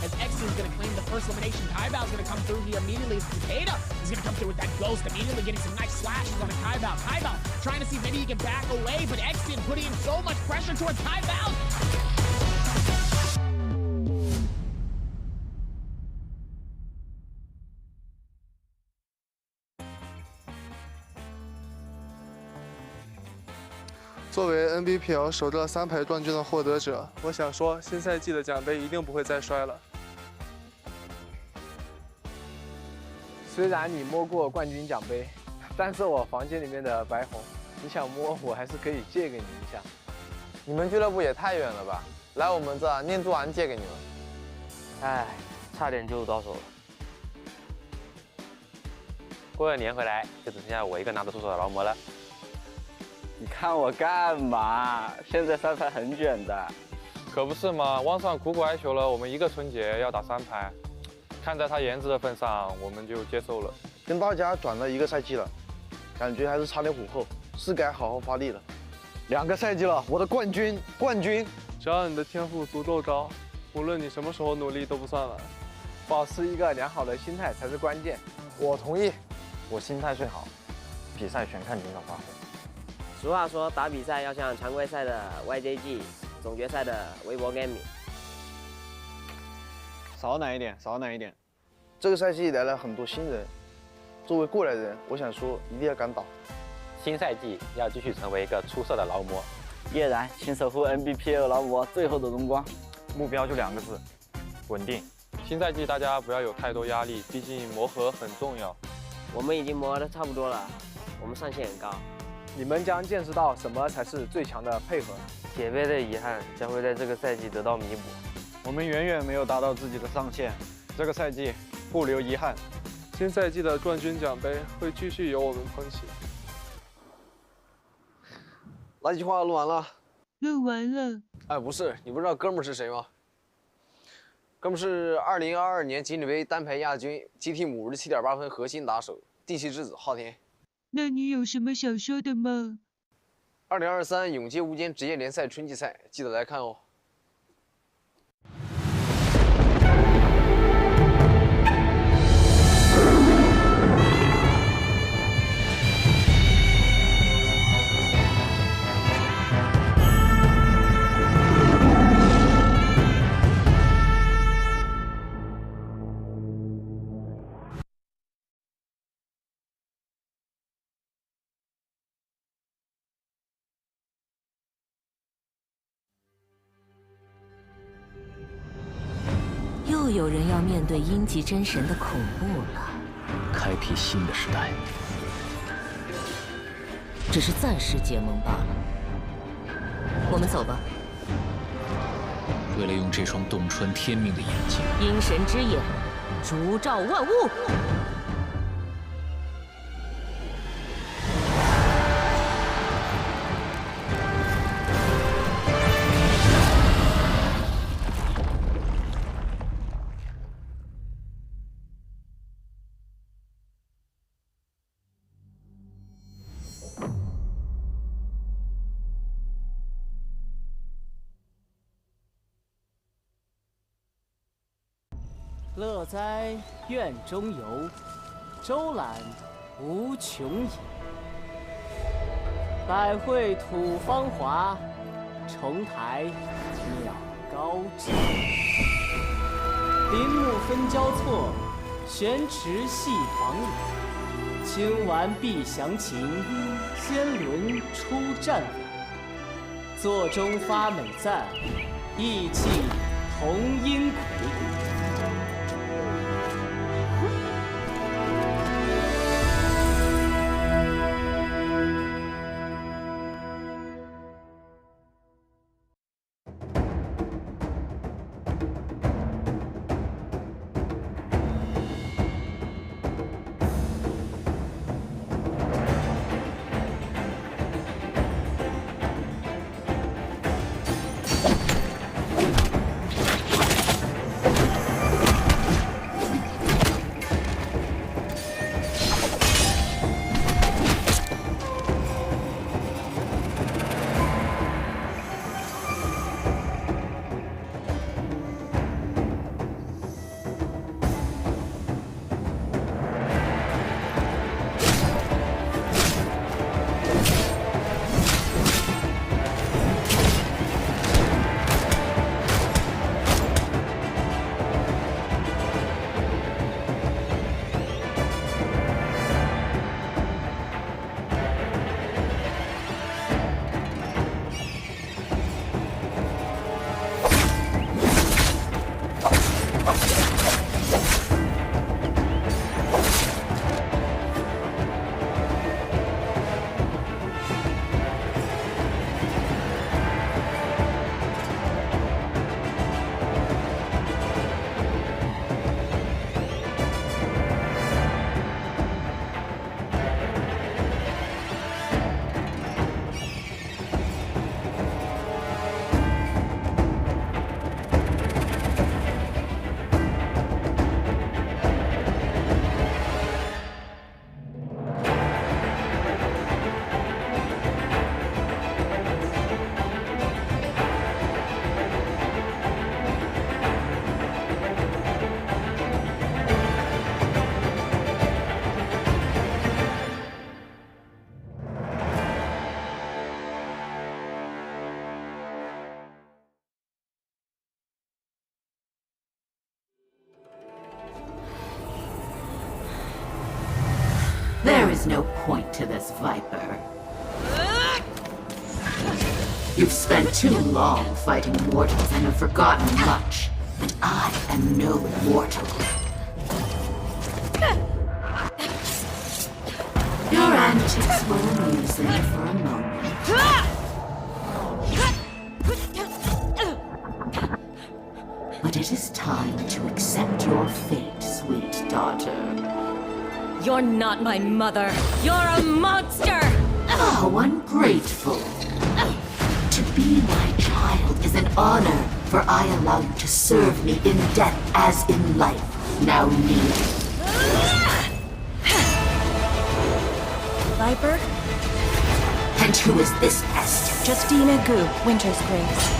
as X is going to claim the first elimination. Kaibao is going to come through here immediately. Takeda is going to come through with that ghost, immediately getting some nice slashes on the Kaibao. Kaibao trying to see if maybe he can back away, but Exin putting in so much pressure towards Kaibao. 作为 Nbpl 首个3排冠军的获得者，我想说，新赛季的奖杯一定不会再摔了。虽然你摸过冠军奖杯，但是我房间里面的白红，你想摸，我还是可以借给你一下。你们俱乐部也太远了吧？来我们这念珠丸借给你们。哎，差点就到手了。过了年回来，就只剩下我一个拿得出手的劳模了。 你看我干嘛？现在3排很卷的，可不是嘛！网上苦苦哀求了我们1个春节要打3排，看在他颜值的份上，我们就接受了。跟大家转了1个赛季了，感觉还是差点虎后，是该好好发力了。2个赛季了，我的冠军！只要你的天赋足够高，无论你什么时候努力都不算晚。保持一个良好的心态才是关键。我同意，我心态最好，比赛全看领导发挥。 俗话说，打比赛要像常规赛的 YJG， 总决赛的微博 Gaming。少哪一点，少哪一点。这个赛季来了很多新人，作为过来人，我想说一定要敢打。新赛季要继续成为一个出色的劳模。叶然，请守护 Nbpl 劳模最后的荣光。目标就2个字：稳定。新赛季大家不要有太多压力，毕竟磨合很重要。我们已经磨得差不多了，我们上限很高。 你们将见识到什么才是最强的配合。铁杯的遗憾将会在这个赛季得到弥补。我们远远没有达到自己的上限，这个赛季不留遗憾。新赛季的冠军奖杯会继续由我们捧起。垃圾话录完了。录完了。哎，不是，你不知道哥们儿是谁吗？哥们儿是2022年锦鲤杯单排亚军 ，GT 57.8分核心打手，地气之子昊天。 那你有什么想说的吗？2023永界无间职业联赛春季赛，记得来看哦。又有人要面对阴极真神的恐怖了，开辟新的时代，只是暂时结盟罢了。我们走吧。为了用这双洞穿天命的眼睛，阴神之眼，烛照万物。 乐哉院中游，周览无穷也。百会吐芳华，重台鸟高枝。林木分交错，悬池系黄柳。清玩必详情，仙轮出战尾。座中发美赞，意气同阴魁。 Let's There is no point to this, Viper. You've spent too long fighting mortals and have forgotten much. But I am no mortal. Your antics will amuse me for a moment. But it is time to accept your fate, sweet daughter. You're not my mother. You're a monster! How ungrateful. To be my child is an honor, for I allow you to serve me in death as in life. Now kneel. Viper? And who is this pest? Justina Gu, Winter's Grace.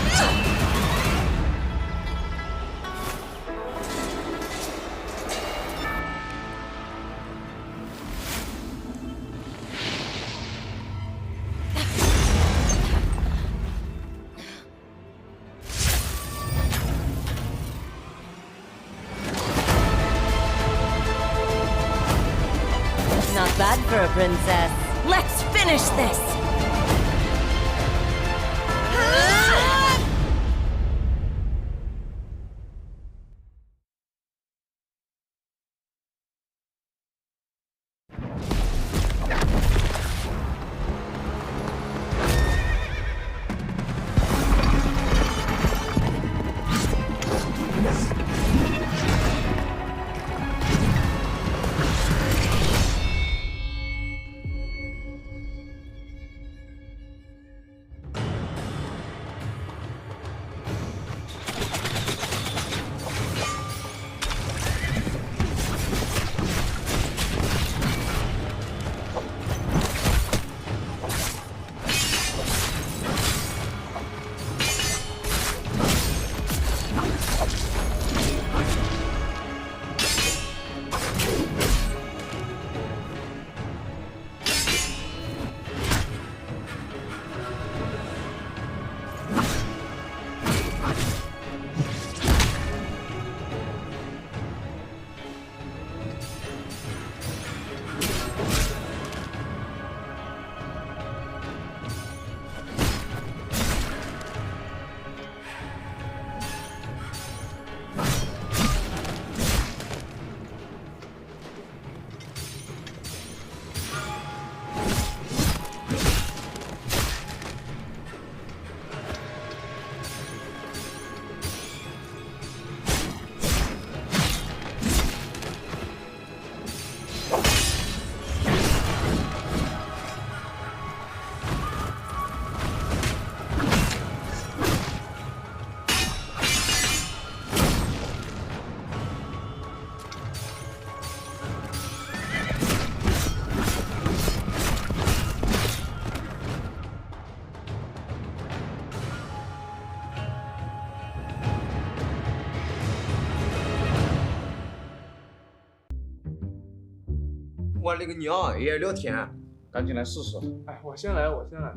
Not bad for a princess. Let's finish this!我勒个娘，也聊天，赶紧来试试。哎，我先来，我先来。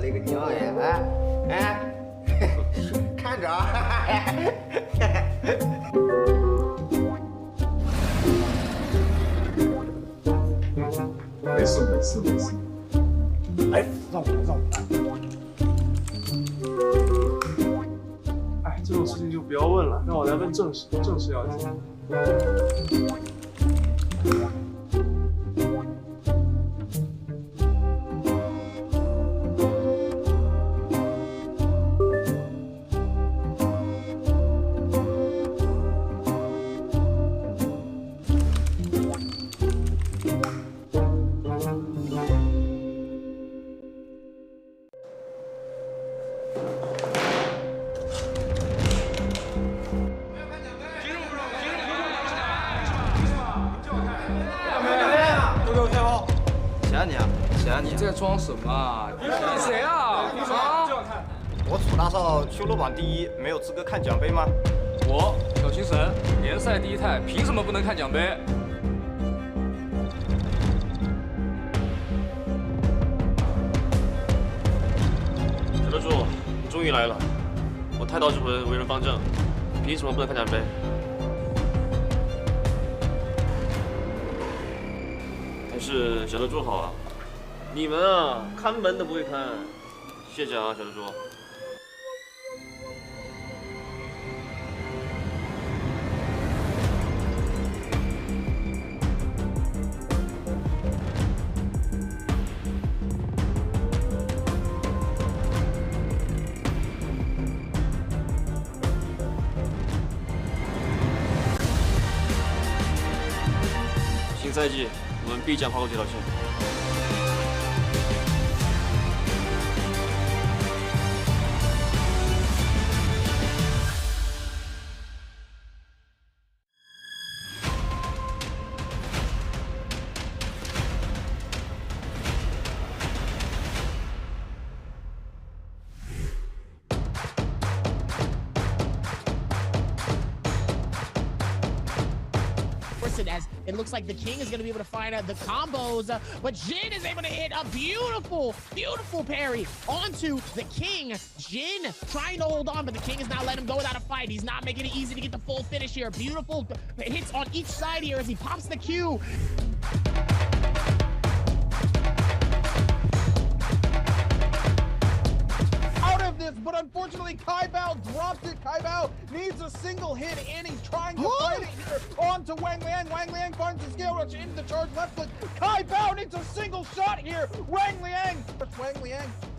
了一个娘呀！哎，看着啊！没事没事没事。哎，让我来。哎，这种事情就不要问了，让我来问正事要紧。你在装什么啊？你谁啊？啊！我楚大少修罗榜第一，没有资格看奖杯吗？我小青神联赛第一泰，凭什么不能看奖杯？小得主，你终于来了！我太刀之魂为人方正，凭什么不能看奖杯？还是小得主好啊！你们啊，看门都不会看，谢奖啊，小得主。新赛季，我们必将跨过这条线。As it looks like the King is going to be able to find the combos, but Jin is able to hit a beautiful parry onto the King. Jin trying to hold on, but the King is not letting him go without a fight. He's not making it easy to get the full finish here. Beautiful hits on each side here as he pops the Q. This, but unfortunately Kai Bao dropped it. Kai Bao needs a single hit and he's trying to fight it here onto Wang Liang. Wang Liang finds the scale rush into the charge left foot. Kai Bao needs a single shot here. Wang Liang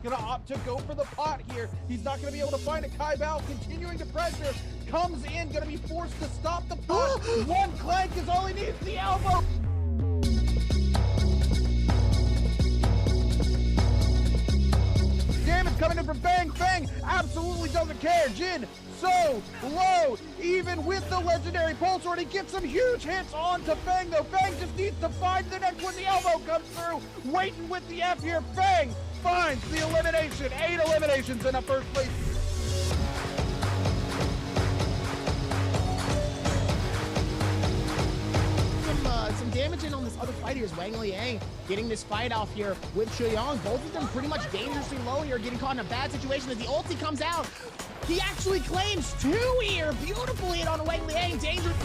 gonna opt to go for the pot here. He's not gonna be able to find it. Kai Bao continuing to pressure, comes in, gonna be forced to stop the pot. One clank is all he needs, the elbow. Damage coming in from Fang. Fang absolutely doesn't care. Jin so low, even with the legendary pulse sword. He gets some huge hits onto Fang though. Fang just needs to find the next one. The elbow comes through, waiting with the F here. Fang finds the elimination. 8 eliminations in a first place. Some damage in on this other fighter is Wang Liang getting this fight off here with Chuyong. Both of them pretty much dangerously low here, getting caught in a bad situation as the ulti comes out. He actually claims 2 here. Beautiful hit on Wang Liang. Dangerous.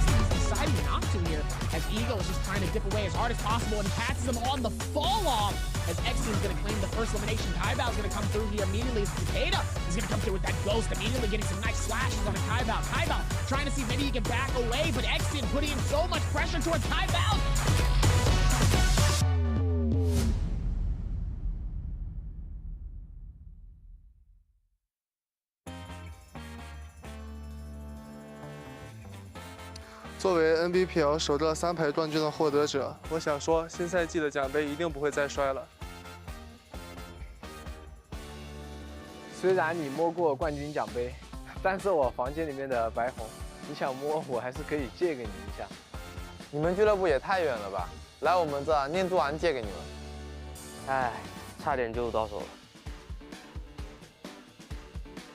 He's deciding not to here as Ego is just trying to dip away as hard as possible and passes him on the fall off. As X is going to claim the first elimination. Kai Bao is going to come through here immediately as Takeda is going to come through with that ghost, immediately getting some nice slashes on a Kai Bao. Kai Bao trying to see if maybe he can back away, but X putting in so much pressure towards Kai Bao.作为 Nbpl 守着3排冠军的获得者，我想说，新赛季的奖杯一定不会再摔了。虽然你摸过冠军奖杯，但是我房间里面的白红，你想摸我还是可以借给你一下。你们俱乐部也太远了吧？来我们这念珠丸借给你们。哎，差点就到手了。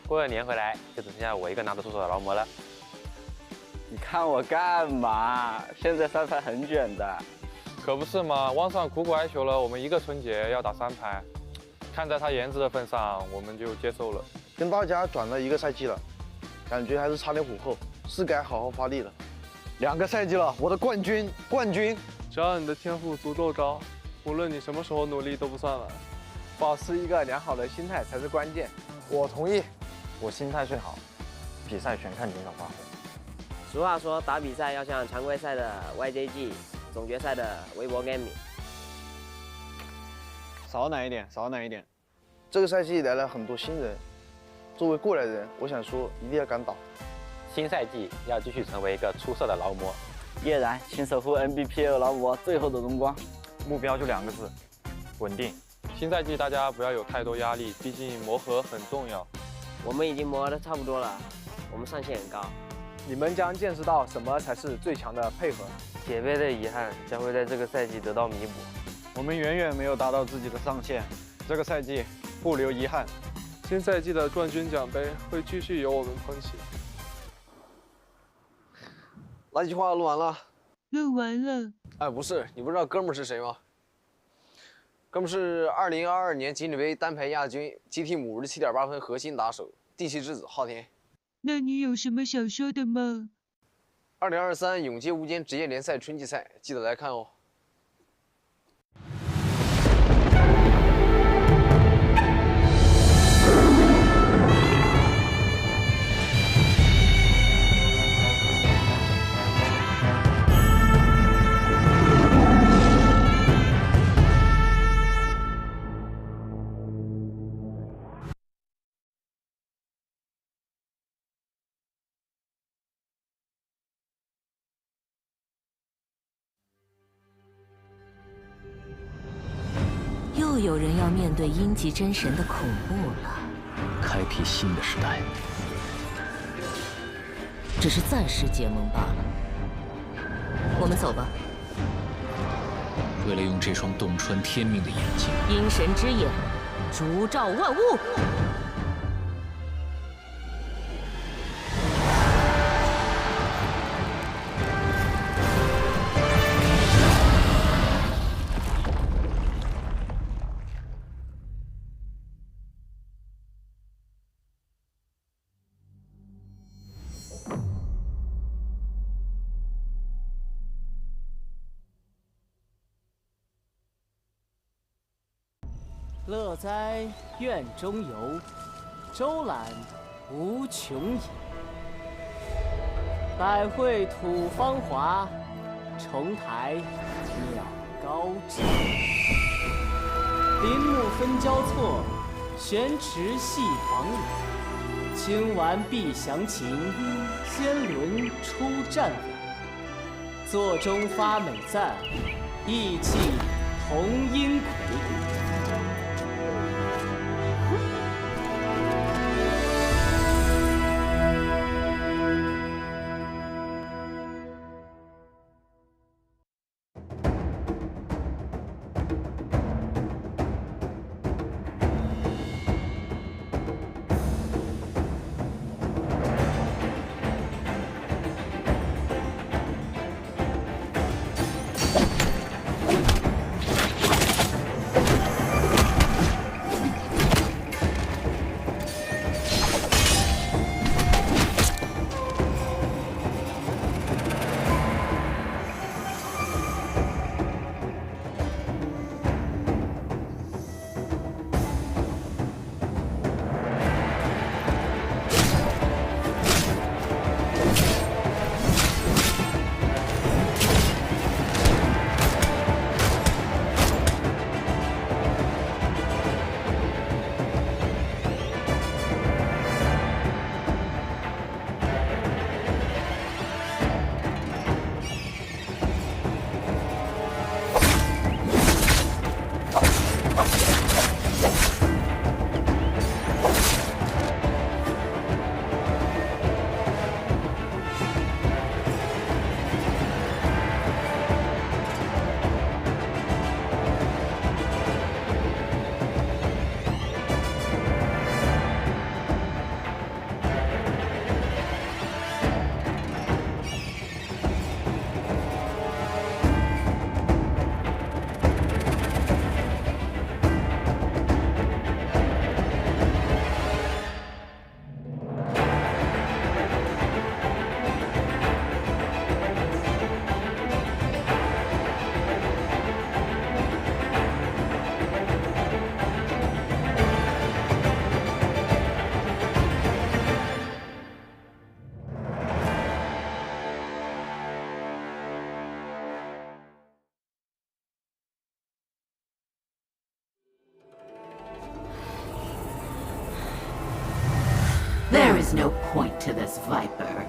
过了年回来，就只剩下我一个拿得出手的劳模了。你看我干嘛？现在3排很卷的。可不是嘛，汪尚苦苦哀求了我们1个春节要打3排，看在他颜值的份上，我们就接受了。跟大家转了1个赛季了，感觉还是差点火候，是该好好发力了。2个赛季了，我的冠军！只要你的天赋足够高，无论你什么时候努力都不算晚。保持一个良好的心态才是关键。我同意。我心态最好，比赛全看临场发挥。俗话说，打比赛要像常规赛的 YJG， 总决赛的微博 Gaming。少奶一点。这个赛季来了很多新人，作为过来人，我想说一定要敢打。新赛季要继续成为一个出色的劳模，叶然，请守护 Nbpl 劳模最后的荣光。目标就2个字：稳定。新赛季大家不要有太多压力，毕竟磨合很重要。我们已经磨得差不多了，我们上限很高。你们将见识到什么才是最强的配合。铁杯的遗憾将会在这个赛季得到弥补。我们远远没有达到自己的上限，这个赛季不留遗憾。新赛季的冠军奖杯会继续由我们捧起。垃圾话录完了。录完了。哎，不是，你不知道哥们儿是谁吗？哥们儿是2022年锦鲤杯单排亚军，GT 57.8分核心打手，地气之子昊天。那你有什么想说的吗？2023永界无间职业联赛春季赛，记得来看哦。又有人要面对阴极真神的恐怖了。开辟新的时代，只是暂时结盟罢了。我们走吧。为了用这双洞穿天命的眼睛，阴神之眼，烛照万物。乐哉院中游，周览无穷已。百会吐芳华，重台鸟高枝。林木分交错，悬池系黄羽。清完必详情，仙轮出战尾。座中发美赞，意气同阴魁。as Viper.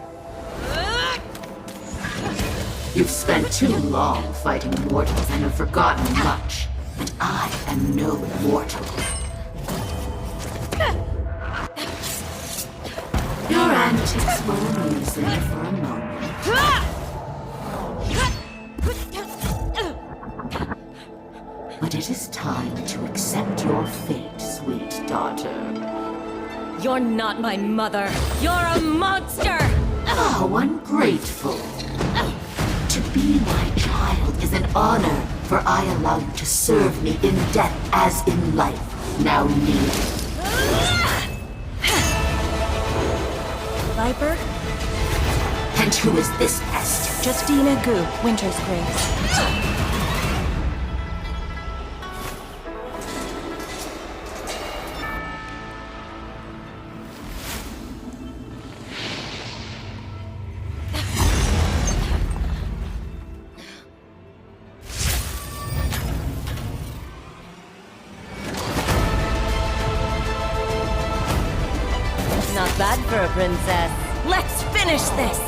You've spent too long fighting mortals and have forgotten much. But I am no mortal. Your antics were amusing for a moment. But it is time to accept your fate, sweet daughter. You're not my mother. You're a monster! How ungrateful. To be my child is an honor, for I allow you to serve me in death as in life. Now kneel. Viper? And who is this pest? Justina Gu, Winter's Grace. Not bad for a princess. Let's finish this!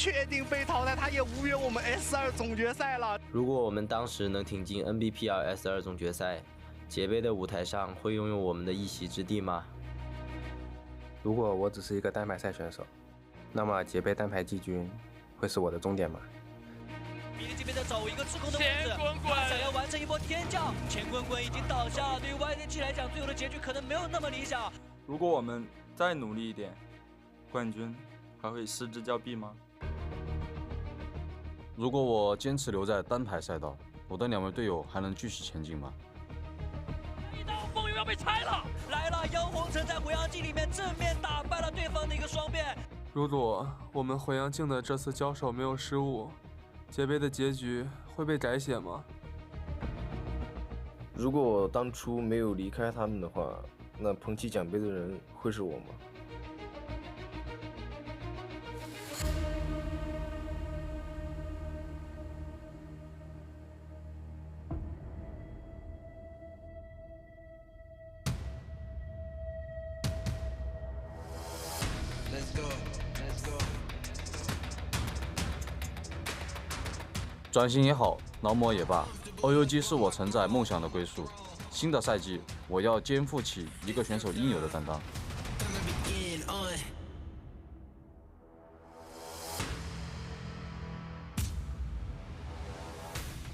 确定被淘汰，他也无缘我们 S2 总决赛了。如果我们当时能挺进 NBPL S2 总决赛，杰杯的舞台上会拥有我们的一席之地吗？如果我只是一个单排赛选手，那么杰杯单排季军会是我的终点吗？迷离这边在找一个制空的位置，他想要完成一波天降，钱滚滚已经倒下了。对于 YDG 来讲，最后的结局可能没有那么理想。如果我们再努力一点，冠军还会失之交臂吗？如果我坚持留在单排赛道，我的2位队友还能继续前进吗？一道风又要被拆了，来了！妖红尘在回阳镜里面正面打败了对方的一个双变。如果我们回阳镜的这次交手没有失误，杰杯的结局会被改写吗？如果我当初没有离开他们的话，那捧起奖杯的人会是我吗？转型也好，劳模也罢 ，OUG 是我承载梦想的归宿。新的赛季，我要肩负起一个选手应有的担当。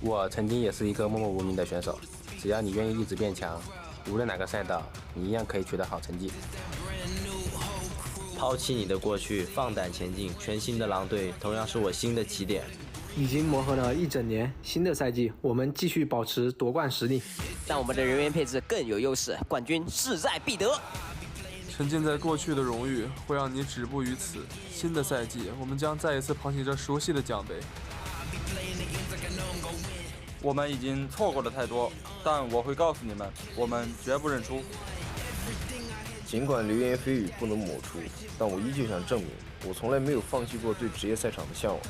我曾经也是一个默默无名的选手，只要你愿意一直变强，无论哪个赛道，你一样可以取得好成绩。抛弃你的过去，放胆前进，全新的狼队同样是我新的起点。已经磨合了1整年，新的赛季我们继续保持夺冠实力，但我们的人员配置更有优势，冠军势在必得。沉浸在过去的荣誉会让你止步于此。新的赛季，我们将再一次捧起这熟悉的奖杯。我们已经错过了太多，但我会告诉你们，我们绝不认输。尽管流言蜚语不能抹除，但我依旧想证明，我从来没有放弃过对职业赛场的向往。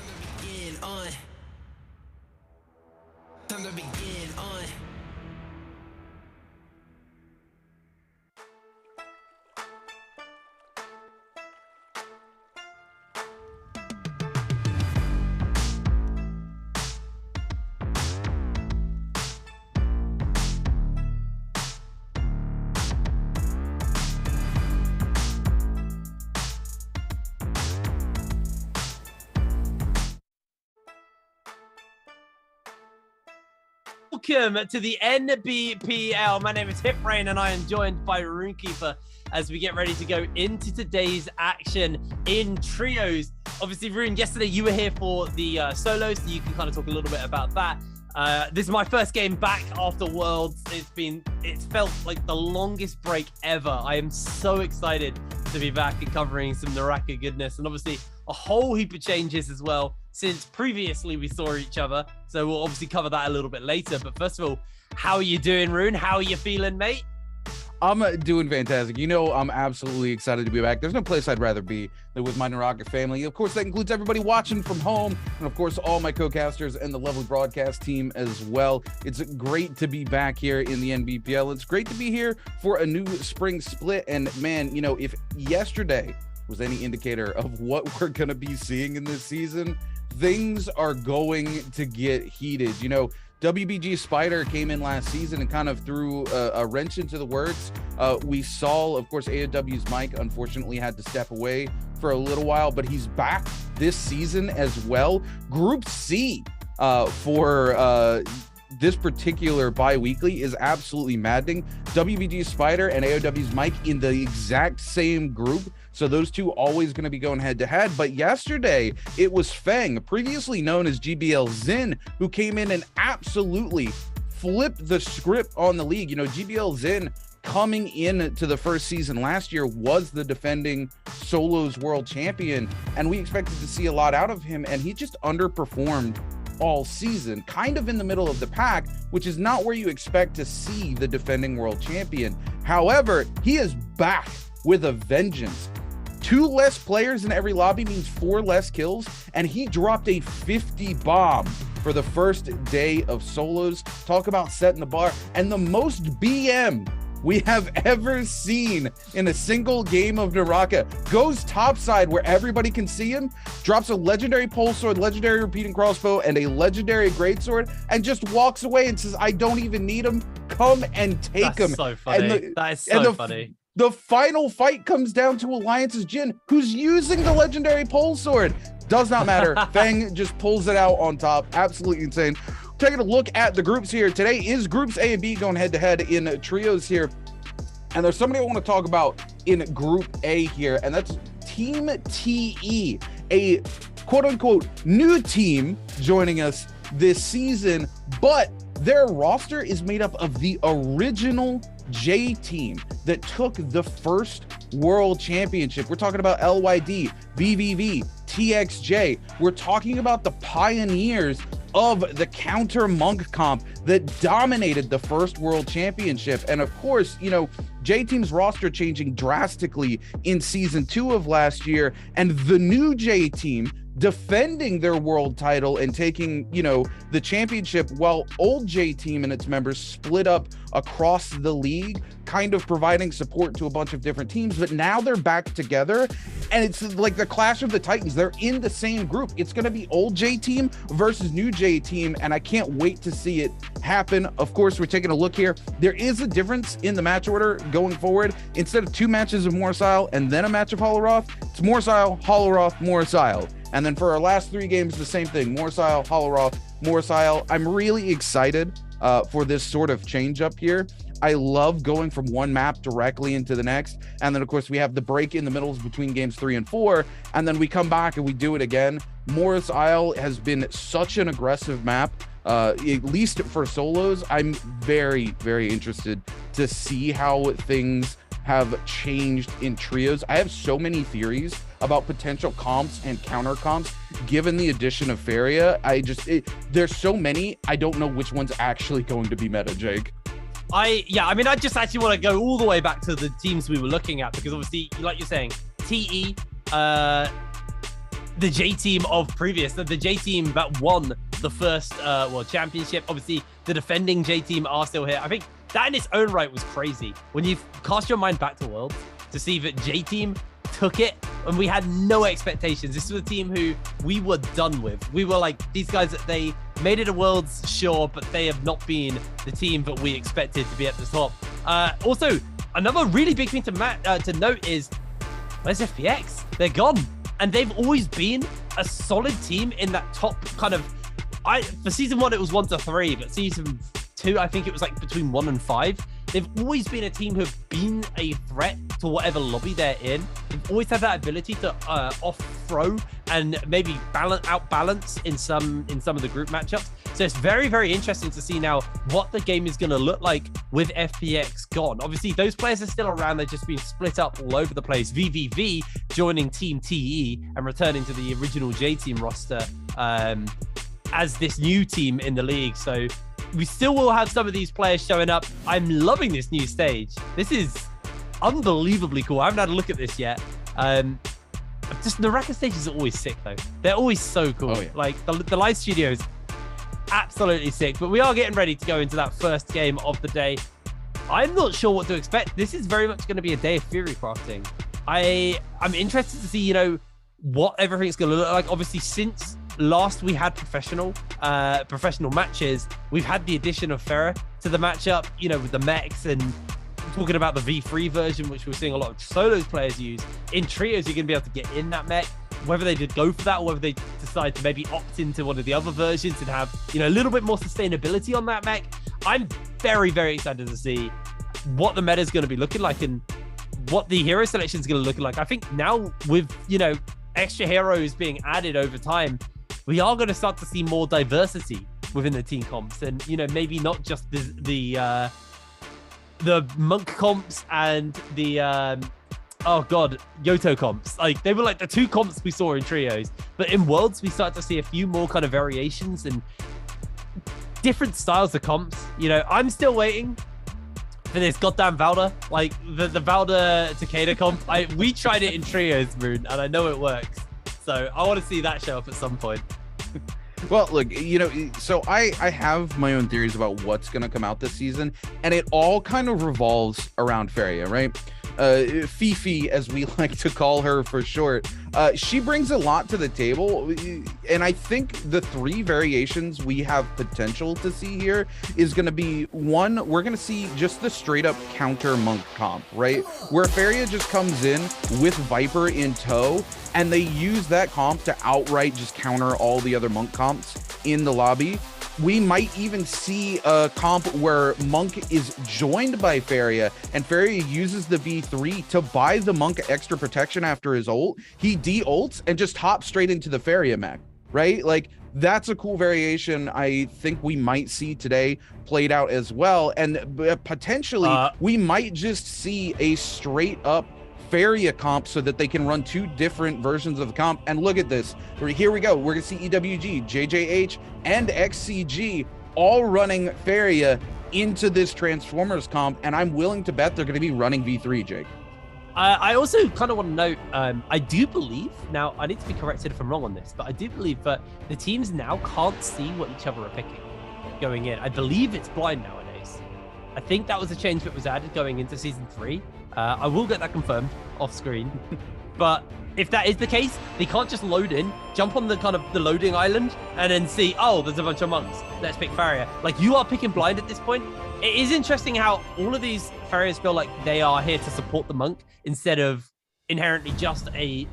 Welcome to the NBPL. My name is Hiprain and I am joined by Runekeeper as we get ready to go into today's action in trios. Obviously, Rune, yesterday you were here for the solos, so you can kind of talk a little bit about that. This is my first game back after Worlds. It's felt like the longest break ever. I am so excited to be back and covering some NARAKA goodness, and obviously a whole heap of changes as well since previously we saw each other. So we'll obviously cover that a little bit later. But first of all, how are you doing, Rune? How are you feeling, mate? I'm doing fantastic. You know, I'm absolutely excited to be back. There's no place I'd rather be than with my NARAKA family. Of course, that includes everybody watching from home, and of course, all my co-casters and the lovely broadcast team as well. It's great to be back here in the NBPL. It's great to be here for a new spring split. And man, you know, if yesterday was any indicator of what we're going to be seeing in this season, things are going to get heated. You know, WBG Spider came in last season and kind of threw a wrench into the works. We saw, of course, AOW's Mike unfortunately had to step away for a little while, but he's back this season as well. Group C for this particular bi-weekly is absolutely maddening. WBG Spider and AOW's Mike in the exact same group. So those two always going to be going head to head. But yesterday it was Feng, previously known as GBL Zin, who came in and absolutely flipped the script on the league. You know, GBL Zin coming in to the first season last year was the defending solos world champion, and we expected to see a lot out of him, and he just underperformed all season, kind of in the middle of the pack, which is not where you expect to see the defending world champion. However, he is back with a vengeance. 2 less players in every lobby means 4 less kills, and he dropped a 50 bomb for the first day of solos. Talk about setting the bar, and the most BM we have ever seen in a single game of NARAKA. Goes topside where everybody can see him, drops a legendary pole sword, legendary repeating crossbow, and a legendary greatsword, and just walks away and says, I don't even need him. Come and take him. That's so funny. That is so funny. The final fight comes down to Alliance's Jin, who's using the legendary pole sword. Does not matter. Feng just pulls it out on top. Absolutely insane. Taking a look at the groups here. Today is groups A and B going head to head in trios here. And there's somebody I want to talk about in group A here, and that's Team TE, a quote unquote new team joining us this season, but their roster is made up of the original J team that took the first world championship. We're talking about LYD, VVV, TXJ. We're talking about the pioneers of the counter monk comp that dominated the first world championship. And of course, you know, J team's roster changing drastically in season 2 of last year, and the new J team defending their world title and taking, you know, the championship, while old J team and its members split up across the league, kind of providing support to a bunch of different teams. But now they're back together, and it's like the clash of the titans. They're in the same group. It's going to be old J team versus new J team, and I can't wait to see it happen. Of course, we're taking a look here. There is a difference in the match order going forward. Instead of 2 matches of Morsile and then a match of Hollowroth, it's Morsile, Hollowroth, Morsile. And then for our last 3 games, the same thing, Morsile, Hollowroth, Morsile. I'm really excited for this sort of change up here. I love going from one map directly into the next. And then of course we have the break in the middles between games 3 and 4. And then we come back and we do it again. Morris Isle has been such an aggressive map, at least for solos. I'm very, very interested to see how things have changed in trios. I have so many theories about potential comps and counter comps given the addition of Feria. There's so many, I don't know which one's actually going to be meta, Jake. I just actually want to go all the way back to the teams we were looking at, because obviously, like you're saying, TE, the J team of previous, the J team that won the first world championship. Obviously, the defending J team are still here. I think that in its own right was crazy. When you cast your mind back to Worlds to see that J team took it, and we had no expectations. This was a team who we were done with. We were like, these guys, they made it a Worlds, sure, but they have not been the team that we expected to be at the top. Also, another really big thing to note is, where's FPX? They're gone. And they've always been a solid team in that top kind of, for season 1, it was 1 to 3, but season 2, I think it was like between 1 and 5. They've always been a team who've been a threat to whatever lobby they're in. They've always had that ability to off-throw and maybe outbalance in some of the group matchups. So it's very, very interesting to see now what the game is going to look like with FPX gone. Obviously, those players are still around. They've just been split up all over the place. VVV joining Team TE and returning to the original J team roster as this new team in the league. So we still will have some of these players showing up. I'm loving this new stage. This is unbelievably cool. I haven't had a look at this yet. Just the NARAKA stages are always sick though. They're always so cool. Oh, yeah. Like the live studios, absolutely sick. But we are getting ready to go into that first game of the day. I'm not sure what to expect. This is very much going to be a day of Fury crafting. I'm interested to see, you know, what everything's going to look like. Obviously, since last we had professional matches, we've had the addition of Farah to the matchup, you know, with the mechs, and talking about the V3 version, which we're seeing a lot of solos players use. In trios, you're going to be able to get in that mech. Whether they did go for that or whether they decide to maybe opt into one of the other versions and have, you know, a little bit more sustainability on that mech. I'm very, very excited to see what the meta is going to be looking like and what the hero selection is going to look like. I think now with, you know, extra heroes being added over time, we are going to start to see more diversity within the team comps, and, you know, maybe not just the monk comps and the Yoto comps. Like, they were like the 2 comps we saw in trios, but in Worlds we start to see a few more kind of variations and different styles of comps. You know, I'm still waiting for this goddamn Valda, like the Valda Takeda comp. We tried it in trios, Moon, and I know it works. So I want to see that show up at some point. Well, look, you know, so I have my own theories about what's going to come out this season, and it all kind of revolves around Feria, right? Fifi, as we like to call her for short, she brings a lot to the table, and I think the 3 variations we have potential to see here is going to be, one, we're going to see just the straight up counter monk comp, right? Where Feria just comes in with Viper in tow, and they use that comp to outright just counter all the other monk comps in the lobby. We might even see a comp where Monk is joined by Feria, and Feria uses the V3 to buy the Monk extra protection after his ult. He de-ults and just hops straight into the Feria mech, right? Like, that's a cool variation I think we might see today played out as well. And potentially, we might just see a straight up Feria comp so that they can run 2 different versions of the comp. And look at this. Here we go. We're going to see EWG, JJH, and XCG all running Feria into this Transformers comp. And I'm willing to bet they're going to be running V3, Jake. I also kind of want to note, I do believe, now I need to be corrected if I'm wrong on this, but I do believe that the teams now can't see what each other are picking going in. I believe it's blind nowadays. I think that was a change that was added going into Season 3. I will get that confirmed off screen. But if that is the case, they can't just load in, jump on the kind of the loading island, and then see, oh, there's a bunch of monks. Let's pick Feria. Like, you are picking blind at this point. It is interesting how all of these Ferias feel like they are here to support the monk instead of inherently just a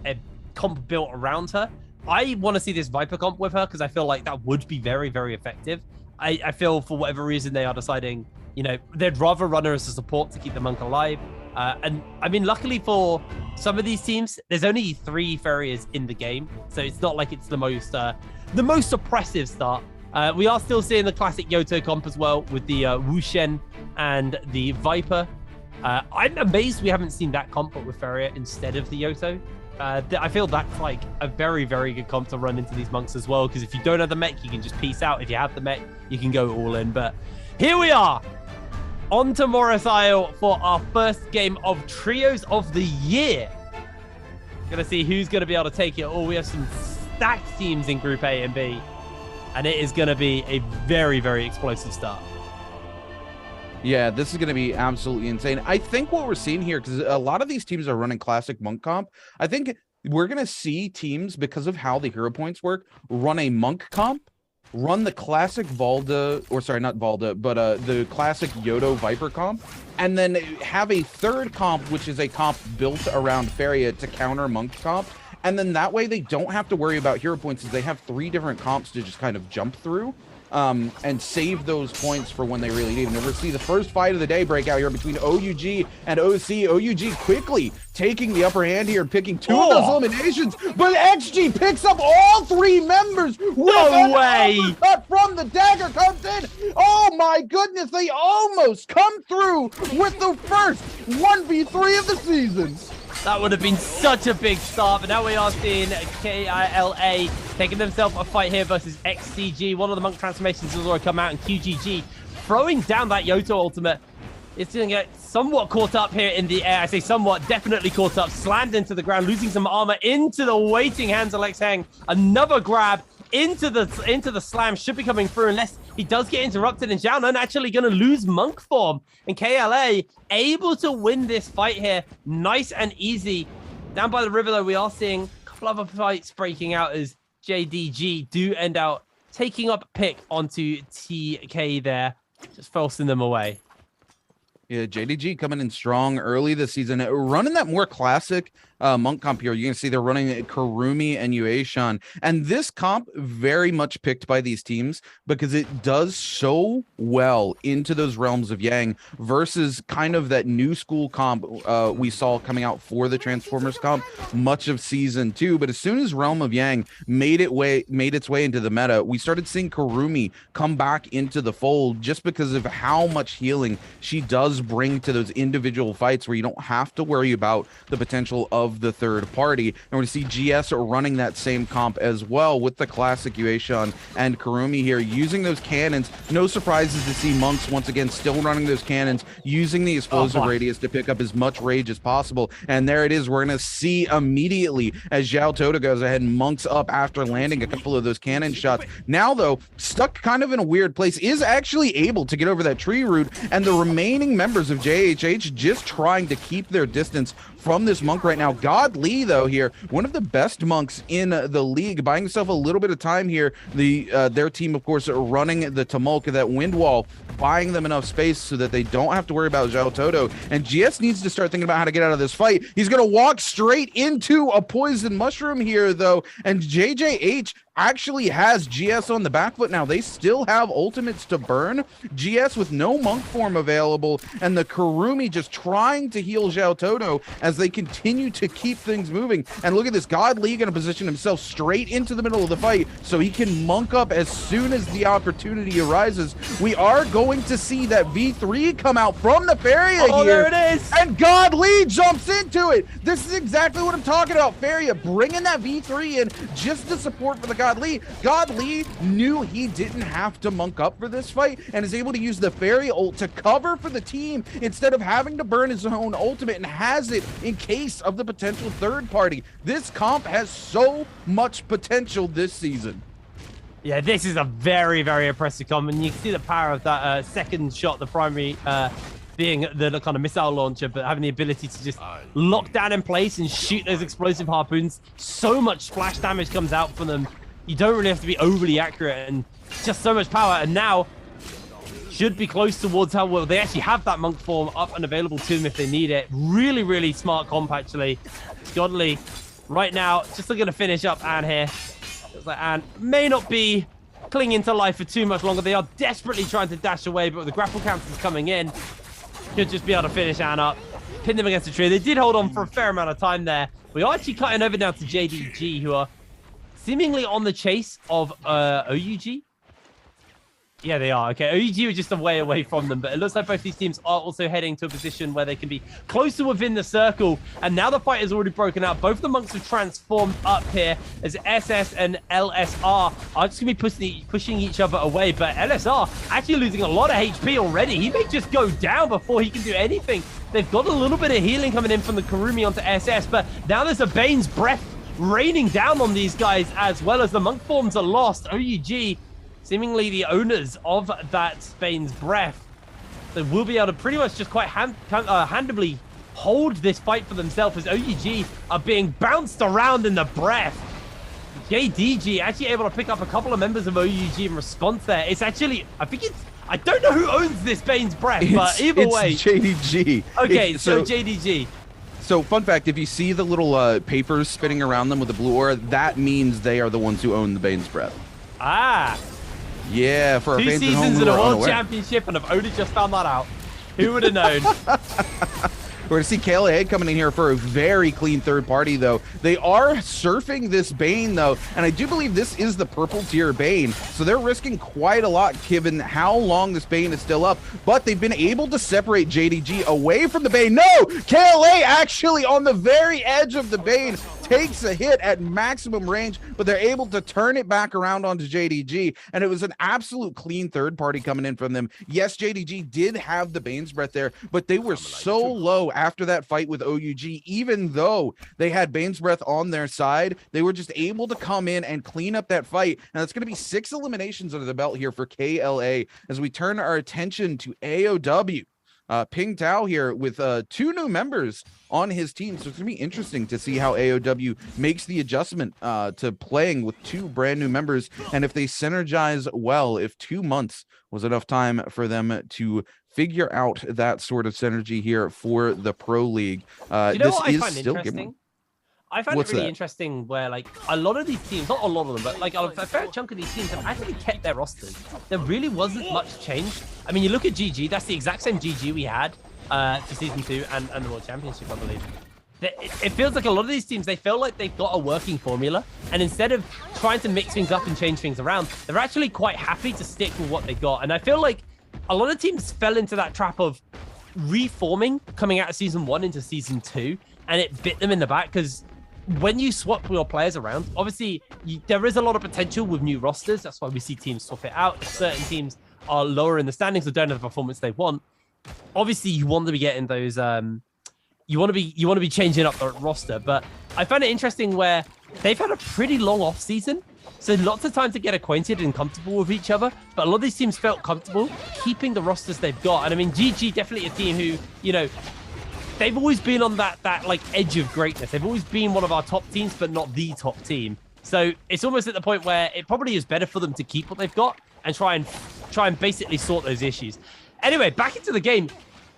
comp built around her. I want to see this Viper comp with her because I feel like that would be very, very effective. I feel for whatever reason they are deciding, you know, they'd rather run her as a support to keep the monk alive. And I mean, luckily for some of these teams, there's only 3 Ferias in the game, so it's not like it's the most oppressive start. We are still seeing the classic Yoto comp as well with the Wushen and the Viper. I'm amazed we haven't seen that comp but with Feria instead of the Yoto. I feel that's like a very, very good comp to run into these monks as well, because if you don't have the mech, you can just peace out. If you have the mech, you can go all in. But here we are, on to Morris Isle for our first game of Trios of the Year. Gonna see who's gonna be able to take it all. We have some stacked teams in Group A and B, and it is gonna be a very, very explosive start. Yeah, this is going to be absolutely insane. I think what we're seeing here, because a lot of these teams are running classic monk comp, I think we're going to see teams, because of how the hero points work, run a monk comp, run the classic Valda, or sorry, not Valda, but the classic Yoto Viper comp, and then have a third comp, which is a comp built around Feria to counter monk comp. And then that way they don't have to worry about hero points, as they have 3 different comps to just kind of jump through. And save those points for when they really need them. And we'll see the first fight of the day break out here between OUG and OC. OUG quickly taking the upper hand here and picking 2 of those eliminations, but XG picks up all 3 members. No way! Cut from the dagger comes in. Oh my goodness, they almost come through with the first 1v3 of the season. That would have been such a big start, but now we are seeing KILA taking themselves a fight here versus XCG. One of the monk transformations has already come out, and QGG throwing down that Yoto ultimate. It's going to get somewhat caught up here in the air. I say somewhat, definitely caught up, slammed into the ground, losing some armor into the waiting hands of Lex Heng. Another grab into the slam, should be coming through unless he does get interrupted, and Xiaonan actually going to lose monk form, and KLA able to win this fight here nice and easy. Down by the river though, we are seeing a couple other fights breaking out as JDG do end out taking up a pick onto TK there, just forcing them away. Yeah, JDG coming in strong early this season, running that more classic monk comp here. You can see they're running Karumi and Yueshan, and this comp very much picked by these teams because it does so well into those realms of Yang versus kind of that new school comp we saw coming out for the Transformers comp much of season 2. But as soon as Realm of Yang made its way into the meta, we started seeing Karumi come back into the fold just because of how much healing she does bring to those individual fights where you don't have to worry about the potential of of the third party. And we see GS running that same comp as well with the classic Yueshun and Kurumi here, using those cannons. No surprises to see Monks once again still running those cannons, using the explosive radius to pick up as much rage as possible. And there it is. We're going to see immediately as Zhao Toto goes ahead and Monks up after landing a couple of those cannon shots. Now, though, stuck kind of in a weird place, is actually able to get over that tree root, and the remaining members of JHH just trying to keep their distance from this Monk right now. God Lee, though, here, one of the best Monks in the league, buying himself a little bit of time here. Their team, of course, running the Tumulk, that wind wall, buying them enough space so that they don't have to worry about Zhao Toto. And GS needs to start thinking about how to get out of this fight. He's going to walk straight into a poison mushroom here, though, and JJH actually has GS on the back foot now. They still have ultimates to burn. GS with no Monk form available, and the Kurumi just trying to heal Zhao Toto as they continue to keep things moving. And look at this, God Lee going to position himself straight into the middle of the fight so he can Monk up as soon as the opportunity arises. We are going to see that V3 come out from the Feria here. There it is. And God Lee jumps into it. This is exactly what I'm talking about. Feria bringing that V3 in just to support for the God Lee. God Lee knew he didn't have to Monk up for this fight and is able to use the Feria ult to cover for the team instead of having to burn his own ultimate, and has it in case of the potential third party. This comp has so much potential this season. Yeah, this is a very, very impressive comp, and you can see the power of that second shot, the primary being the kind of missile launcher, but having the ability to just lock down in place and shoot those explosive harpoons. So much splash damage comes out from them. You don't really have to be overly accurate, and just so much power. And now should be close towards how well they actually have that Monk form up and available to them if they need it. Really, really smart comp, actually. Godly right now just looking to finish up Anne here. Looks like Anne may not be clinging to life for too much longer. They are desperately trying to dash away, but with the grapple counters coming in, should just be able to finish Anne up, pin them against the tree. They did hold on for a fair amount of time there. We are actually cutting over now to JDG, who are seemingly on the chase of OUG. Yeah, they are. Okay, OUG were just a way away from them, but it looks like both these teams are also heading to a position where they can be closer within the circle. And now the fight has already broken out. Both the Monks have transformed up here as SS and LSR are just going to be pushing each other away. But LSR actually losing a lot of HP already. He may just go down before he can do anything. They've got a little bit of healing coming in from the Kurumi onto SS, but now there's a Bane's Breath raining down on these guys as well as the Monk forms are lost. OUG, seemingly the owners of that Bane's Breath, they will be able to pretty much just quite handily hold this fight for themselves as OUG are being bounced around in the breath. JDG actually able to pick up a couple of members of OUG in response there. It's actually, I don't know who owns this Bane's Breath, but either way. It's JDG. Okay, so JDG. So fun fact, if you see the little papers spinning around them with the blue aura, that means they are the ones who own the Bane's Breath. Ah. Yeah, for our Two fans at home seasons who in a are world unaware. championship, and I've only just found that out. Who would have known? We're going to see KLA coming in here for a very clean third party, though. They are surfing this Bane, though, and I do believe this is the purple tier Bane, so they're risking quite a lot given how long this Bane is still up, but they've been able to separate JDG away from the Bane. No! KLA actually on the very edge of the Bane takes a hit at maximum range, but they're able to turn it back around onto JDG, and it was an absolute clean third party coming in from them. Yes, JDG did have the Bane's Breath there, but they were so low after that fight with OUG. Even though they had Bane's Breath on their side, they were just able to come in and clean up that fight, and it's going to be 6 eliminations under the belt here for KLA as we turn our attention to AOW. Ping Tao here with 2 new members on his team, so it's gonna be interesting to see how AOW makes the adjustment to playing with 2 brand new members, and if they synergize well, if 2 months was enough time for them to figure out that sort of synergy here for the Pro League. You know this what I is find still interesting? I find What's it really that? interesting where, like, a lot of these teams, not a lot of them, but like a fair chunk of these teams have actually kept their rosters. There really wasn't much change. I mean, you look at GG, that's the exact same GG we had for Season 2 and the World Championship, I believe. It feels like a lot of these teams, they feel like they've got a working formula, and instead of trying to mix things up and change things around, they're actually quite happy to stick with what they got. And I feel like a lot of teams fell into that trap of reforming coming out of Season 1 into Season 2, and it bit them in the back because when you swap your players around, obviously there is a lot of potential with new rosters. That's why we see teams swap it out. If certain teams are lower in the standings or don't have the performance they want, obviously you want to be getting those. You want to be changing up the roster. But I find it interesting where they've had a pretty long off season, so lots of time to get acquainted and comfortable with each other. But a lot of these teams felt comfortable keeping the rosters they've got. And I mean, GG definitely a team who, you know, they've always been on that like edge of greatness. They've always been one of our top teams, but not the top team. So it's almost at the point where it probably is better for them to keep what they've got and try and basically sort those issues. Anyway, back into the game.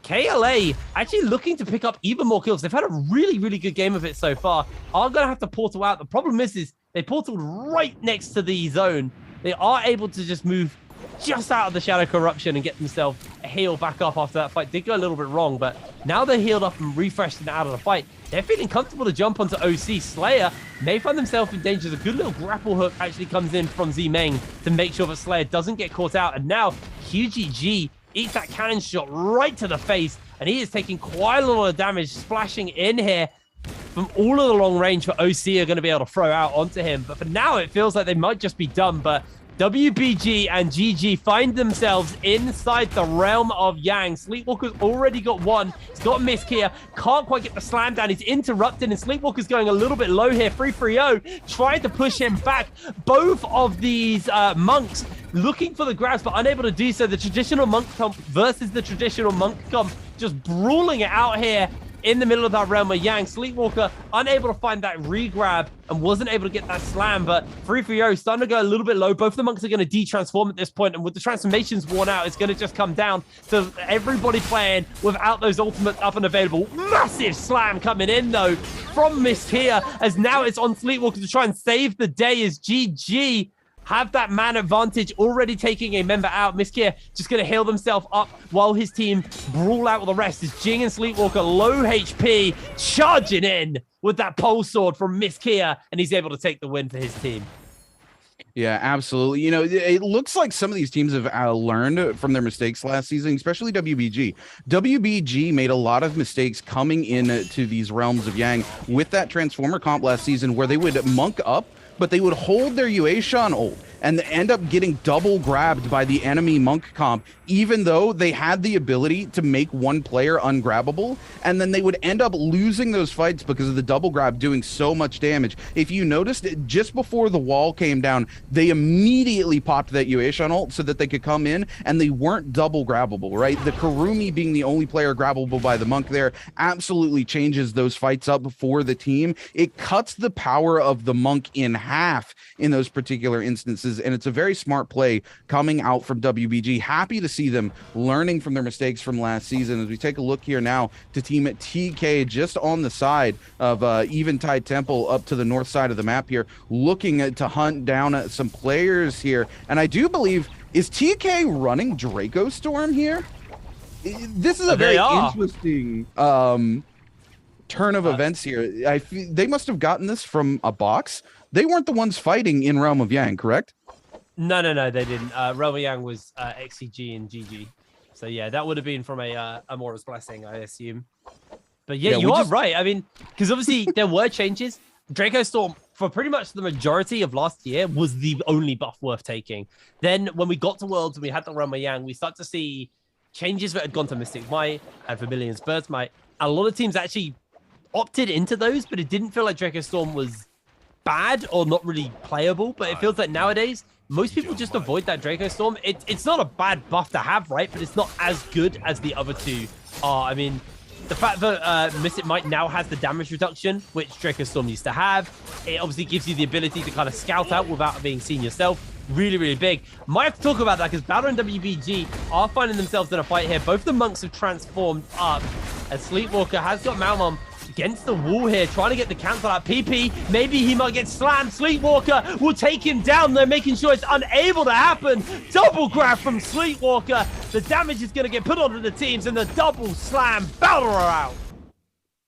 KLA actually looking to pick up even more kills. They've had a really, really good game of it so far. Are going to have to portal out. The problem is they portaled right next to the zone. They are able to just move just out of the Shadow Corruption and get themselves a heal back up after that fight. Did go a little bit wrong, but now they're healed up and refreshed and out of the fight. They're feeling comfortable to jump onto OC. Slayer may find themselves in danger. A good little grapple hook actually comes in from Z-Meng to make sure that Slayer doesn't get caught out. And now QGG eats that cannon shot right to the face, and he is taking quite a lot of damage, splashing in here from all of the long range for OC are going to be able to throw out onto him. But for now, it feels like they might just be done. But WBG and GG find themselves inside the realm of Yang. Sleepwalker's already got one. He's got Miss Kia. Can't quite get the slam down. He's interrupted, and Sleepwalker's going a little bit low here. 330 trying to push him back. Both of these monks looking for the grabs, but unable to do so. The traditional monk comp versus the traditional monk comp, just brawling it out here in the middle of that realm of Yang. Sleepwalker unable to find that re-grab and wasn't able to get that slam, but 330 starting to go a little bit low. Both the monks are going to de-transform at this point, and with the transformations worn out, it's going to just come down to everybody playing without those ultimates up and available. Massive slam coming in, though, from Miss Kia, as now it's on Sleepwalker to try and save the day as GG have that man advantage, already taking a member out. Miss Kia just going to heal themselves up while his team brawl out with the rest. As Jing and Sleepwalker, low HP, charging in with that pole sword from Miss Kia, and he's able to take the win for his team. Yeah, absolutely. You know, it looks like some of these teams have learned from their mistakes last season, especially WBG. WBG made a lot of mistakes coming into these realms of Yang with that Transformer comp last season, where they would monk up, but they would hold their Yueshan ult and end up getting double grabbed by the enemy monk comp, even though they had the ability to make one player ungrabbable, and then they would end up losing those fights because of the double grab doing so much damage. If you noticed, just before the wall came down, they immediately popped that Yueshan ult so that they could come in, and they weren't double grabbable, right? The Kurumi being the only player grabbable by the monk there absolutely changes those fights up for the team. It cuts the power of the monk in half in those particular instances, and it's a very smart play coming out from WBG. Happy to see them learning from their mistakes from last season. As we take a look here now to team at TK just on the side of Eventide Temple up to the north side of the map here, looking to hunt down some players here. And I do believe, is TK running Draco Storm here? This is a very interesting turn of events here. They must have gotten this from a box. They weren't the ones fighting in Realm of Yang, correct? No, they didn't. Realm of Yang was XCG and GG. So yeah, that would have been from a Amora's Blessing, I assume. But yeah, you are right. I mean, because obviously there were changes. Draco Storm, for pretty much the majority of last year, was the only buff worth taking. Then when we got to Worlds and we had the Realm of Yang, we start to see changes that had gone to Mystic Might and Vermilion's Birth Might. A lot of teams actually opted into those, but it didn't feel like Draco Storm was bad or not really playable. But it feels like nowadays most people just avoid that Draco Storm. It's not a bad buff to have, right? But it's not as good as the other two are. I mean, the fact that Mystic Might now has the damage reduction, which Draco Storm used to have, it obviously gives you the ability to kind of scout out without being seen yourself. Really, really big. Might have to talk about that because Battle and WBG are finding themselves in a fight here. Both the monks have transformed up as Sleepwalker has got Malmon against the wall here, trying to get the cancel out. PP, maybe he might get slammed. Sleepwalker will take him down. They're making sure it's unable to happen. Double grab from Sleepwalker. The damage is going to get put onto the teams, and the double slam battle her out.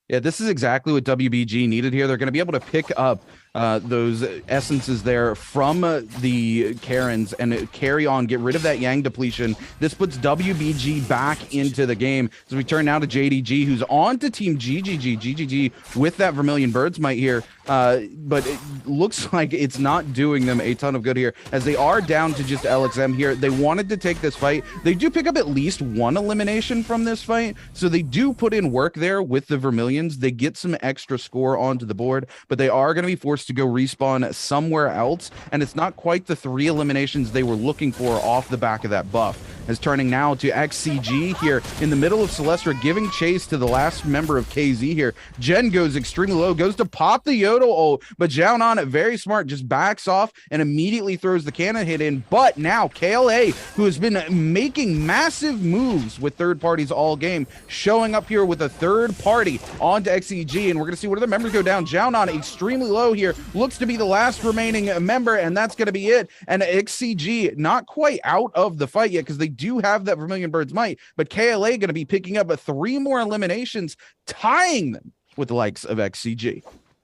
Yeah, this is exactly what WBG needed here. They're going to be able to pick up those essences there from the Karens and carry on, get rid of that Yang depletion. This puts WBG back into the game. So we turn now to JDG, who's on to Team GGG. GGG with that Vermilion Birds Might here, but it looks like it's not doing them a ton of good here, as they are down to just LXM here. They wanted to take this fight. They do pick up at least one elimination from this fight, so they do put in work there with the Vermilions. They get some extra score onto the board, but they are going to be forced to go respawn somewhere else, and it's not quite the 3 eliminations they were looking for off the back of that buff. Is turning now to XCG here in the middle of Celestra, giving chase to the last member of KZ here. Jen goes extremely low, goes to pop the Yodel ult, but Jiaonan, very smart, just backs off and immediately throws the cannon hit in. But now KLA, who has been making massive moves with third parties all game, showing up here with a third party onto XCG, and we're going to see what other members go down. Jiaonan extremely low here, looks to be the last remaining member, and that's going to be it. And XCG not quite out of the fight yet, because they do have that Vermilion Birds Might, but KLA going to be picking up 3 more eliminations, tying them with the likes of XCG.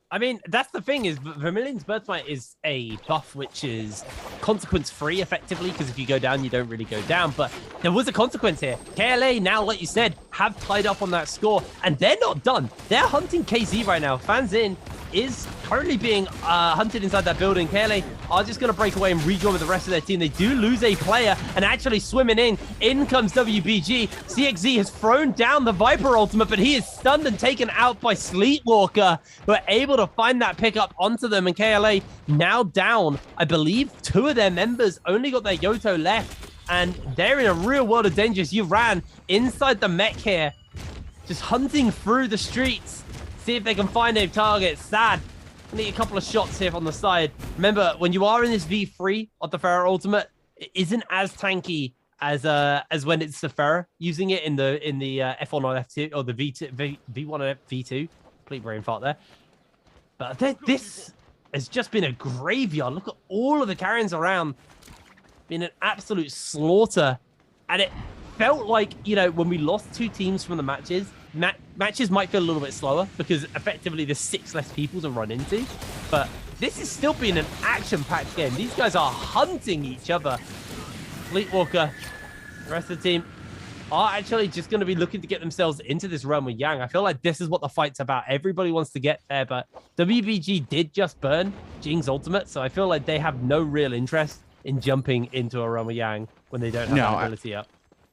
I mean, that's the thing, is Vermilion's Birthright is a buff which is consequence-free, effectively, because if you go down, you don't really go down. But there was a consequence here. KLA now, like you said, have tied up on that score, and they're not done. They're hunting KZ right now. Fanzin is currently being hunted inside that building. KLA are just going to break away and rejoin with the rest of their team. They do lose a player, and actually swimming in comes WBG. CXZ has thrown down the Viper ultimate, but he is stunned and taken out by Sleepwalker, who are able to find that pickup onto them. And KLA now down, I believe 2 of their members, only got their Yoto left, and they're in a real world of danger. You ran inside the mech here, just hunting through the streets, see if they can find a target. Sad. Need a couple of shots here from the side. Remember, when you are in this V3 of the Pharah ultimate, it isn't as tanky as when it's the Pharah using it in the F1 or F2 or the V1 or V2. Complete brain fart there. But this has just been a graveyard. Look at all of the carrions around. Been an absolute slaughter. And it felt like, you know, when we lost 2 teams from the matches, matches might feel a little bit slower because effectively there's 6 less people to run into. But this has still been an action-packed game. These guys are hunting each other. Fleetwalker, the rest of the team are actually just going to be looking to get themselves into this realm with Yang. I feel like this is what the fight's about. Everybody wants to get there, but WBG did just burn Jing's ultimate, so I feel like they have no real interest in jumping into a realm with Yang when they don't have that ability up.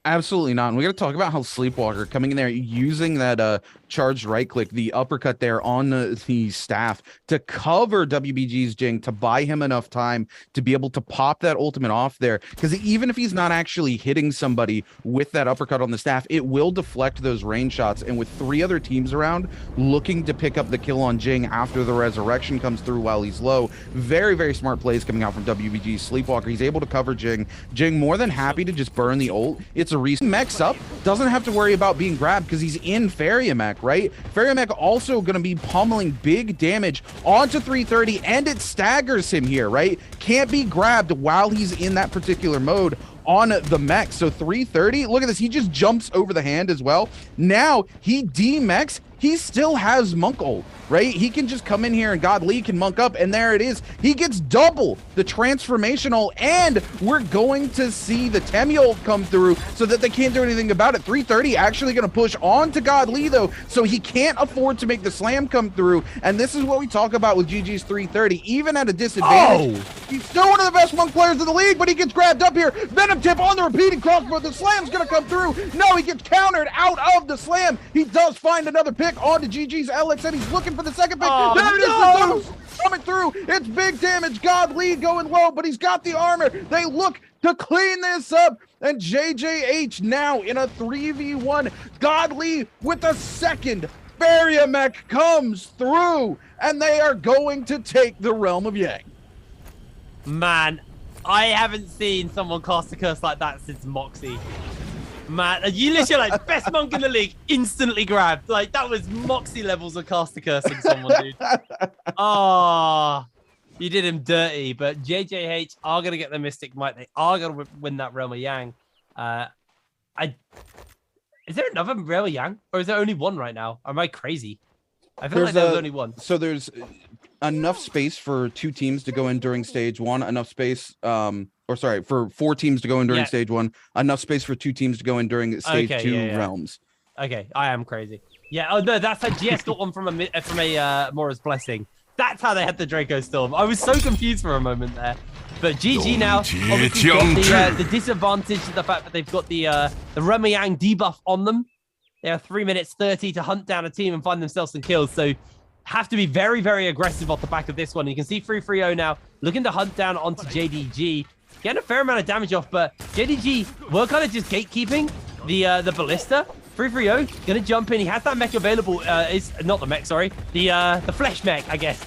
Absolutely not. And we got to talk about how Sleepwalker coming in there, using that charged right click, the uppercut there on the staff to cover WBG's Jing, to buy him enough time to be able to pop that ultimate off there. Because even if he's not actually hitting somebody with that uppercut on the staff, it will deflect those range shots. And with 3 other teams around looking to pick up the kill on Jing after the resurrection comes through while he's low, very, very smart plays coming out from WBG's Sleepwalker. He's able to cover Jing. Jing more than happy to just burn the ult. It's a reason. Mech's up, doesn't have to worry about being grabbed because he's in Mech, right? Mech also going to be pummeling big damage onto 330, and it staggers him here, right? Can't be grabbed while he's in that particular mode on the mech. So 330, look at this, he just jumps over the hand as well. Now he demechs, he still has monk ult, right? He can just come in here and Godly can monk up, and there it is. He gets double the transformation ult, and we're going to see the Temi ult come through so that they can't do anything about it. 330 actually going to push on to Godly though, so he can't afford to make the slam come through, and this is what we talk about with GG's 330. Even at a disadvantage, he's still one of the best monk players in the league, but he gets grabbed up here. Venom tip on the repeating crossbow. The slam's going to come through. No, he gets countered out of the slam. He does find another pick onto GG's LXM. He's looking for the second pick. There it is. The coming through. It's big damage. Godly going low, but he's got the armor. They look to clean this up, and JJH now in a 3v1. Godly with a second. Mech comes through, and they are going to take the realm of Yang. Man, I haven't seen someone cast a curse like that since Moxie. Man, you literally like best monk in the league, instantly grabbed. Like that was Moxie levels of caster cursing someone, dude. Oh, you did him dirty. But JJH are gonna get the Mystic Might. They are gonna win that realm of Yang. Is there another realm of Yang, or is there only one right now? Am I crazy? I feel like there's only one. So there's enough space for 2 teams to go in during stage 1, enough space, for 4 teams to go in during stage 1, enough space for 2 teams to go in during stage 2 realms. Okay, I am crazy. Yeah, oh no, that's how GS got one from a Mora's Blessing. That's how they had the Draco Storm. I was so confused for a moment there. But GG now, obviously got the disadvantage of the fact that they've got the Remayang debuff on them. They have 3 minutes 30 to hunt down a team and find themselves some kills. So have to be very, very aggressive off the back of this one. You can see 330 now looking to hunt down onto JDG. Getting a fair amount of damage off, but JDG were kind of just gatekeeping the ballista. 330 gonna jump in. He has that mech available. It's not the mech, sorry. The flesh mech, I guess.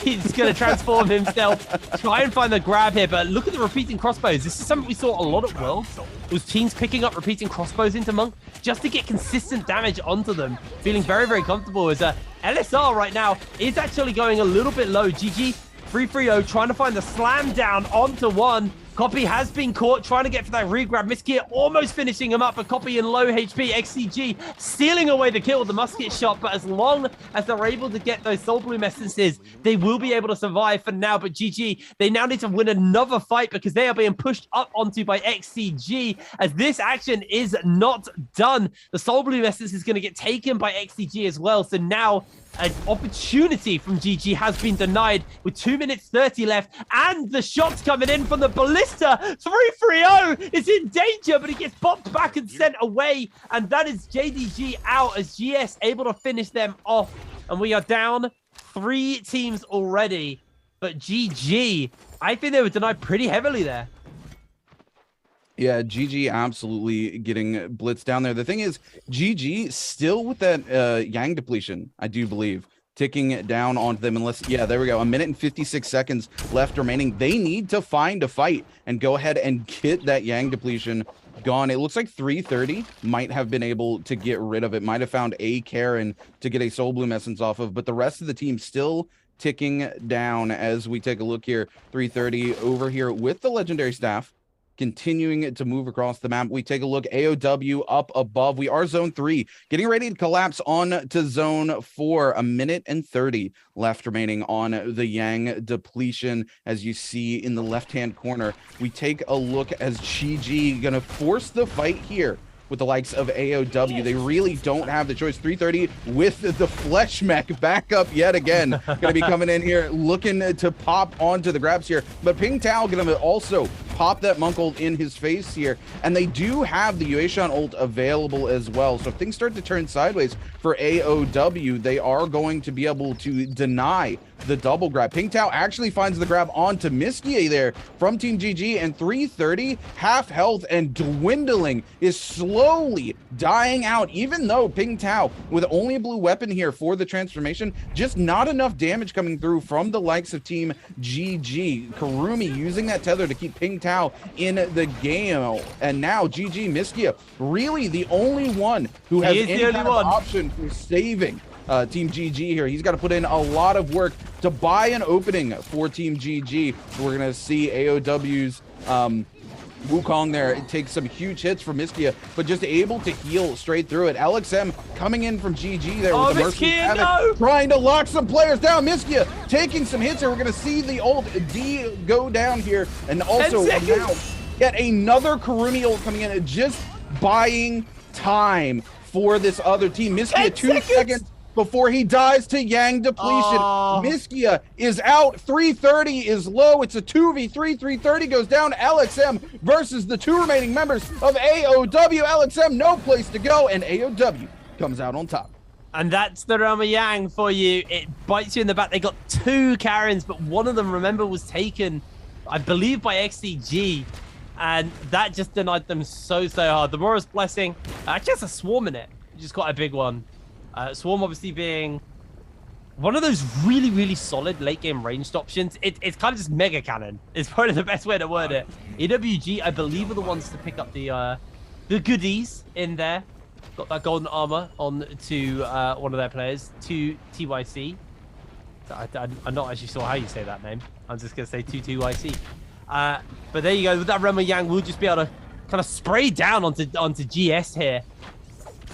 He's gonna transform himself, try and find the grab here. But look at the repeating crossbows. This is something we saw a lot at Worlds. Was teams picking up repeating crossbows into Monk just to get consistent damage onto them. Feeling very, very comfortable as LSR right now is actually going a little bit low. GG 330 trying to find the slam down onto one. Copy has been caught, trying to get for that regrab. Miskia almost finishing him up, but Copy in low HP. XCG stealing away the kill with the musket shot, but as long as they're able to get those Soul Bloom essences, they will be able to survive for now. But GG, they now need to win another fight because they are being pushed up onto by XCG as this action is not done. The Soul Bloom essence is going to get taken by XCG as well. So now an opportunity from GG has been denied with 2 minutes 30 left, and the shots coming in from the ballista. 330 is in danger, but he gets popped back and sent away, and that is JDG out as GS able to finish them off, and we are down 3 teams already. But GG, I think they were denied pretty heavily there. Yeah, GG absolutely getting blitzed down there. The thing is, GG still with that Yang depletion, I do believe, ticking down onto them unless, yeah, there we go. 1 minute and 56 seconds left remaining. They need to find a fight and go ahead and get that Yang depletion gone. It looks like 330 might have been able to get rid of it, might have found a Karen to get a Soul Bloom essence off of, but the rest of the team still ticking down as we take a look here. 330 over here with the legendary staff, continuing to move across the map. We take a look, AOW up above. We are zone 3, getting ready to collapse on to zone 4. 1 minute and 30 left remaining on the Yang depletion. As you see in the left-hand corner, we take a look as GG gonna force the fight here with the likes of AOW. They really don't have the choice. 330 with the flesh mech back up yet again. Gonna be coming in here looking to pop onto the grabs here, but Ping Tao gonna also pop that monk ult in his face here, and they do have the Yueshan ult available as well. So if things start to turn sideways for AOW, they are going to be able to deny the double grab. Ping Tao actually finds the grab onto Miskia there from Team GG, and 330 half health and dwindling, is slowly dying out, even though Ping Tao with only a blue weapon here for the transformation, just not enough damage coming through from the likes of Team GG. Karumi using that tether to keep Ping Tao in the game, and now GG Miskia really the only one who has any kind of option for saving Team GG here. He's got to put in a lot of work to buy an opening for Team GG. We're gonna see AOW's Wukong there. It takes some huge hits from Miskia, but just able to heal straight through it. LXM coming in from GG there with the Mercy Havoc, trying to lock some players down. Miskia taking some hits here. We're gonna see the ult D go down here, and also now yet another Karumi ult coming in, just buying time for this other team. Miskia 2 seconds before he dies to Yang depletion. Miskia is out. 330 is low. It's a 2v3. 330 goes down. LXM versus the 2 remaining members of AOW. LXM no place to go, and AOW comes out on top. And that's the Remayang for you. It bites you in the back. They got 2 Karens, but one of them, remember, was taken, I believe, by XCG. And that just denied them so hard. The Mora's Blessing actually has a Swarm in it, which is quite a big one. Swarm obviously being one of those really solid late game ranged options. It's kind of just mega cannon. It's probably the best way to word it. EWG, I believe, are the ones to pick up the goodies in there. Got that golden armor on to one of their players, to TYC. I'm not actually sure how you say that name. I'm just gonna say 2YC. But there you go. With that Remayang, we'll just be able to kind of spray down onto GS here.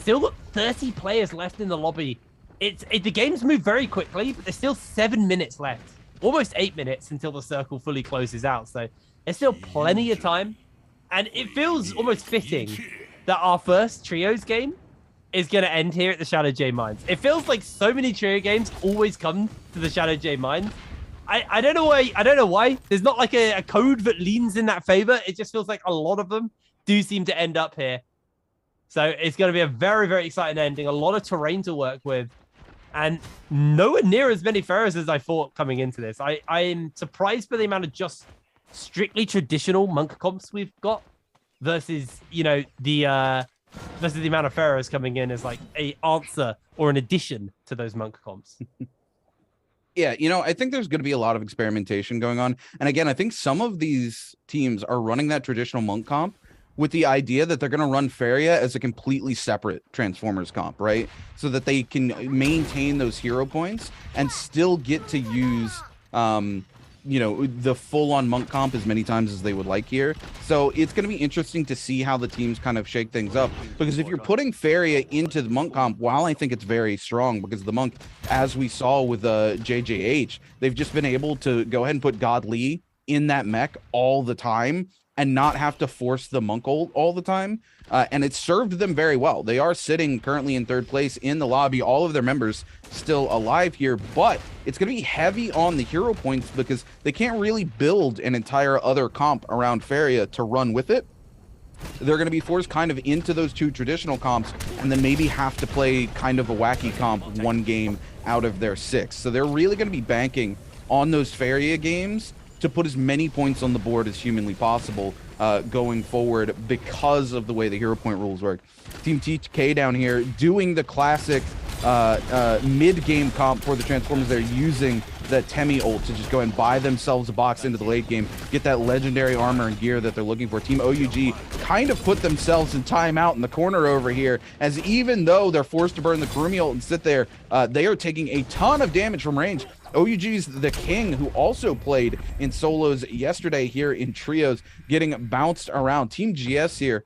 Still got 30 players left in the lobby. the game's moved very quickly, but there's still 7 minutes left. Almost 8 minutes until the circle fully closes out. So there's still plenty of time. And it feels almost fitting that our first Trios game is going to end here at the Shadow J Mines. It feels like so many Trio games always come to the Shadow J Mines. I don't know why. I don't know why. There's not like a code that leans in that favor. It just feels like a lot of them do seem to end up here. So it's going to be a very, very exciting ending. A lot of terrain to work with. And nowhere near as many pharaohs as I thought coming into this. I'm surprised by the amount of just strictly traditional monk comps we've got versus, you know, versus the amount of pharaohs coming in as like a answer or an addition to those monk comps. Yeah, you know, I think there's going to be a lot of experimentation going on. And again, I think some of these teams are running that traditional monk comp with the idea that they're going to run Feria as a completely separate Transformers comp, right? So that they can maintain those hero points and still get to use, you know, the full-on monk comp as many times as they would like here. So it's going to be interesting to see how the teams kind of shake things up. Because if you're putting Feria into the monk comp, while I think it's very strong, because the monk, as we saw with JJH, they've just been able to go ahead and put God Lee in that mech all the time and not have to force the monk ult all the time. And it served them very well. They are sitting currently in 3rd place in the lobby. All of their members still alive here, but it's going to be heavy on the hero points because they can't really build an entire other comp around Feria to run with it. They're going to be forced kind of into those 2 traditional comps and then maybe have to play kind of a wacky comp 1 game out of their 6. So they're really going to be banking on those Feria games to put as many points on the board as humanly possible going forward because of the way the hero point rules work. Team TK down here doing the classic mid-game comp for the Transformers. They're using the Temi ult to just go and buy themselves a box into the late game, get that legendary armor and gear that they're looking for. Team OUG kind of put themselves in timeout in the corner over here, as even though they're forced to burn the Kurumi ult and sit there, they are taking a ton of damage from range. OUG's The King, who also played in solos yesterday here in trios, getting bounced around. Team GS here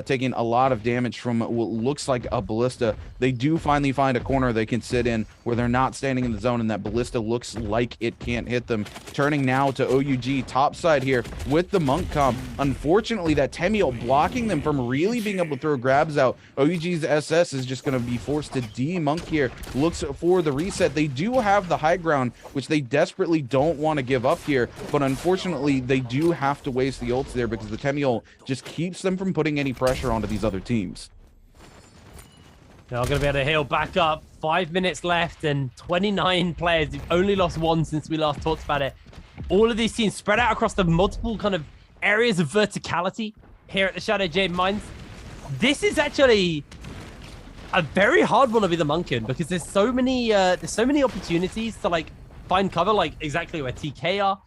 taking a lot of damage from what looks like a ballista. They do finally find a corner they can sit in where they're not standing in the zone, and that ballista looks like it can't hit them. Turning now to OUG top side here with the monk comp. Unfortunately, that Temiel blocking them from really being able to throw grabs out. OUG's SS is just going to be forced to de-monk here. Looks for the reset. They do have the high ground, which they desperately don't want to give up here, but unfortunately they do have to waste the ults there because the Temiel just keeps them from putting any pressure onto these other teams. They're not going to be able to heal back up. 5 minutes left and 29 players. They've only lost 1 since we last talked about it. All of these teams spread out across the multiple kind of areas of verticality here at the Shadow Jade Mines. This is actually a very hard one to be the monk in because there's so many opportunities to like find cover, like exactly where TK are.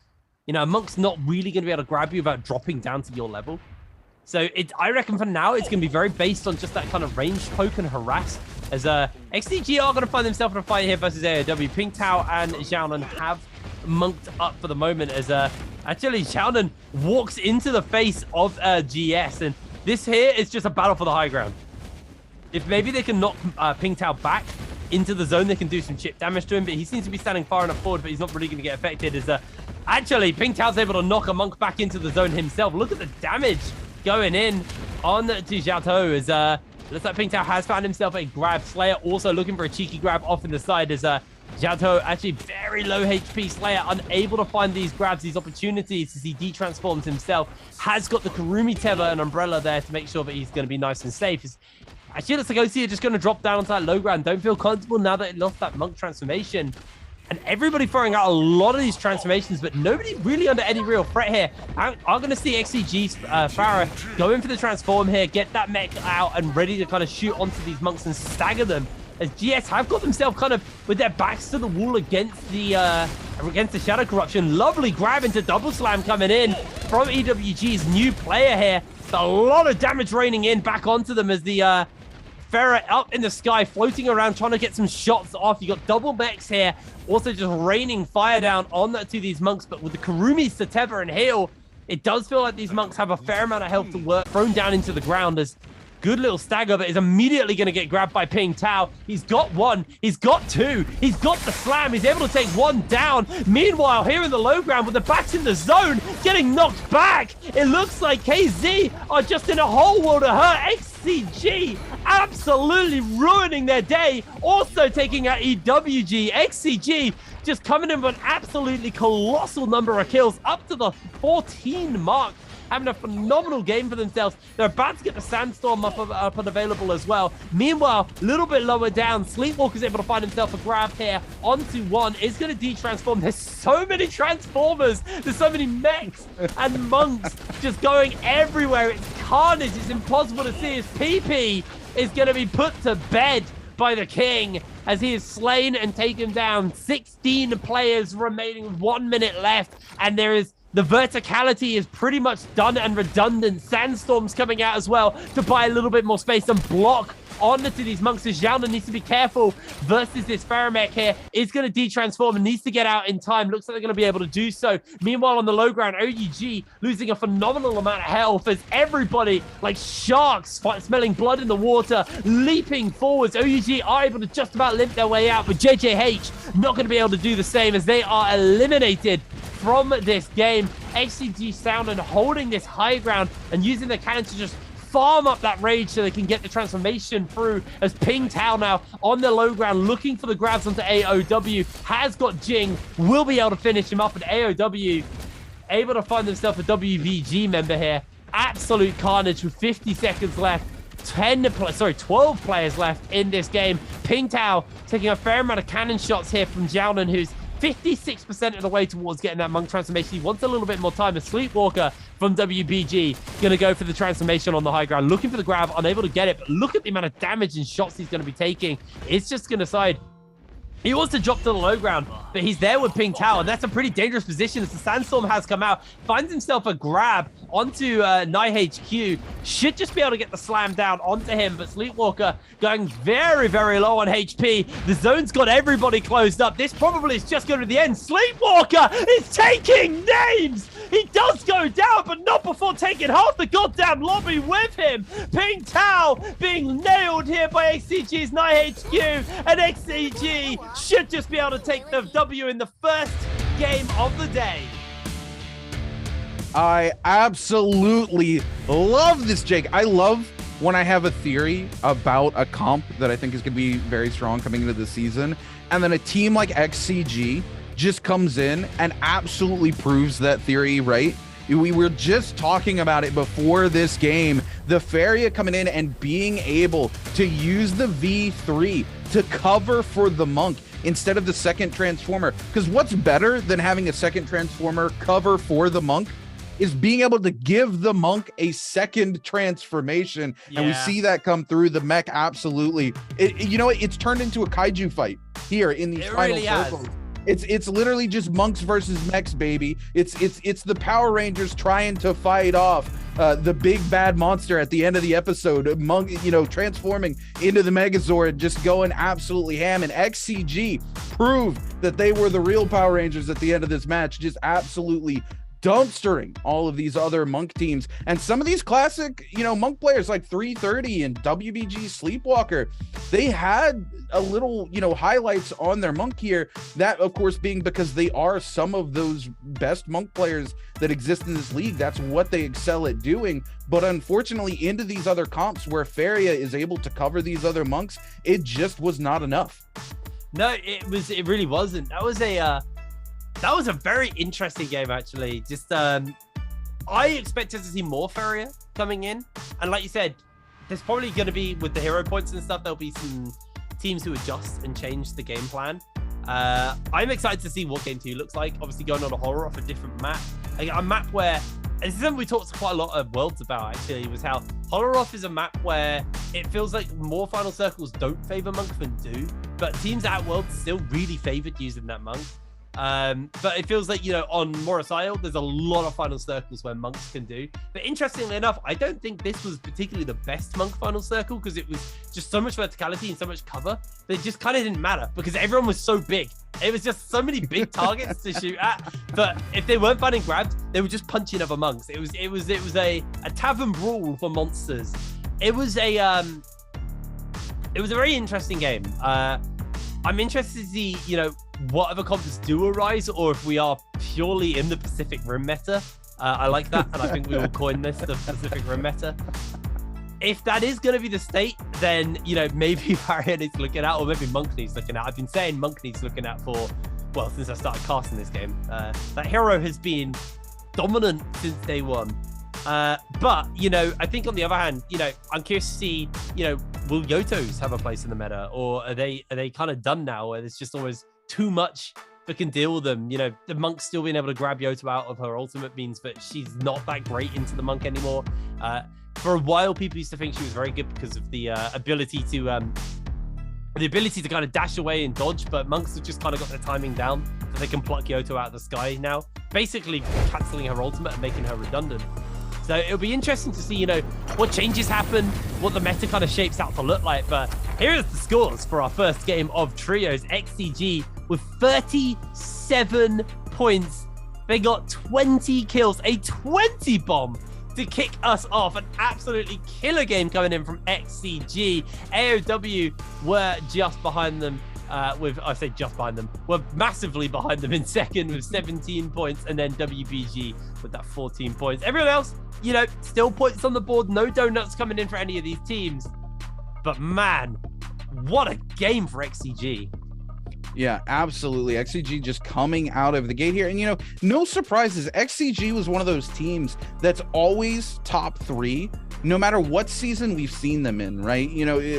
You know, a monk's not really going to be able to grab you without dropping down to your level. So I reckon for now, it's going to be very based on just that kind of range poke and harass. As XDG are going to find themselves in a fight here versus AOW. Ping Tao and Xiaonan have monked up for the moment as actually Xiaonan walks into the face of GS. And this here is just a battle for the high ground. If maybe they can knock Ping Tao back into the zone, they can do some chip damage to him, but he seems to be standing far enough forward, but he's not really going to get affected as actually Ping Tao's able to knock a monk back into the zone himself. Look at the damage going in on to Xiaotou as looks like Ping Tao has found himself a grab. Slayer also looking for a cheeky grab off in the side as Xiaotou actually very low HP. Slayer unable to find these grabs, these opportunities as he de-transforms himself. Has got the Kurumi tether and umbrella there to make sure that he's going to be nice and safe. Actually, looks like OC are just going to drop down onto that low ground. Don't feel comfortable now that it lost that monk transformation. And everybody throwing out a lot of these transformations, but nobody really under any real threat here. I'm going to see XCG's Farah go in for the transform here, get that mech out and ready to kind of shoot onto these monks and stagger them. As GS have got themselves kind of with their backs to the wall against the Shadow Corruption. Lovely grab into double slam coming in from EWG's new player here. A lot of damage raining in back onto them as the Farah up in the sky, floating around, trying to get some shots off. You got double mechs here, also just raining fire down on to these monks, but with the Kurumis to tether and heal, it does feel like these monks have a fair amount of health to work, thrown down into the ground as Good little stagger, but is immediately going to get grabbed by Ping Tao. He's got one. He's got two. He's got the slam. He's able to take one down. Meanwhile, here in the low ground with the bats in the zone, getting knocked back. It looks like KZ are just in a whole world of hurt. XCG absolutely ruining their day. Also taking out EWG. XCG just coming in with an absolutely colossal number of kills, up to the 14 mark. Having a phenomenal game for themselves. They're about to get the Sandstorm up and available as well. Meanwhile, a little bit lower down, Sleepwalker's able to find himself a grab here onto one. It's going to de-transform. There's so many Transformers. There's so many mechs and monks just going everywhere. It's carnage. It's impossible to see. His PP is going to be put to bed by the King as he is slain and taken down. 16 players remaining with 1 minute left, and there is the verticality is pretty much done and redundant. Sandstorm's coming out as well to buy a little bit more space and block onto these monks. So Xiaonan needs to be careful versus this Pharamech here. Is going to de-transform and needs to get out in time. Looks like they're going to be able to do so. Meanwhile, on the low ground, OUG losing a phenomenal amount of health as everybody, like sharks, smelling blood in the water, leaping forwards. OUG are able to just about limp their way out, but JJH not going to be able to do the same as they are eliminated from this game. XCG Sound and holding this high ground and using the cannon to just farm up that rage so they can get the transformation through, as Ping Tao now on the low ground looking for the grabs onto AOW, has got Jing, will be able to finish him up, and AOW able to find themselves a WVG member here. Absolute carnage with 50 seconds left. 12 players left in this game. Ping Tao taking a fair amount of cannon shots here from Xiaonan, who's 56% of the way towards getting that monk transformation. He wants a little bit more time. A Sleepwalker from WBG going to go for the transformation on the high ground, looking for the grab, unable to get it, but look at the amount of damage and shots he's going to be taking. It's just going to side. He wants to drop to the low ground, but he's there with Ping Tao, and that's a pretty dangerous position as the Sandstorm has come out, finds himself a grab onto NiHQ. Should just be able to get the slam down onto him, but Sleepwalker going very, very low on HP. The zone's got everybody closed up. This probably is just going to the end. Sleepwalker is taking names! He does go down, but not before taking half the goddamn lobby with him. Ping Tao being nailed here by XCG's NiHQ, and XCG should just be able to take the W in the first game of the day. I absolutely love this, Jake. I love when I have a theory about a comp that I think is going to be very strong coming into the season, and then a team like XCG just comes in and absolutely proves that theory right. We were just talking about it before this game. The Faria coming in and being able to use the V3 to cover for the Monk instead of the second Transformer. Because what's better than having a second Transformer cover for the Monk is being able to give the Monk a second transformation. Yeah. And we see that come through. The mech absolutely. It's turned into a kaiju fight here in these final circles. It's literally just monks versus mechs, baby. It's the Power Rangers trying to fight off the big bad monster at the end of the episode. Monk, transforming into the Megazord, just going absolutely ham. And XCG proved that they were the real Power Rangers at the end of this match, just absolutely dumpstering all of these other monk teams. And some of these classic, monk players like 330 and WBG Sleepwalker, they had a little, highlights on their monk here. That, of course, being because they are some of those best monk players that exist in this league. That's what they excel at doing. But unfortunately, into these other comps where Faria is able to cover these other monks, it just was not enough. No, it really wasn't. That was a very interesting game, actually. Just, I expected to see more Faria coming in. And like you said, there's probably going to be, with the hero points and stuff, there'll be some teams who adjust and change the game plan. I'm excited to see what Game 2 looks like. Obviously, going on a horror off a different map. A map where, this is something we talked quite a lot of Worlds about, actually, was how Holoroth is a map where it feels like more final circles don't favor monk than do. But teams at Worlds still really favored using that monk. But it feels like, on Morris Isle, there's a lot of final circles where monks can do. But interestingly enough, I don't think this was particularly the best monk final circle, because it was just so much verticality and so much cover that it just kind of didn't matter because everyone was so big. It was just so many big targets to shoot at. But if they weren't finding grabs, they were just punching other monks. It was a tavern brawl for monsters. it was a very interesting game. I'm interested to see, what other comps do arise, or if we are purely in the Pacific Rim meta. I like that, and I think we will coin this the Pacific Rim meta. If that is going to be the state, then, maybe Varian is looking out, or maybe Monk needs looking out. I've been saying Monk needs looking out for, well, since I started casting this game. That hero has been dominant since day one. But, I think on the other hand, I'm curious to see, will Yotos have a place in the meta, or are they kind of done now, where there's just always too much that can deal with them? The Monk's still being able to grab Yoto out of her ultimate means, but she's not that great into the Monk anymore. For a while, people used to think she was very good because of the ability to kind of dash away and dodge, but Monks have just kind of got their timing down, so they can pluck Yoto out of the sky now, basically cancelling her ultimate and making her redundant. So it'll be interesting to see, what changes happen, what the meta kind of shapes out to look like. But here's the scores for our first game of Trios. XCG with 37 points. They got 20 kills, a 20 bomb to kick us off. An absolutely killer game coming in from XCG. AOW were just behind them. We're massively behind them in second with 17 points, and then WBG with that 14 points. Everyone else, still points on the board. No donuts coming in for any of these teams. But man, what a game for XCG. Yeah, absolutely. XCG just coming out of the gate here. And, no surprises. XCG was one of those teams that's always top 3, no matter what season we've seen them in, right?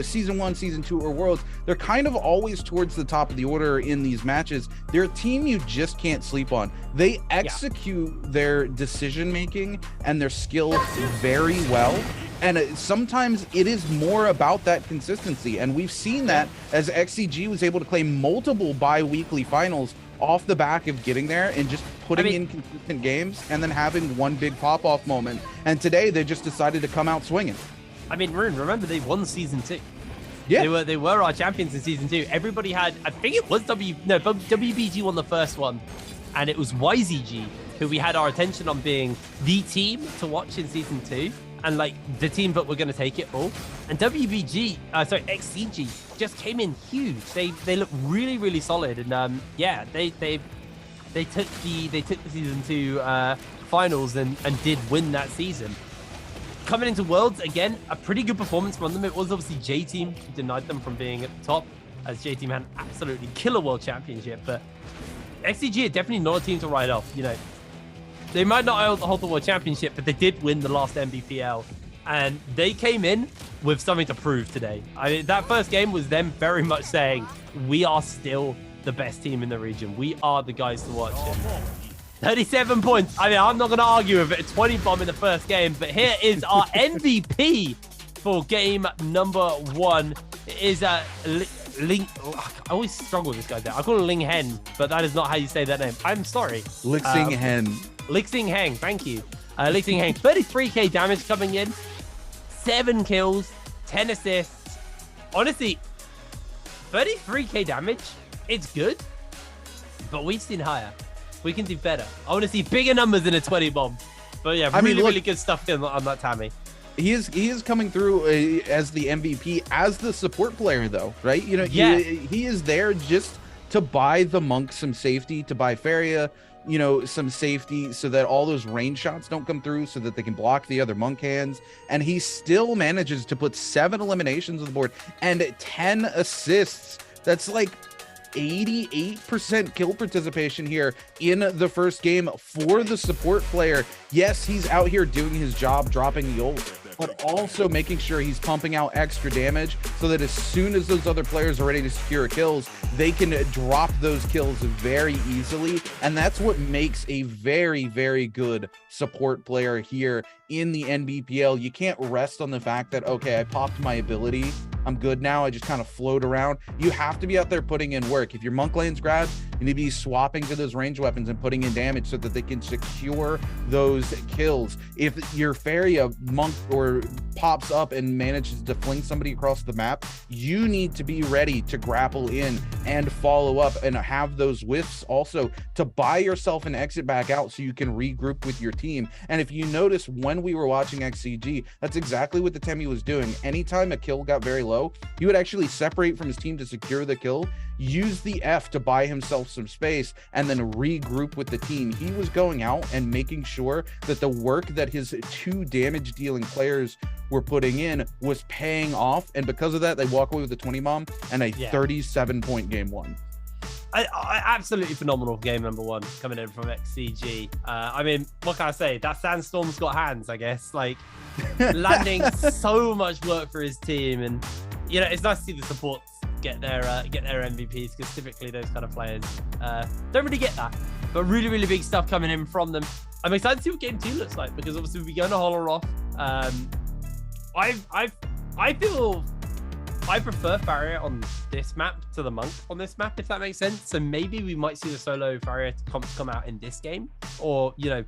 Season 1, season 2, or Worlds, they're kind of always towards the top of the order in these matches. They're a team you just can't sleep on. They execute their decision-making and their skills very well. And sometimes it is more about that consistency. And we've seen that as XCG was able to play multiple bi-weekly finals off the back of getting there and just putting in consistent games and then having one big pop-off moment. And today they just decided to come out swinging. Rune, remember they won season 2. Yeah. They were our champions in season 2. Everybody had, I think it was WBG won the first one. And it was YZG who we had our attention on being the team to watch in season 2. And the team that were going to take it all. And XCG just came in huge. They look really, really solid. And they took the season 2 finals and did win that season. Coming into Worlds, again, a pretty good performance from them. It was obviously J-Team who denied them from being at the top, as J-Team had an absolutely killer World Championship. But XCG are definitely not a team to write off, They might not hold the World Championship, but they did win the last Nbpl. And they came in with something to prove today. That first game was them very much saying, we are still the best team in the region. We are the guys to watch. 37 points. I'm not going to argue with it. A 20 bomb in the first game. But here is our MVP for game number 1. It is Ling. I always struggle with this guy there. I call him Ling Hen, but that is not how you say that name. I'm sorry. Lixing Hen. Lixing Heng, thank you. Lixing Heng, 33k damage coming in, 7 kills, 10 assists. Honestly, 33k damage, it's good, but we've seen higher. We can do better. I want to see bigger numbers in a 20 bomb. But yeah, really good stuff on that Tammy. He is coming through as the MVP, as the support player, though, right? He is there just to buy the Monk some safety, to buy Feria, some safety so that all those range shots don't come through, so that they can block the other Monk hands. And he still manages to put 7 eliminations on the board and 10 assists. That's 88% kill participation here in the first game for the support player. Yes, he's out here doing his job, dropping the ult, but also making sure he's pumping out extra damage so that as soon as those other players are ready to secure kills, they can drop those kills very easily. And that's what makes a very, very good support player here in the NBPL. You can't rest on the fact that, okay, I popped my ability I'm good now. I just kind of float around. You have to be out there putting in work. If your monk lane's grabbed, you need to be swapping to those range weapons and putting in damage so that they can secure those kills. If your Feria monk or pops up and manages to fling somebody across the map, you need to be ready to grapple in and follow up and have those whiffs also to buy yourself an exit back out so you can regroup with your team. And if you notice when we were watching XCG, that's exactly what the Temi was doing. Anytime a kill got very low, he would actually separate from his team to secure the kill, use the F to buy himself some space, and then regroup with the team. He was going out and making sure that the work that his 2 damage dealing players were putting in was paying off, and because of that, they walk away with a 20 bomb and a 37-point game 1. Absolutely phenomenal game number 1 coming in from XCG. I mean, what can I say? That Sandstorm's got hands, I guess. Like, landing so much work for his team, and you know, it's nice to see the supports get their MVPs, because typically those kind of players don't really get that. But really, really big stuff coming in from them. I'm excited to see what game 2 looks like, because obviously we're going to Holoroth. I feel I prefer Faria on this map to the Monk on this map, if that makes sense. So maybe we might see the solo Faria comps come out in this game, or you know,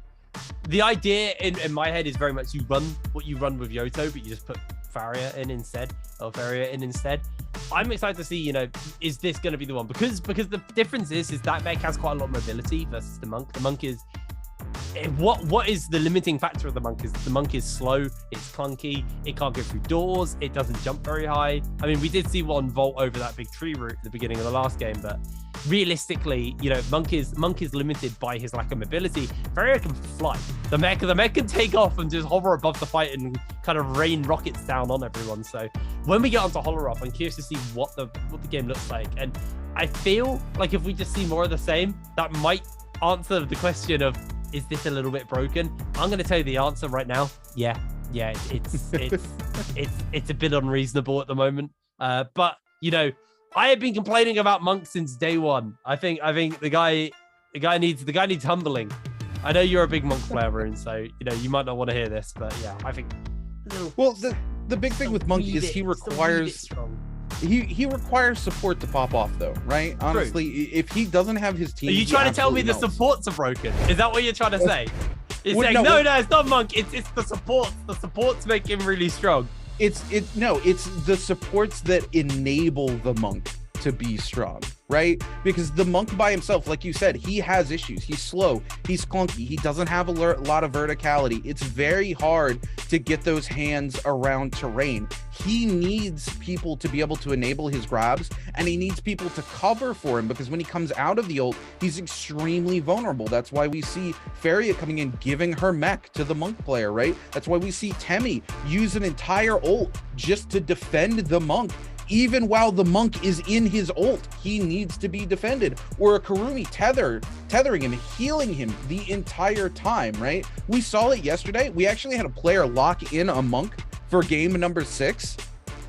the idea in my head is very much you run what you run with Yoto, but you just put Faria in instead, or Faria in instead. I'm excited to see, you know, is this going to be the one? Because the difference is that mech has quite a lot of mobility versus the Monk. The Monk is what is the limiting factor of the Monk is the Monk is slow, it's clunky, it can't go through doors, it doesn't jump very high. I mean, we did see one vault over that big tree root at the beginning of the last game, but realistically, you know, Monk is limited by his lack of mobility. Faria can fly. The mech can take off and just hover above the fight and kind of rain rockets down on everyone. So when we get onto Holoroth, I'm curious to see what the game looks like. And I feel like if we just see more of the same, that might answer the question of, is this a little bit broken? I'm going to tell you the answer right now. Yeah, it's a bit unreasonable at the moment. But you know, I have been complaining about Monk since day one. I think the guy needs humbling. I know you're a big Monk player, Rune, so you know you might not want to hear this, but yeah, I think. Well, the big thing with Monk is he requires he requires support to pop off, though, right? Honestly, if he doesn't have his team, are you trying to tell me the supports are broken? Is that what you're trying to say? You're saying no, it's not Monk. It's the supports. The supports make him really strong. It's the supports that enable the Monk to be strong, right? Because the Monk by himself, like you said, he has issues. He's slow, he's clunky, he doesn't have a lot of verticality. It's very hard to get those hands around terrain. He needs people to be able to enable his grabs, and he needs people to cover for him, because when he comes out of the ult, he's extremely vulnerable. That's why we see Feria coming in, giving her mech to the Monk player, right? That's why we see Temi use an entire ult just to defend the Monk. Even while the Monk is in his ult, he needs to be defended. Or a Kurumi tethering him, healing him the entire time, right? We saw it yesterday. We actually had a player lock in a Monk for game number 6,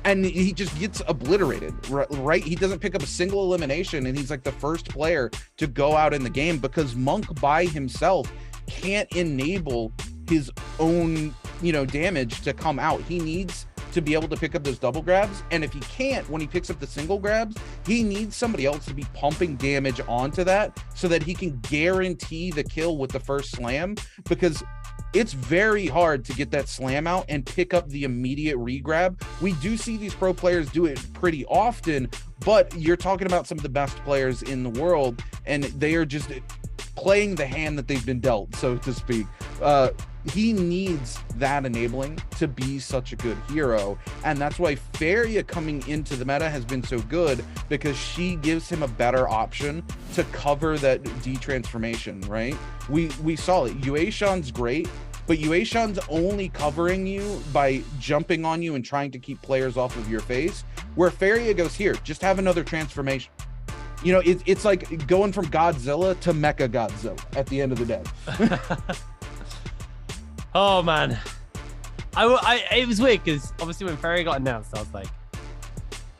and he just gets obliterated, right? He doesn't pick up a single elimination, and he's like the first player to go out in the game, because Monk by himself can't enable his own, you know, damage to come out. He needs to be able to pick up those double grabs, and if he can't, when he picks up the single grabs, he needs somebody else to be pumping damage onto that so that he can guarantee the kill with the first slam, because it's very hard to get that slam out and pick up the immediate regrab. We do see these pro players do it pretty often, but you're talking about some of the best players in the world, and they are just playing the hand that they've been dealt, so to speak. He needs that enabling to be such a good hero, and that's why Feria coming into the meta has been so good, because she gives him a better option to cover that D-transformation, right? We saw it. Yueshan's great, but Yueshan's only covering you by jumping on you and trying to keep players off of your face, where Feria goes, here, just have another transformation. You know, it's like going from Godzilla to Mecha Godzilla at the end of the day. Oh man, it was weird because obviously when Feria got announced, I was like,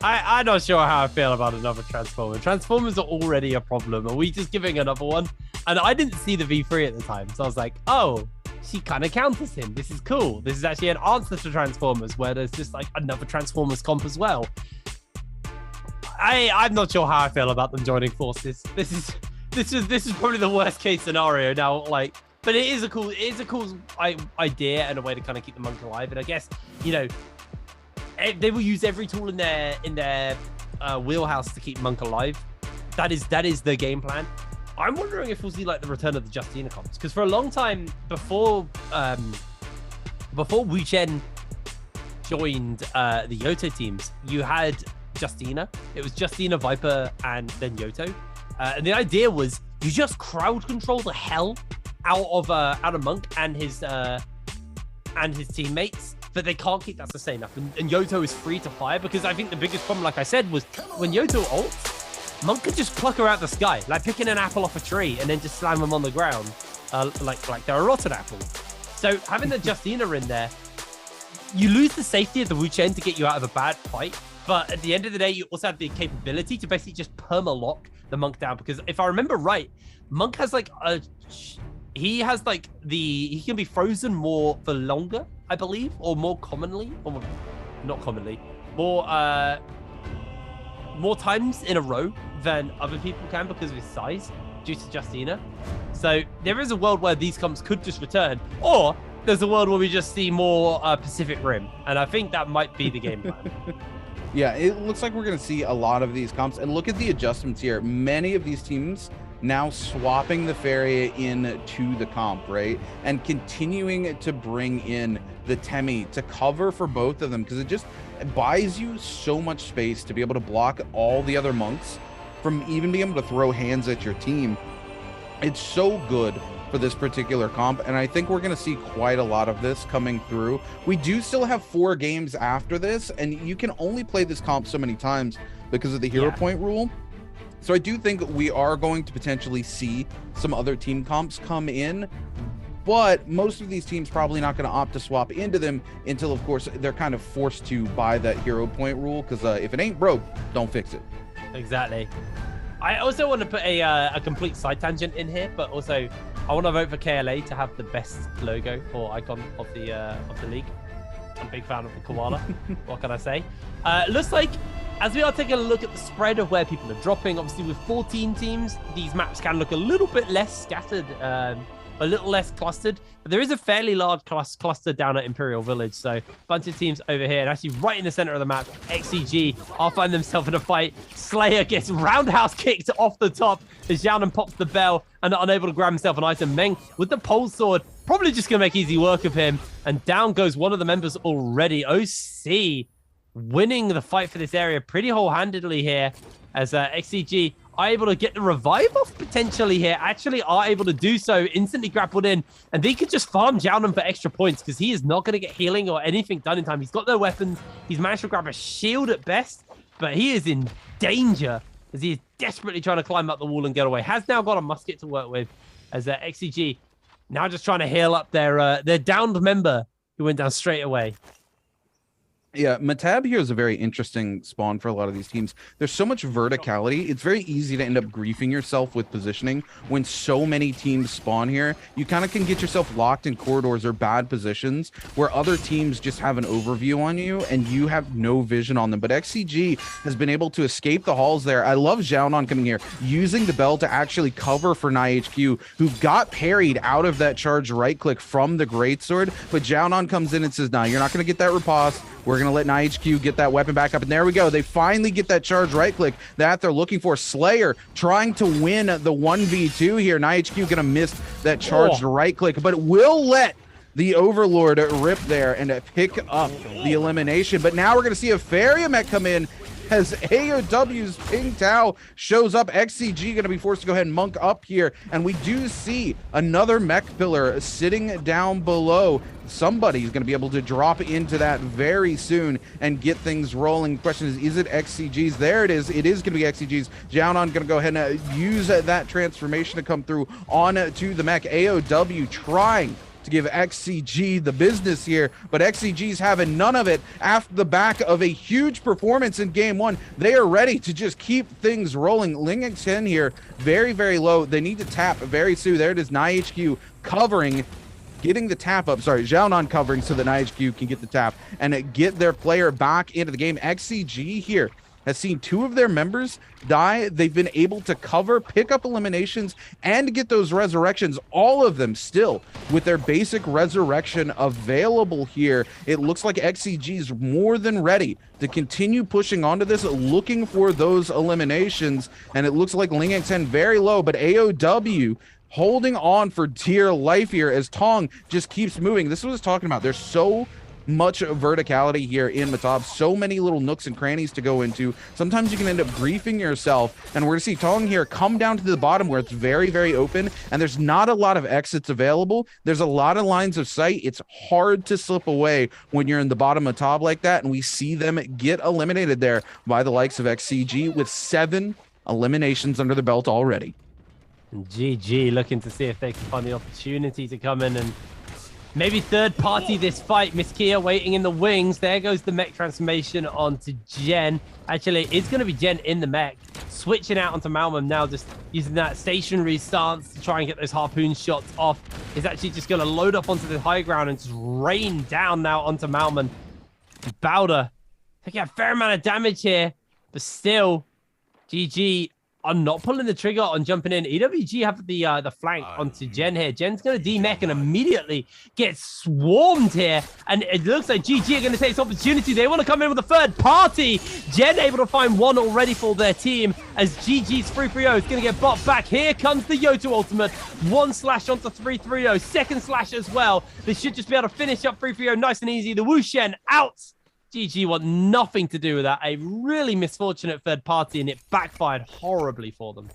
I'm not sure how I feel about another Transformer. Transformers are already a problem. Are we just giving another one? And I didn't see the V3 at the time, so I was like, oh, she kind of counters him. This is cool. This is actually an answer to Transformers, where there's just like another Transformers comp as well. I'm not sure how I feel about them joining forces. This is probably the worst case scenario now. Like, but it is a cool idea and a way to kind of keep the monk alive. And I guess, you know, they will use every tool in their wheelhouse to keep monk alive. That is the game plan. I'm wondering if we'll see like the return of the Justina comps, because for a long time before Wu Chen joined the Yoto teams, you had Justina. It was Justina, Viper, and then Yoto. And the idea was you just crowd control the hell out of Monk and his teammates, but they can't keep that sustained up. And Yoto is free to fire, because I think the biggest problem, like I said, was when Yoto ults, Monk could just pluck her out the sky, like picking an apple off a tree and then just slam them on the ground, like they're a rotten apple. So having the Justina in there, you lose the safety of the Wu Chen to get you out of a bad fight. But at the end of the day, you also have the capability to basically just perma-lock the Monk down. Because if I remember right, Monk has like he can be frozen more for longer, I believe, or more commonly, or not commonly, more times in a row than other people can because of his size due to Justina. So there is a world where these comps could just return, or there's a world where we just see more Pacific Rim, and I think that might be the game plan. Yeah, it looks like we're going to see a lot of these comps, and look at the adjustments here. Many of these teams now swapping the Fairy into the comp, right? And continuing to bring in the Temi to cover for both of them, because it just buys you so much space to be able to block all the other monks from even being able to throw hands at your team. It's so good for this particular comp, and I think we're going to see quite a lot of this coming through. We do still have 4 games after this, and you can only play this comp so many times because of the hero point rule. So I do think we are going to potentially see some other team comps come in, but most of these teams probably not going to opt to swap into them until, of course, they're kind of forced to by that hero point rule, because if it ain't broke, don't fix it. Exactly. I also want to put a complete side tangent in here, but also I want to vote for KLA to have the best logo or icon of the league. I'm a big fan of the koala. What can I say? Looks like, as we are taking a look at the spread of where people are dropping, obviously with 14 teams, these maps can look a little bit less scattered, a little less clustered, but there is a fairly large cluster down at Imperial Village. So a bunch of teams over here, and actually right in the center of the map, XCG are finding themselves in a fight. Slayer gets roundhouse kicked off the top as Xiaonan pops the bell and unable to grab himself an item. Meng with the pole sword, probably just gonna make easy work of him, and down goes one of the members already. OC winning the fight for this area pretty whole-handedly here, as XCG are able to get the revive off potentially here, actually are able to do so, instantly grappled in, and they could just farm Xiaonan for extra points, because he is not going to get healing or anything done in time. He's got no weapons. He's managed to grab a shield at best, but he is in danger as he is desperately trying to climb up the wall and get away. Has now got a musket to work with, as XCG now just trying to heal up their downed member who went down straight away. Yeah, Matab here is a very interesting spawn for a lot of these teams. There's so much verticality. It's very easy to end up griefing yourself with positioning when so many teams spawn here. You kind of can get yourself locked in corridors or bad positions where other teams just have an overview on you and you have no vision on them. But XCG has been able to escape the halls there. I love Xiaonan coming here, using the bell to actually cover for NiHQ, who got parried out of that charge right click from the greatsword. But Xiaonan comes in and says, nah, you're not going to get that riposte. We're going to let NiHQ get that weapon back up. And there we go. They finally get that charge right click that they're looking for. Slayer trying to win the 1v2 here. NiHQ going to miss that charged right click, but will let the Overlord rip there and pick up the elimination. But now we're going to see a Fairy mech come in as AOW's Ping Tao shows up. XCG going to be forced to go ahead and monk up here. And we do see another mech pillar sitting down below. Somebody's going to be able to drop into that very soon and get things rolling. Question is it XCG's? There it is. It is going to be XCG's. Xiaonan going to go ahead and use that transformation to come through on to the mech. AOW trying to give XCG the business here, but XCG's having none of it after the back of a huge performance in game one. They are ready to just keep things rolling. Ling Xen here, very, very low. They need to tap very soon. There it is, NiHQ covering getting the tap up. Sorry, Xiaonan covering so that IHQ can get the tap and get their player back into the game. XCG here has seen 2 of their members die. They've been able to cover, pick up eliminations, and get those resurrections, all of them still with their basic resurrection available here. It looks like XCG's more than ready to continue pushing onto this, looking for those eliminations, and it looks like Ling Xen very low, but AOW holding on for dear life here as Tong just keeps moving. This is what I was talking about. There's so much verticality here in Matab, so many little nooks and crannies to go into. Sometimes you can end up griefing yourself, and we're gonna see Tong here come down to the bottom where it's very, very open, and there's not a lot of exits available. There's a lot of lines of sight. It's hard to slip away when you're in the bottom of Matab like that, and we see them get eliminated there by the likes of XCG with 7 eliminations under the belt already. And GG looking to see if they can find the opportunity to come in and maybe third party this fight. Miss Kia waiting in the wings. There goes the mech transformation onto Jen. Actually, it's going to be Jen in the mech. Switching out onto Malmum now, just using that stationary stance to try and get those harpoon shots off. Is actually just going to load up onto the high ground and just rain down now onto Malmum. Bowder taking a fair amount of damage here, but still, GG are not pulling the trigger on jumping in. EWG have the flank onto Jen here. Jen's going to D-mech and immediately get swarmed here. And it looks like GG are going to take this opportunity. They want to come in with a third party. Jen able to find 1 already for their team as GG's 330 is going to get bot back. Here comes the Yoto ultimate. 1 slash onto 330. Second slash as well. They should just be able to finish up 330 nice and easy. The Wushen out. GG want nothing to do with that. A really misfortunate third party, and it backfired horribly for them.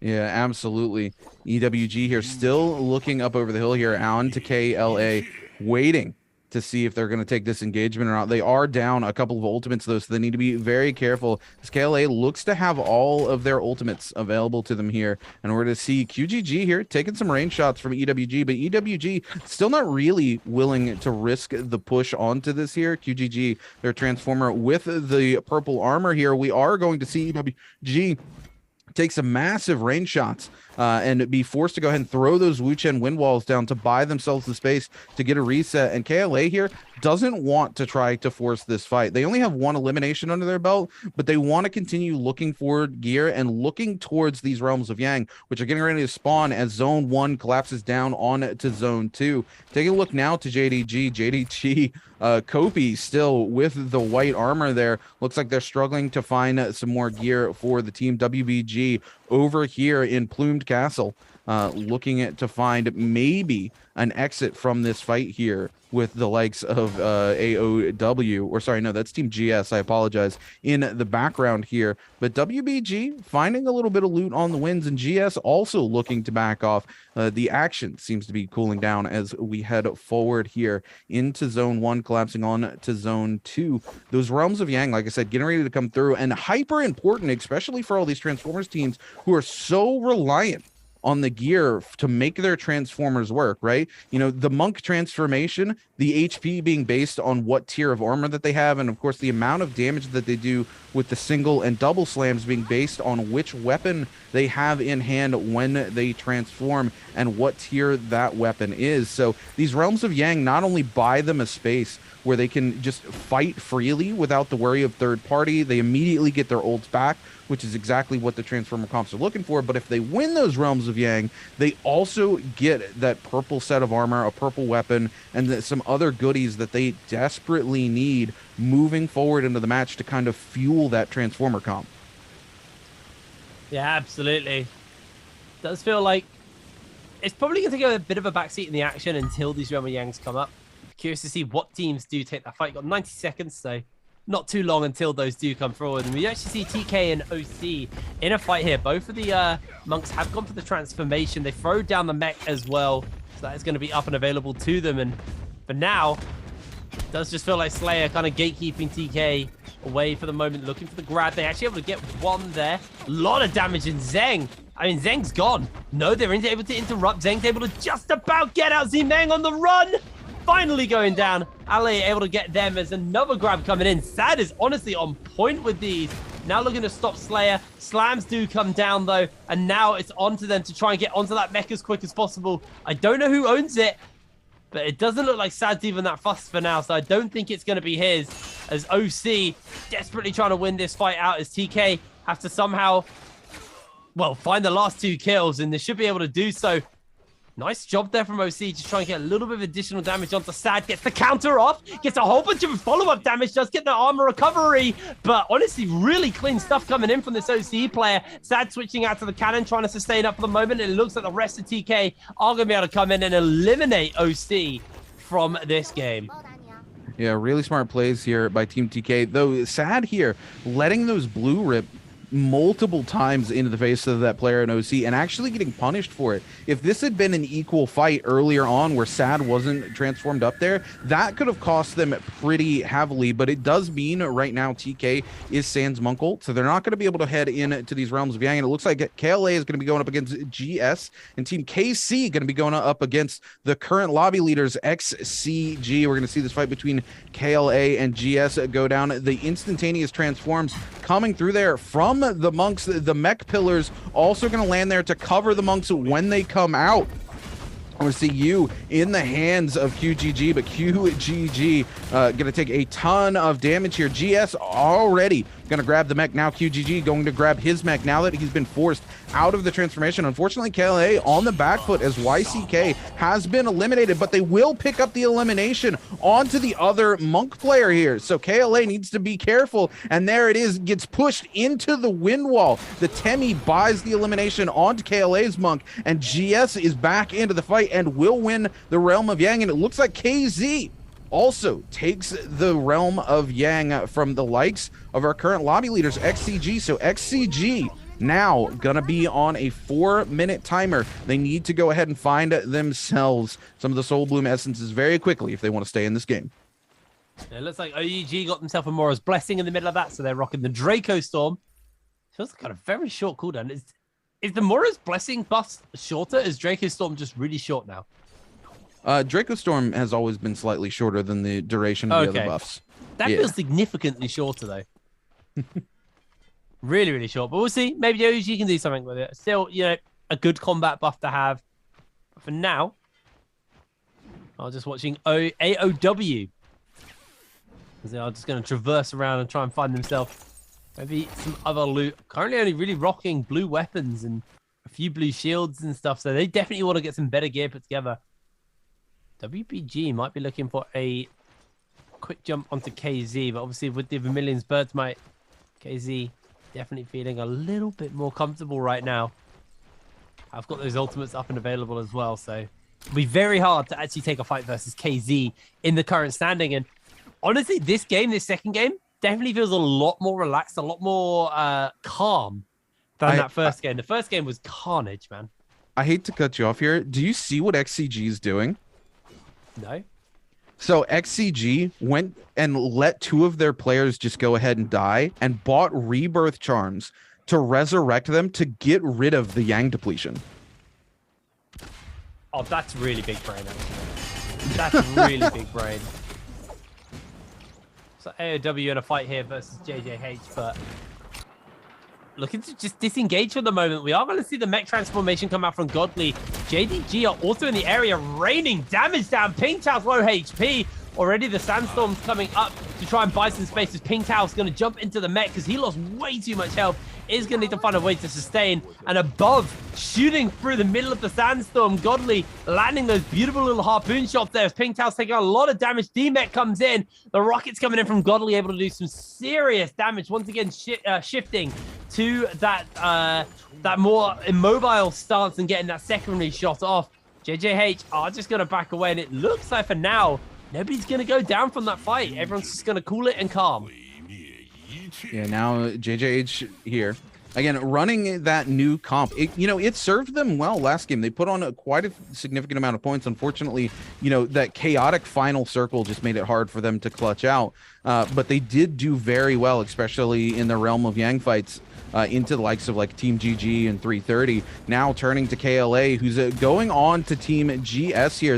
Yeah, absolutely. EWG here still looking up over the hill here on to KLA, waiting to see if they're going to take this engagement or not. They are down a couple of ultimates, though, so they need to be very careful, as KLA looks to have all of their ultimates available to them here. And we're going to see QGG here taking some range shots from EWG, but EWG still not really willing to risk the push onto this here. QGG, their transformer with the purple armor here. We are going to see EWG take some massive range shots and be forced to go ahead and throw those Wuchen wind walls down to buy themselves the space to get a reset. And KLA here doesn't want to try to force this fight. They only have 1 elimination under their belt, but they want to continue looking for gear and looking towards these Realms of Yang, which are getting ready to spawn as Zone 1 collapses down on to Zone 2. Take a look now to JDG. JDG Kopi still with the white armor there. Looks like they're struggling to find some more gear for the team. WBG over here in Plumed Castle, looking to find maybe an exit from this fight here with the likes of AOW, or sorry, no, that's Team GS, I apologize, in the background here. But WBG finding a little bit of loot on the wins, and GS also looking to back off. The action seems to be cooling down as we head forward here into Zone 1, collapsing on to Zone 2. Those Realms of Yang, like I said, getting ready to come through, and hyper important, especially for all these Transformers teams who are so reliant on the gear to make their transformers work, right? You know, the monk transformation, the HP being based on what tier of armor that they have, and of course the amount of damage that they do with the single and double slams being based on which weapon they have in hand when they transform and what tier that weapon is. So these Realms of Yang not only buy them a space where they can just fight freely without the worry of third party, they immediately get their ults back, which is exactly what the Transformer comps are looking for. But if they win those Realms of Yang, they also get that purple set of armor, a purple weapon, and some other goodies that they desperately need moving forward into the match to kind of fuel that Transformer comp. Yeah, absolutely. Does feel like it's probably going to take a bit of a backseat in the action until these Realm of Yangs come up. Curious to see what teams do take that fight. Got 90 seconds, so not too long until those do come forward. And we actually see TK and OC in a fight here. Both of the monks have gone for the transformation. They throw down the mech as well, so that is going to be up and available to them. And for now, it does just feel like Slayer kind of gatekeeping TK away for the moment, looking for the grab. They actually able to get 1 there. A lot of damage in Zeng. I mean, Zeng's gone. No, they're able to interrupt. Zeng's able to just about get out. Zimeng on the run. Finally going down. Ale able to get them as another grab coming in. Sad is honestly on point with these. Now looking to stop Slayer. Slams do come down though. And now it's on to them to try and get onto that mech as quick as possible. I don't know who owns it. but it doesn't look like Sad's even that fussed for now, so I don't think it's going to be his, as OC desperately trying to win this fight out, as TK have to somehow, well, find the last 2 kills, and they should be able to do so. Nice job there from OC, just trying to get a little bit of additional damage onto Sad. Gets the counter off, gets a whole bunch of follow-up damage, does get the armor recovery. But honestly, really clean stuff coming in from this OC player. Sad switching out to the cannon, trying to sustain up for the moment. And it looks like the rest of TK are going to be able to come in and eliminate OC from this game. Yeah, really smart plays here by Team TK. Though Sad here, letting those blue rip multiple times into the face of that player in OC and actually getting punished for it. If this had been an equal fight earlier on where Sad wasn't transformed up there, that could have cost them pretty heavily, but it does mean right now TK is Sans Munkle, so they're not going to be able to head into these realms of Yang, and it looks like KLA is going to be going up against GS, and Team KC going to be going up against the current lobby leaders XCG. We're going to see this fight between KLA and GS go down. The instantaneous transforms coming through there from the monks. The mech pillars also going to land there to cover the monks when they come out. I'm going to see you in the hands of QGG, but QGG going to take a ton of damage here. GS already going to grab the mech. Now QGG going to grab his mech now that he's been forced out of the transformation. Unfortunately, KLA on the back foot as YCK has been eliminated, but they will pick up the elimination onto the other monk player here. So KLA needs to be careful, and there it is, gets pushed into the wind wall. The Temi buys the elimination onto KLA's monk, and GS is back into the fight and will win the Realm of Yang, and it looks like KZ also takes the Realm of Yang from the likes of our current lobby leaders, XCG. So XCG now gonna be on a 4-minute timer. They need to go ahead and find themselves some of the Soul Bloom essences very quickly if they want to stay in this game. It looks like OEG got themselves a Mora's Blessing in the middle of that, so they're rocking the Draco Storm. Feels like got a very short cooldown. Is the Mora's Blessing buff shorter? Is Draco Storm just really short now? Draco Storm has always been slightly shorter than the duration of the other buffs. That feels significantly shorter, though. Really, really short. But we'll see. Maybe OG can do something with it. Still, you know, a good combat buff to have. But for now, I'm just watching AOW. They are just going to traverse around and try and find themselves maybe some other loot. Currently only really rocking blue weapons and a few blue shields and stuff. So they definitely want to get some better gear put together. WPG might be looking for a quick jump onto KZ, but obviously with the Vermilion's Bird's Might, KZ definitely feeling a little bit more comfortable right now. I've got those ultimates up and available as well, so it'll be very hard to actually take a fight versus KZ in the current standing. And honestly, this second game, definitely feels a lot more relaxed, a lot more calm than that first game. The first game was carnage, man. I hate to cut you off here. Do you see what XCG is doing? No. So XCG went and let 2 of their players just go ahead and die and bought rebirth charms to resurrect them to get rid of the Yang depletion. Oh, that's really big brain, actually. That's really big brain. So AOW in a fight here versus JJH, but looking to just disengage for the moment. We are going to see the mech transformation come out from Godly. JDG are also in the area, raining damage down. Ping Tao's low HP. Already the Sandstorm's coming up to try and buy some space as Ping Tao's going to jump into the mech because he lost way too much health. Is going to need to find a way to sustain. And above, shooting through the middle of the Sandstorm, Godly landing those beautiful little harpoon shots there as Ping Tao's taking a lot of damage. D-Mech comes in. The rockets coming in from Godly, able to do some serious damage. Once again, shifting to that that more immobile stance and getting that secondary shot off. JJH are just going to back away, and it looks like for now, nobody's going to go down from that fight. Everyone's just going to cool it and calm. Yeah, now JJH here. Again, running that new comp, it served them well last game. They put on quite a significant amount of points. Unfortunately, that chaotic final circle just made it hard for them to clutch out. But they did do very well, especially in the Realm of Yang fights. Into the likes of like Team GG and 330. Now turning to KLA, who's going on to Team GS here.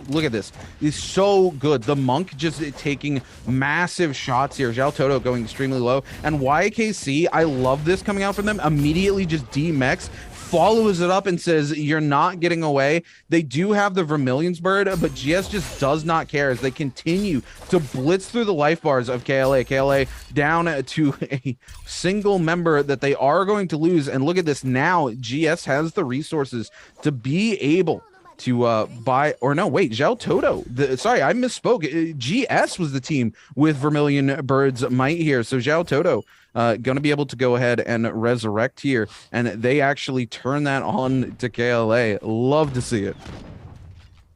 Look at this. Is so good. The Monk just taking massive shots here. Zhao Toto going extremely low. And YKC, I love this coming out from them. Immediately just D-Mex, follows it up and says, you're not getting away. They do have the Vermilion's Bird, but GS just does not care as they continue to blitz through the life bars of KLA. KLA down to a single member that they are going to lose. And look at this now. GS has the resources to be able to buy, or no, wait, Zhao Toto. Sorry, I misspoke. GS was the team with Vermilion Bird's might here. So Zhao Toto going to be able to go ahead and resurrect here. And they actually turn that on to KLA. Love to see it.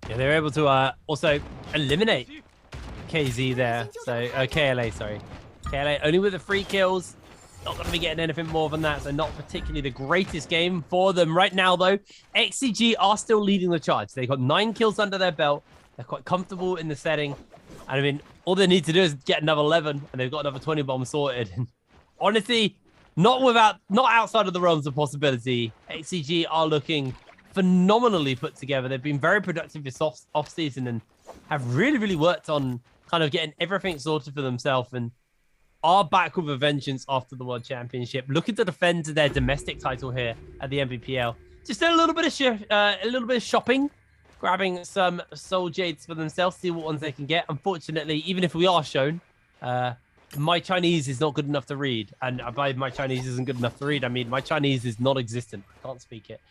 Yeah, they were able to also eliminate KZ there. So, KLA, sorry. KLA only with the 3 kills. Not going to be getting anything more than that, so not particularly the greatest game for them. Right now, though, XCG are still leading the charge. They've got 9 kills under their belt. They're quite comfortable in the setting. And I mean, all they need to do is get another 11, and they've got another 20 bombs sorted. And honestly, not outside of the realms of possibility. XCG are looking phenomenally put together. They've been very productive this off-season and have really, really worked on kind of getting everything sorted for themselves. And are back with a vengeance after the World Championship, looking to defend their domestic title here at the Nbpl. Just a little bit of shopping, grabbing some Soul Jades for themselves, see what ones they can get. Unfortunately, even if we are shown, my Chinese is not good enough to read, and by my Chinese isn't good enough to read, I mean my Chinese is non-existent. I can't speak it.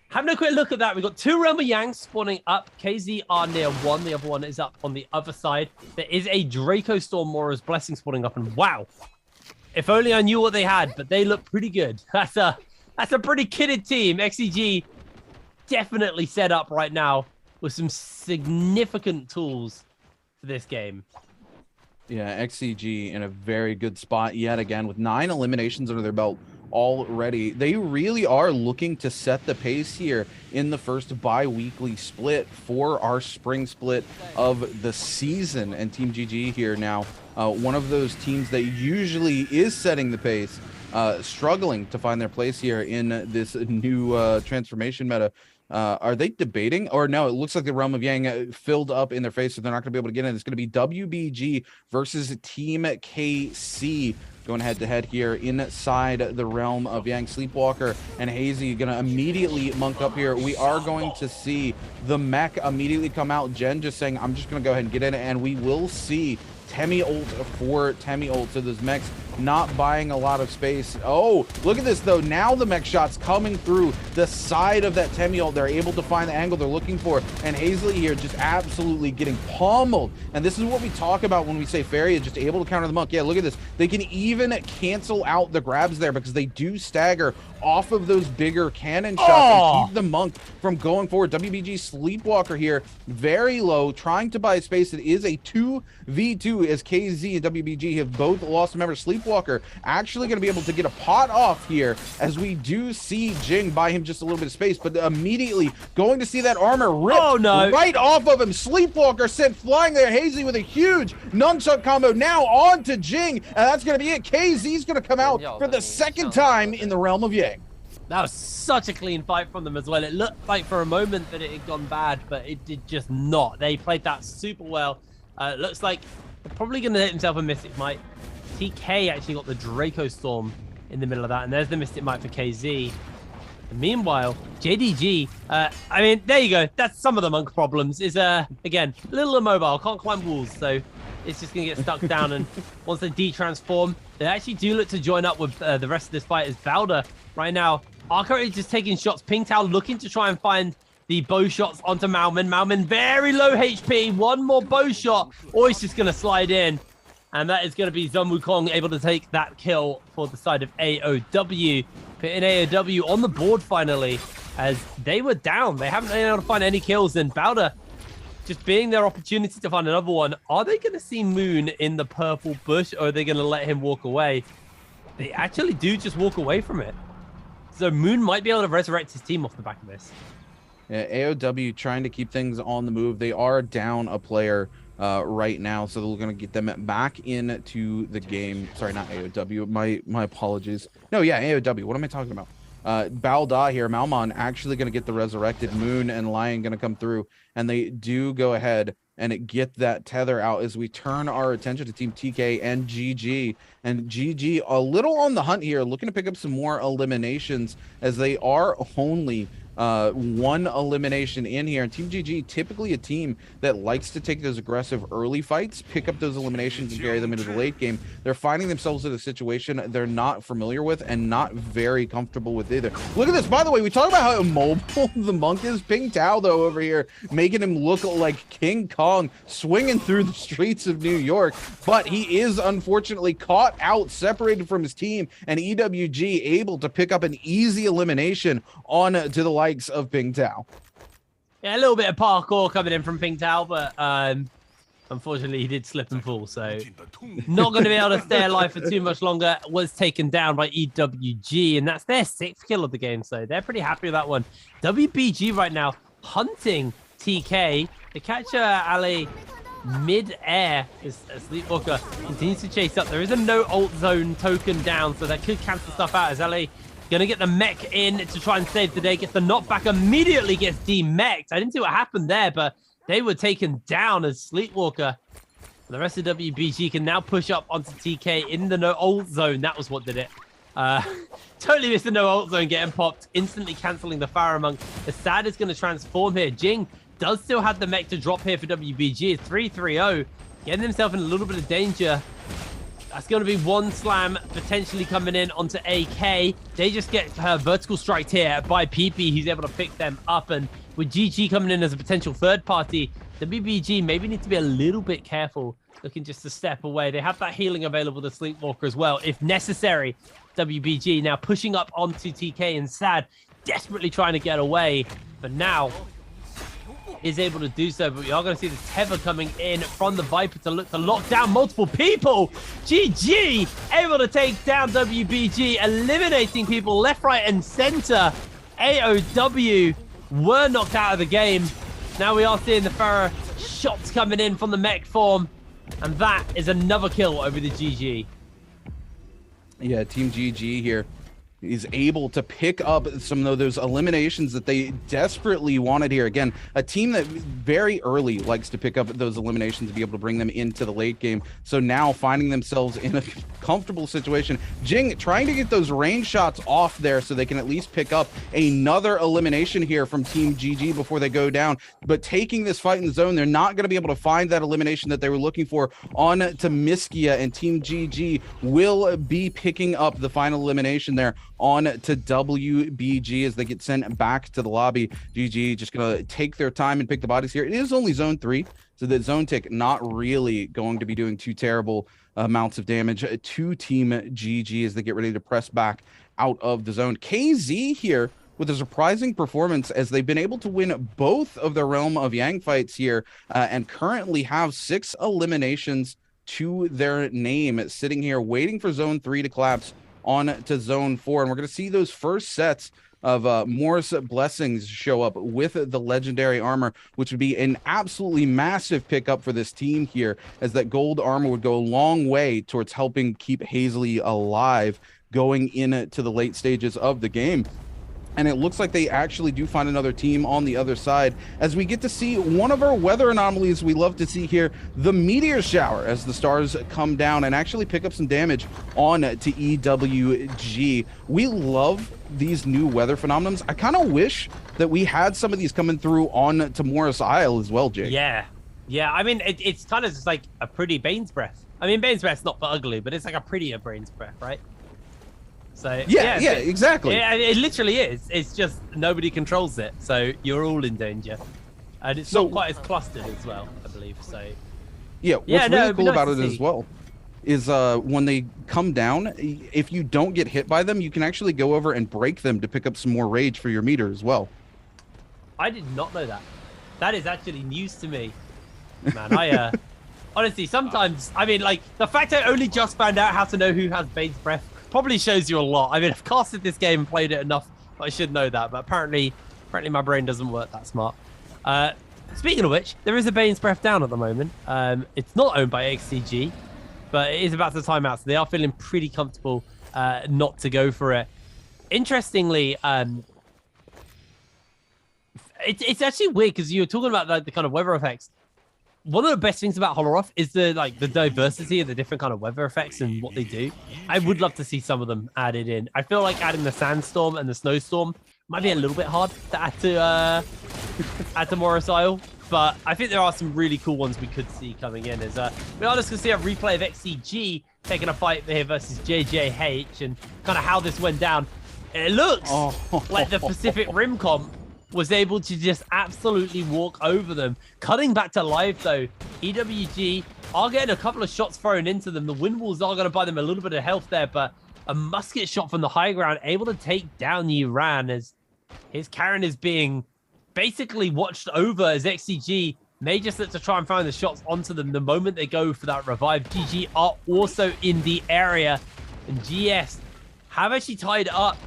Having a quick look at that, we've got 2 Realm of Yang spawning up. KZ are near 1. The other one is up on the other side. There is a Draco Storm Mora's Blessing spawning up, and wow. If only I knew what they had, but they look pretty good. That's a pretty kitted team. XCG definitely set up right now with some significant tools for this game. Yeah, XCG in a very good spot yet again with 9 eliminations under their belt already. They really are looking to set the pace here in the first bi-weekly split for our spring split of the season. And Team GG here now, one of those teams that usually is setting the pace, struggling to find their place here in this new transformation meta. Are they debating? Or no, it looks like the Realm of Yang filled up in their face, so they're not going to be able to get in. It's going to be WBG versus Team KC going head-to-head here inside the Realm of Yang. Sleepwalker and Hazy going to immediately monk up here. We are going to see the mech immediately come out. Jen just saying, I'm just going to go ahead and get in, and we will see Temi ult for Temi ult. So those mechs not buying a lot of space. Oh, look at this though. Now the mech shots coming through the side of that Temi ult. They're able to find the angle they're looking for. And Hazley here just absolutely getting pummeled. And this is what we talk about when we say Fairy is just able to counter the monk. Yeah, look at this. They can even cancel out the grabs there because they do stagger off of those bigger cannon shots and keep the monk from going forward. WBG Sleepwalker here, very low, trying to buy space. It is a 2v2 as KZ and WBG have both lost a member. Sleepwalker actually going to be able to get a pot off here as we do see Jing buy him just a little bit of space, but immediately going to see that armor ripped right off of him. Sleepwalker sent flying there. Hazy with a huge nunchuck combo now on to Jing, and that's going to be it. KZ's going to come out for the second time in the Realm of Yang. That was such a clean fight from them as well. It looked like for a moment that it had gone bad, but it did just not. They played that super well. It looks like they're probably going to hit himself a Mystic Might. TK actually got the Draco Storm in the middle of that, and there's the Mystic Might for KZ. And meanwhile, JDG, I mean, there you go. That's some of the monk problems. Is again, a little immobile, can't climb walls, so it's just going to get stuck down. And once they de-transform, they actually do look to join up with the rest of this fight as Balder right now. Arco is just taking shots. Pingtao looking to try and find the bow shots onto Malman. Malman very low HP. One more bow shot, or he's just going to slide in. And that is going to be Zhong Wukong able to take that kill for the side of AOW. Putting AOW on the board finally, as they were down. They haven't been able to find any kills, and Balder just being their opportunity to find another one. Are they going to see Moon in the purple bush, or are they going to let him walk away? They actually do just walk away from it. So Moon might be able to resurrect his team off the back of this. Yeah, AOW trying to keep things on the move. They are down a player right now, so they're going to get them back into the game. Sorry, not AOW. My apologies. No, yeah, AOW. What am I talking about? Balda here, Malmon actually going to get the resurrected. Moon and Lion going to come through, and they do go ahead and get that tether out as we turn our attention to Team TK and GG. And GG a little on the hunt here, looking to pick up some more eliminations as they are only one elimination in here. And Team GG, typically a team that likes to take those aggressive early fights, pick up those eliminations and carry them into the late game. They're finding themselves in a situation they're not familiar with and not very comfortable with either. Look at this. By the way, we talk about how immobile the monk is. Ping Tao, though, over here, making him look like King Kong, swinging through the streets of New York. But he is unfortunately caught out, separated from his team, and EWG able to pick up an easy elimination on to the likes of Ping Tao. Yeah, a little bit of parkour coming in from Ping Tao, but unfortunately he did slip and fall, so not going to be able to stay alive for too much longer. Was taken down by EWG, and that's their 6th kill of the game, so they're pretty happy with that one. WBG right now hunting TK. The catcher Ali mid-air as Sleepwalker continues to chase up. There is a no ult zone token down, so that could cancel stuff out as Ali gonna get the mech in to try and save the day. Gets the knockback, immediately gets de-mech'd. I didn't see what happened there, but they were taken down as Sleepwalker. The rest of WBG can now push up onto TK in the no ult zone. That was what did it. Totally missed the no ult zone getting popped, instantly cancelling the Pharaoh. Assad is going to transform here. Jing does still have the mech to drop here for WBG. It's 3-3-0, getting himself in a little bit of danger. That's going to be one slam potentially coming in onto AK. They just get her vertical striked here by PP. He's able to pick them up, and with GG coming in as a potential third party, WBG maybe need to be a little bit careful, looking just to step away. They have that healing available to Sleepwalker as well, if necessary. WBG now pushing up onto TK and Sad, desperately trying to get away, but now is able to do so. But we are going to see the tether coming in from the Viper to look to lock down multiple people. GG able to take down WBG, eliminating people left, right, and center. AOW were knocked out of the game. Now we are seeing the Pharaoh shots coming in from the mech form, and that is another kill over the GG. Yeah, Team GG here is able to pick up some of those eliminations that they desperately wanted here. Again, a team that very early likes to pick up those eliminations to be able to bring them into the late game. So now finding themselves in a comfortable situation. Jing trying to get those range shots off there so they can at least pick up another elimination here from Team GG before they go down. But taking this fight in the zone, they're not going to be able to find that elimination that they were looking for on to Miskia, and Team GG will be picking up the final elimination there on to WBG as they get sent back to the lobby. GG just gonna take their time and pick the bodies here. It is only zone 3, so the zone tick not really going to be doing too terrible amounts of damage to Team GG as they get ready to press back out of the zone. KZ here with a surprising performance as they've been able to win both of their Realm of Yang fights here and currently have 6 eliminations to their name, sitting here waiting for zone 3 to collapse on to zone 4, and we're going to see those first sets of Morris Blessings show up with the legendary armor, which would be an absolutely massive pickup for this team here, as that gold armor would go a long way towards helping keep Hazley alive going into the late stages of the game. And it looks like they actually do find another team on the other side as we get to see one of our weather anomalies we love to see here, the meteor shower, as the stars come down and actually pick up some damage on to EWG. We love these new weather phenomenons. I kind of wish that we had some of these coming through on to Morris Isle as well, Jake. Yeah. I mean, it's kind of just like a pretty Bane's Breath. I mean, Bane's Breath's not ugly, but it's like a prettier Bane's Breath, right? So yeah, exactly. It literally is. It's just nobody controls it, so you're all in danger, and it's not quite as clustered as well, I believe. So yeah, what's really cool about it as well is when they come down, if you don't get hit by them, you can actually go over and break them to pick up some more rage for your meter as well. I did not know that. That is actually news to me, man. I honestly sometimes, I mean, like the fact I only just found out how to know who has Bane's Breath probably shows you a lot. I mean, I've casted this game and played it enough, I should know that, but apparently my brain doesn't work that smart. Speaking of which, there is a Bane's Breath down at the moment. It's not owned by XCG, but it is about to time out, so they are feeling pretty comfortable not to go for it. Interestingly, it's actually weird because you were talking about the kind of weather effects. one of the best things about Holoroth is the diversity of the different kind of weather effects and what they do. I would love to see some of them added in. I feel like adding the sandstorm and the snowstorm might be a little bit hard to add to Morris Isle, but I think there are some really cool ones we could see coming in. As we are just going to see a replay of XCG taking a fight here versus JJH and kind of how this went down. It looks like the Pacific Rim comp was able to just absolutely walk over them. Cutting back to live though, EWG are getting a couple of shots thrown into them. The wind walls are going to buy them a little bit of health there, but a musket shot from the high ground able to take down Uran as his Karen is being basically watched over as XCG may just look to try and find the shots onto them the moment they go for that revive. GG are also in the area, and GS have actually tied up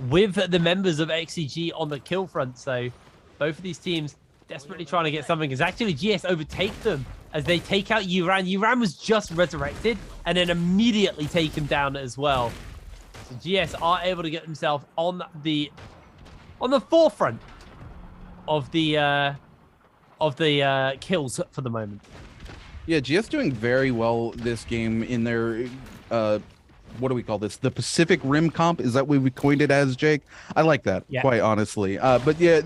with the members of XCG on the kill front. So both of these teams desperately trying to get something, as actually GS overtake them as they take out Uran. Uran was just resurrected and then immediately taken down as well. So GS are able to get themselves on the forefront of the kills for the moment. Yeah, GS doing very well this game in their what do we call this? The Pacific Rim comp? Is that what we coined it as, Jake? I like that, quite honestly. But yeah,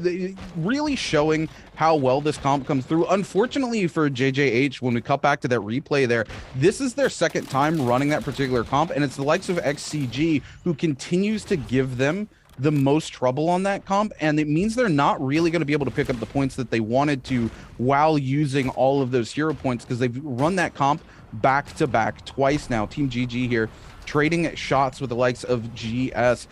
really showing how well this comp comes through. Unfortunately for JJH, when we cut back to that replay there, this is their second time running that particular comp, and it's the likes of XCG who continues to give them the most trouble on that comp, and it means they're not really going to be able to pick up the points that they wanted to while using all of those hero points, because they've run that comp back to back twice now. Team GG here trading shots with the likes of GS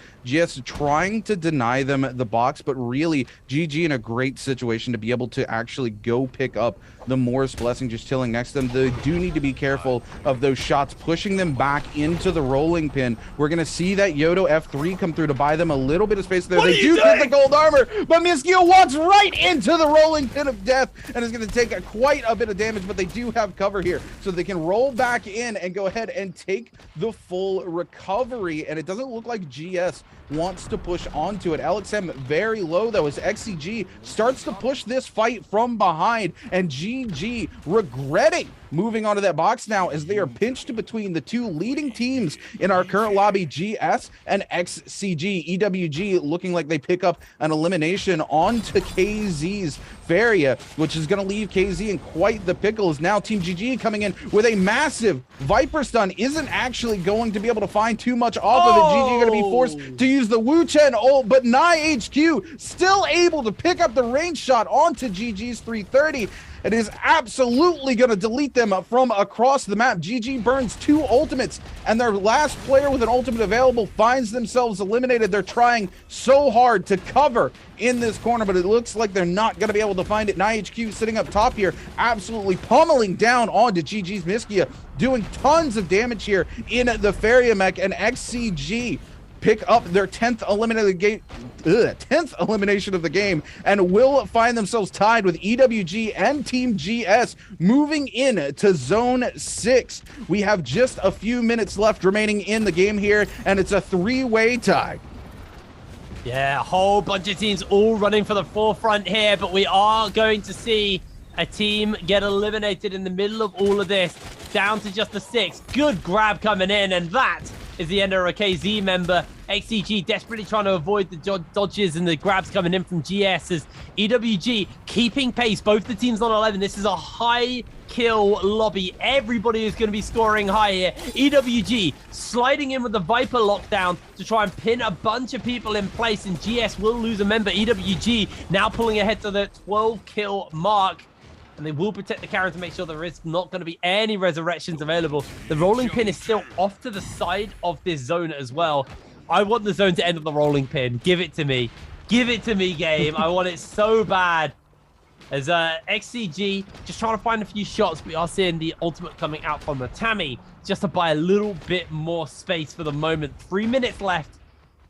trying to deny them the box, but really GG in a great situation to be able to actually go pick up the Morris Blessing just chilling next to them. They do need to be careful of those shots pushing them back into the rolling pin. We're going to see that Yodo F3 come through to buy them a little bit of space there. They do get the gold armor, but Miskio walks right into the rolling pin of death and is going to take quite a bit of damage, but they do have cover here, so they can roll back in and go ahead and take the full recovery. And it doesn't look like GS wants to push onto it. LXM very low though as XCG starts to push this fight from behind, and GG regretting moving onto that box now as they are pinched between the two leading teams in our current lobby, GS and XCG. EWG looking like they pick up an elimination onto KZ's Feria, which is going to leave KZ in quite the pickles. Now Team GG coming in with a massive Viper stun, isn't actually going to be able to find too much off of it. GG going to be forced to use the Wu Chen ult, but NiHQ still able to pick up the range shot onto GG's 330. It is absolutely going to delete them from across the map. GG burns 2 ultimates, and their last player with an ultimate available finds themselves eliminated. They're trying so hard to cover in this corner, but it looks like they're not going to be able to find it. NiHQ sitting up top here, absolutely pummeling down onto GG's Miskia, doing tons of damage here in the Feria mech, and XCG pick up their 10th elimination of the game and will find themselves tied with EWG and Team GS moving in to Zone 6. We have just a few minutes left remaining in the game here, and it's a 3-way tie. Yeah, a whole bunch of teams all running for the forefront here, but we are going to see a team get eliminated in the middle of all of this, down to just the 6. Good grab coming in, and that is the end of a KZ member. XCG desperately trying to avoid the dodges and the grabs coming in from GS as EWG keeping pace. Both the teams on 11. This is a high kill lobby. Everybody is going to be scoring high here. EWG sliding in with the Viper lockdown to try and pin a bunch of people in place, and GS will lose a member. EWG now pulling ahead to the 12 kill mark, and they will protect the Karen to make sure there is not going to be any resurrections available. The rolling pin is still off to the side of this zone as well. I want the zone to end on the rolling pin. Give it to me. Give it to me, game. I want it so bad. As XCG just trying to find a few shots. We are seeing the ultimate coming out from the Tammy just to buy a little bit more space for the moment. 3 minutes left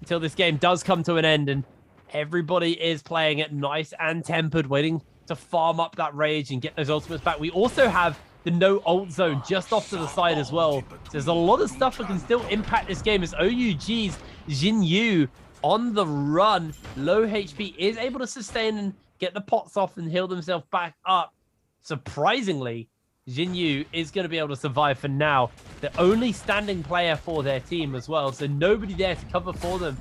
until this game does come to an end, and everybody is playing it nice and tempered, waiting to farm up that rage and get those ultimates back. We also have the no ult zone just off to the side as well. So there's a lot of stuff that can still impact this game as OUG's Jin Yu on the run. Low HP is able to sustain and get the pots off and heal themselves back up. surprisingly, Jinyu is going to be able to survive for now. The only standing player for their team as well, so nobody there to cover for them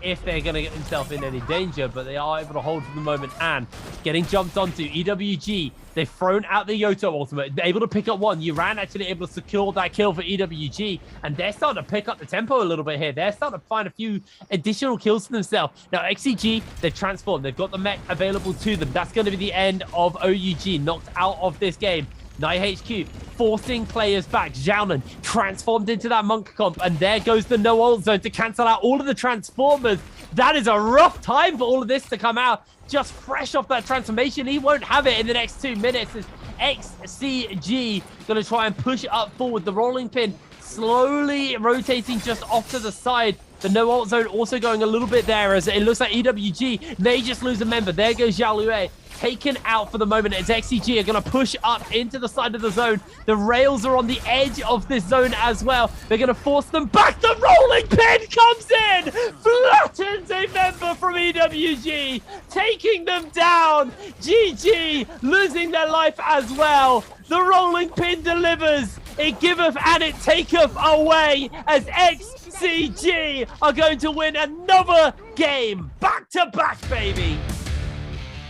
if they're going to get themselves in any danger, but they are able to hold for the moment. And getting jumped onto, EWG, they've thrown out the Yoto ultimate, able to pick up one. Uran actually able to secure that kill for EWG, and they're starting to pick up the tempo a little bit here. They're starting to find a few additional kills for themselves. Now, XCG, they've transformed. They've got the mech available to them. That's going to be the end of OUG, knocked out of this game. NiHQ forcing players back. Xiaonan transformed into that monk comp, and there goes the no ult zone to cancel out all of the transformers. That is a rough time for all of this to come out. Just fresh off that transformation, he won't have it in the next 2 minutes. As XCG going to try and push it up forward. The rolling pin slowly rotating just off to the side. The no ult zone also going a little bit there, as it looks like EWG may just lose a member. There goes Xiaolue, taken out for the moment, as XCG are going to push up into the side of the zone. The rails are on the edge of this zone as well. They're going to force them back. The rolling pin comes in, flattens a member from EWG, taking them down. GG losing their life as well. The rolling pin delivers. It giveth and it taketh away, as XCG are going to win another game. Back to back, baby.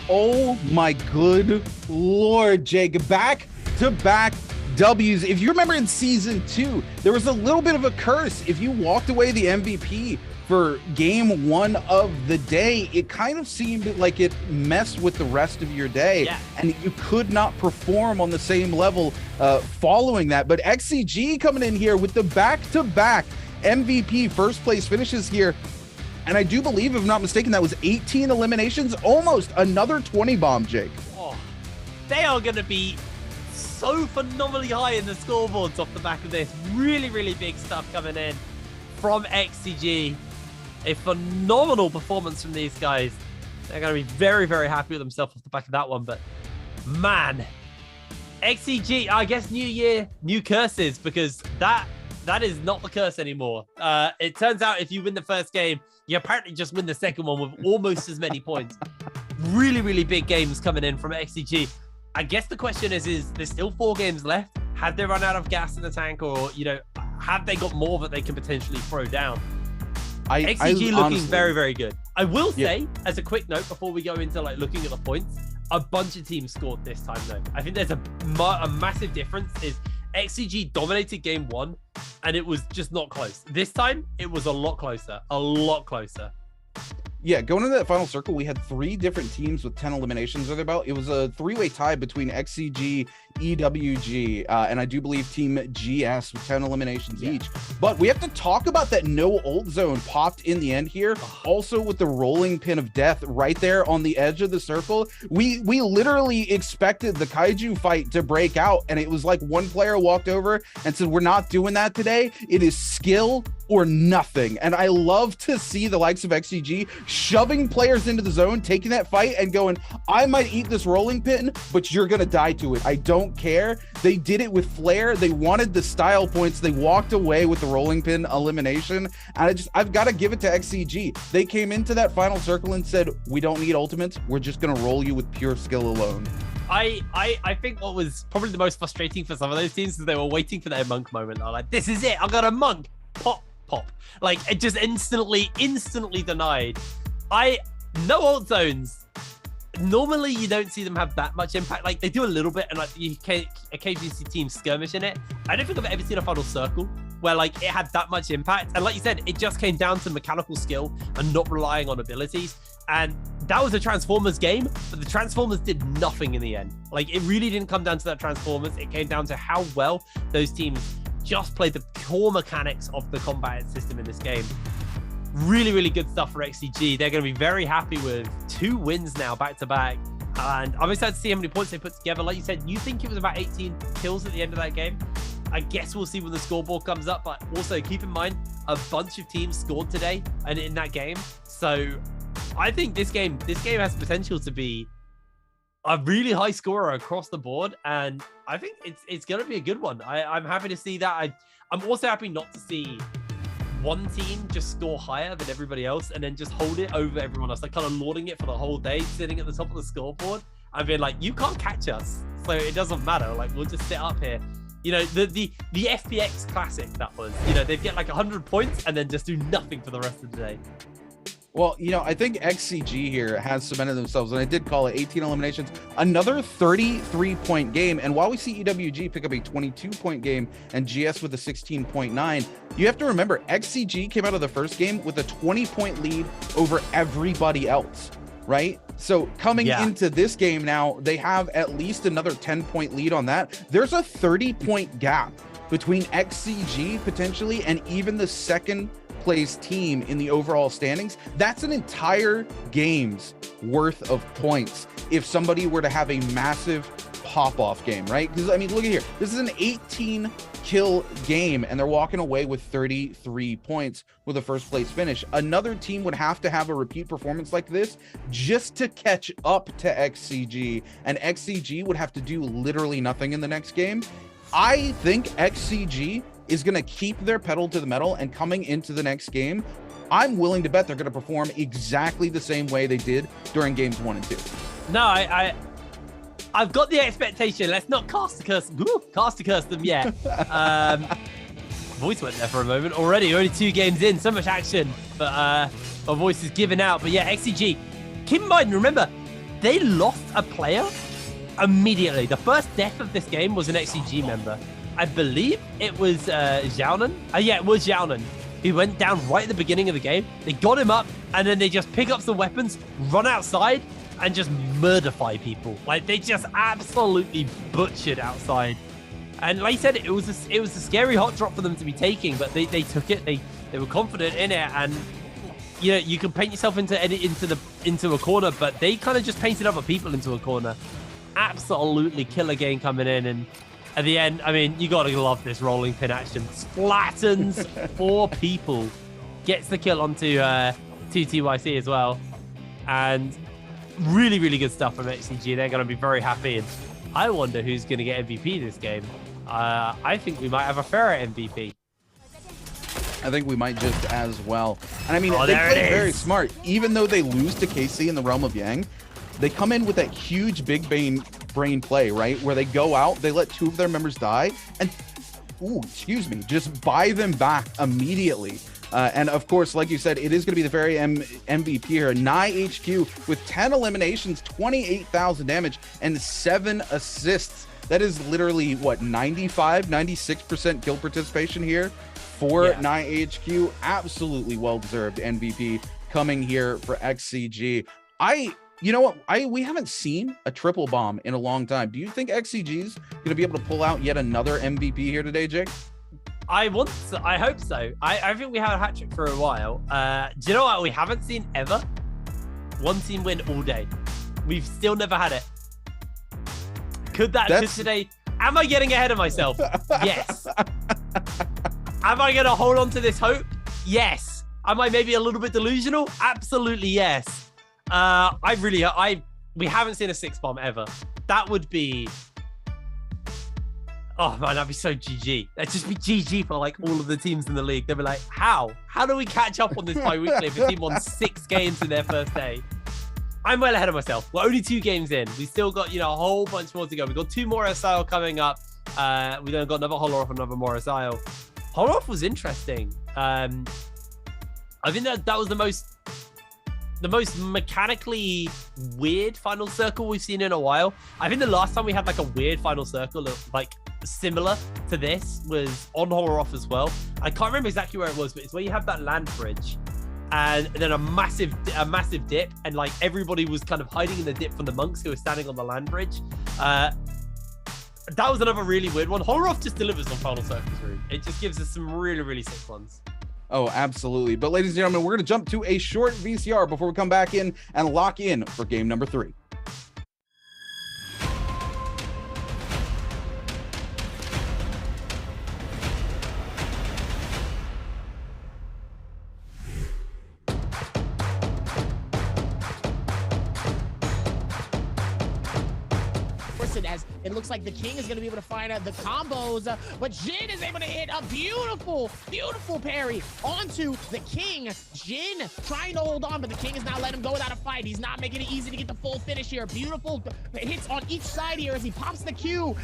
Oh my good Lord, Jake. Back-to-back W's. If you remember in Season 2, there was a little bit of a curse. If you walked away the MVP for game 1 of the day, it kind of seemed like it messed with the rest of your day, and you could not perform on the same level following that. But XCG coming in here with the back-to-back MVP first place finishes here. And I do believe, if I'm not mistaken, that was 18 eliminations, almost another 20 bomb, Jake. Oh, they are going to be so phenomenally high in the scoreboards off the back of this. Really, really big stuff coming in from XCG. A phenomenal performance from these guys. They're going to be very, very happy with themselves off the back of that one. But man, XCG, I guess new year, new curses, because that is not the curse anymore. It turns out if you win the first game, you apparently just win the second one with almost as many points. Really, really big games coming in from XCG. I guess the question is there's still 4 games left? Have they run out of gas in the tank, or, you know, have they got more that they can potentially throw down? XCG looking honestly, very, very good. I will say, as a quick note, before we go into like looking at the points, a bunch of teams scored this time though. I think there's a massive difference. Is XCG dominated game 1, and it was just not close. This time, it was a lot closer. A lot closer. Yeah, going into that final circle, we had 3 different teams with 10 eliminations under their belt. It was a 3-way tie between XCG, EWG, and I do believe Team GS with 10 eliminations each. But we have to talk about that no ult zone popped in the end here. Also with the rolling pin of death right there on the edge of the circle. We literally expected the Kaiju fight to break out, and it was like one player walked over and said, we're not doing that today. It is skill or nothing. And I love to see the likes of XCG shoving players into the zone, taking that fight and going, I might eat this rolling pin, but you're gonna die to it. I don't care. They did it with flair. They wanted the style points. They walked away with the rolling pin elimination. And I've got to give it to XCG. They came into that final circle and said, we don't need ultimates. We're just gonna roll you with pure skill alone. I think what was probably the most frustrating for some of those teams is they were waiting for their monk moment. They're like, this is it. I got a monk. Pop. Like, it just instantly denied. No ult zones. Normally, you don't see them have that much impact. Like, they do a little bit, and like you can occasionally see teams skirmish in it. I don't think I've ever seen a final circle where like it had that much impact. And like you said, it just came down to mechanical skill and not relying on abilities. And that was a Transformers game, but the Transformers did nothing in the end. Like, it really didn't come down to that Transformers. It came down to how well those teams just played the core mechanics of the combat system in this game. Really, really good stuff for XCG. They're going to be very happy with 2 wins now back to back. And I'm excited to see how many points they put together. Like you said, you think it was about 18 kills at the end of that game. I guess we'll see when the scoreboard comes up, but also keep in mind a bunch of teams scored today and in that game. So I think this game has potential to be a really high scorer across the board, and I think it's going to be a good one. I'm happy to see that. I'm also happy not to see one team just score higher than everybody else and then just hold it over everyone else, like kind of lording it for the whole day, sitting at the top of the scoreboard and being like, you can't catch us. so it doesn't matter. Like, we'll just sit up here. You know, the FPX Classic, that was. You know, they'd get like 100 points and then just do nothing for the rest of the day. Well, you know, I think XCG here has cemented themselves, and I did call it 18 eliminations, another 33-point game. And while we see EWG pick up a 22-point game and GS with a 16.9, you have to remember XCG came out of the first game with a 20-point lead over everybody else, right? So coming into this game now, they have at least another 10-point lead on that. There's a 30-point gap between XCG potentially and even the second place team in the overall standings. That's an entire game's worth of points if somebody were to have a massive pop-off game, right? Because I mean, look at here, this is an 18 kill game and they're walking away with 33 points with a first place finish. Another team would have to have a repeat performance like this just to catch up to XCG, and XCG would have to do literally nothing in the next game. I think XCG is going to keep their pedal to the metal, and coming into the next game, I'm willing to bet they're going to perform exactly the same way they did during games 1 and 2. No, I've got the expectation. Let's not cast a curse them yet. Voice went there for a moment already. Only 2 games in, so much action, but my voice is giving out. But yeah, XCG, keep in mind, remember, they lost a player immediately. The first death of this game was an XCG member. I believe it was Xiaonan. Yeah, it was Xiaonan. He went down right at the beginning of the game. They got him up, and then they just pick up some weapons, run outside, and just murderfy people. Like, they just absolutely butchered outside. And like I said, it was a scary hot drop for them to be taking, but they took it. They were confident in it, and you know, you can paint yourself into a corner, but they kind of just painted other people into a corner. Absolutely killer game coming in, and at the end, I mean, you gotta love this rolling pin action. Flattens 4 people, gets the kill onto 2TYC as well, and really, really good stuff from XCG. They're gonna be very happy, and I wonder who's gonna get MVP this game. I think we might have a Ferret MVP. I think we might just as well. And I mean, they play very smart. Even though they lose to KC in the Realm of Yang, they come in with that huge big brain play, right? Where they go out, they let 2 of their members die, and, just buy them back immediately. And of course, like you said, it is going to be the very MVP here. NiHQ with 10 eliminations, 28,000 damage, and 7 assists. That is literally, what, 96% kill participation here for NiHQ. Absolutely well-deserved MVP coming here for XCG. You know what? We haven't seen a triple bomb in a long time. Do you think XCG's going to be able to pull out yet another MVP here today, Jake? I hope so. I think we have a hat trick for a while. Do you know what we haven't seen ever? One team win all day. We've still never had it. Could today? Am I getting ahead of myself? Yes. Am I going to hold on to this hope? Yes. Am I maybe a little bit delusional? Absolutely yes. We haven't seen a 6 bomb ever. That would be, oh man, that'd be so GG. That'd just be GG for like all of the teams in the league. They'd be like, how do we catch up on this bi-weekly if a team won 6 games in their first day? I'm well ahead of myself. We're only 2 games in. We still got, a whole bunch more to go. We've got 2 more SIL coming up. We then got another Holoroth, another more SIL. Holoroth was interesting. I think that was the most mechanically weird final circle we've seen in a while. I think the last time we had like a weird final circle like similar to this was on Holoroth as well. I can't remember exactly where it was, but it's where you have that land bridge and then a massive dip, and like everybody was kind of hiding in the dip from the monks who were standing on the land bridge. That was another really weird one. Holoroth just delivers on final circles, room. It just gives us some really, really sick ones. Oh, absolutely. But ladies and gentlemen, we're going to jump to a short VCR before we come back in and lock in for game number 3. listen, as it looks like the King is going to be able to find the combos, but Jin is able to hit a beautiful, beautiful parry onto the King. Jin trying to hold on, but the King is not letting him go without a fight. He's not making it easy to get the full finish here. Beautiful hits on each side here as he pops the Q.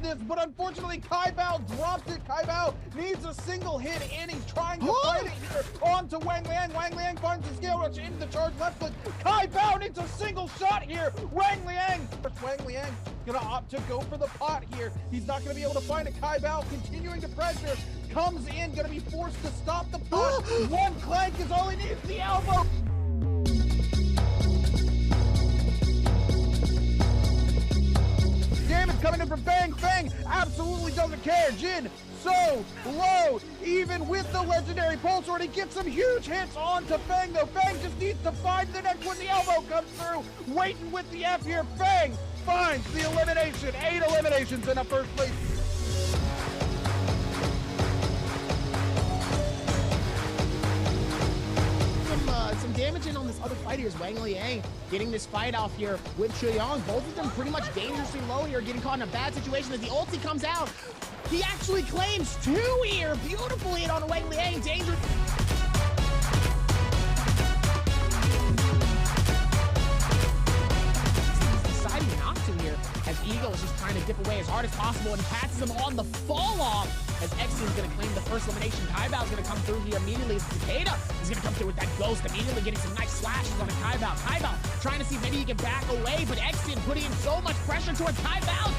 This, but unfortunately Kaibao dropped it. Kaibao needs a single hit and he's trying to fight it here onto Wang Liang. Wang Liang finds the scale rush into the charge left foot. Kaibao needs a single shot here. Wang Liang gonna opt to go for the pot here. He's not gonna be able to find it. Kaibao continuing to pressure, comes in, gonna be forced to stop the pot. One clank is all he needs, the elbow. Damage coming in from Fang. Fang absolutely doesn't care. Jin so low, even with the legendary pulse sword. He gets some huge hits onto Fang though. Fang just needs to find the next one. The elbow comes through, waiting with the F here. Fang finds the elimination. 8 eliminations in a first place. Some damage in on this other fighter is Wang Liang getting this fight off here with Chuyong. Both of them pretty much dangerously low here, getting caught in a bad situation as the ulti comes out. He actually claims 2 here. Beautiful hit on Wang Liang. Dangerous. Deciding not to here as Eagle is just trying to dip away as hard as possible and passes him on the fall off. As X is going to claim the first elimination. Kaibao is going to come through here immediately. As Takeda is going to come through with that ghost, immediately getting some nice slashes on a Kaibao. Kaibao trying to see if maybe he can back away, but X putting in so much pressure towards Kaibao.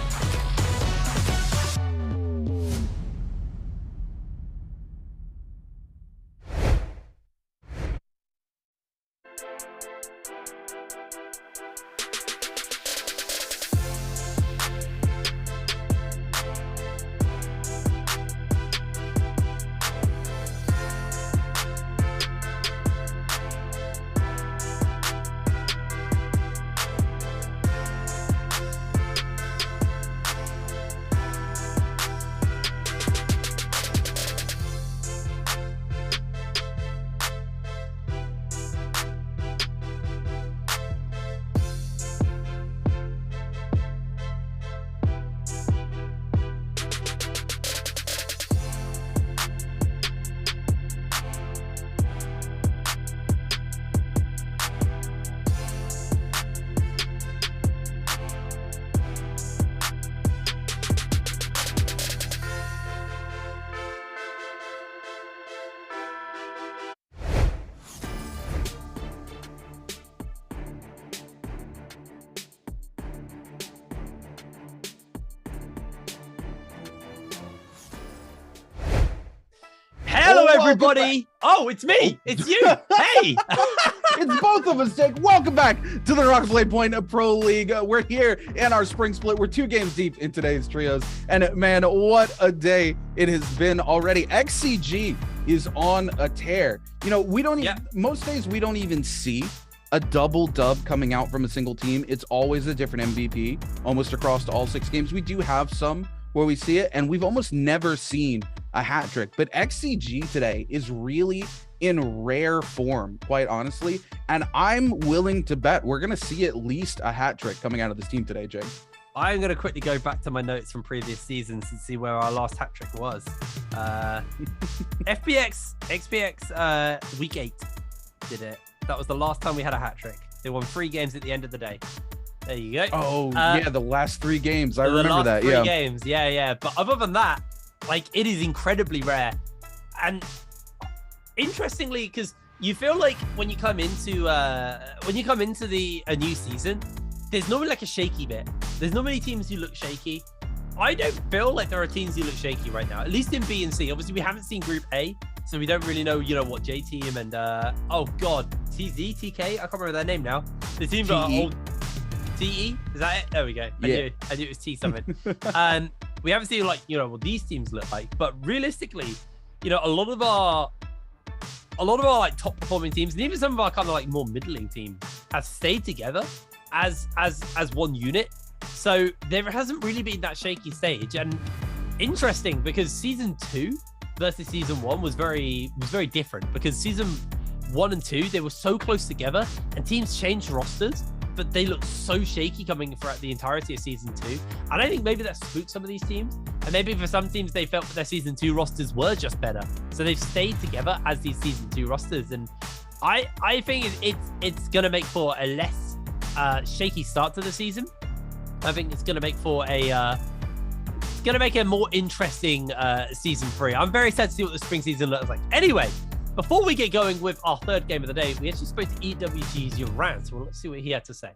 Hello, everybody. Oh, it's me. It's you. Hey. It's both of us, Jake. Welcome back to the NARAKA BLADEPOINT Pro League. We're here in our spring split. We're 2 games deep in today's trios. And man, what a day it has been already. XCG is on a tear. You know, we don't even, most days we don't even see a double dub coming out from a single team. It's always a different MVP almost across all 6 games. We do have some where we see it, and we've almost never seen a hat trick, but XCG today is really in rare form, quite honestly, and I'm willing to bet we're gonna see at least a hat trick coming out of this team today, Jake. I'm going to quickly go back to my notes from previous seasons and see where our last hat trick was. XPX week 8 did it. That was the last time we had a hat trick. They won 3 games at the end of the day. There you go. Oh, yeah, the last 3 games. I remember that. Yeah, 3 games. Yeah. But other than that, like, it is incredibly rare. And interestingly, because you feel like when you come into a new season, there's normally like a shaky bit. There's normally teams who look shaky. I don't feel like there are teams who look shaky right now, at least in B and C. Obviously, we haven't seen Group A, so we don't really know, what J Team and oh god, TZ, TK, I can't remember their name now. The team that are old. TE, is that it? There we go. I knew it was T something. We haven't seen what these teams look like, but realistically, a lot of our like top performing teams, and even some of our kind of like more middling teams, have stayed together as one unit. So there hasn't really been that shaky stage. And interesting, because season 2 versus season 1 was very different, because season 1 and 2, they were so close together, and teams changed rosters, but they looked so shaky coming throughout the entirety of Season 2. And I think maybe that spooked some of these teams. And maybe for some teams, they felt that their Season 2 rosters were just better. So they've stayed together as these Season 2 rosters. And I think it's going to make for a less shaky start to the season. I think it's going to make for a more interesting Season 3. I'm very excited to see what the spring season looks like. Anyway, before we get going with our third game of the day, we actually spoke to EWG's Yoran. Well, let's see what he had to say.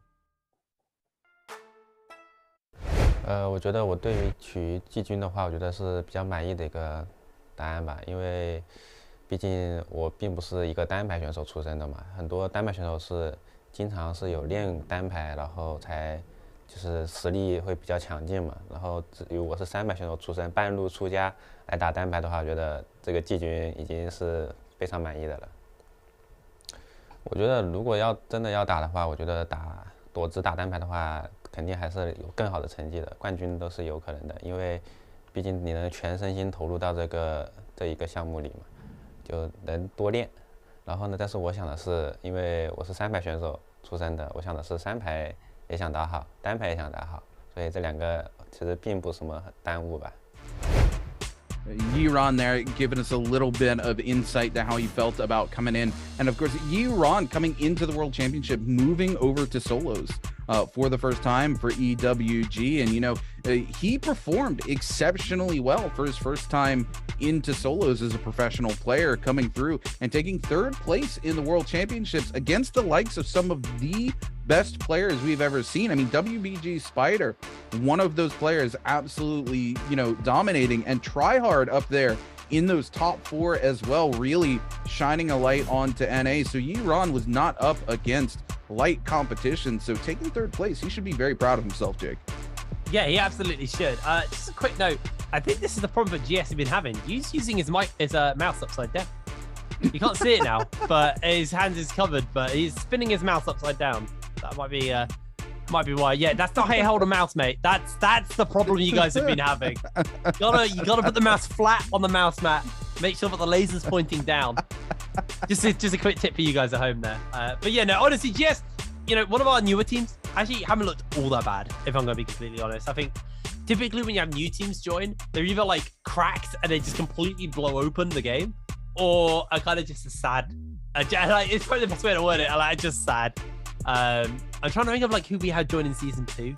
我觉得我对于取季军的话，我觉得是比较满意的一个答案吧，因为毕竟我并不是一个单排选手出身的嘛，很多单排选手是经常是有练单排，然后才就是实力会比较强劲嘛。然后至于我是3排选手出身，半路出家来打单排的话，我觉得这个季军已经是非常满意的了。我觉得如果真的要打的话，我觉得躲只打单排的话，肯定还是有更好的成绩的，冠军都是有可能的，因为毕竟你能全身心投入到这一个项目里嘛，就能多练。然后呢，但是我想的是，因为我是3排选手出身的，我想的是3排也想打好，单排也想打好，所以这两个其实并不什么耽误吧。Yiran there giving us a little bit of insight to how he felt about coming in. And of course, Yiran coming into the World Championship, moving over to solos for the first time for EWG. And, you know, he performed exceptionally well for his first time into solos as a professional player, coming through and taking 3rd place in the World Championships against the likes of some of the best players we've ever seen. I mean, WBG Spider, one of those players, absolutely, you know, dominating, and Tryhard up there in those top 4 as well, really shining a light onto NA. So Yiran was not up against light competition. So taking 3rd place, he should be very proud of himself, Jake. Yeah, he absolutely should. Just a quick note. I think this is the problem that GS has been having. He's using his mouse upside down. You can't see it now, but his hands is covered, but he's spinning his mouse upside down. That might be why. Yeah, that's not how you hold a mouse, mate. That's the problem you guys have been having. You gotta put the mouse flat on the mouse mat. Make sure that the laser's pointing down. Just a quick tip for you guys at home there. But yeah, no, honestly, GS, you know, one of our newer teams actually haven't looked all that bad, if I'm gonna be completely honest. I think typically when you have new teams join, they're either like cracked and they just completely blow open the game, or are kind of just a sad. Like, it's probably the best way to word it. Like, just sad. I'm trying to think of like who we had join in Season 2,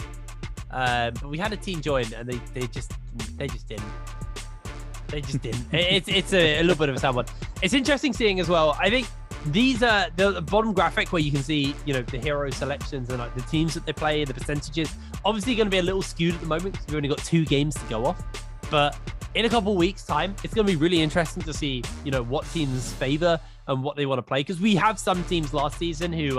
but we had a team join and they just didn't. It's a little bit of a sad one. It's interesting seeing as well. I think these are the bottom graphic where you can see, you know, the hero selections and like the teams that they play, the percentages. Obviously going to be a little skewed at the moment because we've only got 2 games to go off, but in a couple of weeks time, it's going to be really interesting to see, you know, what teams favor and what they want to play, because we have some teams last season who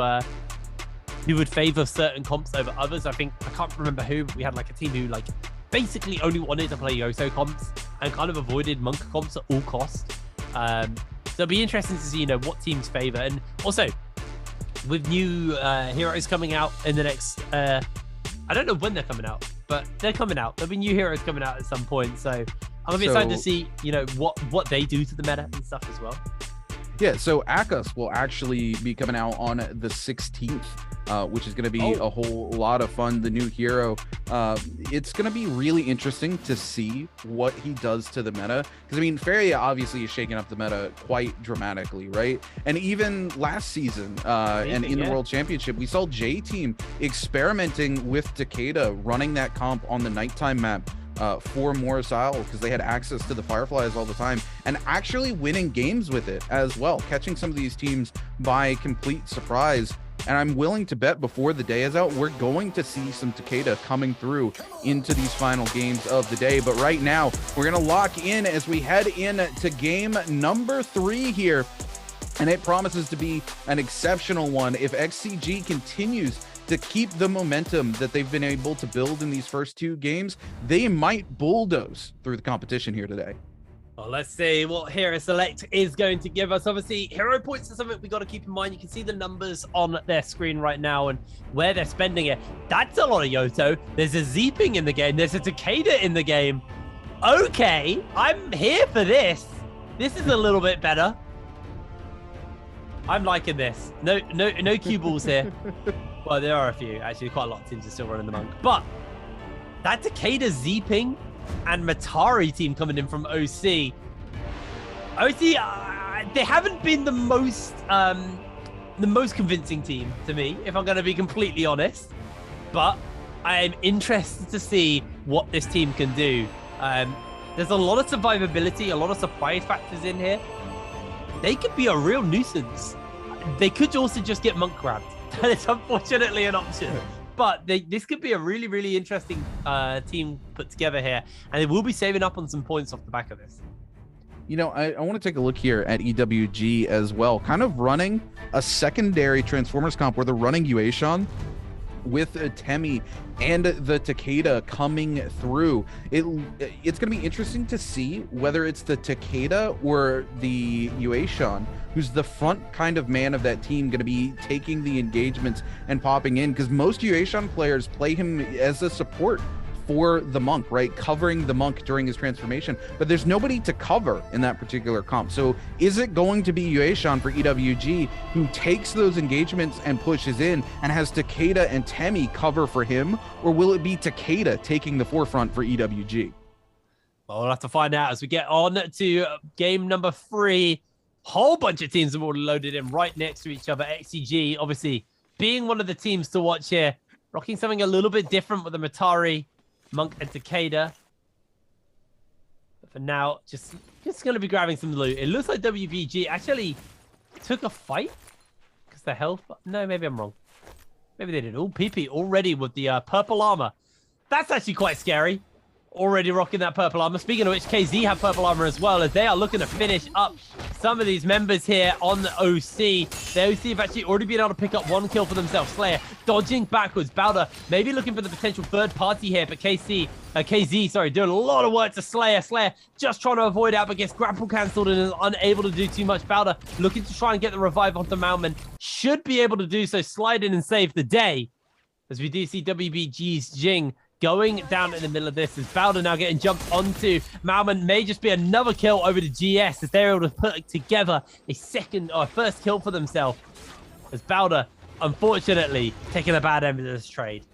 would favor certain comps over others. I can't remember who, but we had like a team who like basically only wanted to play Yoso comps and kind of avoided Monk comps at all costs. So it'll be interesting to see, you know, what teams favor. And also with new heroes coming out in the next, I don't know when they're coming out, but they're coming out. There'll be new heroes coming out at some point. So I'm gonna be excited to see, you know, what they do to the meta and stuff as well. Yeah, so Akas will actually be coming out on the 16th. Which is going to be a whole lot of fun. The new hero. It's going to be really interesting to see what he does to the meta. Because, I mean, Feria obviously is shaking up the meta quite dramatically, right? And even last season and in the World Championship, we saw J-Team experimenting with Takeda, running that comp on the nighttime map for Morris Isle because they had access to the Fireflies all the time, and actually winning games with it as well, catching some of these teams by complete surprise. And I'm willing to bet before the day is out, we're going to see some Takeda coming through into these final games of the day. But right now, we're going to lock in as we head into game number 3 here. And it promises to be an exceptional one if XCG continues to keep the momentum that they've been able to build in these first 2 games. They might bulldoze through the competition here today. Well, let's see what Hero Select is going to give us. Obviously, hero points are something we got to keep in mind. You can see the numbers on their screen right now and where they're spending it. That's a lot of Yoto. There's a Zeeping in the game. There's a Takeda in the game. Okay, I'm here for this. This is a little bit better. I'm liking this. No cue balls here. Well, there are a few. Actually, quite a lot of teams are still running the Monk. But that Takeda Z-Ping and Matari team coming in from OC. They haven't been the most convincing team to me, if I'm going to be completely honest. But I am interested to see what this team can do. There's a lot of survivability, a lot of surprise factors in here. They could be a real nuisance. They could also just get Monk grabbed. That is unfortunately an option. But this could be a really, really interesting team put together here. And they will be saving up on some points off the back of this. You know, I want to take a look here at EWG as well. Kind of running a secondary Transformers comp where they're running Yueshon with Temi and the Takeda coming through. It's going to be interesting to see whether it's the Takeda or the Yueshon who's the front kind of man of that team going to be taking the engagements and popping in, because most Yueshon players play him as a support for the Monk, right? Covering the Monk during his transformation, but there's nobody to cover in that particular comp. So is it going to be Yueshon for EWG who takes those engagements and pushes in and has Takeda and Temi cover for him, or will it be Takeda taking the forefront for EWG? Well, we'll have to find out as we get on to game number 3. Whole bunch of teams have all loaded in right next to each other. XCG, obviously, being one of the teams to watch here, rocking something a little bit different with the Matari, Monk, and Takeda. But for now, just going to be grabbing some loot. It looks like WBG actually took a fight because the health... No, maybe I'm wrong. Maybe they did. Oh, PP already with the purple armor. That's actually quite scary. Already rocking that purple armor. Speaking of which, KZ have purple armor as well, as they are looking to finish up some of these members here on the OC. The OC have actually already been able to pick up 1 kill for themselves. Slayer dodging backwards. Bowder maybe looking for the potential third party here, but KZ, doing a lot of work to Slayer. Slayer just trying to avoid out, but gets grapple cancelled and is unable to do too much. Bowder looking to try and get the revive onto Malman. Should be able to do so, slide in and save the day. As we do see WBG's Jing going down in the middle of this, as Bowder now getting jumped onto. Malman may just be another kill over to GS as they're able to put together a first kill for themselves. As Bowder, unfortunately, taking a bad end of this trade.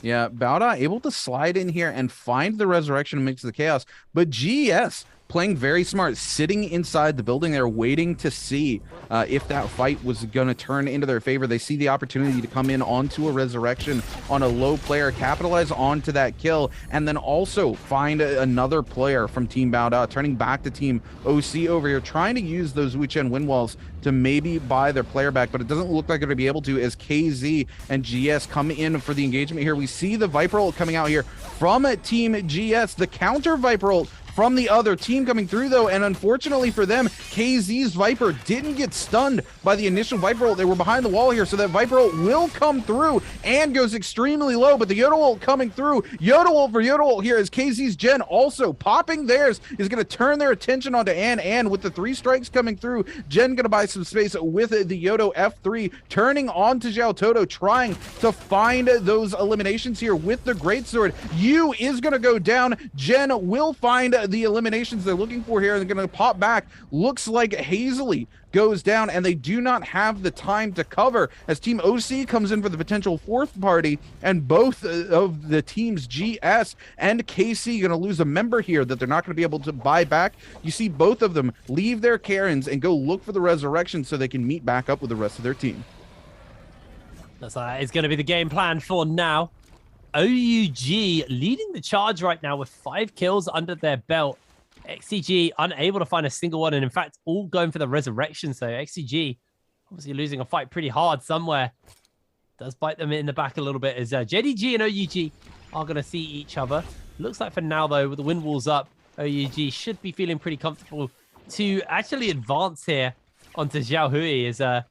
Yeah, Bowder able to slide in here and find the resurrection amidst the chaos, but GS playing very smart, sitting inside the building there, waiting to see if that fight was going to turn into their favor. They see the opportunity to come in onto a resurrection on a low player, capitalize onto that kill, and then also find another player from Team Bowda, turning back to Team OC over here, trying to use those Wuchen win walls to maybe buy their player back, but it doesn't look like they're going to be able to as KZ and GS come in for the engagement here. We see the Viper ult coming out here from Team GS, the counter Viper ult from the other team coming through though, and unfortunately for them, KZ's Viper didn't get stunned by the initial Viper ult. They were behind the wall here, so that Viper ult will come through and goes extremely low, but the Yoda ult coming through. Yoda ult for Yoda ult here as KZ's Gen also popping theirs is going to turn their attention onto Ann with the 3 strikes coming through. Gen going to buy some space with the Yodo F3, turning on to Xiao Toto, trying to find those eliminations here with the Greatsword. Yu is going to go down. Gen will find the eliminations they're looking for here, and they're going to pop back. Looks like Hazley goes down, and they do not have the time to cover as Team OC comes in for the potential 4th party, and both of the teams GS and KC going to lose a member here that they're not going to be able to buy back. You see both of them leave their Karens and go look for the resurrection so they can meet back up with the rest of their team. That's it's going to be the game plan for now. OUG leading the charge right now with 5 kills under their belt. XCG unable to find a single one, and in fact all going for the resurrection. So XCG obviously losing a fight pretty hard somewhere. Does bite them in the back a little bit as JDG and OUG are going to see each other. Looks like for now though, with the wind walls up, OUG should be feeling pretty comfortable to actually advance here onto Xiao Hui as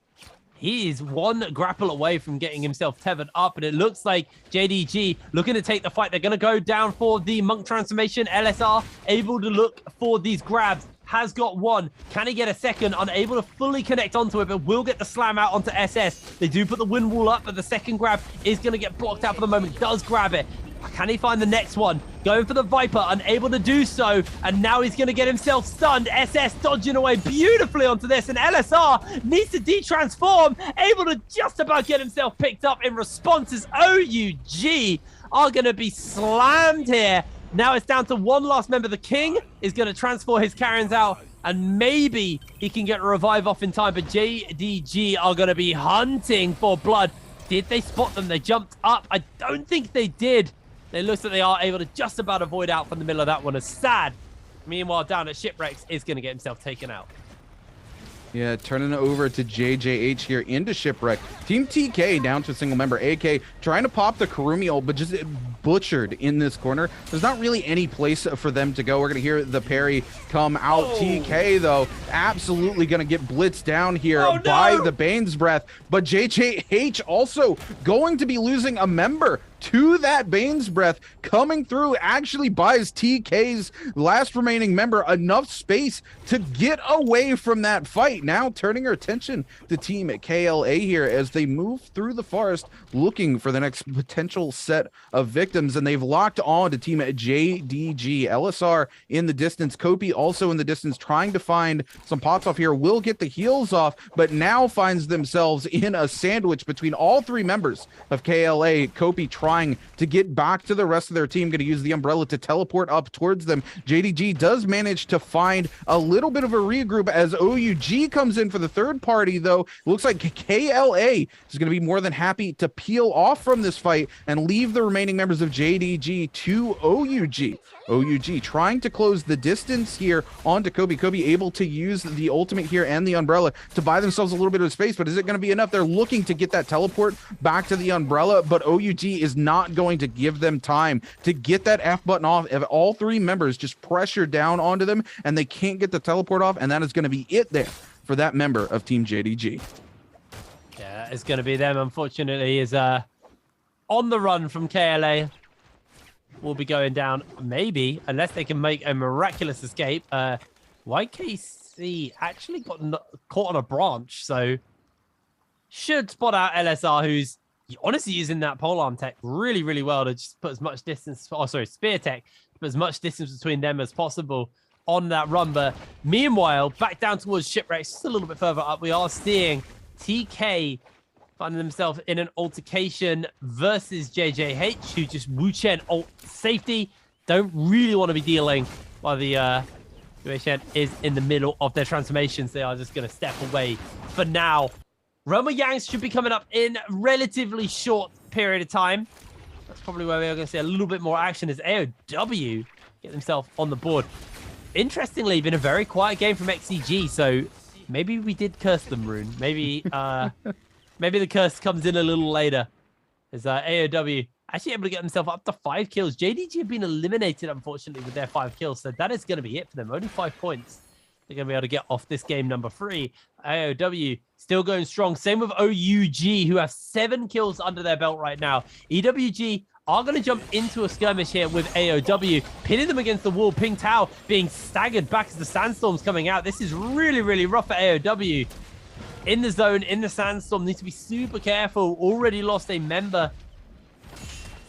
he is 1 grapple away from getting himself tethered up, and it looks like JDG looking to take the fight. They're going to go down for the Monk transformation. LSR able to look for these grabs. Has got 1. Can he get a second? Unable to fully connect onto it, but will get the slam out onto SS. They do put the wind wall up, but the second grab is going to get blocked out for the moment. Does grab it. Can he find the next one? Going for the Viper, unable to do so. And now he's going to get himself stunned. SS dodging away beautifully onto this. And LSR needs to de-transform. Able to just about get himself picked up in response as OUG are going to be slammed here. Now it's down to one last member. The King is going to transfer his Karens out. And maybe he can get a revive off in time. But JDG are going to be hunting for blood. Did they spot them? They jumped up. I don't think they did. It looks like they are able to just about avoid out from the middle of that one. As Sad, meanwhile, down at Shipwrecks, is going to get himself taken out. Yeah, turning it over to JJH here into Shipwreck. Team TK down to a single member. AK trying to pop the Kurumi ult, but just butchered in this corner. There's not really any place for them to go. We're going to hear the parry come out. Oh. TK, though, absolutely going to get blitzed down here by the Bane's Breath. But JJH also going to be losing a member to that Bane's Breath. Coming through actually buys TK's last remaining member enough space to get away from that fight. Now turning our attention to team at KLA here as they move through the forest looking for the next potential set of victims, and they've locked on to team at JDG. LSR in the distance, Kopi also in the distance, trying to find some pots off here. Will get the heals off, but now finds themselves in a sandwich between all three members of KLA. Kopi trying to get back to the rest of their team, going to use the umbrella to teleport up towards them. JDG does manage to find a little bit of a regroup as OUG comes in for the third party, though. It looks like KLA is going to be more than happy to peel off from this fight and leave the remaining members of JDG to OUG. OUG trying to close the distance here onto Kobe. Kobe able to use the ultimate here and the umbrella to buy themselves a little bit of space, but is it going to be enough? They're looking to get that teleport back to the umbrella, but OUG is not going to give them time to get that F button off. If all three members just pressure down onto them and they can't get the teleport off, and that is going to be it there for that member of Team JDG. Yeah, it's going to be them, unfortunately, is on the run from KLA. Will be going down, maybe, unless they can make a miraculous escape. YKC actually got caught on a branch, so should spot out LSR, who's honestly using that polearm tech really, really well to just put as much distance, spear tech, put as much distance between them as possible on that run. But meanwhile, back down towards Shipwrecks, just a little bit further up, we are seeing TK finding themselves in an altercation versus JJH, who just Wu-Chen ult safety. Don't really want to be dealing while the Wu-Chen is in the middle of their transformations. They are just going to step away for now. Roma Yangs should be coming up in relatively short period of time. That's probably where we are going to see a little bit more action as AOW get themselves on the board. Interestingly, been a very quiet game from XCG, so maybe we did curse them, Rune. Maybe maybe the curse comes in a little later. As AOW actually able to get themselves up to 5 kills. JDG have been eliminated, unfortunately, with their 5 kills. So that is going to be it for them. Only 5 points. They're going to be able to get off this game number 3. AOW still going strong. Same with OUG, who have 7 kills under their belt right now. EWG are going to jump into a skirmish here with AOW, pinning them against the wall. Ping Tao being staggered back as the sandstorm's coming out. This is really, really rough for AOW. In the zone, in the sandstorm, need to be super careful. Already lost a member.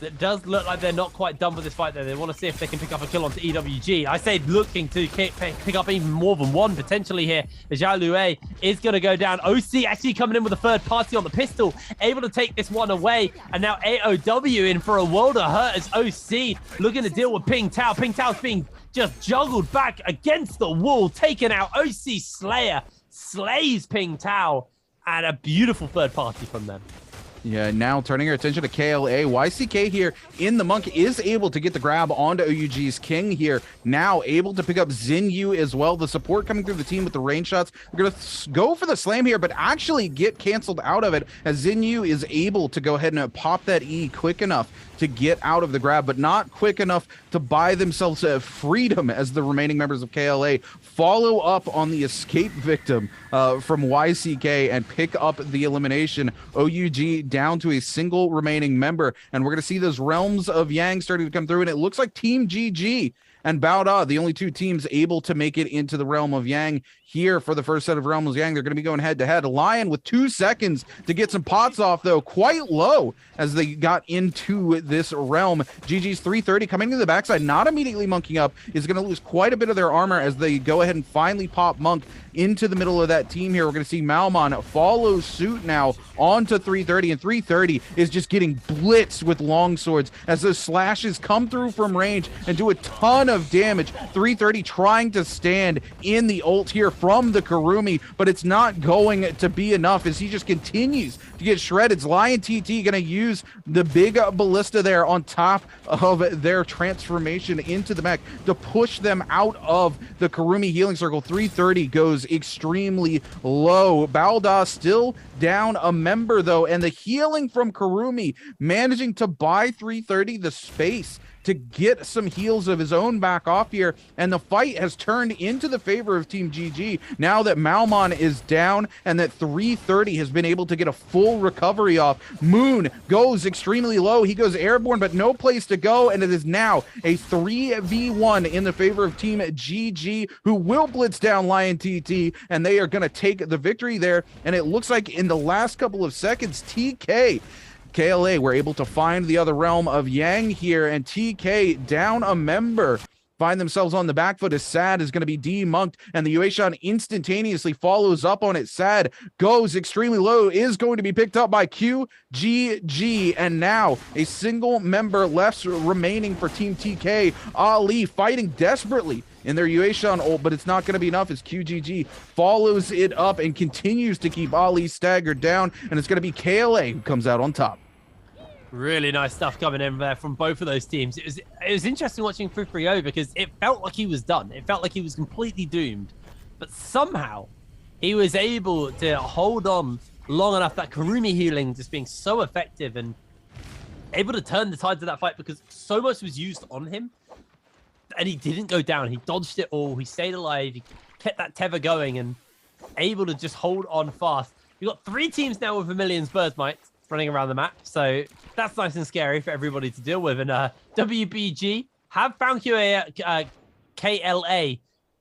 It does look like they're not quite done with this fight, though. They want to see if they can pick up a kill onto EWG. I say looking to pick up even more than one, potentially here. Zhao Lue is going to go down. OC actually coming in with a third party on the pistol, able to take this one away. And now AOW in for a world of hurt as OC looking to deal with Ping Tao. Ping Tao's being just juggled back against the wall, taken out. OC Slayer slays Ping Tao, and a beautiful third party from them. Yeah, now turning our attention to KLA. YCK here in the Monk is able to get the grab onto OUG's King here. Now able to pick up Xin Yu as well. The support coming through the team with the range shots. We're going to go for the slam here, but actually get canceled out of it as Xin Yu is able to go ahead and pop that E quick enough to get out of the grab, but not quick enough to buy themselves freedom as the remaining members of KLA follow up on the escape victim from YCK and pick up the elimination. OUG down to a single remaining member, and we're going to see those realms of Yang starting to come through, and it looks like Team GG and Bao Da, the only two teams able to make it into the Realm of Yang here for the first set of Realm of Yang. They're going to be going head-to-head. Lion with 2 seconds to get some pots off, though, quite low as they got into this realm. GG's 330 coming to the backside, not immediately monking up, is going to lose quite a bit of their armor as they go ahead and finally pop Monk into the middle of that team here. We're going to see Malmon follow suit now onto 330, and 330 is just getting blitzed with long swords as those slashes come through from range and do a ton of damage. 330 trying to stand in the ult here from the Kurumi, but it's not going to be enough as he just continues to get shredded. Lion TT going to use the big ballista there on top of their transformation into the mech to push them out of the Kurumi healing circle. 330 goes extremely low. Bao Da still down a member, though, and the healing from Kurumi managing to buy 330 the space to get some heals of his own back off here, and the fight has turned into the favor of Team GG now that Malmon is down and that 330 has been able to get a full recovery off. Moon goes extremely low. He goes airborne, but no place to go, and it is now a 3v1 in the favor of Team GG, who will blitz down Lion TT, and they are going to take the victory there. And it looks like in the last couple of seconds, KLA were able to find the other realm of Yang here, and TK down a member find themselves on the back foot as Sad is going to be demonked, and the Yueshan instantaneously follows up on it. Sad goes extremely low, is going to be picked up by QGG, and now a single member left remaining for Team TK. Ali fighting desperately in their Yueshan ult, but it's not going to be enough as QGG follows it up and continues to keep Ali staggered down, and it's going to be KLA who comes out on top. Really nice stuff coming in there from both of those teams. It was interesting watching Fufrio because it felt like he was done. It felt like he was completely doomed, but somehow he was able to hold on long enough, that Kurumi healing just being so effective and able to turn the tides of that fight because so much was used on him. And he didn't go down. He dodged it all. He stayed alive. He kept that tether going and able to just hold on fast. We've got 3 teams now with Vermilion's Bird Mites running around the map. So that's nice and scary for everybody to deal with. And WBG have found KLA.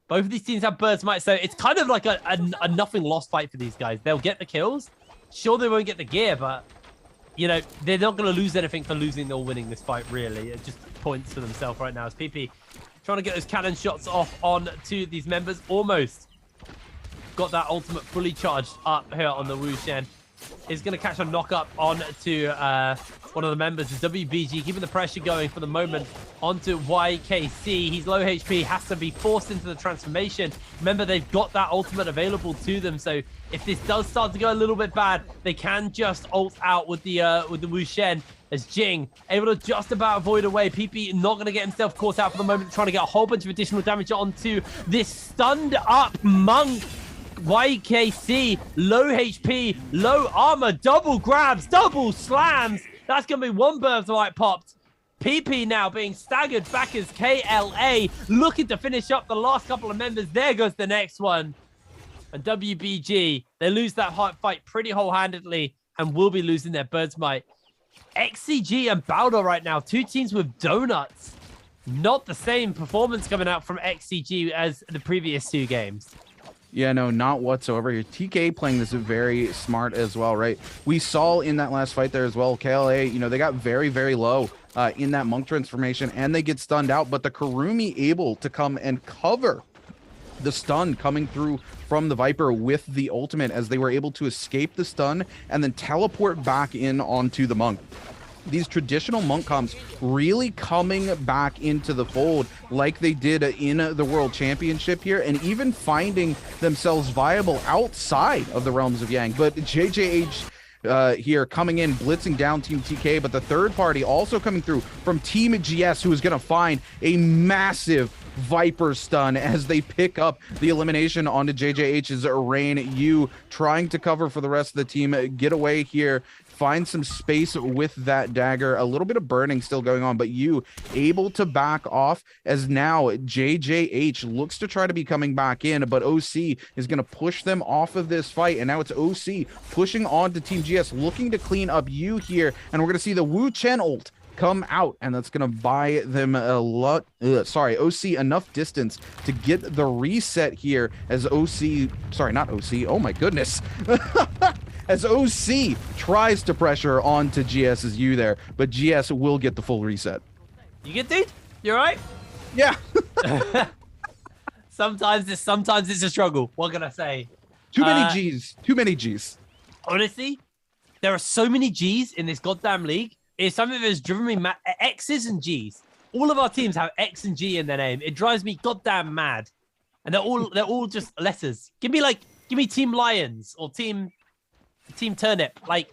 Both of these teams have Bird's Might. So it's kind of like a nothing lost fight for these guys. They'll get the kills. Sure, they won't get the gear, but, you know, they're not going to lose anything for losing or winning this fight, really. It just points for themselves right now. As PP trying to get those cannon shots off on to these members. Almost got that ultimate fully charged up here on the Wu Shen. Is going to catch a knock up onto one of the members. The WBG keeping the pressure going for the moment onto YKC. He's low HP, has to be forced into the transformation. Remember, they've got that ultimate available to them. So if this does start to go a little bit bad, they can just ult out with the Wu Shen. As Jing able to just about avoid away. PP not going to get himself caught out for the moment, trying to get a whole bunch of additional damage onto this stunned up Monk. YKC, low HP, low armor, double grabs, double slams. That's going to be one Bird's Might popped. PP now being staggered back as KLA, looking to finish up the last couple of members. There goes the next one. And WBG, they lose that fight pretty wholehandedly and will be losing their Bird's Might. XCG and Bao Da right now, 2 teams with donuts. Not the same performance coming out from XCG as the previous 2 games. Yeah, no, not whatsoever. Here, TK playing this very smart as well, right? We saw in that last fight there as well, KLA, you know, they got very, very low in that Monk transformation, and they get stunned out, but the Kurumi able to come and cover the stun coming through from the Viper with the ultimate as they were able to escape the stun and then teleport back in onto the Monk. These traditional Monk comps really coming back into the fold like they did in the World Championship here, and even finding themselves viable outside of the realms of Yang. But JJH here coming in, blitzing down Team TK, but the third party also coming through from Team GS, who is going to find a massive Viper stun as they pick up the elimination onto JJH's Rain. You trying to cover for the rest of the team, get away here, find some space with that dagger. A little bit of burning still going on, but you able to back off as now JJH looks to try to be coming back in, but OC is going to push them off of this fight, and now it's OC pushing on to Team GS, looking to clean up you here, and we're going to see the Wu Chen ult come out, and that's going to buy them a lot. OC enough distance to get the reset here as OC. Sorry, not OC. Oh my goodness. As OC tries to pressure onto GS's U there, but GS will get the full reset. You good, dude? You all right? Yeah. Sometimes it's a struggle. What can I say? Too many G's. Too many G's. Honestly, there are so many G's in this goddamn league. It's something that has driven me mad. X's and G's. All of our teams have X and G in their name. It drives me goddamn mad. And they're all just letters. Give me Team Lions or Team Turnip. Like,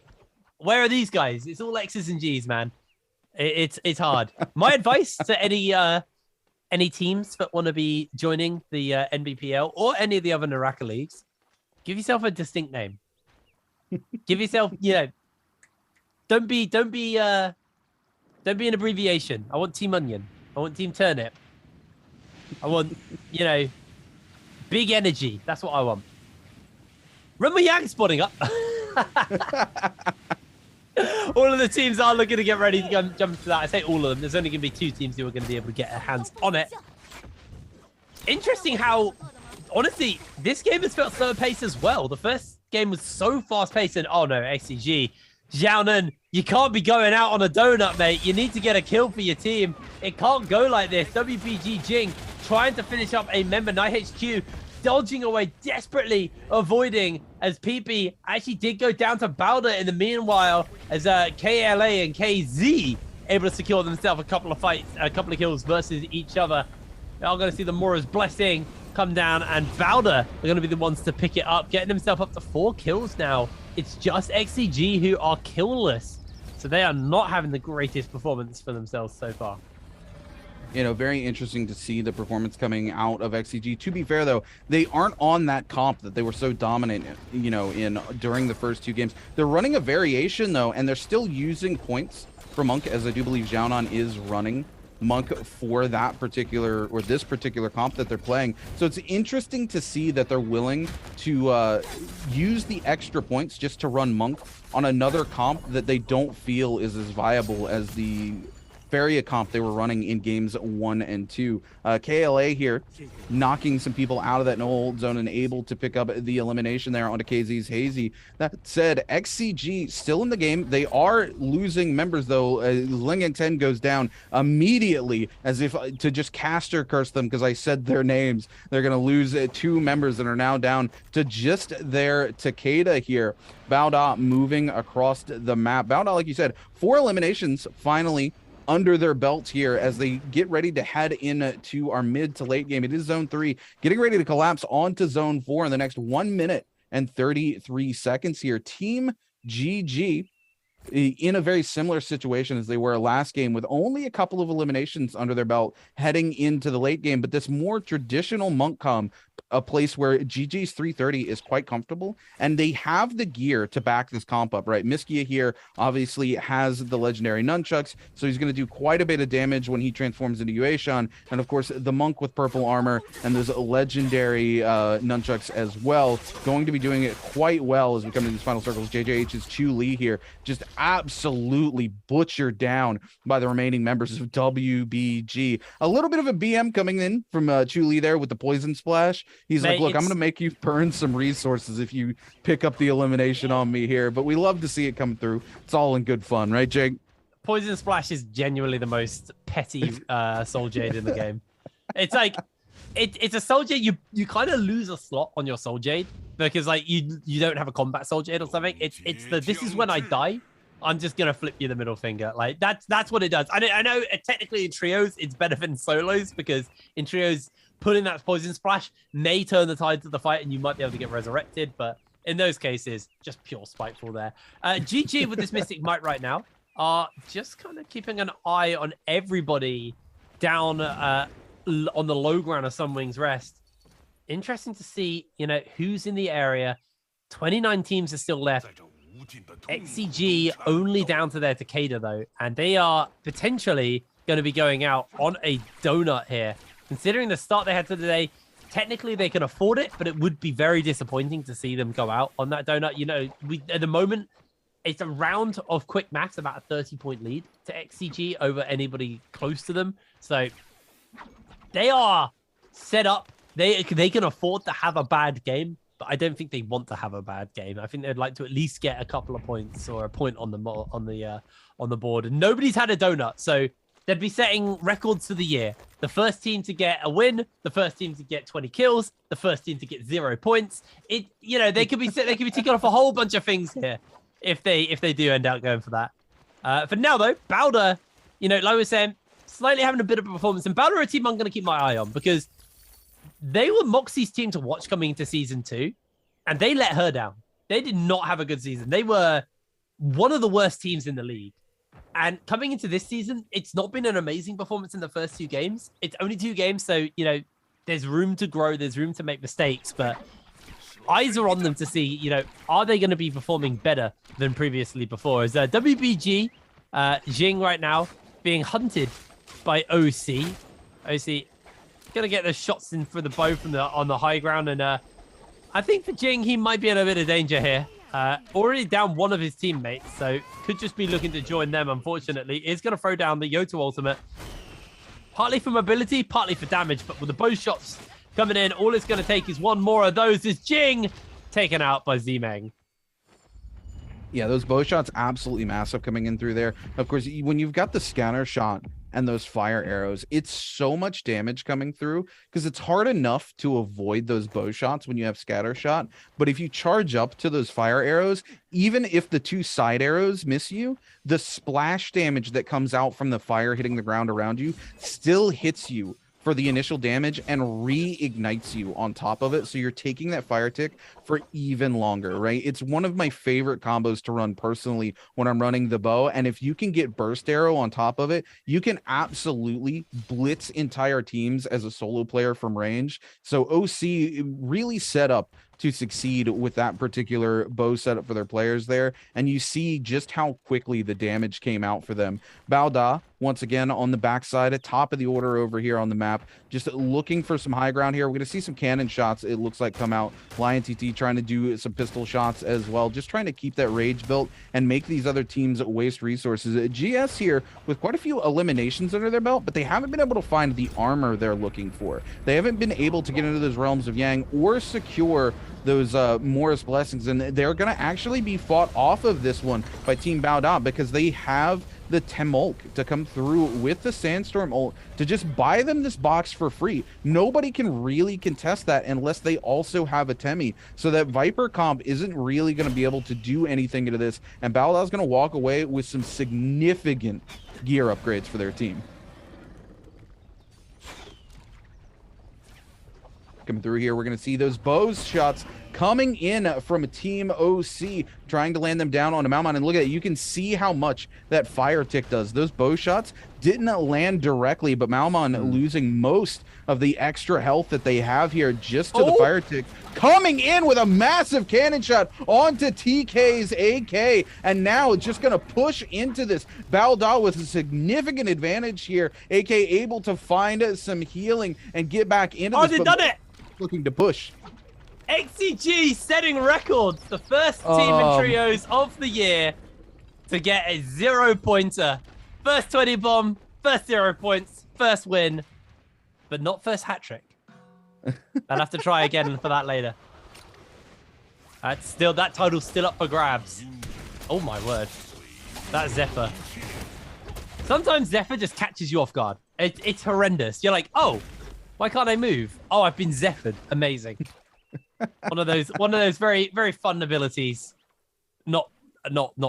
where are these guys? It's all X's and G's, man. It's hard. My advice to any teams that want to be joining the NBPL or any of the other NARAKA leagues, give yourself a distinct name. Give yourself, don't be an abbreviation. I want Team Onion. I want Team Turnip. I want, big energy. That's what I want. Remember Yang spotting up. All of the teams are looking to get ready to jump to that. I say all of them. There's only going to be 2 teams who are going to be able to get their hands on it. Interesting how, honestly, this game has felt slower paced as well. The first game was so fast paced, and oh no, XCG. Xiaonan, you can't be going out on a donut, mate. You need to get a kill for your team. It can't go like this. WPG Jing trying to finish up a member. NiHQ dodging away desperately, avoiding as PP actually did go down to Bowder in the meanwhile, as KLA and KZ able to secure themselves a couple of kills versus each other. They are going to see the Mora's Blessing come down, and Bowder are going to be the ones to pick it up, getting himself up to 4 kills now. It's just XCG who are killless, so they are not having the greatest performance for themselves so far. Very interesting to see the performance coming out of XCG. To be fair, though, they aren't on that comp that they were so dominant, during the first 2 games. They're running a variation, though, and they're still using points for Monk, as I do believe Xiaonan is running Monk for that particular, or this particular comp that they're playing. So it's interesting to see that they're willing to use the extra points just to run Monk on another comp that they don't feel is as viable as the Feria comp they were running in games 1 and 2. KLA here knocking some people out of that no zone and able to pick up the elimination there onto KZ's Hazy. That said, XCG still in the game. They are losing members, though. Ling and 10 goes down immediately, as if to just caster curse them because I said their names. They're going to lose 2 members and are now down to just their Takeda here. Bowda moving across the map. Bowda, like you said, 4 eliminations finally under their belts here as they get ready to head into our mid to late game. It is zone 3, getting ready to collapse onto zone 4 in the next 1 minute and 33 seconds here. Team GG in a very similar situation as they were last game, with only a couple of eliminations under their belt heading into the late game, but this more traditional Monk comp, a place where GG's 330 is quite comfortable, and they have the gear to back this comp up, right? Miskia here obviously has the legendary nunchucks, so he's going to do quite a bit of damage when he transforms into Yueshan, and of course the Monk with purple armor and those legendary nunchucks as well, going to be doing it quite well as we come into these final circles. JJH's Chu Lee here just absolutely butchered down by the remaining members of WBG. A little bit of a BM coming in from Chu Lee there with the poison splash. He's like, look, I'm going to make you burn some resources if you pick up the elimination on me here. But we love to see it come through. It's all in good fun, right, Jake? Poison Splash is genuinely the most petty Soul Jade in the game. It's like, it's a Soul Jade. You kind of lose a slot on your Soul Jade because like you don't have a combat Soul Jade or something. It's this is when I die. I'm just gonna flip you the middle finger. Like that's what it does. I know technically in trios it's better than solos, because in trios putting that poison splash may turn the tides of the fight and you might be able to get resurrected, but in those cases, just pure spiteful there. GG with this Mystic Might right now are just kind of keeping an eye on everybody down on the low ground of Sunwing's Rest. Interesting to see, who's in the area. 29 teams are still left. XCG only down to their Takeda, though, and they are potentially going to be going out on a donut here. Considering the start they had to today, technically they can afford it, but it would be very disappointing to see them go out on that donut. At the moment, it's a round of quick maths, about a 30-point lead to XCG over anybody close to them. So they are set up. They can afford to have a bad game, but I don't think they want to have a bad game. I think they'd like to at least get a couple of points or a point on the board. And nobody's had a donut, so they'd be setting records for the year. The first team to get a win, the first team to get 20 kills, the first team to get 0 points. They could be ticking off a whole bunch of things here if they do end up going for that. For now though, Bowder, like I was saying, slightly having a bit of a performance, and Bowder are a team I'm going to keep my eye on because they were Moxie's team to watch coming into season 2, and they let her down. They did not have a good season. They were one of the worst teams in the league. And coming into this season, it's not been an amazing performance in the first 2 games. It's only 2 games, so, there's room to grow. There's room to make mistakes, but eyes are on them to see, are they going to be performing better than previously before? As WBG, Jing right now, being hunted by OC. OC going to get those shots in for the bow on the high ground. And I think for Jing, he might be in a bit of danger here. Already down one of his teammates, so could just be looking to join them, unfortunately. Is going to throw down the Yoto ultimate. Partly for mobility, partly for damage, but with the bow shots coming in, all it's going to take is one more of those. Is Jing taken out by Z-Meng. Yeah, those bow shots absolutely massive coming in through there. Of course, when you've got the scanner shot and those fire arrows, it's so much damage coming through because it's hard enough to avoid those bow shots when you have scatter shot. But if you charge up to those fire arrows, even if the 2 side arrows miss you, the splash damage that comes out from the fire hitting the ground around you still hits you for the initial damage and reignites you on top of it. So you're taking that fire tick for even longer, right? It's one of my favorite combos to run personally when I'm running the bow. And if you can get burst arrow on top of it, you can absolutely blitz entire teams as a solo player from range. So OC really set up to succeed with that particular bow setup for their players there. And you see just how quickly the damage came out for them. Balda, once again, on the backside, at top of the order over here on the map, just looking for some high ground here. We're going to see some cannon shots, it looks like, come out. Lion TT trying to do some pistol shots as well, just trying to keep that rage built and make these other teams waste resources. GS here with quite a few eliminations under their belt, but they haven't been able to find the armor they're looking for. They haven't been able to get into those realms of Yang or secure those Morris blessings, and they're going to actually be fought off of this one by Team Baoda because they have the Temulk to come through with the Sandstorm ult to just buy them this box for free. Nobody can really contest that unless they also have a Temi, so that Viper comp isn't really going to be able to do anything to this, and Baoda's going to walk away with some significant gear upgrades for their team. Coming through here, we're going to see those bow shots coming in from Team OC, trying to land them down on a Malmon. And look at it, you can see how much that fire tick does. Those bow shots didn't land directly, but Malmon losing most of the extra health that they have here just to the fire tick. Coming in with a massive cannon shot onto TK's AK, and now it's just going to push into this. Balda with a significant advantage here. AK able to find some healing and get back into this. They've done it! Looking to push. XCG setting records. The first team in trios of the year to get a 0-pointer. First 20 bomb, first 0 points, first win, but not first hat trick. I'll have to try again for that later. That title's still up for grabs. Oh my word. That Zephyr. Sometimes Zephyr just catches you off guard. It's horrendous. You're like, oh, why can't I move? Oh, I've been Zephyred. Amazing. one of those very, very fun abilities. Not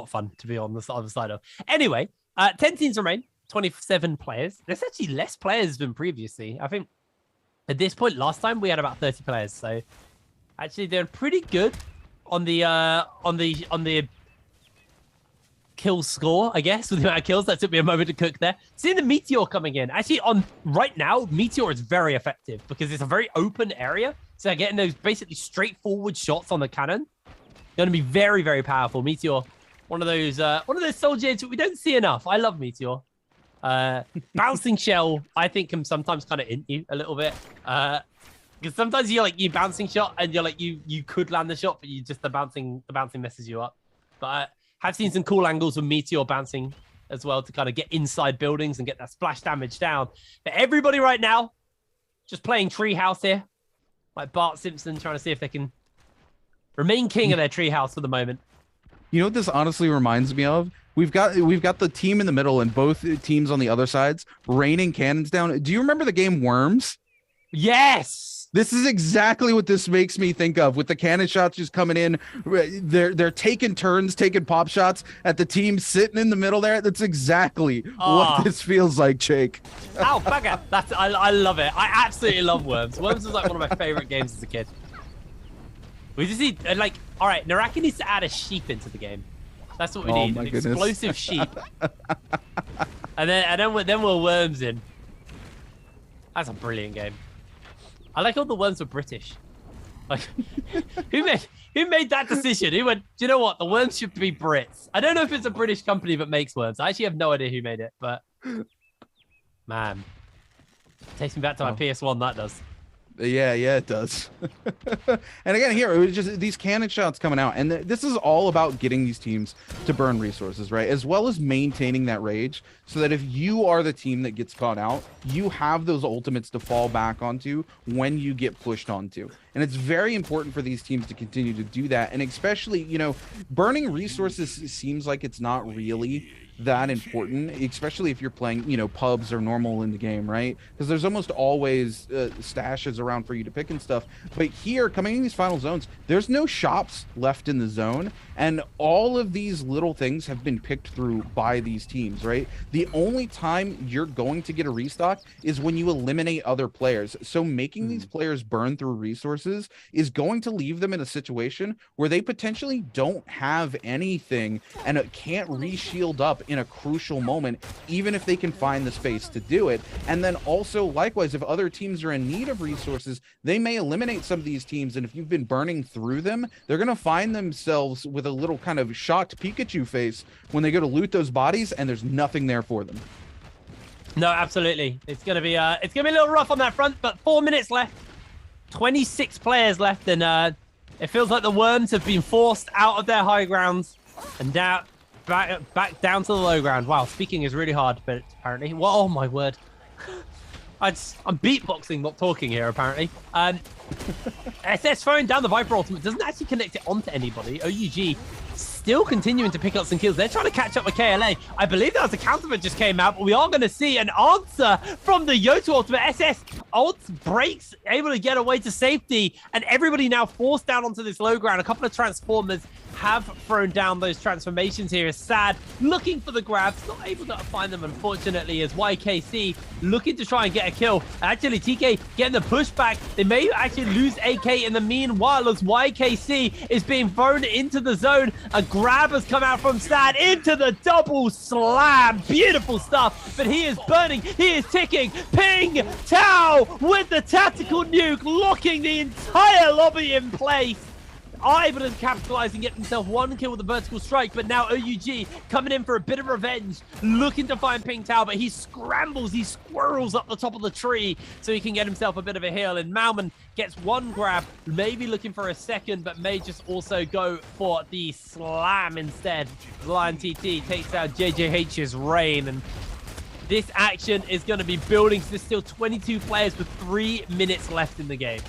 fun to be on the other side of. Anyway, 10 teams remain, 27 players. There's actually less players than previously. I think at this point last time we had about 30 players. So actually they're pretty good on the kill score, I guess, with the amount of kills. That took me a moment to cook there. Seeing the Meteor coming in. Actually, right now, Meteor is very effective because it's a very open area. So getting those basically straightforward shots on the cannon, going to be very, very powerful. Meteor, one of those soldiers we don't see enough. I love Meteor. Bouncing shell, I think, can sometimes kind of int you a little bit. Because sometimes you bouncing shot and you're like you could land the shot, but the bouncing messes you up. But Have seen some cool angles with Meteor bouncing as well to kind of get inside buildings and get that splash damage down. But everybody right now, just playing treehouse here. Like Bart Simpson trying to see if they can remain king of their treehouse for the moment. You know what this honestly reminds me of? We've got the team in the middle and both teams on the other sides raining cannons down. Do you remember the game Worms? Yes. This is exactly what this makes me think of, with the cannon shots just coming in. They're taking turns, taking pop shots at the team sitting in the middle there. That's exactly what this feels like, Jake. Oh, bugger. I love it. I absolutely love Worms. Worms was like one of my favorite games as a kid. We just need, like, all right, NARAKA needs to add a sheep into the game. That's what we need, an explosive sheep. and then we're Worms in. That's a brilliant game. I like all the Worms were British. Like, who made that decision? Who went, do you know what? The Worms should be Brits. I don't know if it's a British company that makes Worms. I actually have no idea who made it, but man, takes me back to my PS1. That does. Yeah, it does. And again, here, it was just these cannon shots coming out. And this is all about getting these teams to burn resources, right? As well as maintaining that rage so that if you are the team that gets caught out, you have those ultimates to fall back onto when you get pushed onto. And it's very important for these teams to continue to do that. And especially, you know, burning resources seems like it's not really that important, especially if you're playing, you know, pubs or normal in the game, right? Because there's almost always stashes around for you to pick and stuff. But here, coming in these final zones, there's no shops left in the zone, and all of these little things have been picked through by these teams, right? The only time you're going to get a restock is when you eliminate other players. So making these players burn through resources is going to leave them in a situation where they potentially don't have anything and it can't re-shield up in a crucial moment, even if they can find the space to do it. And then also, likewise, if other teams are in need of resources, they may eliminate some of these teams, and if you've been burning through them, they're going to find themselves with a little kind of shocked Pikachu face when they go to loot those bodies and there's nothing there for them. No, absolutely. It's gonna be a little rough on that front, but 4 minutes left, 26 players left, and it feels like the Worms have been forced out of their high grounds and down back down to the low ground. Wow, speaking is really hard, but apparently, well, oh my word, I'm beatboxing, not talking here. Apparently, SS throwing down the Viper ultimate doesn't actually connect it onto anybody. OUG still continuing to pick up some kills. They're trying to catch up with KLA. I believe that was a counter that just came out, but we are going to see an answer from the Yoto ultimate. SS ult breaks, able to get away to safety, and everybody now forced down onto this low ground. A couple of transformers have thrown down those transformations here. Is Sad looking for the grabs, not able to find them, unfortunately, as YKC looking to try and get a kill. Actually, TK getting the pushback. They may actually lose AK in the meanwhile, as YKC is being thrown into the zone. A grab has come out from Sad into the double slam. Beautiful stuff, but he is burning, he is ticking. Ping Tao with the tactical nuke, locking the entire lobby in place. Are able to capitalize and get himself one kill with a vertical strike, but now OUG coming in for a bit of revenge, looking to find Ping Tao, but he scrambles, he squirrels up the top of the tree so he can get himself a bit of a heal, and Malman gets one grab, maybe looking for a second, but may just also go for the slam instead. Lion TT takes out JJH's Rain, and this action is going to be building. So there's still 22 players with 3 minutes left in the game.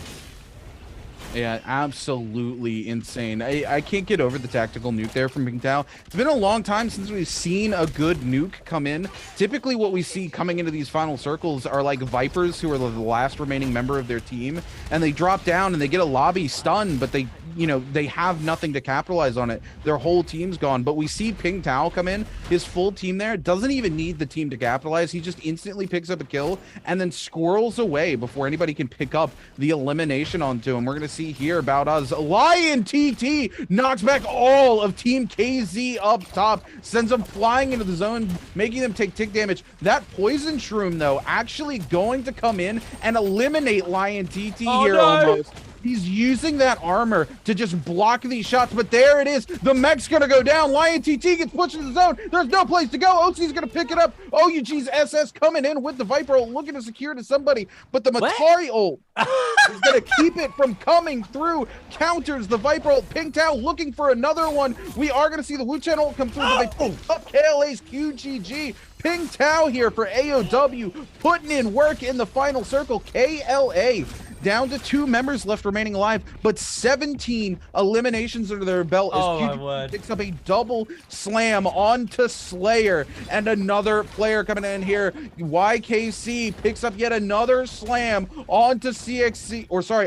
Yeah, absolutely insane. I can't get over the tactical nuke there from Ping Tao. It's been a long time since we've seen a good nuke come in. Typically what we see coming into these final circles are like Vipers, who are the last remaining member of their team, and they drop down and they get a lobby stun, but they, you know, they have nothing to capitalize on it. Their whole team's gone. But we see Ping Tao come in, his full team there, doesn't even need the team to capitalize. He just instantly picks up a kill and then squirrels away before anybody can pick up the elimination onto him. We're going to see here about us. Lion TT knocks back all of Team KZ up top, sends them flying into the zone, making them take tick damage. That poison shroom, though, actually going to come in and eliminate Lion TT here almost. He's using that armor to just block these shots, but there it is. The mech's gonna go down. Lion TT gets pushed into the zone. There's no place to go. OC's gonna pick it up. OUG's SS coming in with the Viper ult, looking to secure to somebody, but the Matari ult is gonna keep it from coming through. Counters the Viper ult. Pinktow looking for another one. We are gonna see the Wu Chen ult come through, but they pick up KLA's QGG. Pinktow here for AOW, putting in work in the final circle. KLA down to 2 members left remaining alive, but 17 eliminations under their belt as QGG picks up a double slam onto Slayer, and another player coming in here. YKC picks up yet another slam onto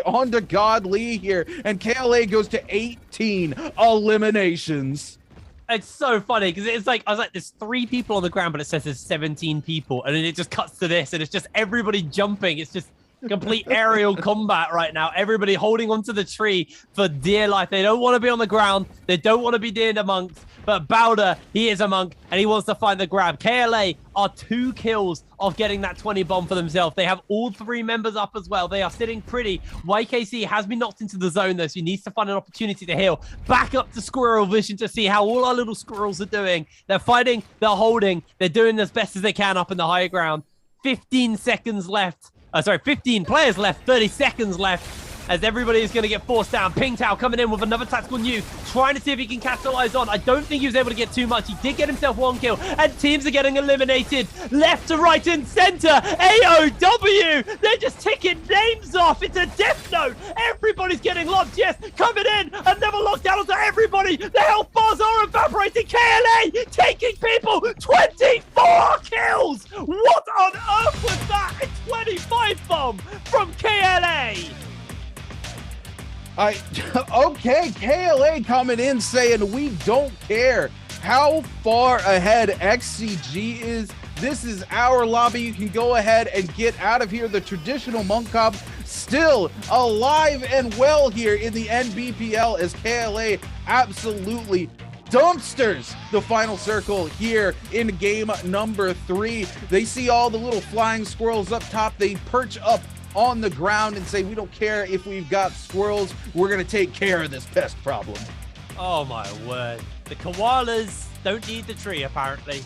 onto God Lee here, and KLA goes to 18 eliminations. It's so funny because it's like, I was like, there's 3 people on the ground, but it says there's 17 people. And then it just cuts to this and it's just everybody jumping. It's just complete aerial combat right now. Everybody holding onto the tree for dear life. They don't want to be on the ground. They don't want to be near the monks. But Bowder, he is a monk and he wants to find the grab. KLA are 2 kills of getting that 20 bomb for themselves. They have all 3 members up as well. They are sitting pretty. YKC has been knocked into the zone though, so he needs to find an opportunity to heal. Back up to Squirrel Vision to see how all our little squirrels are doing. They're fighting, they're holding, they're doing as best as they can up in the higher ground. 15 seconds left. 15 players left, 30 seconds left. As everybody is going to get forced down. Pinktow coming in with another tactical nuke, trying to see if he can capitalize on. I don't think he was able to get too much. He did get himself 1 kill, and teams are getting eliminated left to right and center. AOW, they're just ticking names off. It's a death note. Everybody's getting locked. Yes, coming in. Another lockdown onto everybody. The health bars are evaporating. KLA taking people. 24 kills. What on earth was that? A 25 bomb from KLA. Okay, KLA coming in saying we don't care how far ahead XCG is. This is our lobby. You can go ahead and get out of here. The traditional monk cop still alive and well here in the NBPL as KLA absolutely dumpsters the final circle here in game number 3. They see all the little flying squirrels up top. They perch up on the ground and say, we don't care if we've got squirrels, we're gonna take care of this pest problem. Oh my word. The koalas don't need the tree, apparently.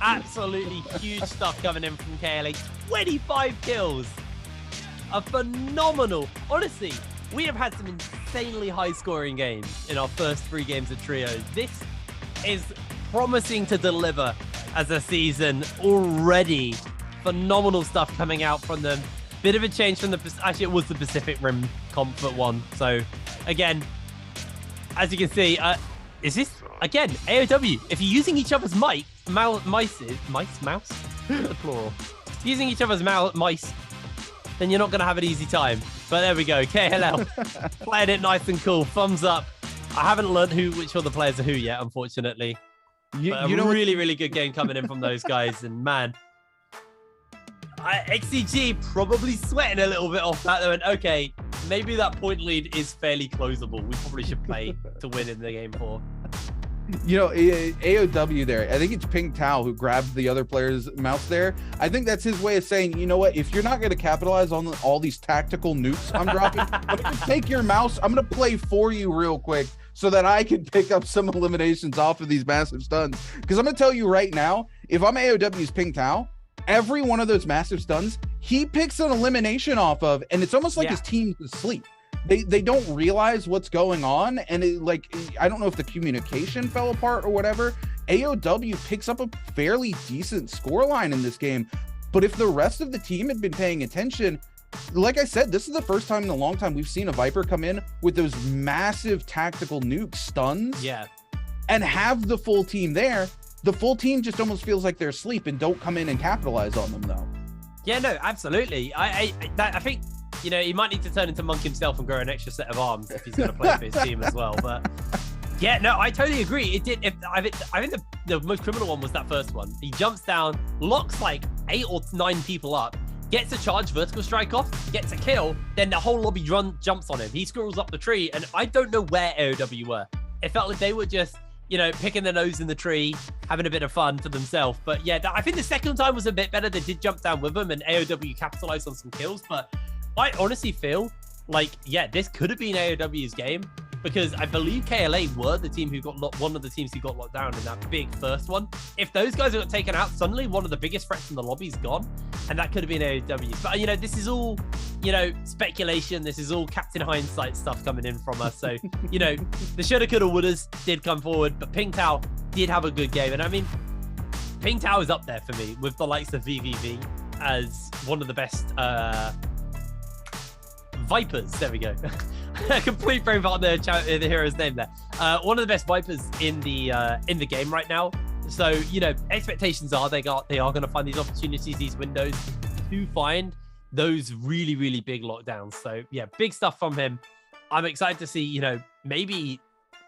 Absolutely huge stuff coming in from KLA. 25 kills. A phenomenal. Honestly, we have had some insanely high scoring games in our first 3 games of trios. This is promising to deliver as a season already. Phenomenal stuff coming out from them. Bit of a change from actually it was the Pacific Rim Comfort one. So again, as you can see, is this again AOW? If you're using each other's mice, the plural, using each other's mice, then you're not gonna have an easy time. But there we go, KLL playing it nice and cool. Thumbs up. I haven't learned which of the players are who yet, unfortunately. You know, really good game coming in from those guys, and man. XCG probably sweating a little bit off that though, and okay, maybe that point lead is fairly closable. We probably should play to win in the game 4. You know, AOW there, I think it's Pinktow who grabbed the other player's mouse there. I think that's his way of saying, you know what, if you're not going to capitalize on all these tactical nukes I'm dropping, I'm going to take your mouse, I'm going to play for you real quick so that I can pick up some eliminations off of these massive stuns. Because I'm going to tell you right now, if I'm AOW's Pinktow, every one of those massive stuns, he picks an elimination off of, and it's almost like his team's asleep. They don't realize what's going on, and I don't know if the communication fell apart or whatever. AOW picks up a fairly decent scoreline in this game, but if the rest of the team had been paying attention, like I said, this is the first time in a long time we've seen a Viper come in with those massive tactical nuke stuns, and have the full team there. The full team just almost feels like they're asleep and don't come in and capitalize on them, though. Yeah, no, absolutely. I think, you know, he might need to turn into Monk himself and grow an extra set of arms if he's going to play for his team as well. But yeah, no, I totally agree. It did. I think the most criminal one was that first one. He jumps down, locks like 8 or 9 people up, gets a charge vertical strike off, gets a kill, then the whole lobby jumps on him. He squirrels up the tree, and I don't know where AOW were. It felt like they were just, you know, picking their nose in the tree, having a bit of fun for themselves. But yeah, I think the second time was a bit better. They did jump down with them, and AOW capitalized on some kills. But I honestly feel like, yeah, this could have been AOW's game, because I believe KLA were the team who got one of the teams who got locked down in that big first one. If those guys got taken out, suddenly one of the biggest threats in the lobby is gone, and that could have been AOW's. But, you know, this is all, you know, speculation. This is all Captain Hindsight stuff coming in from us. So, you know, the shoulda, coulda, wouldas did come forward, but Pingtao did have a good game. And I mean, Pingtao is up there for me with the likes of VVV as one of the best Vipers. There we go. Complete brain fart on the hero's name there. One of the best Vipers in the game right now. So, you know, expectations are they are going to find these opportunities, these windows to find those really, really big lockdowns. So yeah, big stuff from him. I'm excited to see, you know, maybe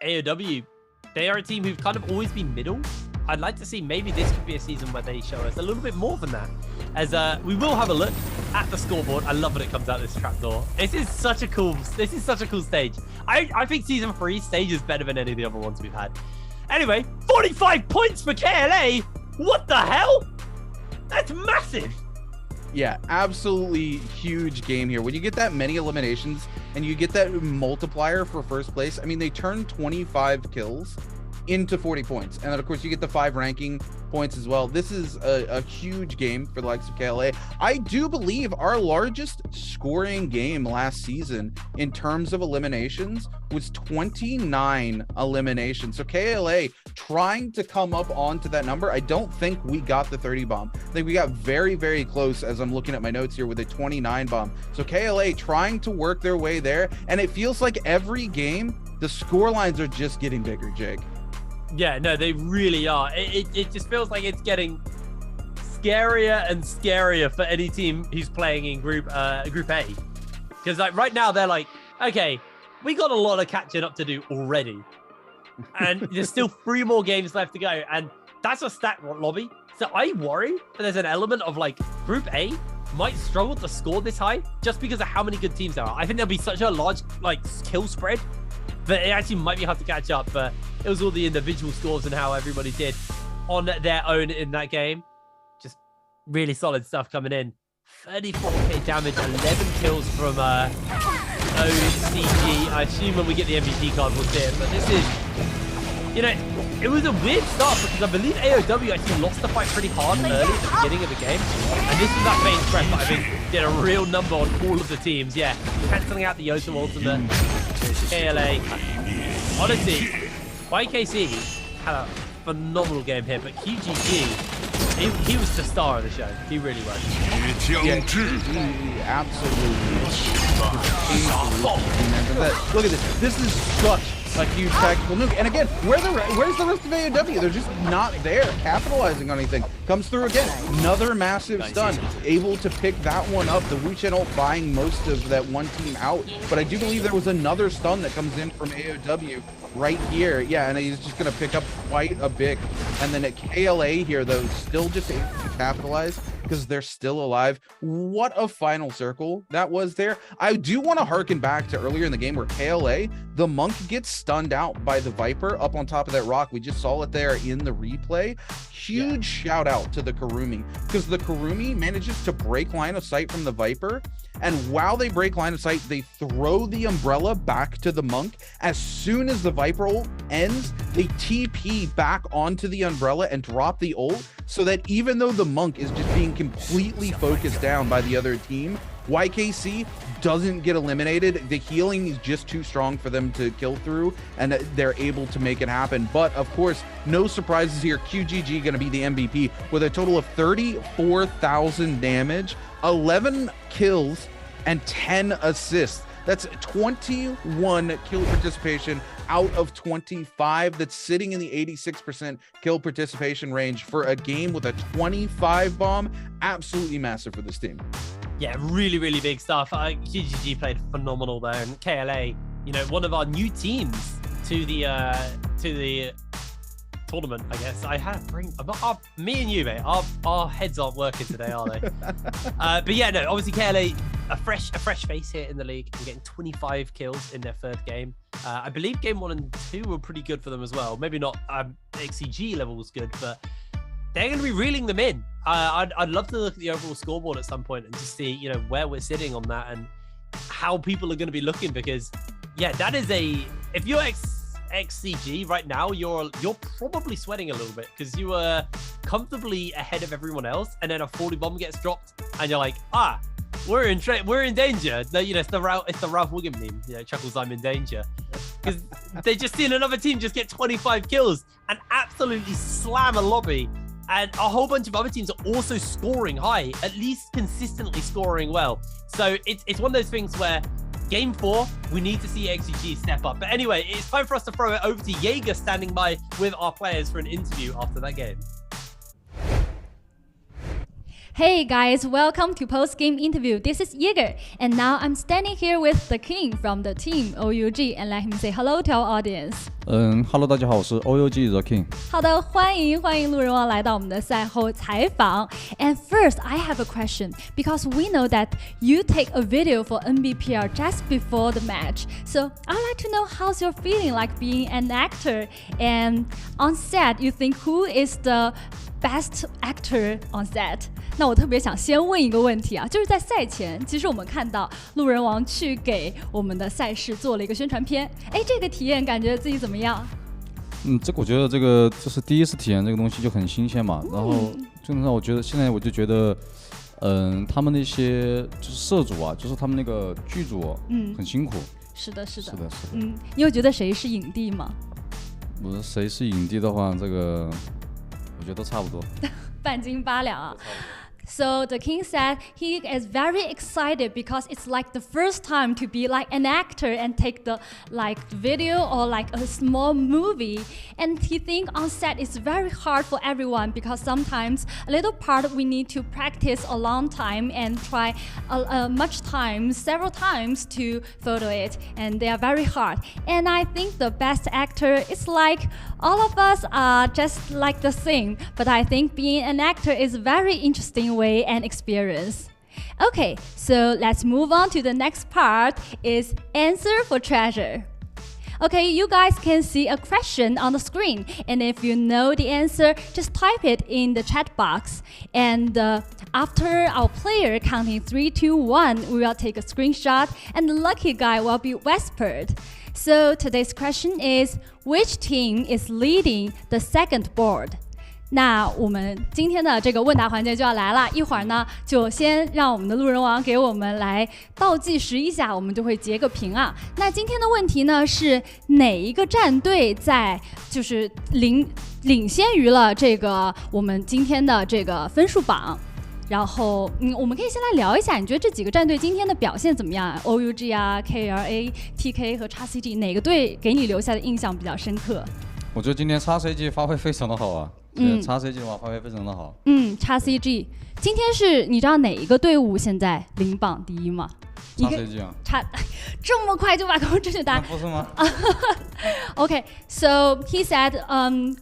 AOW, they are a team who've kind of always been middle. I'd like to see maybe this could be a season where they show us a little bit more than that. As we will have a look at the scoreboard. I love when it comes out this trapdoor. This is such a cool stage. I think season 3 stage is better than any of the other ones we've had. Anyway, 45 points for KLA. What the hell? That's massive. Yeah, absolutely huge game here. When you get that many eliminations and you get that multiplier for first place, I mean, they turn 25 kills into 40 points. And then, of course, you get the 5 ranking points as well. This is a huge game for the likes of KLA. I do believe our largest scoring game last season in terms of eliminations was 29 eliminations. So KLA trying to come up onto that number. I don't think we got the 30 bomb. I think we got very, very close as I'm looking at my notes here with a 29 bomb. So KLA trying to work their way there. And it feels like every game, the score lines are just getting bigger, Jake. Yeah, no, they really are. It just feels like it's getting scarier and scarier for any team who's playing in Group A. Because like right now they're like, okay, we got a lot of catching up to do already, and there's still 3 more games left to go, and that's a stacked lobby. So I worry that there's an element of like Group A might struggle to score this high just because of how many good teams there are. I think there'll be such a large like kill spread that it actually might be hard to catch up, but it was all the individual scores and how everybody did on their own in that game. Just really solid stuff coming in. 34k damage, 11 kills from OCG. I assume when we get the MVP card we'll see it, but this is, you know, it was a weird start because I believe AOW actually lost the fight pretty hard early at the beginning of the game, and this was that main threat that I think did a real number on all of the teams. Yeah, cancelling out the Yoto ultimate. KLA, honestly, YKC had a phenomenal game here, but QGG, he was the star of the show. He really was. Yeah, absolutely. Look at this. This is such a huge tactical nuke. And again, where's the rest of AOW? They're just not there capitalizing on anything. Comes through again. Another massive stun. Able to pick that one up. The Wu Channel buying most of that one team out. But I do believe there was another stun that comes in from AOW right here. Yeah, and he's just going to pick up quite a bit. And then at KLA here, though, still just able to capitalize because they're still alive. What a final circle that was there. I do want to harken back to earlier in the game where KLA, the Monk gets stunned out by the Viper up on top of that rock. We just saw it there in the replay. Huge shout out to the Kurumi, because the Kurumi manages to break line of sight from the Viper. And while they break line of sight, they throw the umbrella back to the Monk. As soon as the Viper ult ends, they TP back onto the umbrella and drop the ult, so that even though the Monk is just being completely focused down by the other team, YKC doesn't get eliminated. The healing is just too strong for them to kill through, and they're able to make it happen. But of course, no surprises here. QGG going to be the MVP with a total of 34,000 damage, 11 kills, and 10 assists. That's 21 kill participation out of 25. That's sitting in the 86% kill participation range for a game with a 25 bomb. Absolutely massive for this team. Yeah, really, really big stuff. QGG played phenomenal there, and KLA, you know, one of our new teams to the tournament, I guess. I had to bring me and you, mate. Our heads aren't working today, are they? But yeah, no. Obviously, KLA, a fresh face here in the league, and getting 25 kills in their 3rd game. I believe game 1 and 2 were pretty good for them as well. Maybe not XCG levels good, but they're going to be reeling them in. I'd love to look at the overall scoreboard at some point and just see, you know, where we're sitting on that and how people are going to be looking, because yeah, that is if you're XCG right now, you're probably sweating a little bit because you were comfortably ahead of everyone else, and then a 40 bomb gets dropped, and you're like, we're in danger. It's the Ralph Wiggum meme. Chuckles, I'm in danger, because they just seen another team just get 25 kills and absolutely slam a lobby, and a whole bunch of other teams are also scoring high, at least consistently scoring well. So it's one of those things where Game 4, we need to see XCG step up. But anyway, it's time for us to throw it over to Jaeger, standing by with our players for an interview after that game. Hey guys, welcome to post-game interview. This is Jaeger, and now I'm standing here with the King from the team OUG, and let him say hello to our audience. Hello， 大家好，我是 OUG The King。好的，欢迎路人王来到我们的赛后采访。And first, I have a question because we know that you take a video for Nbpl just before the match. So I'd like to know how's your feeling like being an actor, and on set, you think who is the best actor on set? 那我特别想先问一个问题啊，就是在赛前，其实我们看到路人王去给我们的赛事做了一个宣传片，这个体验感觉自己怎么样？这个我觉得这是第一次体验这个东西就很新鲜嘛，然后就让我觉得现在我就觉得，他们那些就是摄组啊，就是他们那个剧组，很辛苦。是的。你有觉得谁是影帝吗？谁是影帝的话，这个我觉得都差不多。半斤八两啊。So the King said he is very excited because it's like the first time to be like an actor and take the video or like a small movie. And he think on set is very hard for everyone because sometimes a little part we need to practice a long time and try several times to photo it, and they are very hard. And I think the best actor is like all of us are just like the same, but I think being an actor is very interesting way and experience. Okay, so let's move on to the next part is answer for treasure. Okay, you guys can see a question on the screen, and if you know the answer, just type it in the chat box. And after our player counting 3, 2, 1, we will take a screenshot, and the lucky guy will be whispered. So today's question is, which team is leading the second board? 那我们今天的这个问答环节就要来了，一会儿呢就先让我们的路人王给我们来倒计时一下，我们就会截个屏啊。那今天的问题呢是哪一个战队在就是领先于了这个我们今天的这个分数榜？然后我们可以先来聊一下，你觉得这几个战队今天的表现怎么样 ？OUG 啊、KLA、TK 和 XCG 哪个队给你留下的印象比较深刻？我觉得今天 XCG 发挥非常的好啊。XCG 的话发挥非常的好。XCG 今天是你知道哪一个队伍现在领榜第一吗？XCG 啊。这么快就把公正确答案？不是吗？Okay, so he said,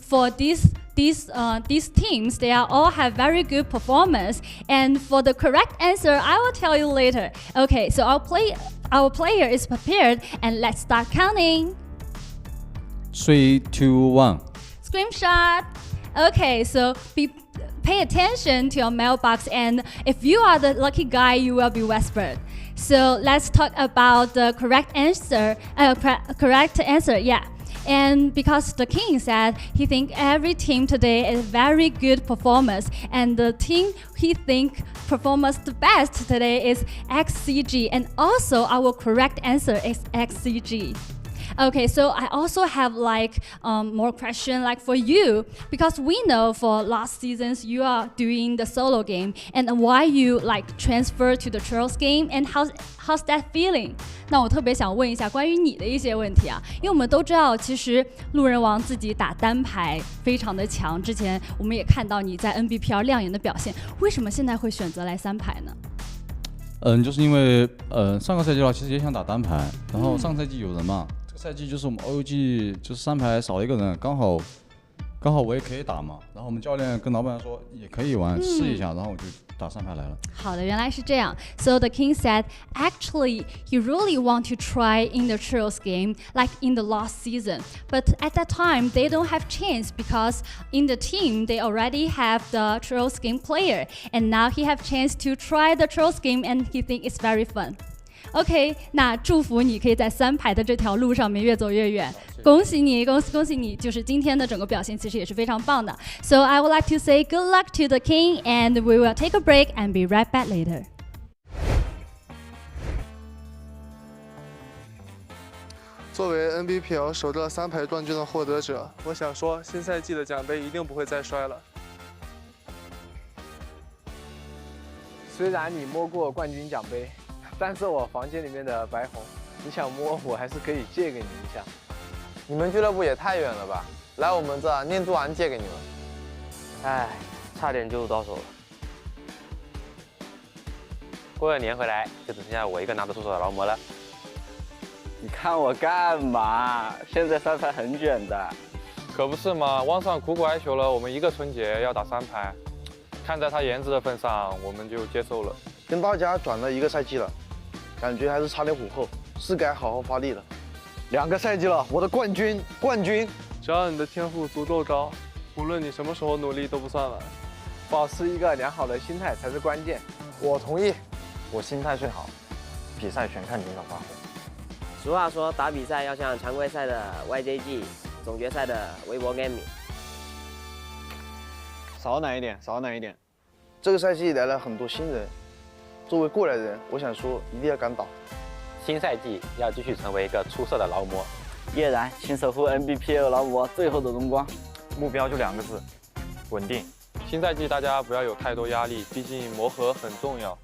for these teams, they all have very good performance, and for the correct answer, I will tell you later. Okay, so our player is prepared, and let's start counting. 3, 2, 1. Screenshot. Okay, so pay attention to your mailbox, and if you are the lucky guy, you will be whispered. So let's talk about the correct answer. Yeah. And because the King said he think every team today is very good performance, and the team he think performs the best today is XCG, and also our correct answer is XCG. Okay, so I also have more question for you, because we know for last seasons you are doing the solo game, and why you transfer to the trios game, and how's that feeling? 那我特别想问一下关于你的一些问题啊，因为我们都知道其实路人王自己打单排非常的强，之前我们也看到你在 Nbpl 亮眼的表现，为什么现在会选择来三排呢？就是因为上个赛季的话其实也想打单排，然后上赛季有人嘛。赛季就是我们 OUG 就是3排少了一个人，刚好我也可以打嘛，然后我们教练跟老板说也可以玩试一下，然后我就打3排来了。好的，原来是这样。So the King said, actually, he really want to try in the trios game like in the last season, but at that time they don't have chance because in the team they already have the trios game player, and now he have chance to try the trios game, and he think it's very fun. OK， 那祝福你可以在3排的这条路上面越走越远。恭喜你，恭喜你！就是今天的整个表现其实也是非常棒的。So I would like to say good luck to the king, and we will take a break and be right back later. 作为 Nbpl 守着3排冠军的获得者，我想说，新赛季的奖杯一定不会再摔了。虽然你摸过冠军奖杯，但是我房间里面的白红，你想摸我还是可以借给你一下。你们俱乐部也太远了吧？来我们这念珠丸借给你们。唉，差点就到手了。过了年回来，就只剩下我一个拿得出手的劳模了。你看我干嘛？现在3排很卷的。可不是嘛，网上苦苦哀求了我们1个春节要打3排，看在他颜值的份上，我们就接受了。跟大家转了1个赛季了，感觉还是差点虎后，是该好好发力了。2个赛季了，我的冠军！只要你的天赋足够高，无论你什么时候努力都不算晚。保持一个良好的心态才是关键。我同意，我心态最好，比赛全看领导发挥。俗话说，打比赛要像常规赛的 YJG， 总决赛的微博 Gaming。少奶一点。这个赛季来了很多新人，作为过来人，我想说一定要敢打。新赛季要继续成为一个出色的劳模。叶然，请守护 Nbpl 劳模最后的荣光。目标就2个字：稳定。新赛季大家不要有太多压力，毕竟磨合很重要。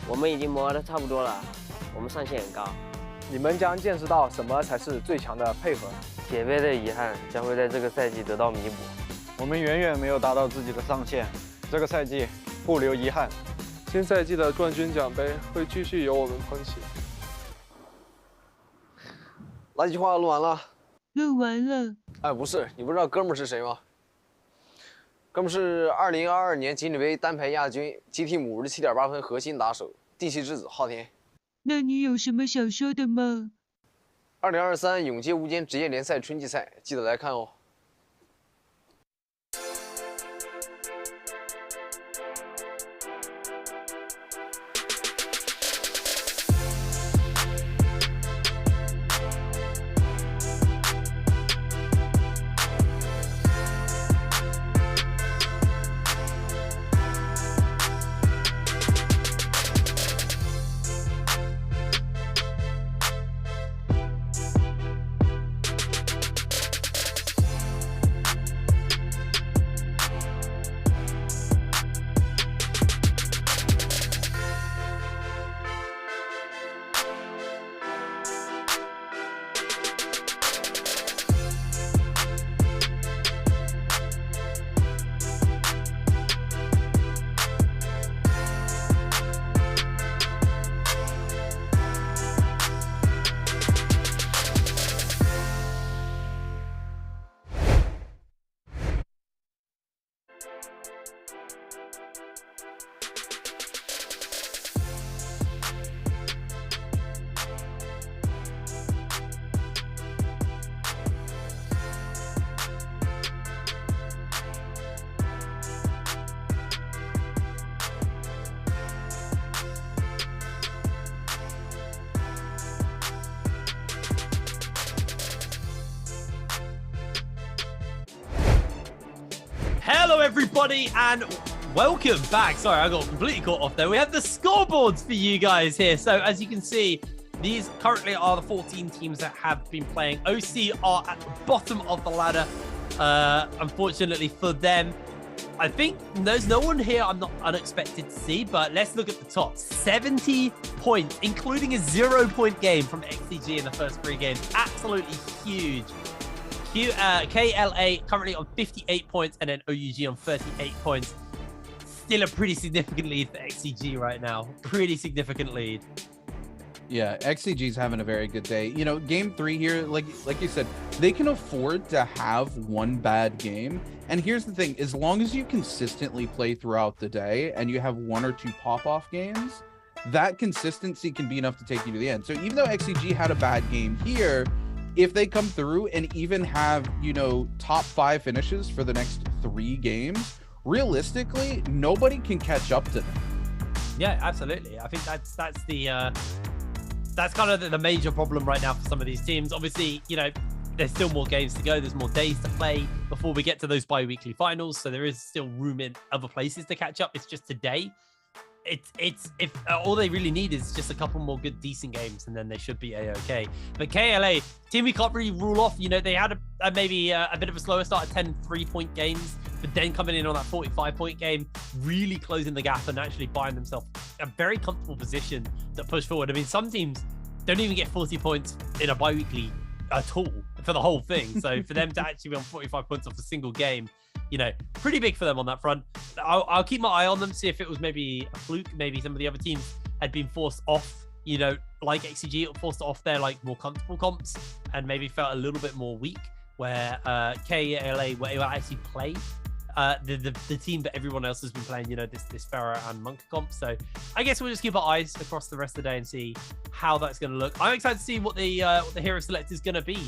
我们已经磨得差不多了，我们上限很高。你们将见识到什么才是最强的配合。铁杯的遗憾将会在这个赛季得到弥补。我们远远没有达到自己的上限，这个赛季不留遗憾。新赛季的冠军奖杯会继续由我们捧起。垃圾话录完了。录完了。哎，不是，你不知道哥们儿是谁吗？哥们儿是2022年锦鲤杯单排亚军 ，GT 57.8分核心打手，地气之子昊天。那你有什么想说的吗？2023永界无间职业联赛春季赛，记得来看哦。Hello, everybody, and welcome back. Sorry, I got completely caught off there. We have the scoreboards for you guys here. So, as you can see, these currently are the 14 teams that have been playing. OC are at the bottom of the ladder, unfortunately for them. I think there's no one here I'm not unexpected to see, but let's look at the top. 70 points, including a 0-point game from XCG in the first 3 games. Absolutely huge. KLA currently on 58 points, and then OUG on 38 points. Still a pretty significant lead for XCG right now. Pretty significant lead. Yeah, XCG's having a very good day. You know, game 3 here, like you said, they can afford to have one bad game. And here's the thing, as long as you consistently play throughout the day and you have 1 or 2 pop-off games, that consistency can be enough to take you to the end. So even though XCG had a bad game here, if they come through and even have, you know, top 5 finishes for the next 3 games, realistically, nobody can catch up to them. Yeah, absolutely. I think that's that's kind of the major problem right now for some of these teams. Obviously, you know, there's still more games to go. There's more days to play before we get to those bi-weekly finals. So there is still room in other places to catch up. It's just today. If all they really need is just a couple more good, decent games, and then they should be A-okay. But KLA, team we can't really rule off. You know, they had maybe a bit of a slower start at 10 3-point games, but then coming in on that 45-point game, really closing the gap and actually buying themselves a very comfortable position to push forward. I mean, some teams don't even get 40 points in a bi-weekly at all for the whole thing. So for them to actually be on 45 points off a single game, you know, pretty big for them on that front. I'll keep my eye on them, see if it was maybe a fluke. Maybe some of the other teams had been forced off, you know, like XCG, forced off their like more comfortable comps and maybe felt a little bit more weak, where KLA were able to actually play the team that everyone else has been playing, you know, this Pharah and Monk comp. So I guess we'll just keep our eyes across the rest of the day and see how that's going to look. I'm excited to see what the hero select is going to be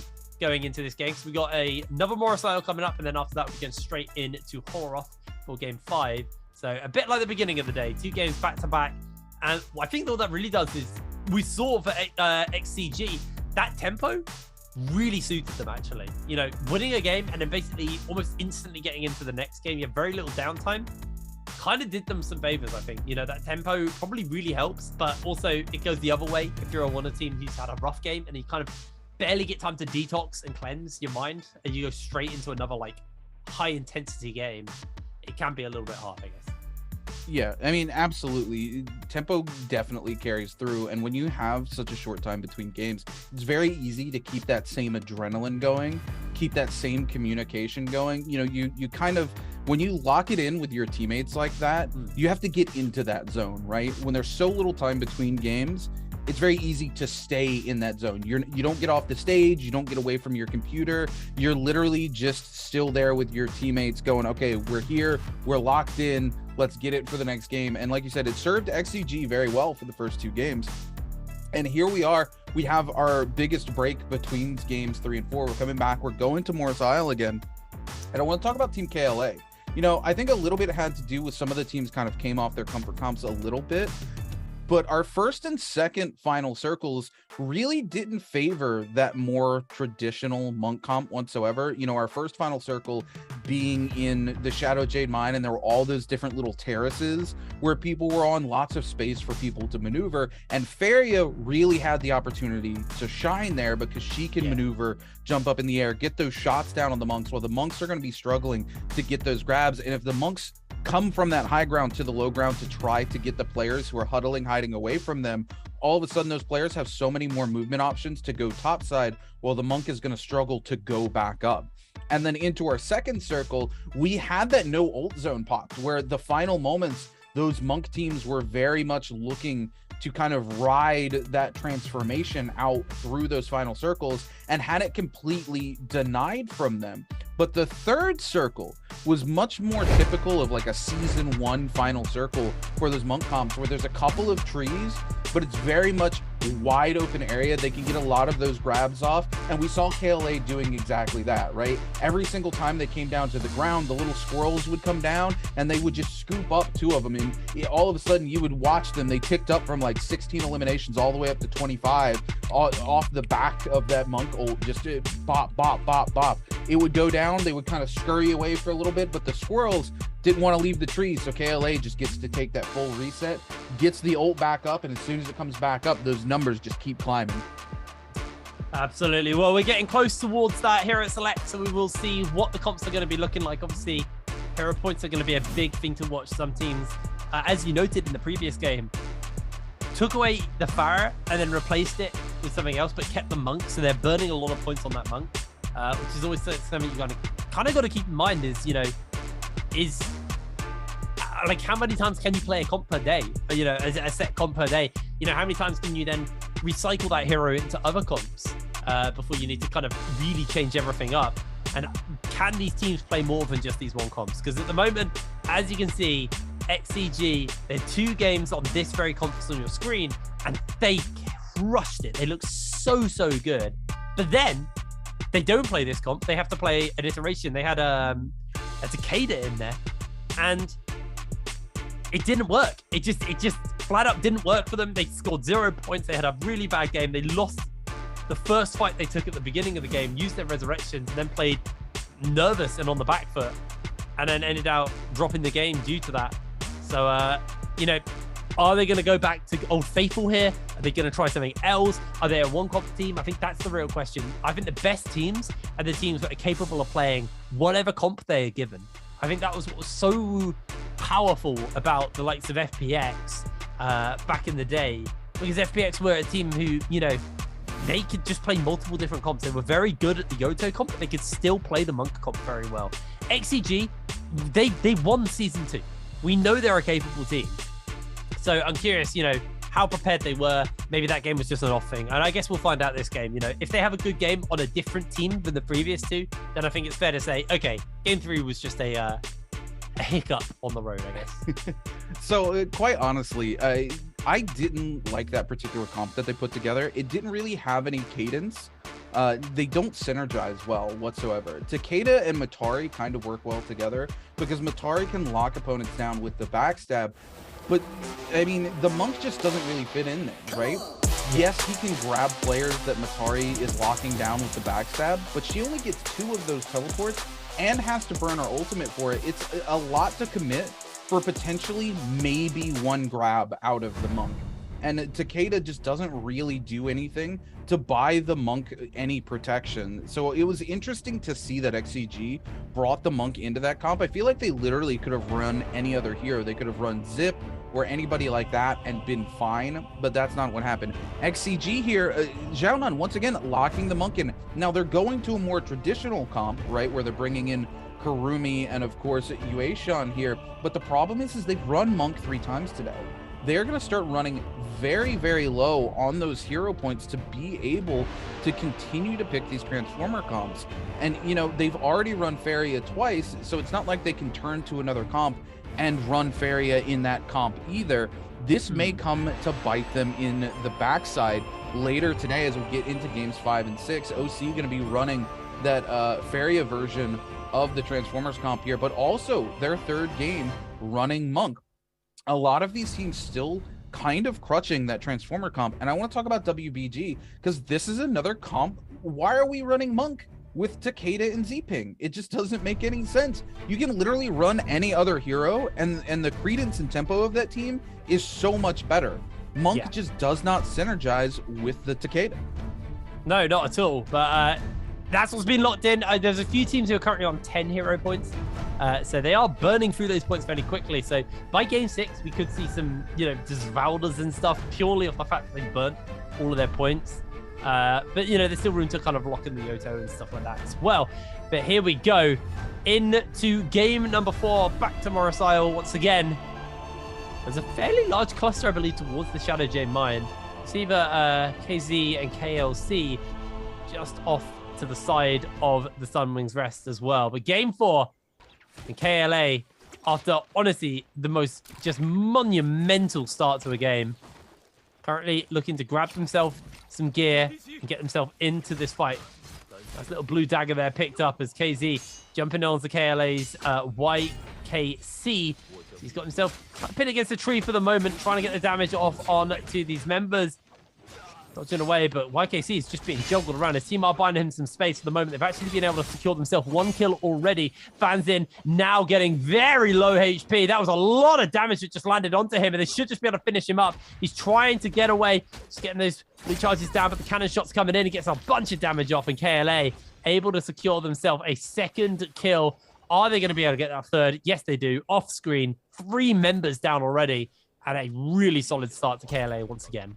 going into this game. So we got another Morris Isle coming up, and then after that we go straight into Horoth for game 5. So a bit like the beginning of the day, 2 games back to back. And I think all that really does is we saw for XCG that tempo really suited them, actually. You know, winning a game and then basically almost instantly getting into the next game, you have very little downtime, kind of did them some favors, I think. You know, that tempo probably really helps, but also it goes the other way. If you're on a team who's had a rough game and you kind of barely get time to detox and cleanse your mind, and you go straight into another like high intensity game, it can be a little bit hard, I guess. Yeah, I mean, absolutely. Tempo definitely carries through. And when you have such a short time between games, it's very easy to keep that same adrenaline going, keep that same communication going. You know, you kind of, when you lock it in with your teammates like that, you have to get into that zone, right? When there's so little time between games, it's very easy to stay in that zone. You don't get off the stage, you don't get away from your computer. You're literally just still there with your teammates going, okay, we're here, we're locked in, let's get it for the next game. And like you said, it served XCG very well for the first 2 games. And here we are, we have our biggest break between games 3 and 4. We're coming back, we're going to Morris Isle again. And I want to talk about Team KLA. You know, I think a little bit had to do with some of the teams kind of came off their comfort comps a little bit. But our first and second final circles really didn't favor that more traditional Monk comp whatsoever. You know, our first final circle being in the Shadow Jade Mine, and there were all those different little terraces where people were on lots of space for people to maneuver. And Feria really had the opportunity to shine there because she can maneuver, jump up in the air, get those shots down on the Monks, while the Monks are going to be struggling to get those grabs. And if the Monks come from that high ground to the low ground to try to get the players who are huddling, hiding away from them, all of a sudden those players have so many more movement options to go topside, while the Monk is going to struggle to go back up. And then into our second circle, we had that no ult zone popped, where the final moments, those Monk teams were very much looking to kind of ride that transformation out through those final circles, and had it completely denied from them. But the third circle was much more typical of like a season 1 final circle for those Monk comps, where there's a couple of trees, but it's very much wide open area. They can get a lot of those grabs off, and we saw KLA doing exactly that, right? Every single time they came down to the ground, the little squirrels would come down and they would just scoop up 2 of them, and all of a sudden you would watch them. They ticked up from like 16 eliminations all the way up to 25 off the back of that Monk ult. Just bop, bop, bop, bop. It would go down, they would kind of scurry away for a little bit, but the squirrels didn't want to leave the trees, so KLA just gets to take that full reset, gets the ult back up, and as soon as it comes back up, those numbers just keep climbing. Absolutely. Well, we're getting close towards that hero select, so we will see what the comps are going to be looking like. Obviously, hero points are going to be a big thing to watch. Some teams, as you noted in the previous game, took away the Pharah and then replaced it with something else, but kept the Monk, so they're burning a lot of points on that Monk, which is always something you kind of got to keep in mind is, you know, is like how many times can you play a comp per day, you know, a set comp per day? You know, how many times can you then recycle that hero into other comps before you need to kind of really change everything up? And can these teams play more than just these 1 comps? Because at the moment, as you can see, XCG, they're 2 games on this very comp on your screen, and they crushed it. They look so good. But then they don't play this comp. They have to play an iteration. They had a Takeda in there, and it didn't work. It just flat up didn't work for them. They scored 0 points. They had a really bad game. They lost the first fight they took at the beginning of the game, used their resurrections, and then played nervous and on the back foot, and then ended out dropping the game due to that. So, you know, are they going to go back to Old Faithful here? Are they going to try something else? Are they a one-comp team? I think that's the real question. I think the best teams are the teams that are capable of playing whatever comp they are given. I think that was what was so powerful about the likes of FPX back in the day, because FPX were a team who, you know, they could just play multiple different comps. They were very good at the Yoto comp, but they could still play the Monk comp very well. XCG, they won Season 2. We know they're a capable team. So I'm curious, you know, how prepared they were. Maybe that game was just an off thing. And I guess we'll find out this game. You know, if they have a good game on a different team than the previous two, then I think it's fair to say, okay, game 3 was just a hiccup on the road, I guess. So quite honestly, I didn't like that particular comp that they put together. It didn't really have any cadence. They don't synergize well whatsoever. Takeda and Matari kind of work well together because Matari can lock opponents down with the backstab. But, I mean, the Monk just doesn't really fit in there, right? Yes, he can grab players that Matari is locking down with the backstab, but she only gets 2 of those teleports and has to burn her ultimate for it. It's a lot to commit for potentially maybe 1 grab out of the Monk. And Takeda just doesn't really do anything to buy the Monk any protection. So it was interesting to see that XCG brought the Monk into that comp. I feel like they literally could have run any other hero. They could have run Zip or anybody like that and been fine, but that's not what happened. XCG here, Xiaonan once again locking the Monk in. Now they're going to a more traditional comp, right, where they're bringing in Karumi and of course Yueshan here. But the problem is they've run Monk 3 times today. They're going to start running very, very low on those hero points to be able to continue to pick these Transformer comps. And, you know, they've already run Faria twice, so it's not like they can turn to another comp and run Faria in that comp either. This may come to bite them in the backside later today as we get into games 5 and 6. OC going to be running that Faria version of the Transformers comp here, but also their 3rd game running Monk. A lot of these teams still kind of crutching that Transformer comp. And I want to talk about WBG because this is another comp. Why are we running Monk with Takeda and Zping? It just doesn't make any sense. You can literally run any other hero and the credence and tempo of that team is so much better. Monk just does not synergize with the Takeda. No, not at all. But that's what's been locked in. There's a few teams who are currently on 10 hero points. So they are burning through those points fairly quickly. So by game 6, we could see some, you know, Disvalders and stuff purely off the fact that they burnt all of their points. But, you know, there's still room to kind of lock in the Yoto and stuff like that as well. But here we go into game number 4. Back to Morris Isle once again. There's a fairly large cluster, I believe, towards the Shadow J mine. Siva, KZ, and KLC just off to the side of the Sunwing's Rest as well. But game 4 in KLA, after honestly the most just monumental start to a game, currently looking to grab himself some gear and get himself into this fight. Nice little blue dagger there picked up as KZ jumping on to KLA's YKC. He's got himself pinned against a tree for the moment, trying to get the damage off on to these members. Dodging away, but YKC is just being juggled around. His team are buying him some space for the moment. They've actually been able to secure themselves 1 kill already. Fans in now getting very low HP. That was a lot of damage that just landed onto him, and they should just be able to finish him up. He's trying to get away, just getting those blue charges down, but the cannon shots coming in. He gets a bunch of damage off, and KLA able to secure themselves a 2nd kill. Are they going to be able to get that 3rd? Yes, they do. Off screen, 3 members down already, and a really solid start to KLA once again.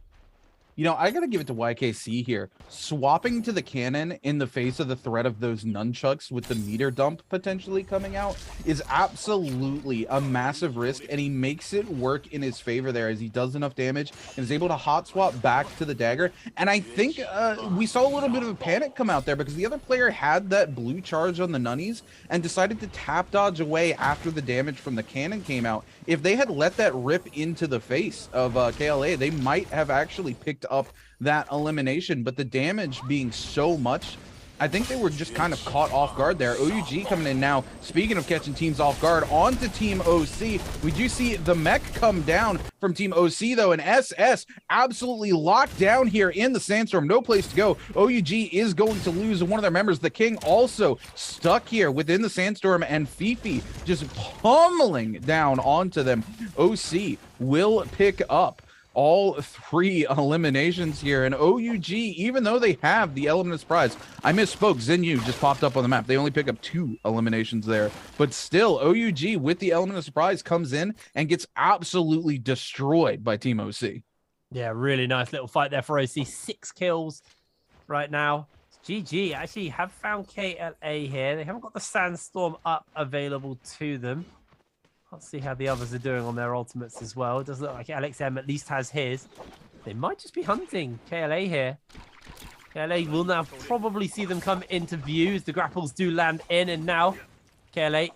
You know, I got to give it to YKC here. Swapping to the cannon in the face of the threat of those nunchucks with the meter dump potentially coming out is absolutely a massive risk, and he makes it work in his favor there as he does enough damage and is able to hot swap back to the dagger. And I think we saw a little bit of a panic come out there because the other player had that blue charge on the nunnies and decided to tap dodge away after the damage from the cannon came out. If they had let that rip into the face of KLA, they might have actually picked up that elimination, but the damage being so much I think they were just kind of caught off guard there. OUG coming in now. Speaking of catching teams off guard, on to Team OC. We do see the mech come down from Team OC, though, and SS absolutely locked down here in the Sandstorm. No place to go. OUG is going to lose one of their members. The King also stuck here within the Sandstorm, and Fifi just pummeling down onto them. OC will pick up all 3 eliminations here, and OUG, even though they have the element of surprise, I misspoke, Zinyu just popped up on the map. They only pick up 2 eliminations there, but still, OUG with the element of surprise comes in and gets absolutely destroyed by Team OC. Yeah, really nice little fight there for OC. 6 kills right now. GG actually have found KLA here. They haven't got the Sandstorm up available to them. Let's see how the others are doing on their ultimates as well. It does look like LXM at least has his. They might just be hunting KLA here. KLA will now probably see them come into view as the grapples do land in, and now KLA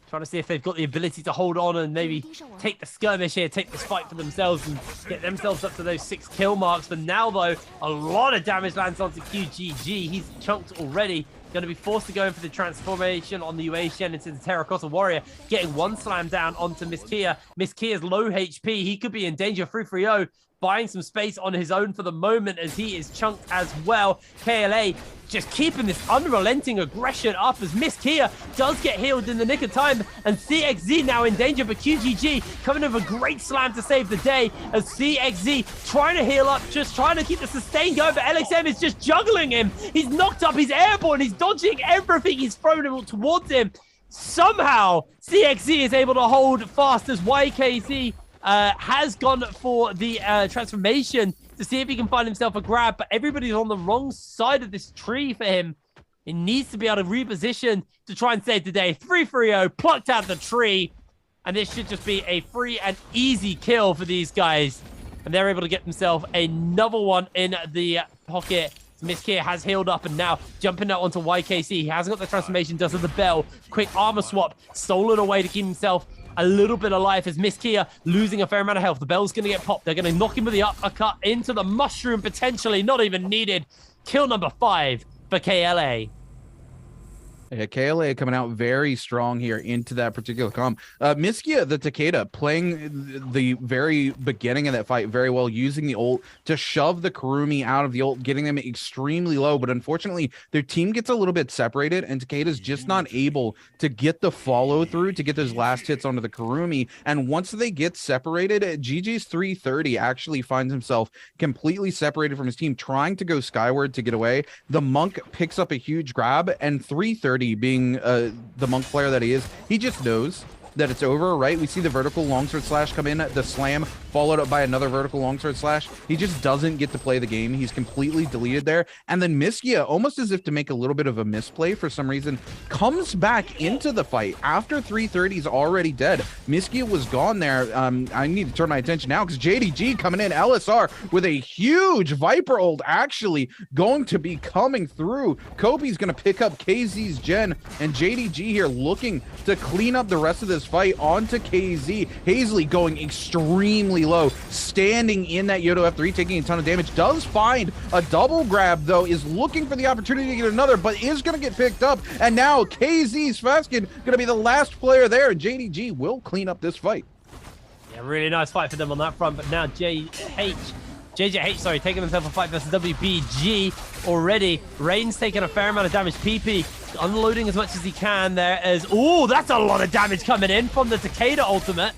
trying to see if they've got the ability to hold on and maybe take the skirmish here, take this fight for themselves and get themselves up to those 6 kill marks. For now, though, a lot of damage lands onto QGG. He's chunked already. Going to be forced to go in for the transformation on the UA Shen into the Terracotta Warrior, getting 1 slam down onto Miss Kia. Miss Kia's low HP. He could be in danger. 330 buying some space on his own for the moment as he is chunked as well. KLA just keeping this unrelenting aggression up as Miss Kia does get healed in the nick of time, and CXZ now in danger, but QGG coming in with a great slam to save the day as CXZ trying to heal up, just trying to keep the sustain going, but LXM is just juggling him. He's knocked up, he's airborne, he's dodging everything he's thrown towards him. Somehow CXZ is able to hold fast as YKC has gone for the transformation to see if he can find himself a grab, but everybody's on the wrong side of this tree for him. He needs to be able to reposition to try and save the day. 330 plucked out the tree, and this should just be a free and easy kill for these guys. And they're able to get themselves another one in the pocket. Miss Kia has healed up and now jumping out onto YKC. He hasn't got the transformation, does have the bell. Quick armor swap, stolen away to keep himself a little bit alive as Miss Kia losing a fair amount of health. The bell's going to get popped. They're going to knock him with the uppercut into the mushroom, potentially not even needed. Kill number 5 for KLA. Yeah, KLA coming out very strong here into that particular comp. Miskia, the Takeda, playing the very beginning of that fight very well, using the ult to shove the Kurumi out of the ult, getting them extremely low. But unfortunately, their team gets a little bit separated, and Takeda's just not able to get the follow through to get those last hits onto the Kurumi. And once they get separated, GG's 330 actually finds himself completely separated from his team, trying to go skyward to get away. The Monk picks up a huge grab, and 330, being the Monk player that he is, he just knows that it's over, right? We see the vertical longsword slash come in, the slam followed up by another vertical longsword slash. He just doesn't get to play the game. He's completely deleted there. And then Miskia, almost as if to make a little bit of a misplay for some reason, comes back into the fight after 330's already dead. Miskia was gone there. I need to turn my attention now because JDG coming in, LSR with a huge Viper ult actually going to be coming through. Kobe's going to pick up KZ's gen, and JDG here looking to clean up the rest of this fight onto KZ. Hazley going extremely low, standing in that Yodo F3, taking a ton of damage. Does find a double grab, though, is looking for the opportunity to get another, but is going to get picked up. And now KZ's Faskin going to be the last player there, and JDG will clean up this fight. Yeah, really nice fight for them on that front, but now JJH, taking himself a fight versus WBG already. Rain's taking a fair amount of damage. PP unloading as much as he can there as... Oh, that's a lot of damage coming in from the Takeda ultimate.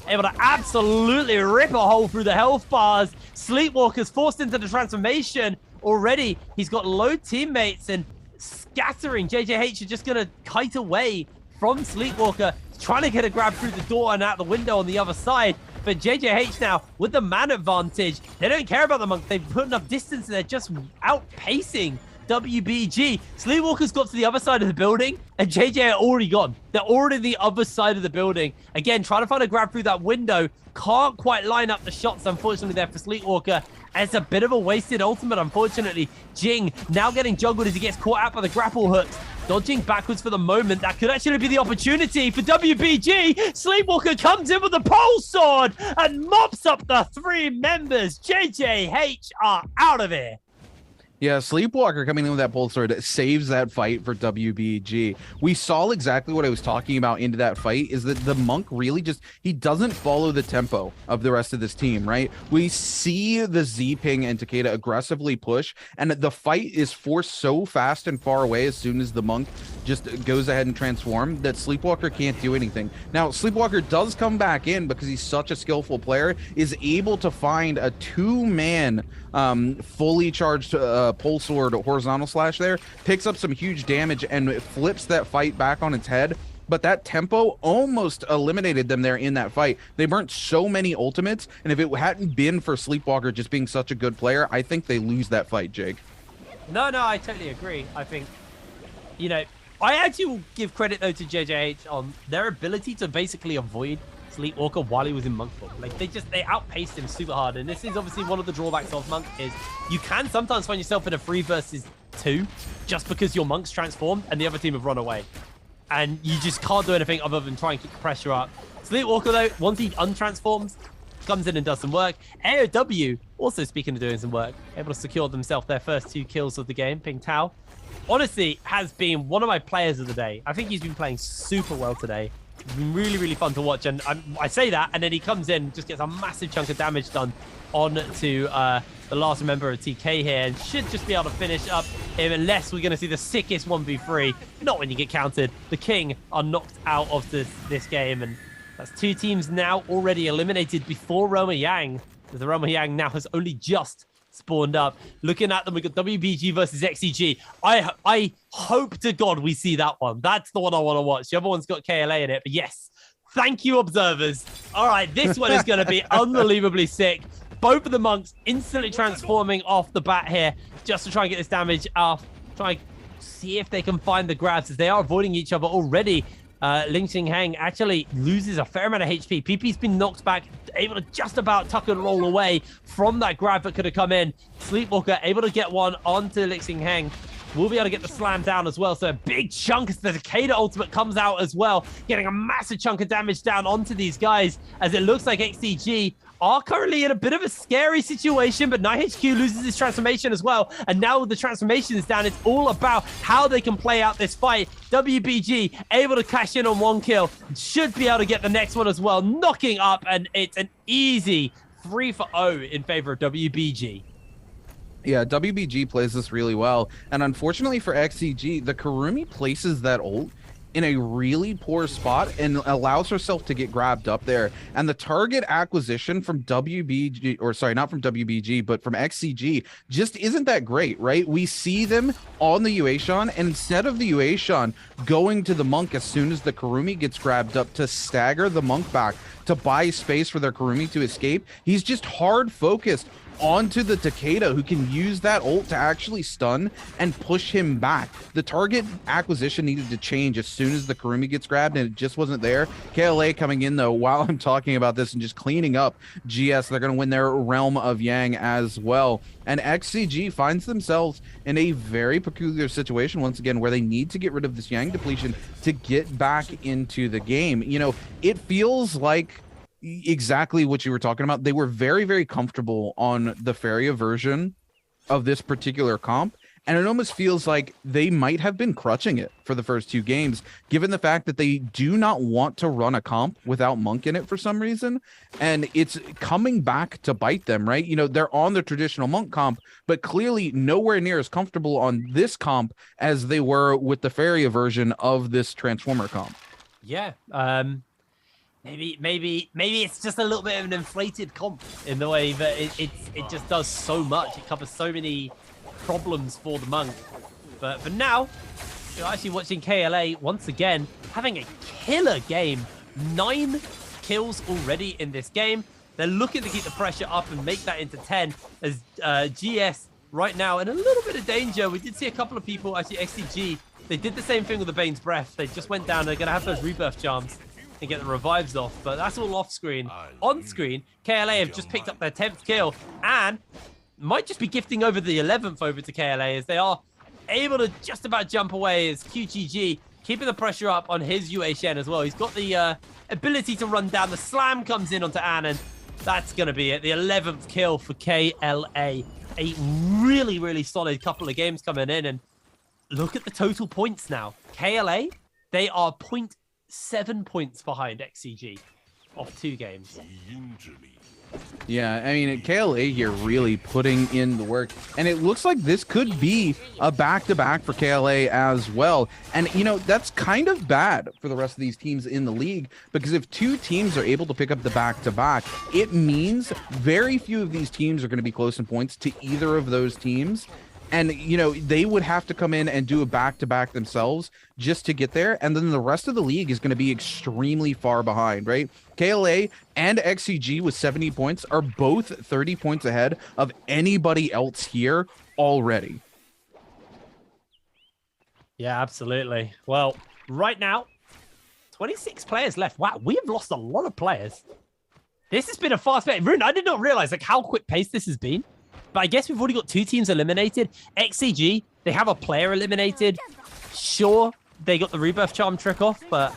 Able to absolutely rip a hole through the health bars. Sleepwalker's forced into the transformation already. He's got low teammates and scattering. JJH is just going to kite away from Sleepwalker, trying to get a grab through the door and out the window on the other side. But JJH now, with the man advantage, they don't care about the Monk. They've put enough distance and they're just outpacing WBG. Sleepwalker's got to the other side of the building, and JJ are already gone. They're already the other side of the building. Again, trying to find a grab through that window. Can't quite line up the shots, unfortunately, there for Sleepwalker. And it's a bit of a wasted ultimate, unfortunately. Jing now getting juggled as he gets caught out by the grapple hooks. Dodging backwards for the moment. That could actually be the opportunity for WBG. Sleepwalker comes in with the pole sword and mops up the 3 members. JJH are out of here. Yeah, Sleepwalker coming in with that pulse sword saves that fight for WBG. We saw exactly what I was talking about into that fight, is that the Monk really just, he doesn't follow the tempo of the rest of this team, right? We see the Z-Ping and Takeda aggressively push, and the fight is forced so fast and far away as soon as the Monk just goes ahead and transform that Sleepwalker can't do anything. Now, Sleepwalker does come back in because he's such a skillful player, is able to find a two-man fully charged pulse sword horizontal slash there, picks up some huge damage and flips that fight back on its head. But that tempo almost eliminated them there in that fight. They burnt so many ultimates, and if it hadn't been for Sleepwalker just being such a good player, I think they lose that fight, Jake. No, I totally agree. I think, you know, I actually will give credit though to JJH on their ability to basically avoid Sleepwalker while he was in Monk form. Like they outpaced him super hard, and this is obviously one of the drawbacks of Monk is you can sometimes find yourself in a 3 versus 2 just because your Monk's transformed and the other team have run away, and you just can't do anything other than try and keep the pressure up. Sleepwalker though, once he untransforms, comes in and does some work. AOW also, speaking of doing some work, able to secure themselves their first 2 kills of the game. Ping Tao honestly has been one of my players of the day. I think he's been playing super well today. It's been really, really fun to watch, and I say that, and then he comes in, just gets a massive chunk of damage done on to the last member of TK here, and should just be able to finish up him, unless we're going to see the sickest 1v3. Not when you get countered. The King are knocked out of this game, and that's 2 teams now already eliminated before Roma Yang. The Roma Yang now has only just spawned up. Looking at them, we've got WBG versus XCG. I hope to God we see that one. That's the one I want to watch. The other one's got KLA in it, but yes, thank you, observers. All right, this one is going to be unbelievably sick. Both of the Monks instantly transforming off the bat here just to try and get this damage off. Try and see if they can find the grabs, as they are avoiding each other already. Ling Xing Hang actually loses a fair amount of HP. PP's been knocked back, able to just about tuck and roll away from that grab that could have come in. Sleepwalker able to get one onto Ling Xing Hang. We'll be able to get the slam down as well. So a big chunk as the Takeda ultimate comes out as well, getting a massive chunk of damage down onto these guys, as it looks like XCG are currently in a bit of a scary situation, but NiHQ loses his transformation as well, and now the transformation is down. It's all about how they can play out this fight. WBG able to cash in on 1 kill, should be able to get the next one as well, knocking up, and it's an easy 3-0 in favor of WBG. Yeah, WBG plays this really well, and unfortunately for XCG, the Kurumi places that ult in a really poor spot and allows herself to get grabbed up there. And the target acquisition from WBG, or sorry, not from WBG, but from XCG just isn't that great, right? We see them on the Yuashan, and instead of the Yuashan going to the Monk as soon as the Kurumi gets grabbed up to stagger the Monk back to buy space for their Kurumi to escape, he's just hard focused onto the Takeda, who can use that ult to actually stun and push him back. The target acquisition needed to change as soon as the Kurumi gets grabbed, and it just wasn't there. KLA coming in though while I'm talking about this and just cleaning up GS. They're going to win their Realm of Yang as well. And XCG finds themselves in a very peculiar situation once again, where they need to get rid of this Yang depletion to get back into the game. You know, it feels like exactly what you were talking about. They were very, very comfortable on the Feria version of this particular comp, and it almost feels like they might have been crutching it for the first 2 games, given the fact that they do not want to run a comp without Monk in it for some reason, and it's coming back to bite them, right? You know, they're on the traditional Monk comp, but clearly nowhere near as comfortable on this comp as they were with the Feria version of this Transformer comp. Yeah, Maybe it's just a little bit of an inflated comp in the way that it just does so much. It covers so many problems for the Monk. But for now, you're actually watching KLA once again having a killer game. 9 kills already in this game. They're looking to keep the pressure up and make that into 10, as GS right now in a little bit of danger. We did see a couple of people, actually XCG, they did the same thing with the Bane's Breath. They just went down. They're going to have those rebirth charms and get the revives off, but that's all off screen. On screen, KLA have just picked up their 10th kill and might just be gifting over the 11th over to KLA, as they are able to just about jump away, as QGG keeping the pressure up on his Yue Shen as well. He's got the ability to run down. The slam comes in onto Annan. That's going to be it. The 11th kill for KLA. A really, really solid couple of games coming in. And look at the total points now. KLA, they are 0.7 points behind XCG off 2 games. Yeah, I mean, KLA here really putting in the work, and it looks like this could be a back-to-back for KLA as well. And, you know, that's kind of bad for the rest of these teams in the league, because if 2 teams are able to pick up the back-to-back, it means very few of these teams are going to be close in points to either of those teams. And, you know, they would have to come in and do a back-to-back themselves just to get there. And then the rest of the league is going to be extremely far behind, right? KLA and XCG with 70 points are both 30 points ahead of anybody else here already. Yeah, absolutely. Well, right now, 26 players left. Wow, we have lost a lot of players. This has been a fast pace. Rune, I did not realize like how quick pace this has been. But I guess we've already got 2 teams eliminated. XCG, they have a player eliminated. Sure, they got the rebirth charm trick off, but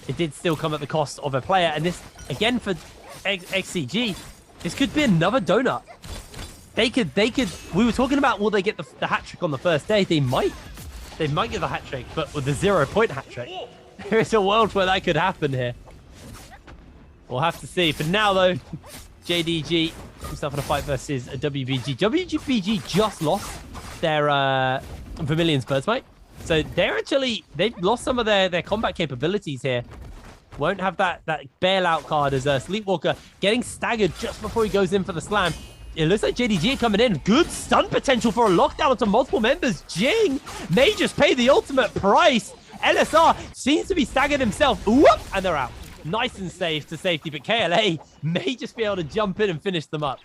it did still come at the cost of a player. And this, again, for XCG, this could be another donut. They could, we were talking about, will they get the hat trick on the first day? They might get the hat trick, but with the 0-point hat trick. There is a world where that could happen here. We'll have to see. For now, though, JDG himself in a fight versus a WBG. WBG just lost their Vermilion's Birdsmite. So they've lost some of their combat capabilities here. Won't have that bailout card as Sleepwalker getting staggered just before he goes in for the slam. It looks like JDG coming in. Good stun potential for a lockdown onto multiple members. Jing may just pay the ultimate price. LSR seems to be staggered himself. Whoop! And they're out. Nice and safe to safety, but KLA may just be able to jump in and finish them up.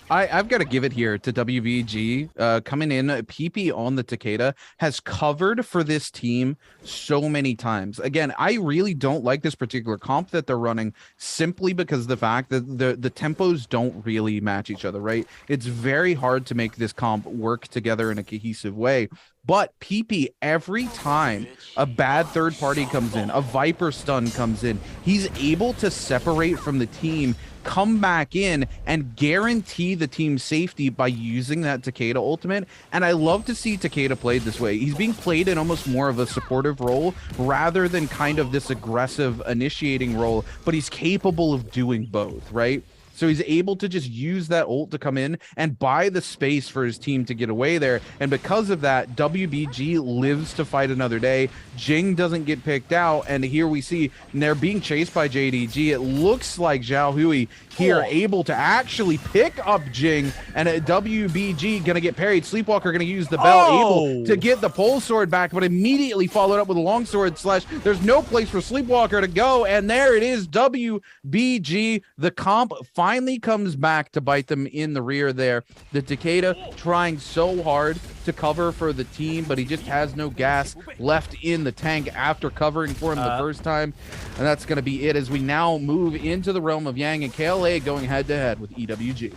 I've got to give it here to WBG coming in. PP on the Takeda has covered for this team so many times. Again, I really don't like this particular comp that they're running simply because of the fact that the tempos don't really match each other, right? It's very hard to make this comp work together in a cohesive way. But PP, every time a bad third party comes in, a Viper stun comes in, he's able to separate from the team, come back in, and guarantee the team's safety by using that Takeda ultimate. And I love to see Takeda played this way. He's being played in almost more of a supportive role rather than kind of this aggressive initiating role, but he's capable of doing both, right? So he's able to just use that ult to come in and buy the space for his team to get away there. And because of that, WBG lives to fight another day. Jing doesn't get picked out. And here we see they're being chased by JDG. It looks like Zhao Hui here able to actually pick up Jing. And WBG going to get parried. Sleepwalker going to use the bell, able to get the pole sword back, but immediately followed up with a long sword slash. There's no place for Sleepwalker to go. And there it is, WBG. The comp finally comes back to bite them in the rear there. The Takeda trying so hard to cover for the team, but he just has no gas left in the tank after covering for him the first time. And that's going to be it as we now move into the realm of Yang and KLA going head-to-head with EWG.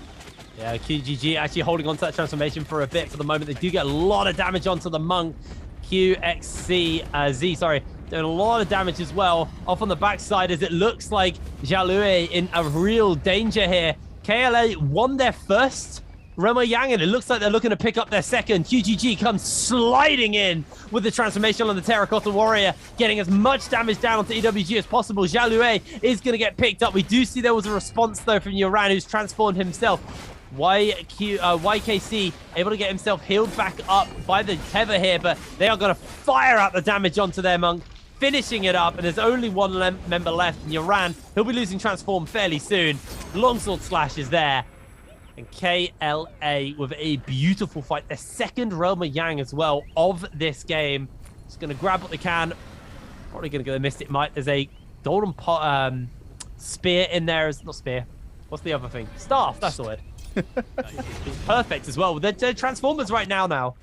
Yeah, QGG actually holding on to that transformation for a bit for the moment. They do get a lot of damage onto the Monk. QXC, sorry, doing a lot of damage as well. Off on the backside as it looks like Jalue in a real danger here. KLA won their first Remo Yang, and it looks like they're looking to pick up their second. QGG comes sliding in with the transformation on the Terracotta Warrior, getting as much damage down onto EWG as possible. Jalue is going to get picked up. We do see there was a response, though, from Yoran, who's transformed himself. YKC able to get himself healed back up by the tether here, but they are going to fire out the damage onto their Monk, finishing it up, and there's only one member left, and Yoran, he'll be losing transform fairly soon. Longsword slash is there, and KLA with a beautiful fight, their second Realm of Yang as well of this game. Just going to grab what they can, probably going to get the Mystic Might. There's a golden spear in there, not spear, what's the other thing? Staff, that's the word. It's perfect as well. They're Transformers right now.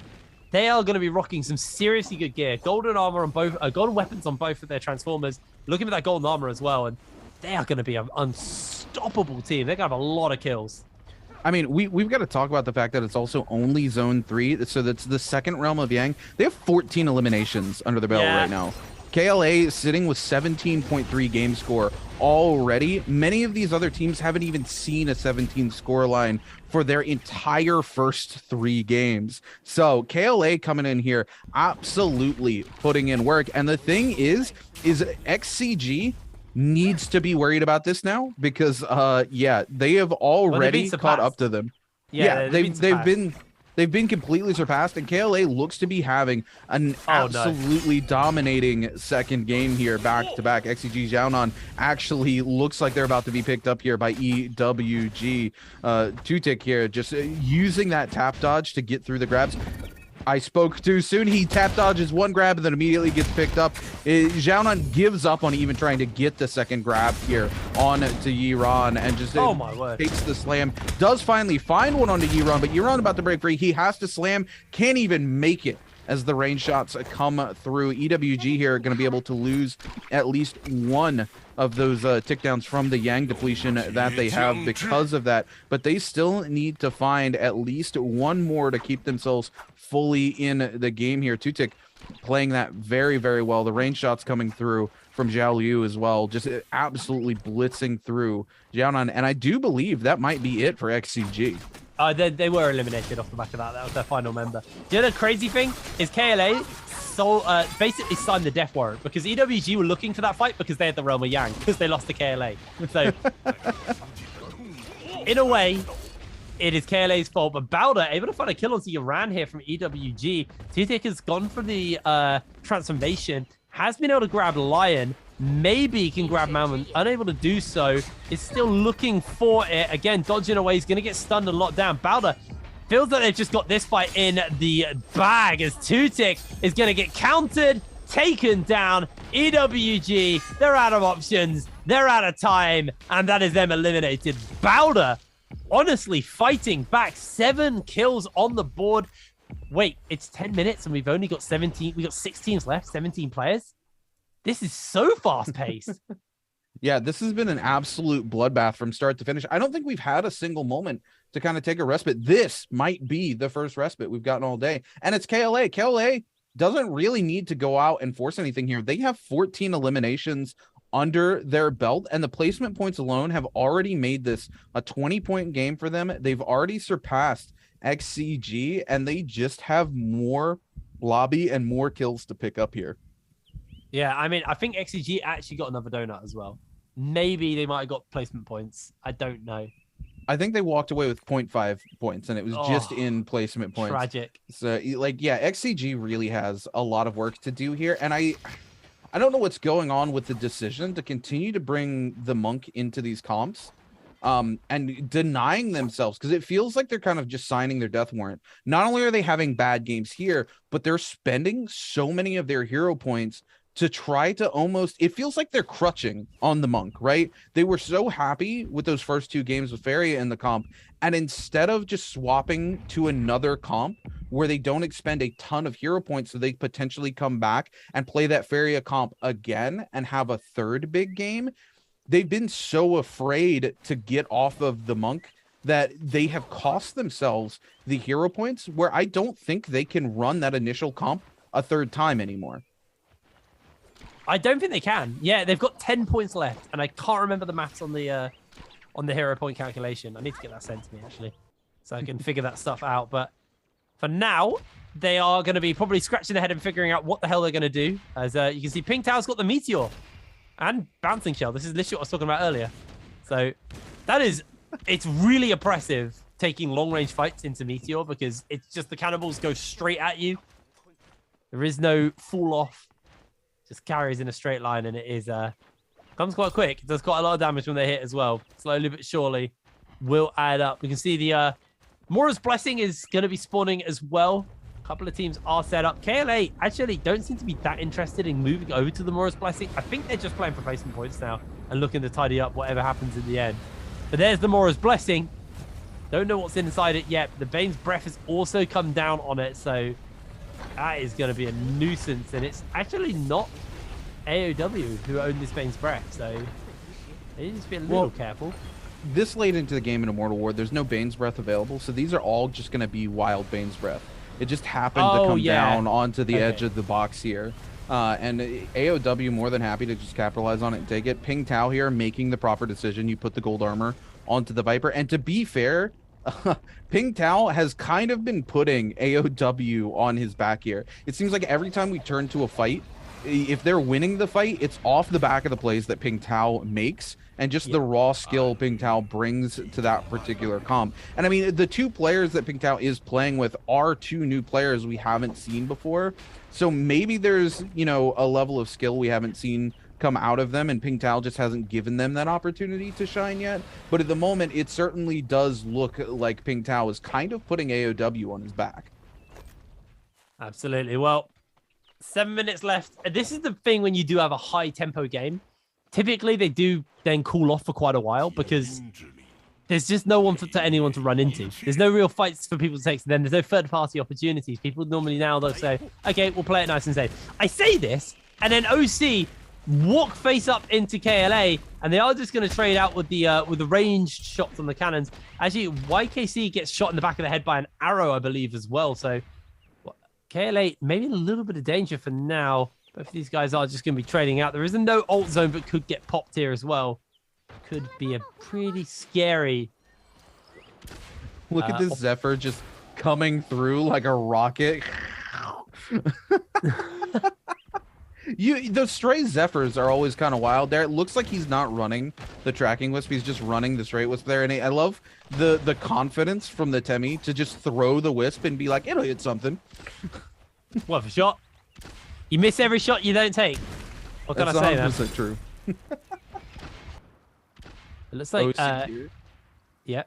They are going to be rocking some seriously good gear. Golden armor on both, golden weapons on both of their Transformers. Looking for that golden armor as well, and they are going to be an unstoppable team. They're going to have a lot of kills. I mean, we've got to talk about the fact that it's also only Zone 3, so that's the second Realm of Yang. They have 14 eliminations under the belt right now. KLA sitting with 17.3 game score already. Many of these other teams haven't even seen a 17 score line for their entire first 3 games. So KLA coming in here, absolutely putting in work. And the thing is XCG needs to be worried about this now because yeah, they have already caught up to them. Yeah, they've been completely surpassed, and KLA looks to be having an absolutely dominating second game here, back-to-back. XCG Xiaonan actually looks like they're about to be picked up here by EWG. 2-tick here, just using that tap dodge to get through the grabs. I spoke too soon. He tap dodges one grab and then immediately gets picked up. Xiaonan gives up on even trying to get the second grab here on to Yiran and just takes the slam. Does finally find one onto Yiran, but Yiran about to break free. He has to slam, can't even make it as the range shots come through. EWG here are going to be able to lose at least one of those tick downs from the Yang depletion that they have because of that, but they still need to find at least one more to keep themselves fully in the game here. 2-tick playing that very, very well. The range shots coming through from Zhao Liu as well, just absolutely blitzing through Xiaonan, and I do believe that might be it for XCG. They were eliminated off the back of that. That was their final member. The other crazy thing is KLA basically signed the death warrant because EWG were looking for that fight because they had the realm of Yang because they lost to KLA. So in a way, it is KLA's fault, but Bowder able to find a kill onto Iran here from EWG. 2-tick has gone for the transformation, has been able to grab Lion, maybe can grab Mammon, unable to do so, is still looking for it. Again, dodging away, he's going to get stunned and locked down. Bowder feels like they've just got this fight in the bag as 2-tick is going to get countered, taken down. EWG, they're out of options, they're out of time, and that is them eliminated. Bowder honestly fighting back, 7 kills on the board. Wait, it's 10 minutes and we've only got 17, we got 6 teams left, 17 players. This is so fast-paced. Yeah, this has been an absolute bloodbath from start to finish. I don't think we've had a single moment to kind of take a respite. This might be the first respite we've gotten all day. And it's KLA. KLA doesn't really need to go out and force anything here. They have 14 eliminations under their belt, and the placement points alone have already made this a 20-point game for them. They've already surpassed XCG, and they just have more lobby and more kills to pick up here. Yeah, I mean, I think XCG actually got another donut as well. Maybe they might have got placement points. I don't know. I think they walked away with 0.5 points, and it was just in placement points. Tragic. So, like, yeah, XCG really has a lot of work to do here, and I don't know what's going on with the decision to continue to bring the Monk into these comps and denying themselves, because it feels like they're kind of just signing their death warrant. Not only are they having bad games here, but they're spending so many of their hero points to try to almost, it feels like they're crutching on the Monk, right? They were so happy with those first 2 games with Feria in the comp, and instead of just swapping to another comp where they don't expend a ton of hero points so they potentially come back and play that Feria comp again and have a third big game, they've been so afraid to get off of the Monk that they have cost themselves the hero points, where I don't think they can run that initial comp a third time anymore. I don't think they can. Yeah, they've got 10 points left, and I can't remember the maths on the hero point calculation. I need to get that sent to me, actually, so I can figure that stuff out. But for now, they are going to be probably scratching their head and figuring out what the hell they're going to do. As you can see, Pink Tao's got the Meteor and Bouncing Shell. This is literally what I was talking about earlier. So that is, it's really oppressive taking long-range fights into Meteor, because it's just the cannibals go straight at you. There is no fall off. Just carries in a straight line, and it is comes quite quick. It does quite a lot of damage when they hit as well. Slowly but surely will add up. We can see the Mora's Blessing is going to be spawning as well. A couple of teams are set up. KLA actually don't seem to be that interested in moving over to the Mora's Blessing. I think they're just playing for placement points now and looking to tidy up whatever happens in the end. But there's the Mora's Blessing. Don't know what's inside it yet. The Bane's Breath has also come down on it, so that is going to be a nuisance, and it's actually not AOW who own this Bane's Breath, so they need to be a little careful. This late into the game in Immortal War, there's no Bane's Breath available, so these are all just going to be wild Bane's Breath. It just happened to come down onto the edge of the box here. And AOW more than happy to just capitalize on it and take it. Ping Tao here making the proper decision. You put the gold armor onto the Viper. And to be fair, Ping Tao has kind of been putting AOW on his back here. It seems like every time we turn to a fight, if they're winning the fight, it's off the back of the plays that Ping Tao makes and just the raw skill Ping Tao brings to that particular comp. And I mean, the two players that Ping Tao is playing with are two new players we haven't seen before. So maybe there's, you know, a level of skill we haven't seen come out of them, and Ping Tao just hasn't given them that opportunity to shine yet. But at the moment, it certainly does look like Ping Tao is kind of putting AOW on his back. Absolutely. Well, 7 minutes left. This is the thing when you do have a high tempo game. Typically, they do then cool off for quite a while because there's just no one for anyone to run into. There's no real fights for people to take. So then there's no third-party opportunities. People normally now they'll say, okay, we'll play it nice and safe. I say this, and then OC walk face up into KLA, and they are just going to trade out with the ranged shots on the cannons. Actually, YKC gets shot in the back of the head by an arrow, I believe, as well. So KLA, maybe a little bit of danger for now. Both of these guys are just going to be trading out. There is a no ult zone, but could get popped here as well. Could be a pretty scary... Look at this Zephyr just coming through like a rocket. The stray Zephyrs are always kind of wild there. It looks like he's not running the tracking wisp. He's just running the straight wisp there. And I love the confidence from the Temi to just throw the wisp and be like, it'll hit something. What, for shot? You miss every shot you don't take. What can I say, man? That's 100% true. It looks like, yeah.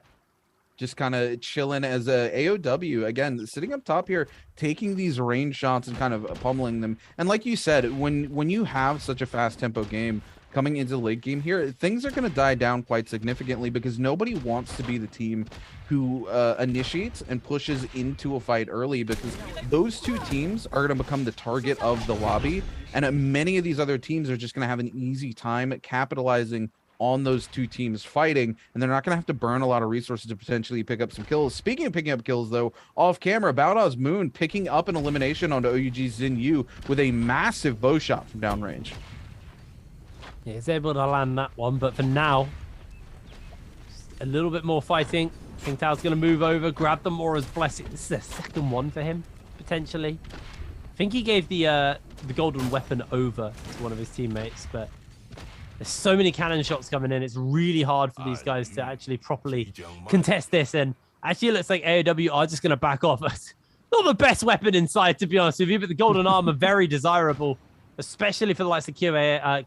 Just kind of chilling as a AOW, again, sitting up top here, taking these range shots and kind of pummeling them. And like you said, when you have such a fast tempo game coming into the late game here, things are going to die down quite significantly because nobody wants to be the team who initiates and pushes into a fight early, because those two teams are going to become the target of the lobby. And many of these other teams are just going to have an easy time at capitalizing on those two teams fighting, and they're not going to have to burn a lot of resources to potentially pick up some kills. Speaking of picking up kills, though, off camera, Baodao's Moon picking up an elimination onto OUG's Xin Yu with a massive bow shot from downrange. Yeah, he's able to land that one, but for now, a little bit more fighting. Ping Tao's going to move over, grab the Mora's Blessing. This is the second one for him, potentially. I think he gave the golden weapon over to one of his teammates, but there's so many cannon shots coming in. It's really hard for these guys to actually properly contest this. And actually, it looks like AOW are just going to back off. Not the best weapon inside, to be honest with you, but the golden armor, very desirable, especially for the likes of KLA,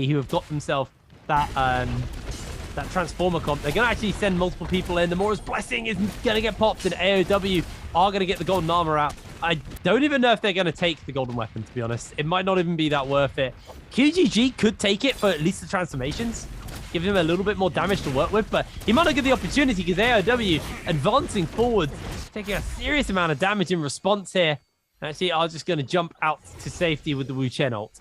who have got themselves that transformer comp. They're going to actually send multiple people in. The Mora's Blessing is going to get popped, and AOW are going to get the golden armor out. I don't even know if they're going to take the golden weapon, to be honest. It might not even be that worth it. QGG could take it for at least the transformations, give him a little bit more damage to work with, but he might not get the opportunity because AOW advancing forward, taking a serious amount of damage in response here. Actually, I'm just going to jump out to safety with the Wu Chen ult.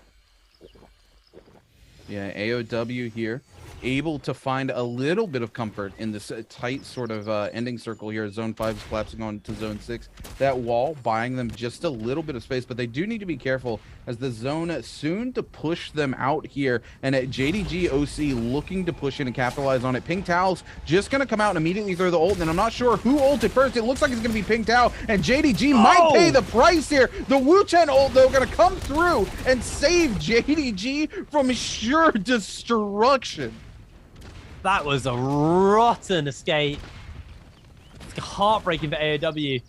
Yeah, AOW here, able to find a little bit of comfort in this tight sort of ending circle here. Zone 5 is collapsing on to Zone 6. That wall buying them just a little bit of space, but they do need to be careful as the zone soon to push them out here. And at JDG OC looking to push in and capitalize on it. Ping Tao's just going to come out and immediately throw the ult, and I'm not sure who ulted first. It looks like it's going to be Ping Tao, and JDG might pay the price here. The Wu Chen ult, though, going to come through and save JDG from sure destruction. That was a rotten escape. It's heartbreaking for AOW.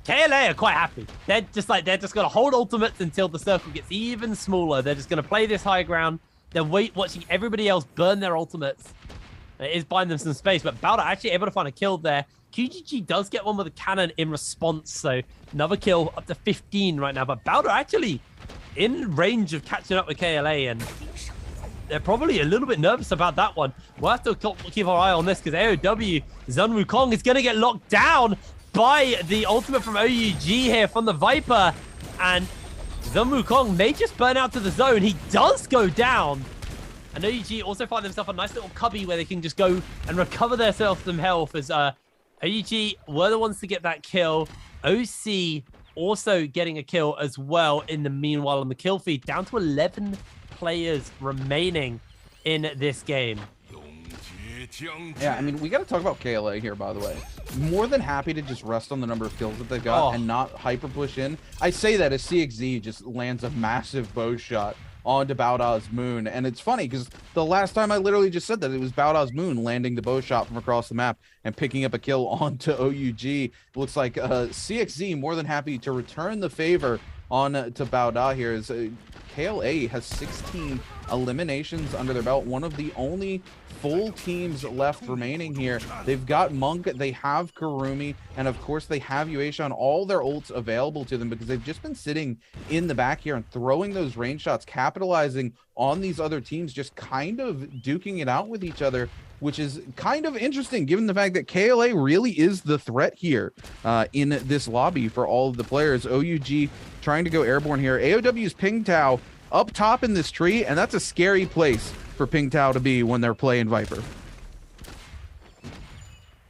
KLA are quite happy. They're just going to hold ultimates until the circle gets even smaller. They're just going to play this high ground. They're watching everybody else burn their ultimates. It is buying them some space, but Bowder actually able to find a kill there. QGG does get one with a cannon in response, so another kill up to 15 right now. But Bowder actually in range of catching up with KLA, and they're probably a little bit nervous about that one. We'll have to keep our eye on this because AOW, Zun Wukong is going to get locked down by the ultimate from OUG here from the Viper. And Zun Wukong may just burn out to the zone. He does go down. And OUG also find themselves a nice little cubby where they can just go and recover themselves some health as OUG were the ones to get that kill. OC also getting a kill as well in the meanwhile on the kill feed. Down to 11 players remaining in this game. Yeah, I mean, we got to talk about KLA here, by the way. More than happy to just rest on the number of kills that they've got and not hyper push in. I say that as CXZ just lands a massive bow shot onto Baoda's Moon. And it's funny because the last time I literally just said that it was Baoda's Moon landing the bow shot from across the map and picking up a kill onto OUG. It looks like CXZ more than happy to return the favor on to Baoda here. As KLA has 16 eliminations under their belt, one of the only full teams left remaining here. They've got Monk, they have Karumi, and of course they have Yueshan, all their ults available to them because they've just been sitting in the back here and throwing those range shots, capitalizing on these other teams just kind of duking it out with each other, which is kind of interesting given the fact that KLA really is the threat here in this lobby for all of the players. OUG trying to go airborne here. AOW's Ping Tao up top in this tree, and that's a scary place for Ping Tao to be when they're playing Viper.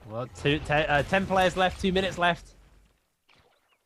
Well, 10 players left, 2 minutes left.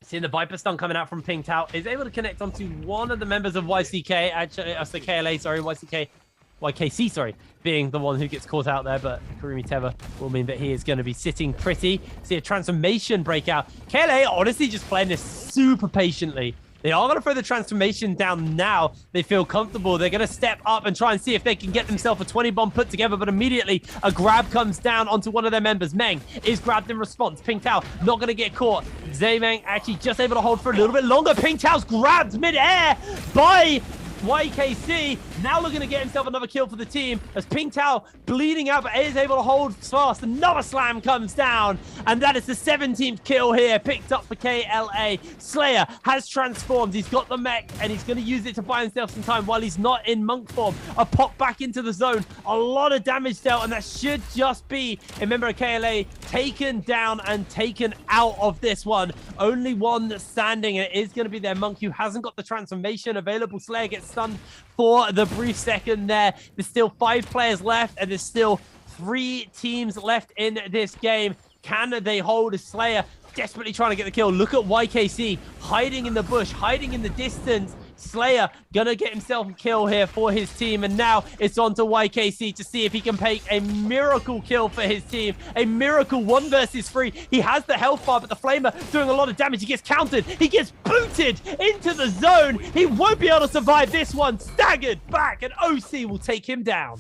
Seeing the Viper stun coming out from Ping Tao, is able to connect onto one of the members of YCK, actually, I say KLA, sorry, YKC, sorry, being the one who gets caught out there, but Karumi Teva will mean that he is going to be sitting pretty. See a transformation breakout. KLA honestly just playing this super patiently. They are going to throw the transformation down now. They feel comfortable. They're going to step up and try and see if they can get themselves a 20 bomb put together, but immediately a grab comes down onto one of their members. Meng is grabbed in response. Ping Tao not going to get caught. Zaymeng actually just able to hold for a little bit longer. Ping Tao's grabbed mid-air by YKC, now looking to get himself another kill for the team as Ping Tao bleeding out, but is able to hold fast. Another slam comes down, and that is the 17th kill here, picked up for KLA. Slayer has transformed. He's got the mech, and he's going to use it to buy himself some time while he's not in monk form. A pop back into the zone. A lot of damage dealt, and that should just be a member of KLA taken down and taken out of this one. Only one that's standing, and it is going to be their monk who hasn't got the transformation available. Slayer gets stunned for the brief second there. There's still 5 players left, and there's still 3 teams left in this game. Can they hold Slayer? Desperately trying to get the kill. Look at YKC hiding in the bush, hiding in the distance. Slayer gonna get himself a kill here for his team, and now it's on to YKC to see if he can make a miracle kill for his team. A miracle 1 versus 3. He has the health bar, but the Flamer doing a lot of damage. He gets countered. He gets booted into the zone. He won't be able to survive this one. Staggered back, and OC will take him down.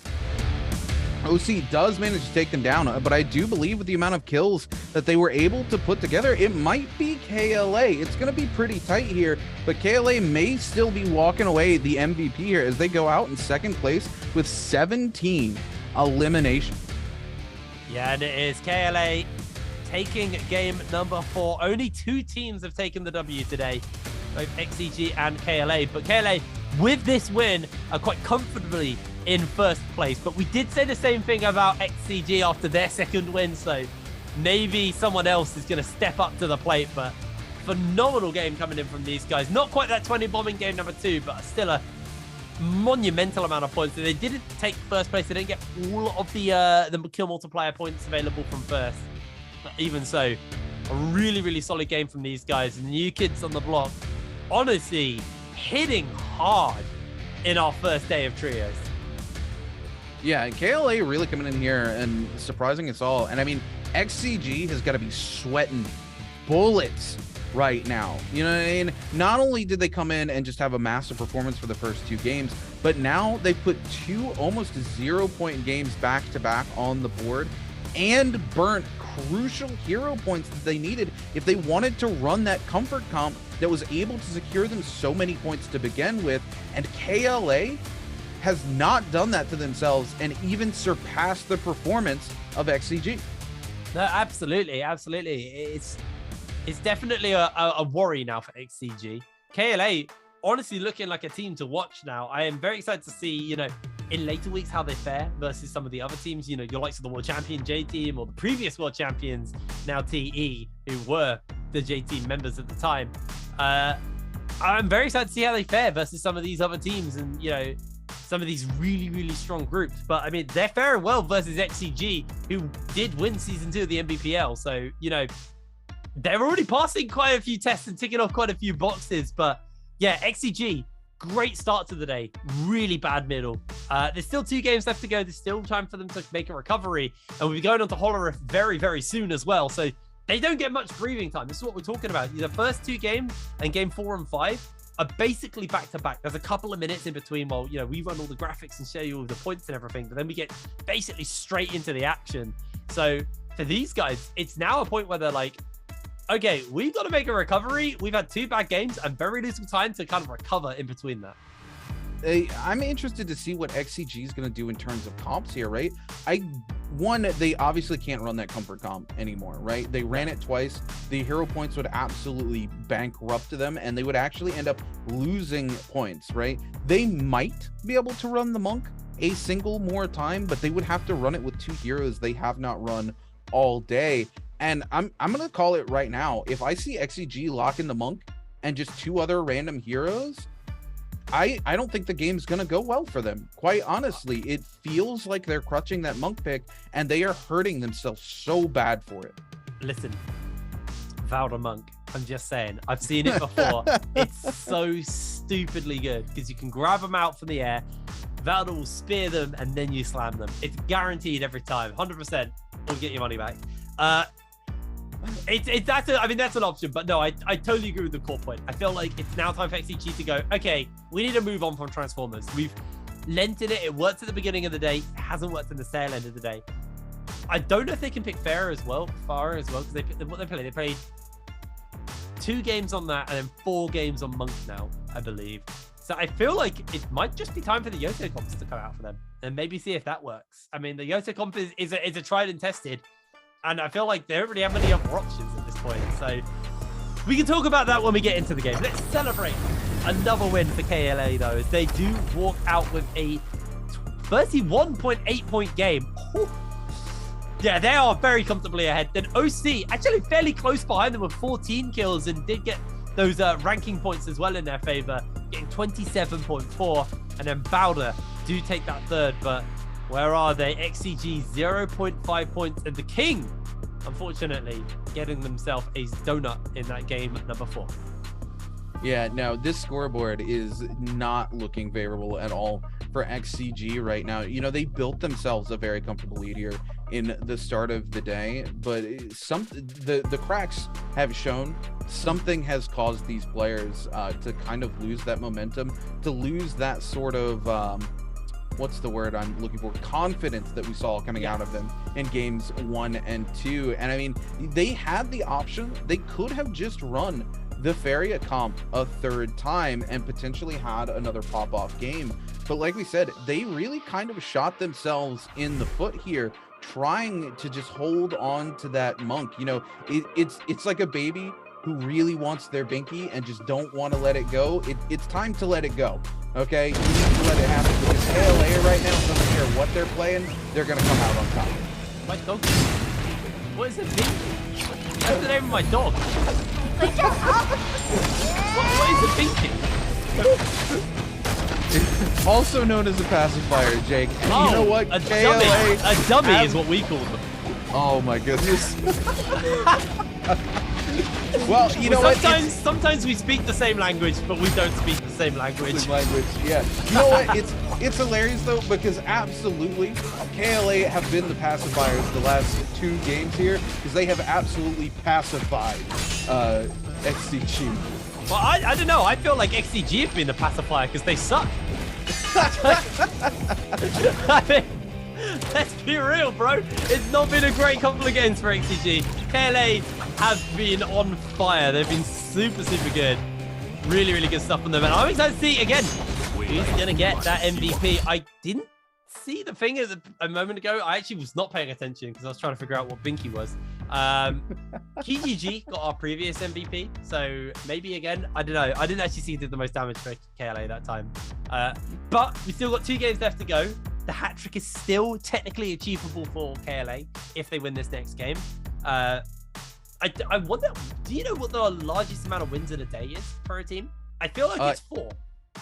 OC does manage to take them down, but I do believe with the amount of kills that they were able to put together, it might be KLA. It's going to be pretty tight here, but KLA may still be walking away the MVP here as they go out in second place with 17 eliminations. Yeah, and it is KLA taking game number 4. Only 2 teams have taken the W today, both XCG and KLA, but KLA with this win are quite comfortably in first place. But we did say the same thing about XCG after their second win, so maybe someone else is going to step up to the plate. But phenomenal game coming in from these guys. Not quite that 20 bomb in game number 2, but still a monumental amount of points. So they didn't take first place. They didn't get all of the kill multiplier points available from first, but even so, a really, really solid game from these guys. And the new kids on the block, honestly, hitting hard in our first day of trios. Yeah, KLA really coming in here and surprising us all. And I mean, XCG has got to be sweating bullets right now. You know what I mean? Not only did they come in and just have a massive performance for the first 2 games, but now they put 2 almost 0-point games back to back on the board and burnt crucial hero points that they needed if they wanted to run that comfort comp that was able to secure them so many points to begin with. And KLA has not done that to themselves and even surpassed the performance of XCG. No, absolutely, absolutely. It's definitely a worry now for XCG. KLA honestly looking like a team to watch now. I am very excited to see, you know, in later weeks how they fare versus some of the other teams, you know, your likes of the world champion J team or the previous world champions, now TE, who were the J team members at the time. I'm very excited to see how they fare versus some of these other teams and, you know, some of these really, really strong groups. But I mean, they're faring well versus XCG, who did win season 2 of the NBPL. So, you know, they're already passing quite a few tests and ticking off quite a few boxes. But yeah, XCG, great start to the day. Really bad middle. There's still 2 games left to go. There's still time for them to make a recovery. And we'll be going on to Hollerith very, very soon as well. So they don't get much breathing time. This is what we're talking about. The first 2 games and game 4 and 5 are basically back-to-back. There's a couple of minutes in between while, you know, we run all the graphics and show you all the points and everything. But then we get basically straight into the action. So for these guys, it's now a point where they're like, okay, we've got to make a recovery. We've had 2 bad games and very little time to kind of recover in between that. I'm interested to see what XCG is going to do in terms of comps here, right? One, they obviously can't run that comfort comp anymore, right? They ran it twice. The hero points would absolutely bankrupt them, and they would actually end up losing points, right? They might be able to run the monk a single more time, but they would have to run it with 2 heroes they have not run all day. And I'm gonna call it right now. If I see XCG lock in the monk and just 2 other random heroes, I don't think the game's gonna go well for them. Quite honestly, it feels like they're crutching that monk pick and they are hurting themselves so bad for it. Listen, Valda monk, I'm just saying, I've seen it before. It's so stupidly good because you can grab them out from the air, Valda will spear them, and then you slam them. It's guaranteed every time, 100%. We'll get your money back. That's an option, but no, I totally agree with the core point. I feel like it's now time for XCG to go, okay, we need to move on from Transformers. We've lent in it. It worked at the beginning of the day. It hasn't worked in the tail end of the day. I don't know if they can pick Farah as well, because they played 2 games on that and then 4 games on Monk now, I believe. So I feel like it might just be time for the Yoto comps to come out for them and maybe see if that works. I mean, the Yoto comp is a tried and tested, and I feel like they don't really have many other options at this point. So we can talk about that when we get into the game. Let's celebrate another win for KLA, though, as they do walk out with a 31.8 point game. Ooh. Yeah, they are very comfortably ahead. Then OC, actually fairly close behind them with 14 kills and did get those ranking points as well in their favor, getting 27.4. And then Bowder do take that 3rd, but where are they? XCG 0.5 points, and the King, unfortunately, getting themselves a donut in that game number 4. Yeah, no, this scoreboard is not looking favorable at all for XCG right now. You know, they built themselves a very comfortable lead here in the start of the day, but the cracks have shown something has caused these players to kind of lose that momentum, to lose that sort of what's the word I'm looking for? Confidence that we saw coming out of them in games 1 and 2. And I mean, they had the option. They could have just run the Faria comp a 3rd time and potentially had another pop-off game. But like we said, they really kind of shot themselves in the foot here, trying to just hold on to that monk. You know, it's like a baby who really wants their binky and just don't want to let it go. It's time to let it go. Okay, you need to let it happen, because KLA right now, doesn't care what they're playing, they're gonna come out on top. My dog. What is it? Binky? That's the name of my dog. What is a binky? Also known as a pacifier, Jake. And Oh, you know what? A dummy is what we call them. Oh my goodness. Well, you know sometimes we speak the same language, but we don't speak the same language. Yeah. You know what? It's hilarious though, because absolutely KLA have been the pacifiers the last 2 games here, because they have absolutely pacified XCG. Well, I don't know. I feel like XCG have been the pacifier because they suck. I mean, let's be real, bro. It's not been a great couple of games for XCG. KLA have been on fire. They've been super, super good. Really, really good stuff from them. And I'm excited to see, again, who's going to get that MVP. I didn't see the thing a moment ago. I actually was not paying attention because I was trying to figure out what Binky was. KGG got our previous MVP. So maybe, again, I don't know. I didn't actually see who did the most damage for KLA that time. But we still got 2 games left to go. The hat trick is still technically achievable for KLA if they win this next game. I wonder, do you know what the largest amount of wins in a day is for a team? I feel like it's 4.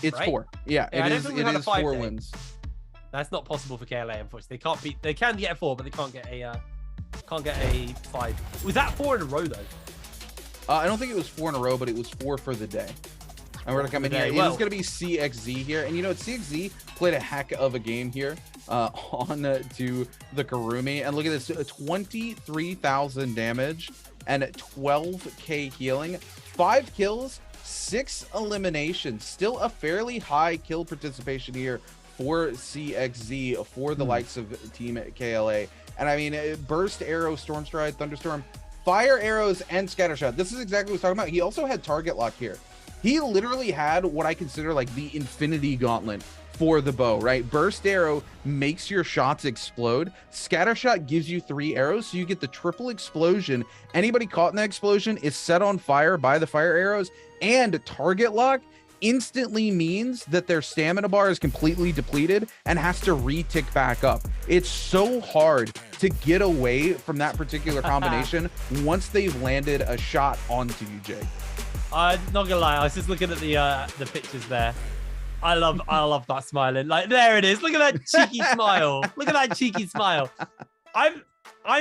It's right? 4. Yeah, it is 4 wins. That's not possible for KLA, unfortunately. They can get a 4, but they can't get a 5. Was that 4 in a row though? I don't think it was 4 in a row, but it was 4 for the day. And we're gonna come in here. It's gonna be CXZ here, and you know, CXZ played a heck of a game here on to the Karumi, and look at this: 23,000 damage and 12k healing, 5 kills, 6 eliminations. Still a fairly high kill participation here for CXZ for the likes of Team KLA. And I mean, burst arrow, storm stride, thunderstorm, fire arrows, and scattershot. This is exactly what he's talking about. He also had target lock here. He literally had what I consider like the infinity gauntlet for the bow, right? Burst arrow makes your shots explode. Scattershot gives you 3 arrows, so you get the triple explosion. Anybody caught in that explosion is set on fire by the fire arrows, and target lock instantly means that their stamina bar is completely depleted and has to re-tick back up. It's so hard to get away from that particular combination once they've landed a shot onto you, Jake. I'm not gonna lie, I was just looking at the pictures there. I love that smiling. Like, there it is. Look at that cheeky smile. Look at that cheeky smile. I'm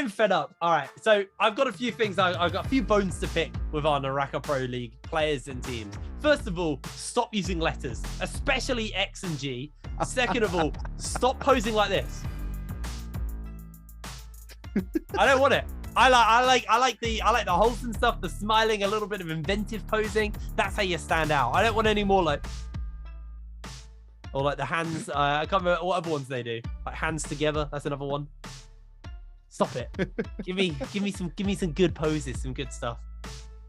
fed up. All right, so I've got a few things. I've got a few bones to pick with our NARAKA Pro League players and teams. First of all, stop using letters, especially X and G. Second of all, stop posing like this. I don't want it. I like the wholesome stuff, the smiling, a little bit of inventive posing. That's how you stand out. I don't want any more like, or like the hands. I can't remember what other ones they do. Like hands together. That's another one. Stop it. give me some good poses, some good stuff.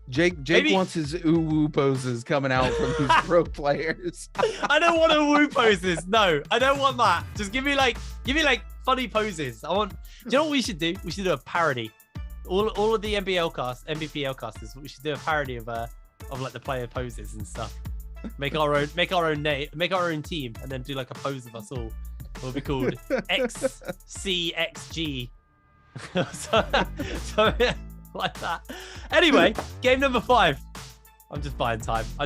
Jake wants his woo poses coming out from these pro players. I don't want woo poses. No, I don't want that. Just give me like funny poses. I want. Do you know what we should do? We should do a parody. All of the NBPL casters. We should do a parody of like the player poses and stuff. Make our own team, and then do like a pose of us all. It'll be called XCXG. so like that. Anyway, game number 5. I'm just buying time. I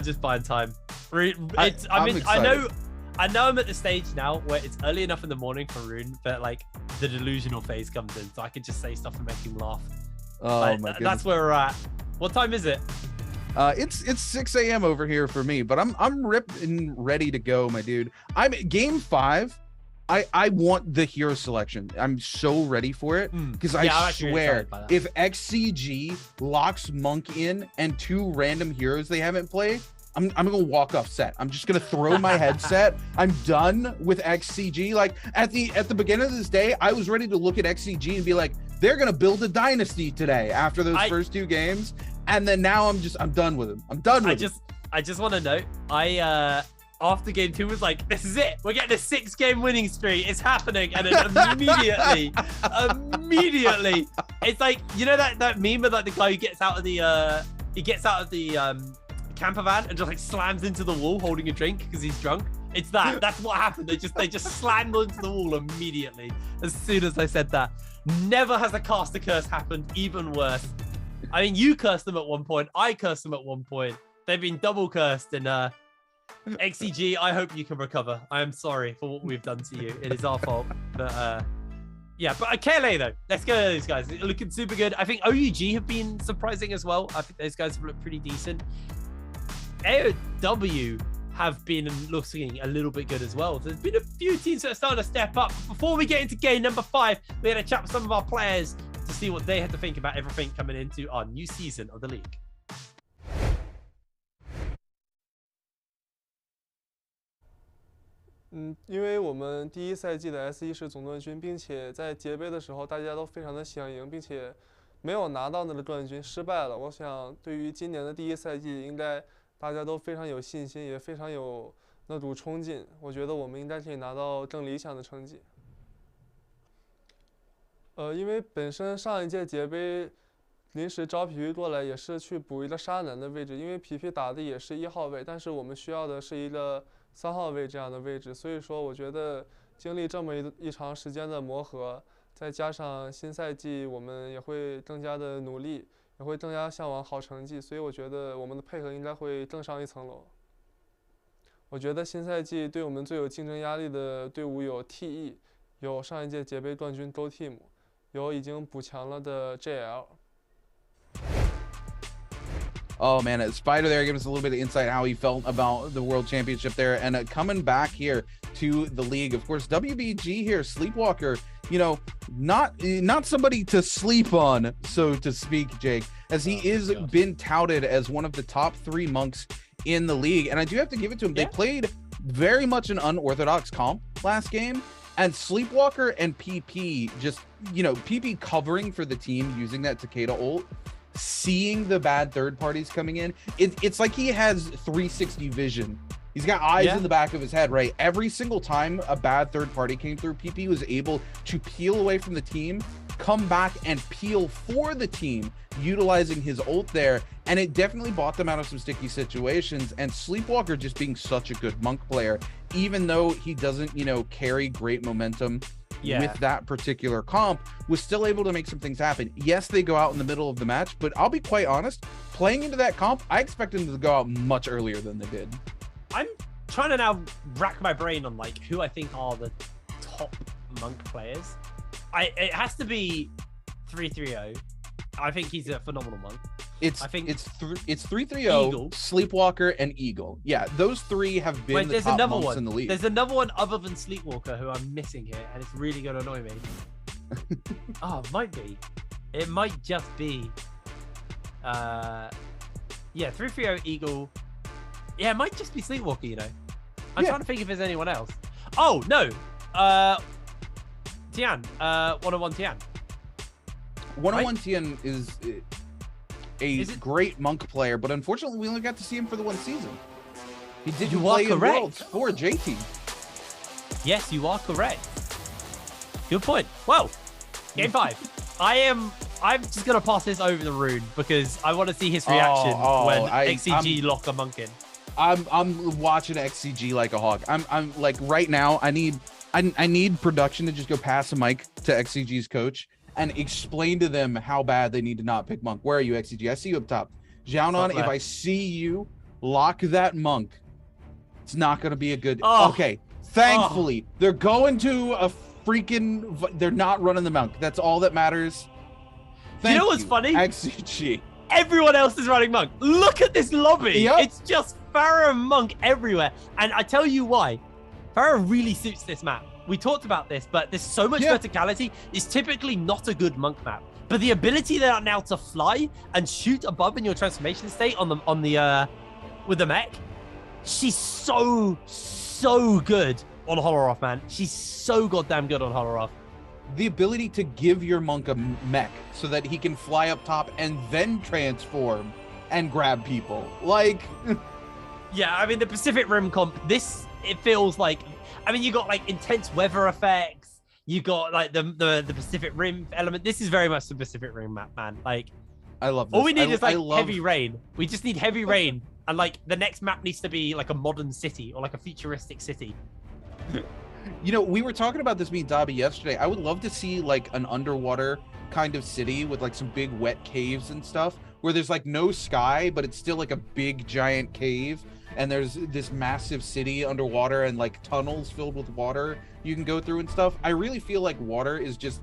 know I'm at the stage now where it's early enough in the morning for Rune, but like the delusional phase comes in, so I can just say stuff and make him laugh. Oh like, my goodness. That's where we're at. What time is it? It's 6 a.m. over here for me, but I'm ripped and ready to go, my dude. I'm game 5. I want the hero selection. I'm so ready for it because I swear if XCG locks Monk in and 2 random heroes they haven't played, I'm gonna walk off set. I'm just gonna throw my headset. I'm done with XCG. Like at the beginning of this day, I was ready to look at XCG and be like, they're gonna build a dynasty today after those first 2 games. And then now I'm done with them. I'm done with them. I just want to note, after game 2 was like, this is it. We're getting a 6-game winning streak. It's happening. And then immediately, it's like, you know that meme of like the guy who gets out of the camper van and just like slams into the wall holding a drink because he's drunk. It's that. That's what happened. They just slammed into the wall immediately as soon as I said that. Never has a caster curse happened. Even worse. I mean, you cursed them at one point. I cursed them at one point. They've been double cursed. And XCG, I hope you can recover. I am sorry for what we've done to you. It is our fault. But yeah, but KLA though. Let's go to those guys. They're looking super good. I think OUG have been surprising as well. I think those guys have looked pretty decent. AOW have been looking a little bit good as well. There's been a few teams that are starting to step up. Before we get into game number 5, we had a chat with some of our players to see what they had to think about everything coming into our new season of the league.因为我们第1赛季的 S1 是总冠军，并且在节杯的时候大家都非常的想赢，并且没有拿到那个冠军，失败了。我想对于今年的第1赛季，应该大家都非常有信心，也非常有那股冲劲。我觉得我们应该可以拿到更理想的成绩。因为本身上一届节杯临时招皮皮过来也是去补一个沙男的位置，因为皮皮打的也是1号位，但是我们需要的是一个3号位这样的位置，所以说我觉得经历这么一长时间的磨合，再加上新赛季我们也会更加的努力，也会更加向往好成绩，所以我觉得我们的配合应该会更上一层楼。我觉得新赛季对我们最有竞争压力的队伍有 TE， 有上一届节杯冠军 Go Team， 有已经补强了的 JL。Oh man, Spider there gave us a little bit of insight how he felt about the World Championship there, and coming back here to the league. Of course, WBG here, Sleepwalker, you know, not somebody to sleep on, so to speak, Jake, as he is been touted as one of the top 3 monks in the league. And I do have to give it to him. They played very much an unorthodox comp last game, and Sleepwalker and PP just, you know, PP covering for the team using that Takeda ult, seeing the bad third parties coming in. It's like he has 360 vision. He's got eyes in the back of his head, right? Every single time a bad third party came through, PP was able to peel away from the team, come back and peel for the team, utilizing his ult there. And it definitely bought them out of some sticky situations. And Sleepwalker just being such a good monk player, even though he doesn't, you know, carry great momentum with that particular comp, was still able to make some things happen. Yes, they go out in the middle of the match, but I'll be quite honest, playing into that comp, I expected them to go out much earlier than they did. I'm trying to now rack my brain on like who I think are the top monk players. It has to be 330. I think he's a phenomenal monk. It's 330, Sleepwalker, and Eagle. Yeah, those 3 have been the top monks in the league. There's another one other than Sleepwalker who I'm missing here, and it's really going to annoy me. It might be. It might just be. Yeah, 330 Eagle. Yeah, it might just be Sleepwalker, you know. I'm trying to think if there's anyone else. Oh, no. Tian. 101 Tian. 101 Tian is a great monk player, but unfortunately we only got to see him for the 1 season. He didn't play in Worlds for JT. Yes, you are correct. Good point. Well, game 5. I'm just gonna pass this over the Rune because I want to see his reaction when XCG lock a monk in. I'm watching XCG like a hawk. I'm like right now. I need production to just go pass a mic to XCG's coach and explain to them how bad they need to not pick monk. Where are you, XCG? I see you up top. Xiaonan, if I see you lock that monk, it's not going to be a good... Okay, thankfully, they're going to a freaking... They're not running the monk. That's all that matters. You know what's funny? XCG. Everyone else is running monk. Look at this lobby. It's just Pharah and monk everywhere. And I tell you why. Pharah really suits this map. We talked about this, but there's so much verticality. It's typically not a good monk map. But the ability there now to fly and shoot above in your transformation state with the mech, she's so good on Holoroth, man. She's so goddamn good on Holoroth. The ability to give your monk a mech so that he can fly up top and then transform and grab people. Like... Yeah, I mean, the Pacific Rim comp, it feels like... I mean, you got like intense weather effects. You got like the Pacific Rim element. This is very much the Pacific Rim map, man. Like, I love this. All we need is like heavy rain. We just need heavy rain, and like the next map needs to be like a modern city or like a futuristic city. You know, we were talking about this, me and Dobby, yesterday. I would love to see like an underwater kind of city with like some big wet caves and stuff, where there's like no sky, but it's still like a big giant cave. And there's this massive city underwater and like tunnels filled with water you can go through and stuff. I really feel like water is just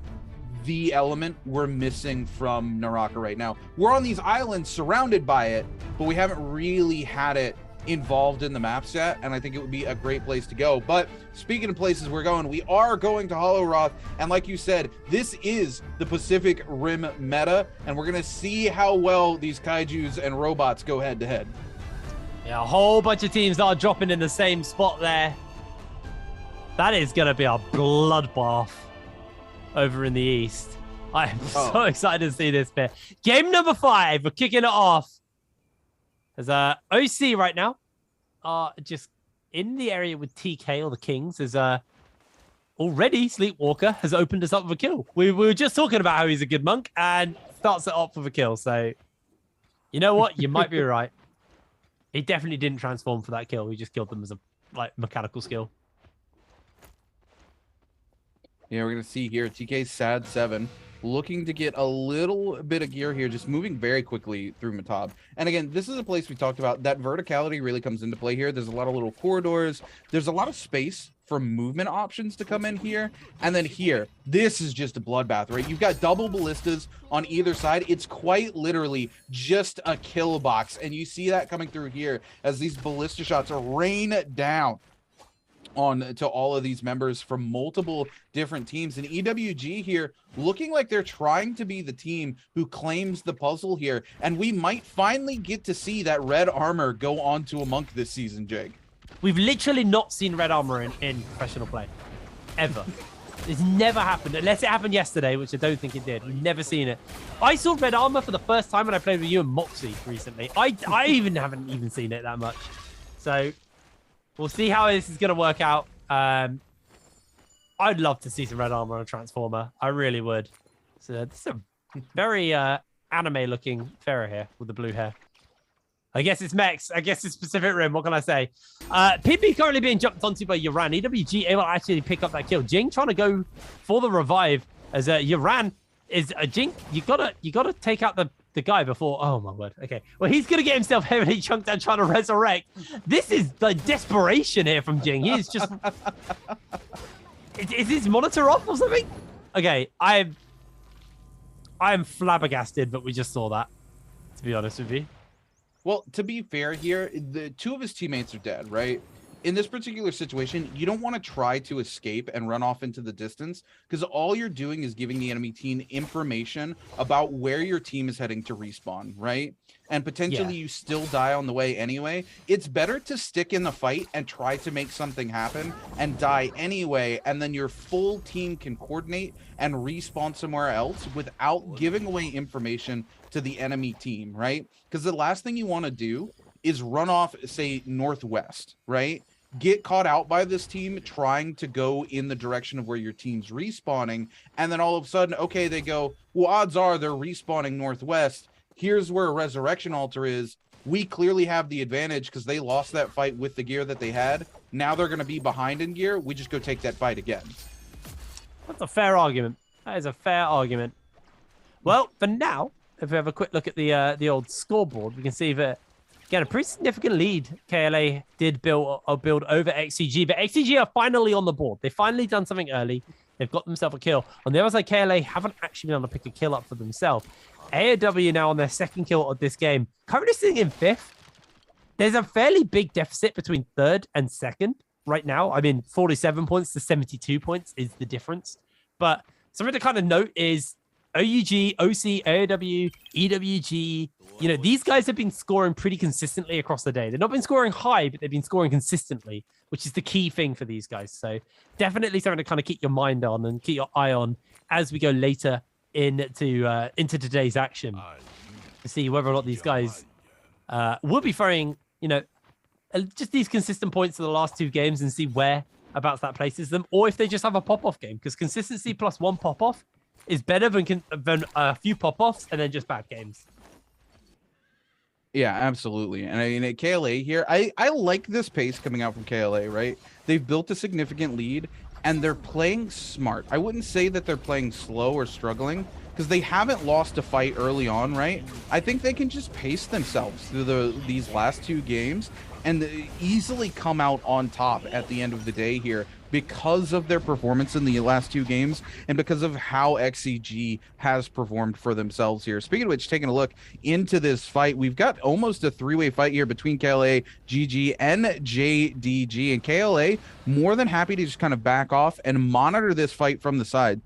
the element we're missing from NARAKA right now. We're on these islands surrounded by it, but we haven't really had it involved in the maps yet, and I think it would be a great place to go. But speaking of places we're going, we are going to Holoroth, and like you said, this is the Pacific Rim meta, and we're gonna see how well these kaijus and robots go head to head. Yeah, a whole bunch of teams that are dropping in the same spot there. That is going to be a bloodbath over in the east. I am so excited to see this bit. Game number 5, we're kicking it off. There's OC right now. Just in the area with TK or the Kings. There's already Sleepwalker has opened us up with a kill. We were just talking about how he's a good monk and starts it off with a kill. So, you know what? You might be right. He definitely didn't transform for that kill. He just killed them as a mechanical skill. Yeah, we're going to see here TK's Sad 7 looking to get a little bit of gear here, just moving very quickly through Matab. And again, this is a place we talked about. That verticality really comes into play here. There's a lot of little corridors. There's a lot of space for movement options to come in here. And then here, this is just a bloodbath, right? You've got double ballistas on either side. It's quite literally just a kill box. And you see that coming through here as these ballista shots rain down on to all of these members from multiple different teams. And EWG here looking like they're trying to be the team who claims the puzzle here, and we might finally get to see that red armor go on to a monk this season, Jake. We've literally not seen red armor in professional play ever. It's never happened unless it happened yesterday, which I don't think it did. We've never seen it. I saw red armor for the first time when I played with you and Moxie recently. I haven't even seen it that much. So we'll see how this is going to work out. I'd love to see some red armor on a Transformer. I really would. So this is a very anime-looking Pharaoh here with the blue hair. I guess it's Mex. I guess it's Pacific Rim. What can I say? PP currently being jumped onto by Yoran. EWG able to actually pick up that kill. Jing trying to go for the revive as Yoran is Jing. You gotta take out the guy before. Oh my word. Okay. Well, he's gonna get himself heavily chunked out trying to resurrect. This is the desperation here from Jing. He is just. Is his monitor off or something? Okay. I'm flabbergasted, but we just saw that. To be honest with you. Well, to be fair here, the two of his teammates are dead, right? In this particular situation, you don't want to try to escape and run off into the distance because all you're doing is giving the enemy team information about where your team is heading to respawn, right? And potentially you still die on the way anyway. It's better to stick in the fight and try to make something happen and die anyway, and then your full team can coordinate and respawn somewhere else without giving away information to the enemy team, right? Because the last thing you want to do is run off, say, northwest, right? Get caught out by this team trying to go in the direction of where your team's respawning, and then all of a sudden, okay, they go, well, odds are they're respawning northwest. Here's where a resurrection altar is. We clearly have the advantage because they lost that fight with the gear that they had. Now they're going to be behind in gear. We just go take that fight again. That's a fair argument. That is a fair argument. Well, for now, if we have a quick look at the old scoreboard, we can see that, again, a pretty significant lead KLA did build over XCG, but XCG are finally on the board. They've finally done something early. They've got themselves a kill. On the other side, KLA haven't actually been able to pick a kill up for themselves. AOW now on their second kill of this game, currently sitting in 5th. There's a fairly big deficit between 3rd and 2nd right now. I mean, 47 points to 72 points is the difference. But something to kind of note is OUG, OC, AOW, EWG, you know, these guys have been scoring pretty consistently across the day. They've not been scoring high, but they've been scoring consistently, which is the key thing for these guys. So definitely something to kind of keep your mind on and keep your eye on as we go later into today's action to see whether or not these guys will be throwing, you know, just these consistent points in the last 2 games and see whereabouts that places them, or if they just have a pop-off game, because consistency plus 1 pop-off is better than a few pop-offs and then just bad games. Yeah, absolutely. And I mean, at KLA here, I like this pace coming out from KLA, right? They've built a significant lead and they're playing smart. I wouldn't say that they're playing slow or struggling because they haven't lost a fight early on, right? I think they can just pace themselves through these last 2 games and easily come out on top at the end of the day here because of their performance in the last 2 games and because of how XCG has performed for themselves here. Speaking of which, taking a look into this fight, we've got almost a 3-way fight here between KLA, GG, and JDG. And KLA more than happy to just kind of back off and monitor this fight from the side.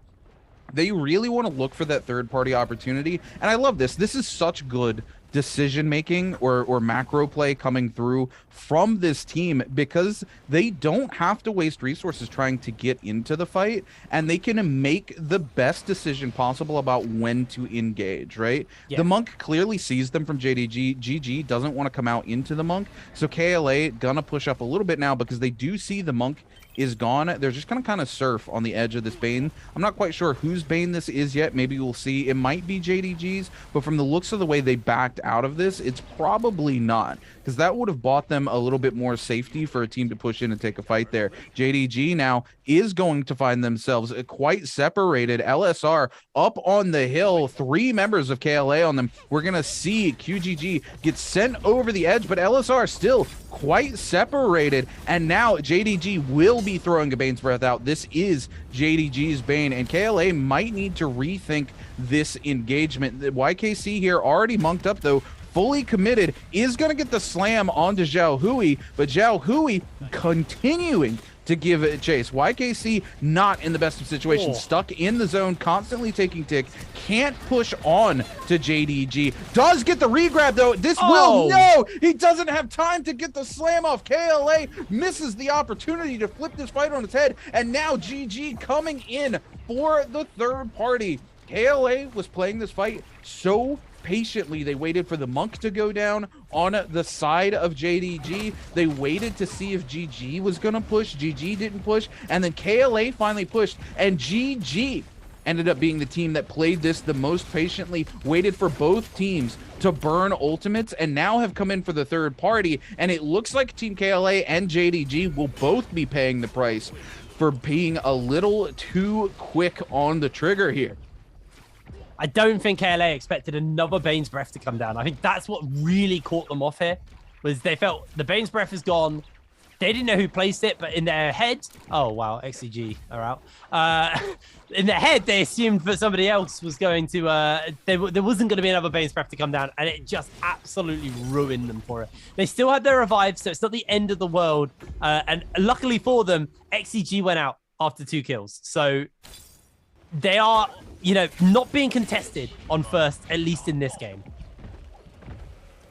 They really want to look for that third-party opportunity. And I love this. This is such good decision making or macro play coming through from this team because they don't have to waste resources trying to get into the fight and they can make the best decision possible about when to engage, right? The monk clearly sees them from JDG. GG doesn't want to come out into the monk, so KLA gonna push up a little bit now because they do see the monk is gone. They're just gonna kind of surf on the edge of this Bane. I'm not quite sure whose Bane this is yet. Maybe we'll see. It might be JDG's, but from the looks of the way they backed out of this, it's probably not, because that would have bought them a little bit more safety for a team to push in and take a fight there. JDG now is going to find themselves quite separated. LSR up on the hill, 3 members of KLA on them. We're gonna see QGG get sent over the edge, but LSR still quite separated, and now JDG will be throwing a Bane's Breath out. This is JDG's Bane, and KLA might need to rethink this engagement. The YKC here already monked up though, fully committed, is going to get the slam onto Zhao Hui, but Zhao Hui continuing to give it chase. YKC not in the best of situations, stuck in the zone, constantly taking tick, can't push on to JDG. Does get the regrab though. This will, no, he doesn't have time to get the slam off. KLA misses the opportunity to flip this fight on its head, and now GG coming in for the third party. KLA was playing this fight so patiently. They waited for the monk to go down on the side of JDG. They waited to see if GG was gonna push. GG didn't push, and then KLA finally pushed, and GG ended up being the team that played this the most patiently, waited for both teams to burn ultimates, and now have come in for the third party, and it looks like Team KLA and JDG will both be paying the price for being a little too quick on the trigger here. I don't think KLA expected another Bane's Breath to come down. I think that's what really caught them off here, was they felt the Bane's Breath is gone. They didn't know who placed it, but in their head, oh wow, XCG are out. In their head, they assumed that somebody else was going to, there wasn't going to be another Bane's Breath to come down, and it just absolutely ruined them for it. They still had their revive, so it's not the end of the world. And luckily for them, XCG went out after 2 kills. So they are, you know, not being contested on first, at least in this game.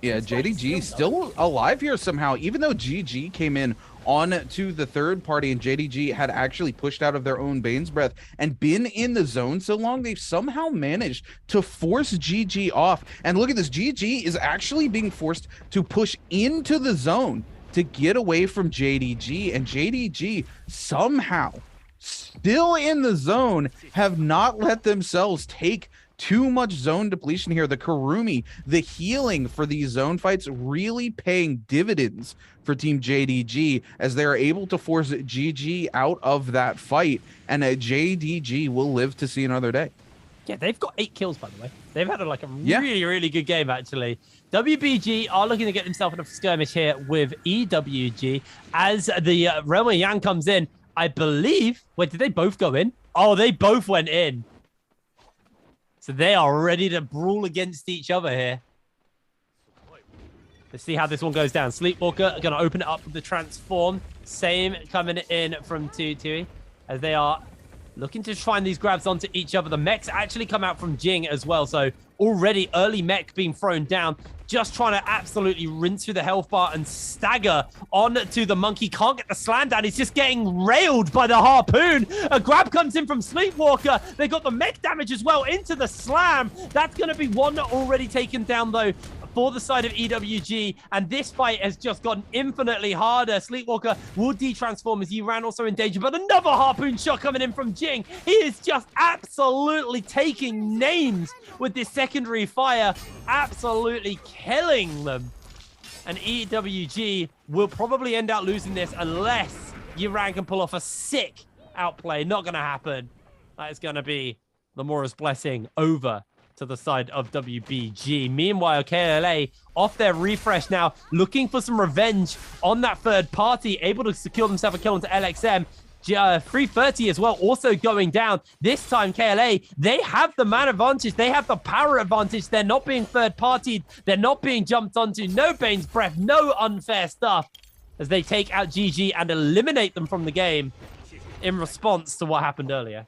Yeah, JDG still alive here somehow, even though GG came in on to the third party and JDG had actually pushed out of their own Bane's Breath and been in the zone so long, they've somehow managed to force GG off. And look at this, GG is actually being forced to push into the zone to get away from JDG, and JDG somehow still in the zone have not let themselves take too much zone depletion here. The Kurumi, the healing for these zone fights really paying dividends for Team JDG as they're able to force GG out of that fight, and JDG will live to see another day. Yeah, they've got 8 kills, by the way. They've had really, really good game, actually. WBG are looking to get themselves in a skirmish here with EWG as the Railway Yang comes in. I believe, wait, did they both go in? Oh, they both went in. So they are ready to brawl against each other here. Let's see how this one goes down. Sleepwalker going to open it up with the transform. Same coming in from Tui as they are looking to find these grabs onto each other. The mechs actually come out from Jing as well. So already early mech being thrown down. Just trying to absolutely rinse through the health bar and stagger on to the monkey. Can't get the slam down. He's just getting railed by the harpoon. A grab comes in from Sleepwalker. They got the mech damage as well into the slam. That's going to be one already taken down, though, for the side of EWG, and this fight has just gotten infinitely harder. Sleepwalker will de-transform as Yuran also in danger, but another harpoon shot coming in from Jing. He is just absolutely taking names with this secondary fire, absolutely killing them. And EWG will probably end up losing this unless Yuran can pull off a sick outplay. Not going to happen. That is going to be the Mora's Blessing over to the side of WBG. Meanwhile, KLA off their refresh now, looking for some revenge on that third party, able to secure themselves a kill into LXM. 330 as well, also going down. This time, KLA, they have the man advantage. They have the power advantage. They're not being third-partied. They're not being jumped onto. No Bane's Breath, no unfair stuff as they take out GG and eliminate them from the game in response to what happened earlier.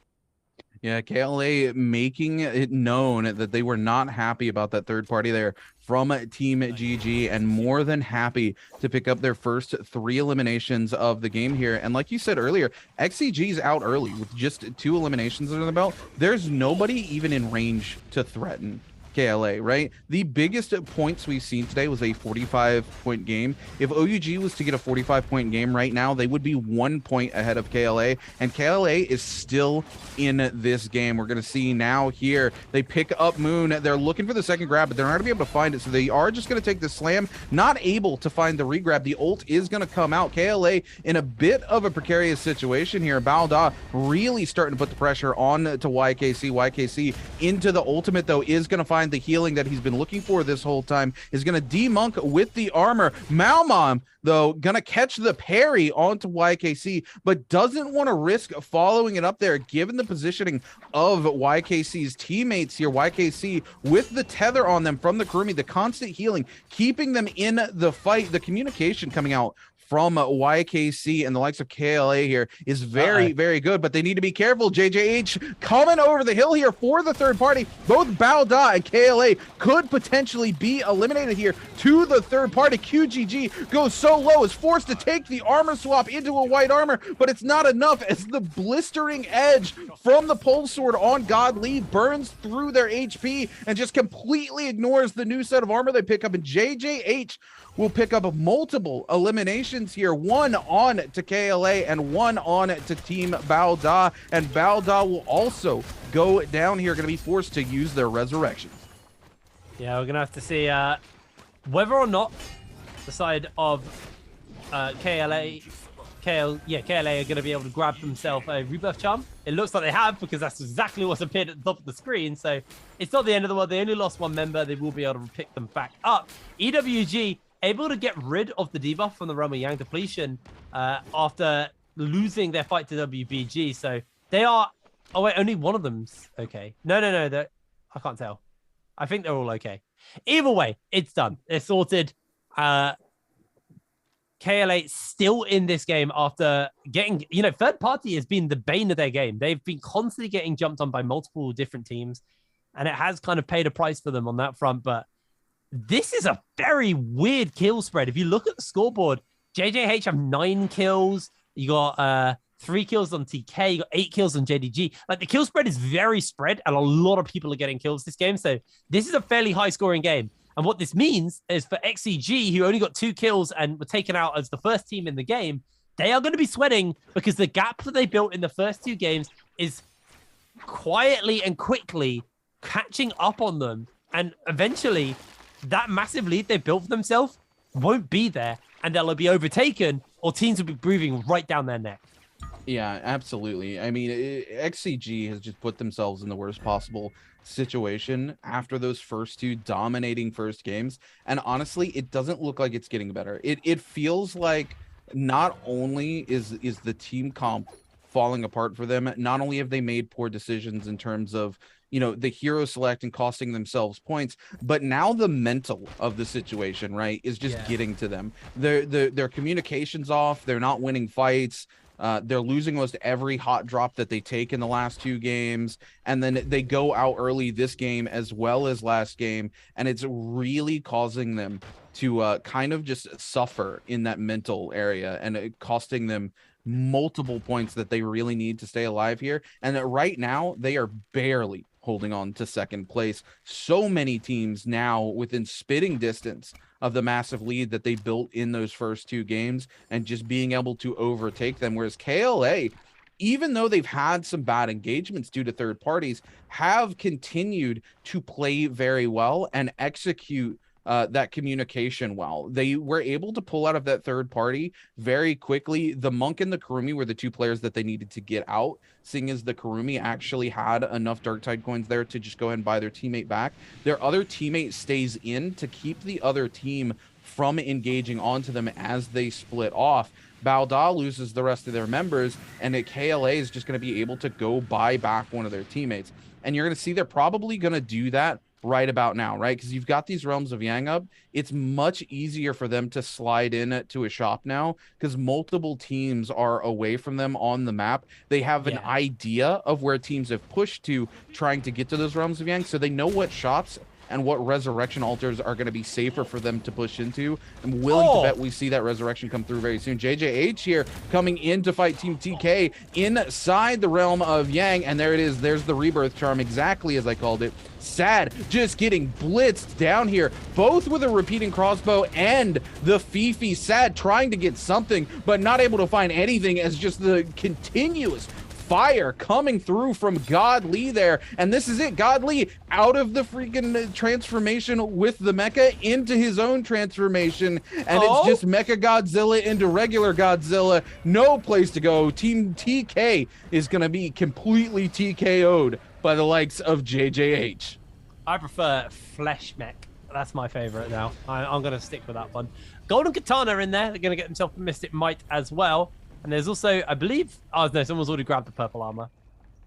Yeah, KLA making it known that they were not happy about that third party there from Team GG, and more than happy to pick up their first 3 eliminations of the game here. And like you said earlier, XCG's out early with just 2 eliminations under the belt. There's nobody even in range to threaten KLA, right? The biggest points we've seen today was a 45-point game. If OUG was to get a 45-point game right now, they would be 1 point ahead of KLA, and KLA is still in this game. We're going to see now here, they pick up Moon. They're looking for the second grab, but they're not going to be able to find it, so they are just going to take the slam, not able to find the regrab. The ult is going to come out. KLA in a bit of a precarious situation here. Balda really starting to put the pressure on to YKC. YKC into the ultimate, though, is going to find find the healing that he's been looking for this whole time. Is going to demonk with the armor. Malmom, though, gonna catch the parry onto YKC, but doesn't want to risk following it up there given the positioning of YKC's teammates here. YKC with the tether on them from the Kurumi, the constant healing, keeping them in the fight. The communication coming out from YKC and the likes of KLA here is very, very good, but they need to be careful. JJH coming over the hill here for the third party. Both Balda and KLA could potentially be eliminated here to the third party. QGG goes so low, is forced to take the armor swap into a white armor, but it's not enough as the blistering edge from the pole sword on Godly burns through their HP and just completely ignores the new set of armor they pick up. And JJH will pick up multiple eliminations here, one on to KLA and one on to Team Balda, and Balda will also go down here, going to be forced to use their resurrections. Yeah, we're going to have to see whether or not the side of KLA are going to be able to grab themselves a rebirth charm. It looks like they have, because that's exactly what's appeared at the top of the screen, so it's not the end of the world. They only lost one member. They will be able to pick them back up. EWG able to get rid of the debuff from the realm of Yang depletion after losing their fight to WBG. So they are... Oh, wait, only one of them's okay. No, I can't tell. I think they're all okay. Either way, it's done. They're sorted. KLA still in this game after getting... third party has been the bane of their game. They've been constantly getting jumped on by multiple different teams, and it has kind of paid a price for them on that front, but this is a very weird kill spread. If you look at the scoreboard, JJH have 9 kills. You got 3 kills on TK. You got 8 kills on JDG. Like, the kill spread is very spread, and a lot of people are getting kills this game. So this is a fairly high-scoring game. And what this means is for XCG, who only got 2 kills and were taken out as the first team in the game, they are going to be sweating because the gap that they built in the first 2 games is quietly and quickly catching up on them. And eventually, that massive lead they built for themselves won't be there, and they'll be overtaken, or teams will be breathing right down their neck. Yeah, absolutely. I mean, XCG has just put themselves in the worst possible situation after those first 2 dominating first games, and honestly, it doesn't look like it's getting better. It feels like not only is the team comp falling apart for them, not only have they made poor decisions in terms of the hero select and costing themselves points, but now the mental of the situation, right, is just getting to them. Their communication's off. They're not winning fights. They're losing almost every hot drop that they take in the last 2 games, and then they go out early this game as well as last game, and it's really causing them to kind of just suffer in that mental area, and it costing them multiple points that they really need to stay alive here. And right now they are barely holding on to second place. So many teams now within spitting distance of the massive lead that they built in those first 2 games, and just being able to overtake them. Whereas KLA, even though they've had some bad engagements due to third parties, have continued to play very well and execute that communication well. They were able to pull out of that third party very quickly. The Monk and the Kurumi were the 2 players that they needed to get out, seeing as the Kurumi actually had enough Darktide coins there to just go ahead and buy their teammate back. Their other teammate stays in to keep the other team from engaging onto them as they split off. Balda loses the rest of their members, and KLA is just going to be able to go buy back one of their teammates. And you're going to see they're probably going to do that right about now, right? Because you've got these realms of Yang up. It's much easier for them to slide in to a shop now because multiple teams are away from them on the map. They have an idea of where teams have pushed to, trying to get to those realms of Yang, so they know what shops and what resurrection altars are going to be safer for them to push into. I'm willing to bet we see that resurrection come through very soon. JJH here coming in to fight Team TK inside the realm of Yang, and there it is. There's the rebirth charm, exactly as I called it. Sad just getting blitzed down here, both with a repeating crossbow and the Fifi. Sad trying to get something, but not able to find anything, as just the continuous fire coming through from Godly there. And this is it. Godly out of the freaking transformation with the mecha into his own transformation, and it's just Mecha Godzilla into regular Godzilla. No place to go. Team TK is going to be completely TKO'd by the likes of JJH. I prefer Flesh Mech. That's my favorite now. I'm going to stick with that one. Golden Katana in there. They're going to get themselves Mystic Might as well. And there's also, I believe... Oh, no, someone's already grabbed the purple armor.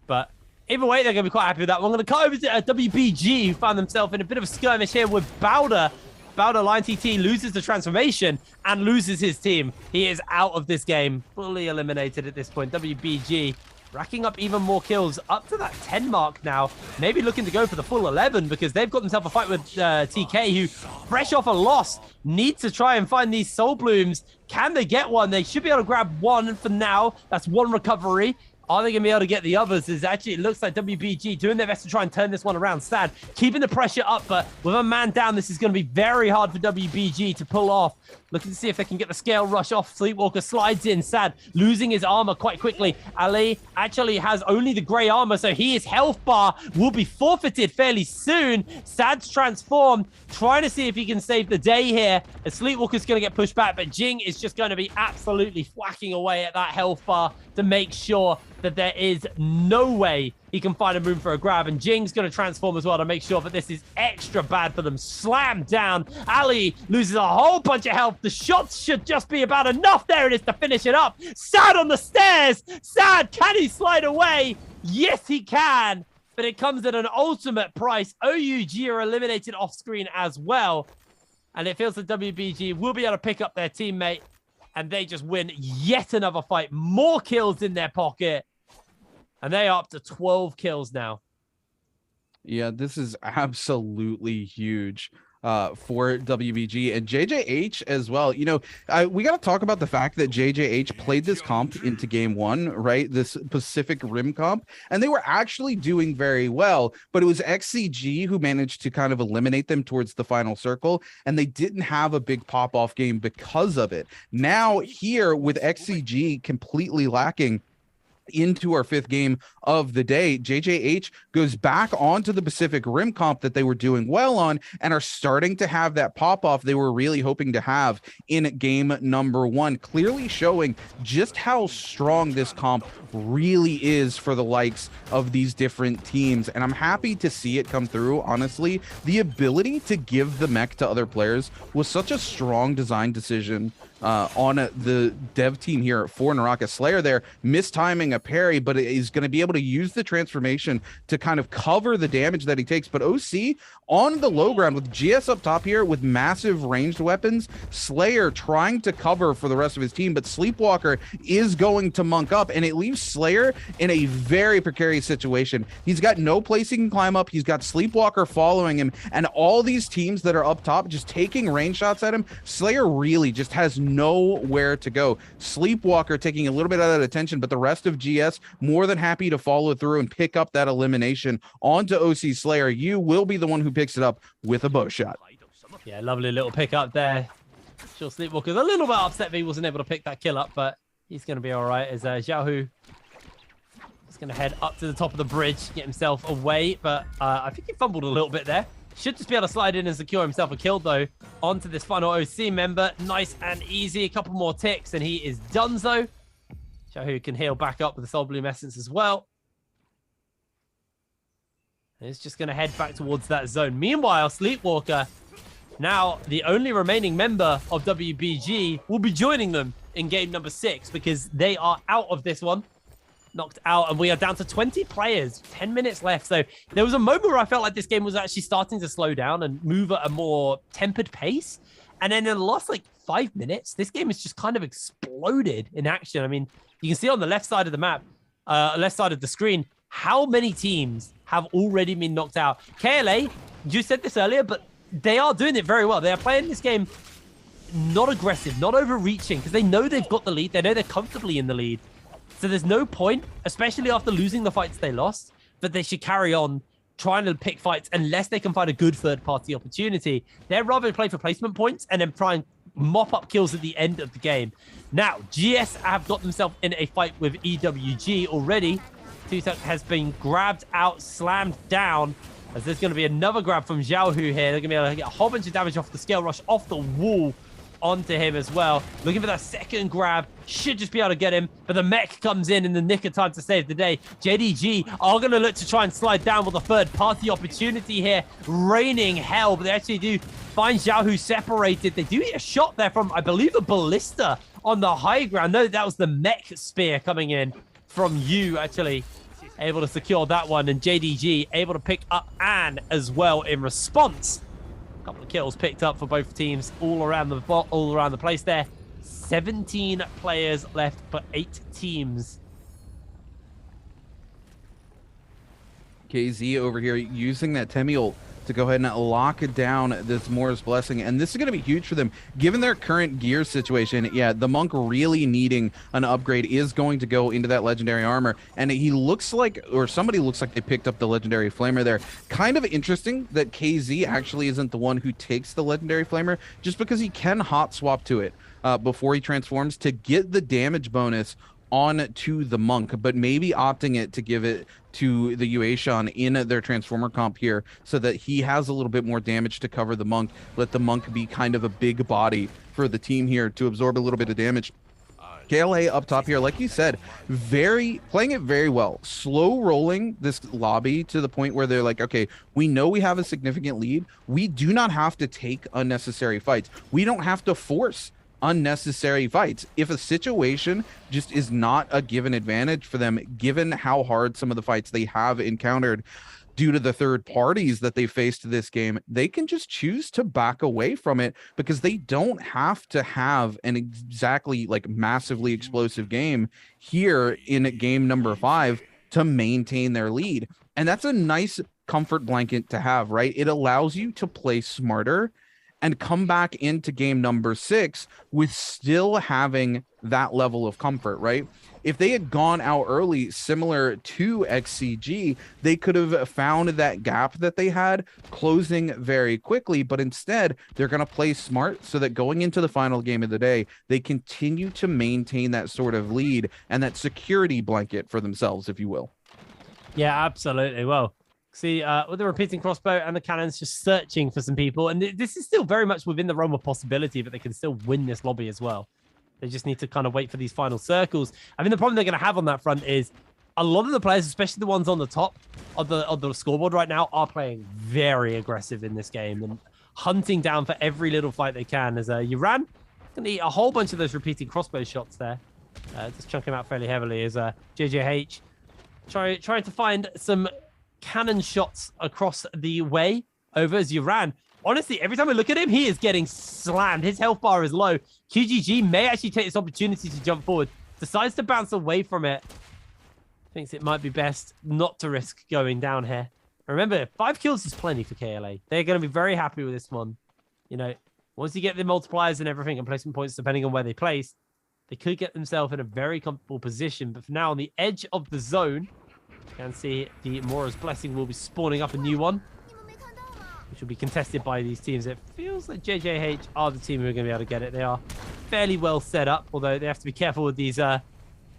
But either way, they're going to be quite happy with that one. I'm going to cut over to WBG, who found themselves in a bit of a skirmish here with Bowder. Bowder, Lion TT, loses the transformation and loses his team. He is out of this game. Fully eliminated at this point. WBG racking up even more kills, up to that 10 mark now. Maybe looking to go for the full 11 because they've got themselves a fight with TK, who, fresh off a loss, need to try and find these Soul Blooms. Can they get one? They should be able to grab one for now. That's one recovery. Are they going to be able to get the others? It looks like WBG doing their best to try and turn this one around. Sad, keeping the pressure up, but with a man down, this is going to be very hard for WBG to pull off. Looking to see if they can get the scale rush off. Sleepwalker slides in. Sad, losing his armor quite quickly. Ali actually has only the gray armor, so his health bar will be forfeited fairly soon. Sad's transformed, trying to see if he can save the day here. And Sleepwalker's going to get pushed back, but Jing is just going to be absolutely whacking away at that health bar to make sure that there is no way he can find a room for a grab. And Jing's going to transform as well to make sure that this is extra bad for them. Slam down. Ali loses a whole bunch of health. The shots should just be about enough. There it is to finish it up. Sad on the stairs. Sad, can he slide away? Yes, he can. But it comes at an ultimate price. OUG are eliminated off screen as well. And it feels that WBG will be able to pick up their teammate. And they just win yet another fight. More kills in their pocket. And they are up to 12 kills now. Yeah, this is absolutely huge for WBG and JJH as well. You know, we got to talk about the fact that JJH played this comp into game one, right? This Pacific Rim comp, and they were actually doing very well, but it was XCG who managed to kind of eliminate them towards the final circle, and they didn't have a big pop-off game because of it. Now here with XCG completely lacking into our fifth game of the day, JJH goes back onto the Pacific Rim comp that they were doing well on and are starting to have that pop-off they were really hoping to have in game number one, clearly showing just how strong this comp really is for the likes of these different teams. And I'm happy to see it come through, honestly. The ability to give the mech to other players was such a strong design decision on the dev team here for NARAKA. Slayer there, mistiming a parry, but is going to be able to use the transformation to kind of cover the damage that he takes. But OC on the low ground with GS up top here with massive ranged weapons, Slayer trying to cover for the rest of his team, but Sleepwalker is going to monk up, and it leaves Slayer in a very precarious situation. He's got no place he can climb up. He's got Sleepwalker following him, and all these teams that are up top just taking range shots at him. Slayer really just has nowhere to go. Sleepwalker taking a little bit out of attention, but the rest of GS more than happy to follow through and pick up that elimination onto OC Slayer. You will be the one who picks it up with a bow shot. Yeah, lovely little pick up there. Sure, Sleepwalker's a little bit upset that he wasn't able to pick that kill up, but he's going to be all right as Xiaohu is going to head up to the top of the bridge, get himself away, but I think he fumbled a little bit there. Should just be able to slide in and secure himself a kill, though, onto this final OC member. Nice and easy. A couple more ticks, and he is donezo. Xiaohu can heal back up with the Soul Bloom Essence as well. And he's just going to head back towards that zone. Meanwhile, Sleepwalker, now the only remaining member of WBG, will be joining them in game number 6 because they are out of this one. Knocked out, and we are down to 20 players, 10 minutes left. So there was a moment where I felt like this game was actually starting to slow down and move at a more tempered pace. And then in the last like 5 minutes, this game has just kind of exploded in action. I mean, you can see on the left side of the map, left side of the screen, how many teams have already been knocked out. KLA, you said this earlier, but they are doing it very well. They are playing this game not aggressive, not overreaching, because they know they've got the lead. They know they're comfortably in the lead. So there's no point, especially after losing the fights they lost, that they should carry on trying to pick fights unless they can find a good third-party opportunity. They'd rather play for placement points and then try and mop up kills at the end of the game. Now, GS have got themselves in a fight with EWG already. Tutak has been grabbed out, slammed down, as there's going to be another grab from Xiaohu here. They're going to be able to get a whole bunch of damage off the scale rush, off the wall. onto him as well. Looking for that second grab. Should just be able to get him, but the mech comes in the nick of time to save the day. JDG are going to look to try and slide down with a third-party opportunity here. Raining hell, but they actually do find Zhao, who's separated. They do get a shot there from, I believe, a ballista on the high ground. No, that was the mech spear coming in from you, actually. Able to secure that one, and JDG able to pick up Anne as well in response. A couple of kills picked up for both teams all around the place there. 17 players left for 8 teams. KZ over here using that Temi ult to go ahead and lock it down this Morris Blessing. And this is going to be huge for them. Given their current gear situation, yeah, the Monk really needing an upgrade is going to go into that legendary armor. And he looks like, or somebody looks like they picked up the legendary flamer there. Kind of interesting that KZ actually isn't the one who takes the legendary flamer, just because he can hot swap to it before he transforms to get the damage bonus on to the Monk, but maybe opting it to give it to the Yuashan in their transformer comp here so that he has a little bit more damage to cover the Monk. Let the Monk be kind of a big body for the team here to absorb a little bit of damage. KLA up top here, like you said, playing it very well. Slow rolling this lobby to the point where they're like, okay, we know we have a significant lead. We do not have to take unnecessary fights. We don't have to force unnecessary fights. If a situation just is not a given advantage for them, given how hard some of the fights they have encountered due to the third parties that they faced this game, they can just choose to back away from it because they don't have to have an exactly like massively explosive game here in game number 5 to maintain their lead. And that's a nice comfort blanket to have, right? It allows you to play smarter and come back into game number 6 with still having that level of comfort, right? If they had gone out early, similar to XCG, they could have found that gap that they had closing very quickly, but instead they're going to play smart so that going into the final game of the day, they continue to maintain that sort of lead and that security blanket for themselves, if you will. Yeah, absolutely. Well, see, with the repeating crossbow and the cannons just searching for some people. And this is still very much within the realm of possibility, but they can still win this lobby as well. They just need to kind of wait for these final circles. I mean, the problem they're going to have on that front is a lot of the players, especially the ones on the top of the scoreboard right now, are playing very aggressive in this game and hunting down for every little fight they can. As Uran going to eat a whole bunch of those repeating crossbow shots there. Just chunk him out fairly heavily as JJH trying to find some cannon shots across the way over as Uran. Honestly, every time I look at him, he is getting slammed. His health bar is low. QGG may actually take this opportunity to jump forward. Decides to bounce away from it. Thinks it might be best not to risk going down here. Remember, 5 kills is plenty for KLA. They're going to be very happy with this one. You know, once you get the multipliers and everything and placement points, depending on where they place, they could get themselves in a very comfortable position. But for now, on the edge of the zone, you can see the Mora's Blessing will be spawning up a new one, which will be contested by these teams. It feels like JJH are the team who are going to be able to get it. They are fairly well set up, although they have to be careful with these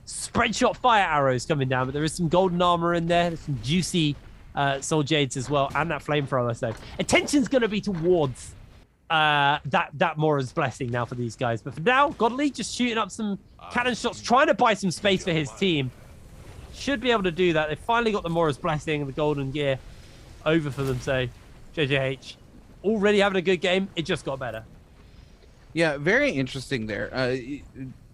spread shot fire arrows coming down. But there is some golden armor in there. There's some juicy soul jades as well, and that flamethrower. So attention's going to be towards that Mora's Blessing now for these guys. But for now, Godly just shooting up some cannon shots, trying to buy some space for his team. Should be able to do that. They finally got the Mora's Blessing and the golden gear over for them. So JJH already having a good game. It just got better. Yeah, very interesting there.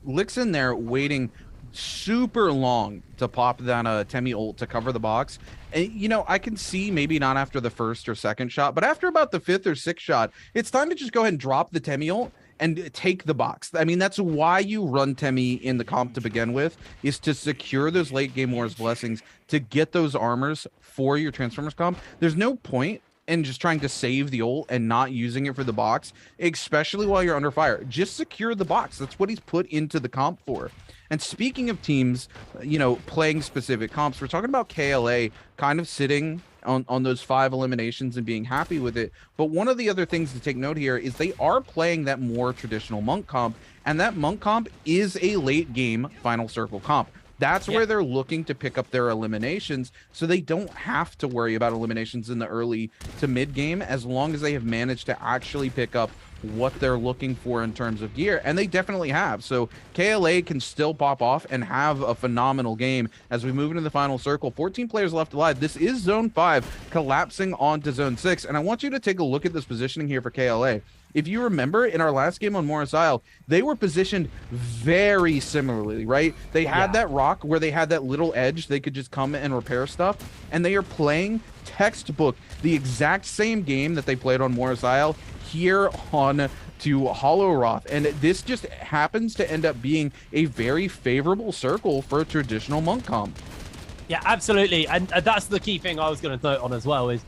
Lixin there waiting super long to pop that Temi ult to cover the box. And, you know, I can see maybe not after the first or second shot, but after about the 5th or 6th shot, it's time to just go ahead and drop the Temi ult and take the box. I mean, that's why you run Temi in the comp to begin with, is to secure those late game War's Blessings, to get those armors for your Transformers comp. There's no point in just trying to save the ult and not using it for the box, especially while you're under fire. Just secure the box. That's what he's put into the comp for. And speaking of teams, you know, playing specific comps, we're talking about KLA kind of sitting on those 5 eliminations and being happy with it. But one of the other things to take note here is they are playing that more traditional Monk comp, and that Monk comp is a late game final circle comp. That's where they're looking to pick up their eliminations, so they don't have to worry about eliminations in the early to mid game, as long as they have managed to actually pick up what they're looking for in terms of gear, and they definitely have. So KLA can still pop off and have a phenomenal game as we move into the final circle. 14 players left alive. This is zone 5 collapsing onto zone 6, and I want you to take a look at this positioning here for KLA. If you remember, in our last game on Morris Isle, they were positioned very similarly, right? They had that rock where they had that little edge. They could just come and repair stuff, and they are playing textbook the exact same game that they played on Morris Isle here on to Hollow Roth, and this just happens to end up being a very favorable circle for a traditional monk comp. Yeah, absolutely, and that's the key thing I was going to note on as well, is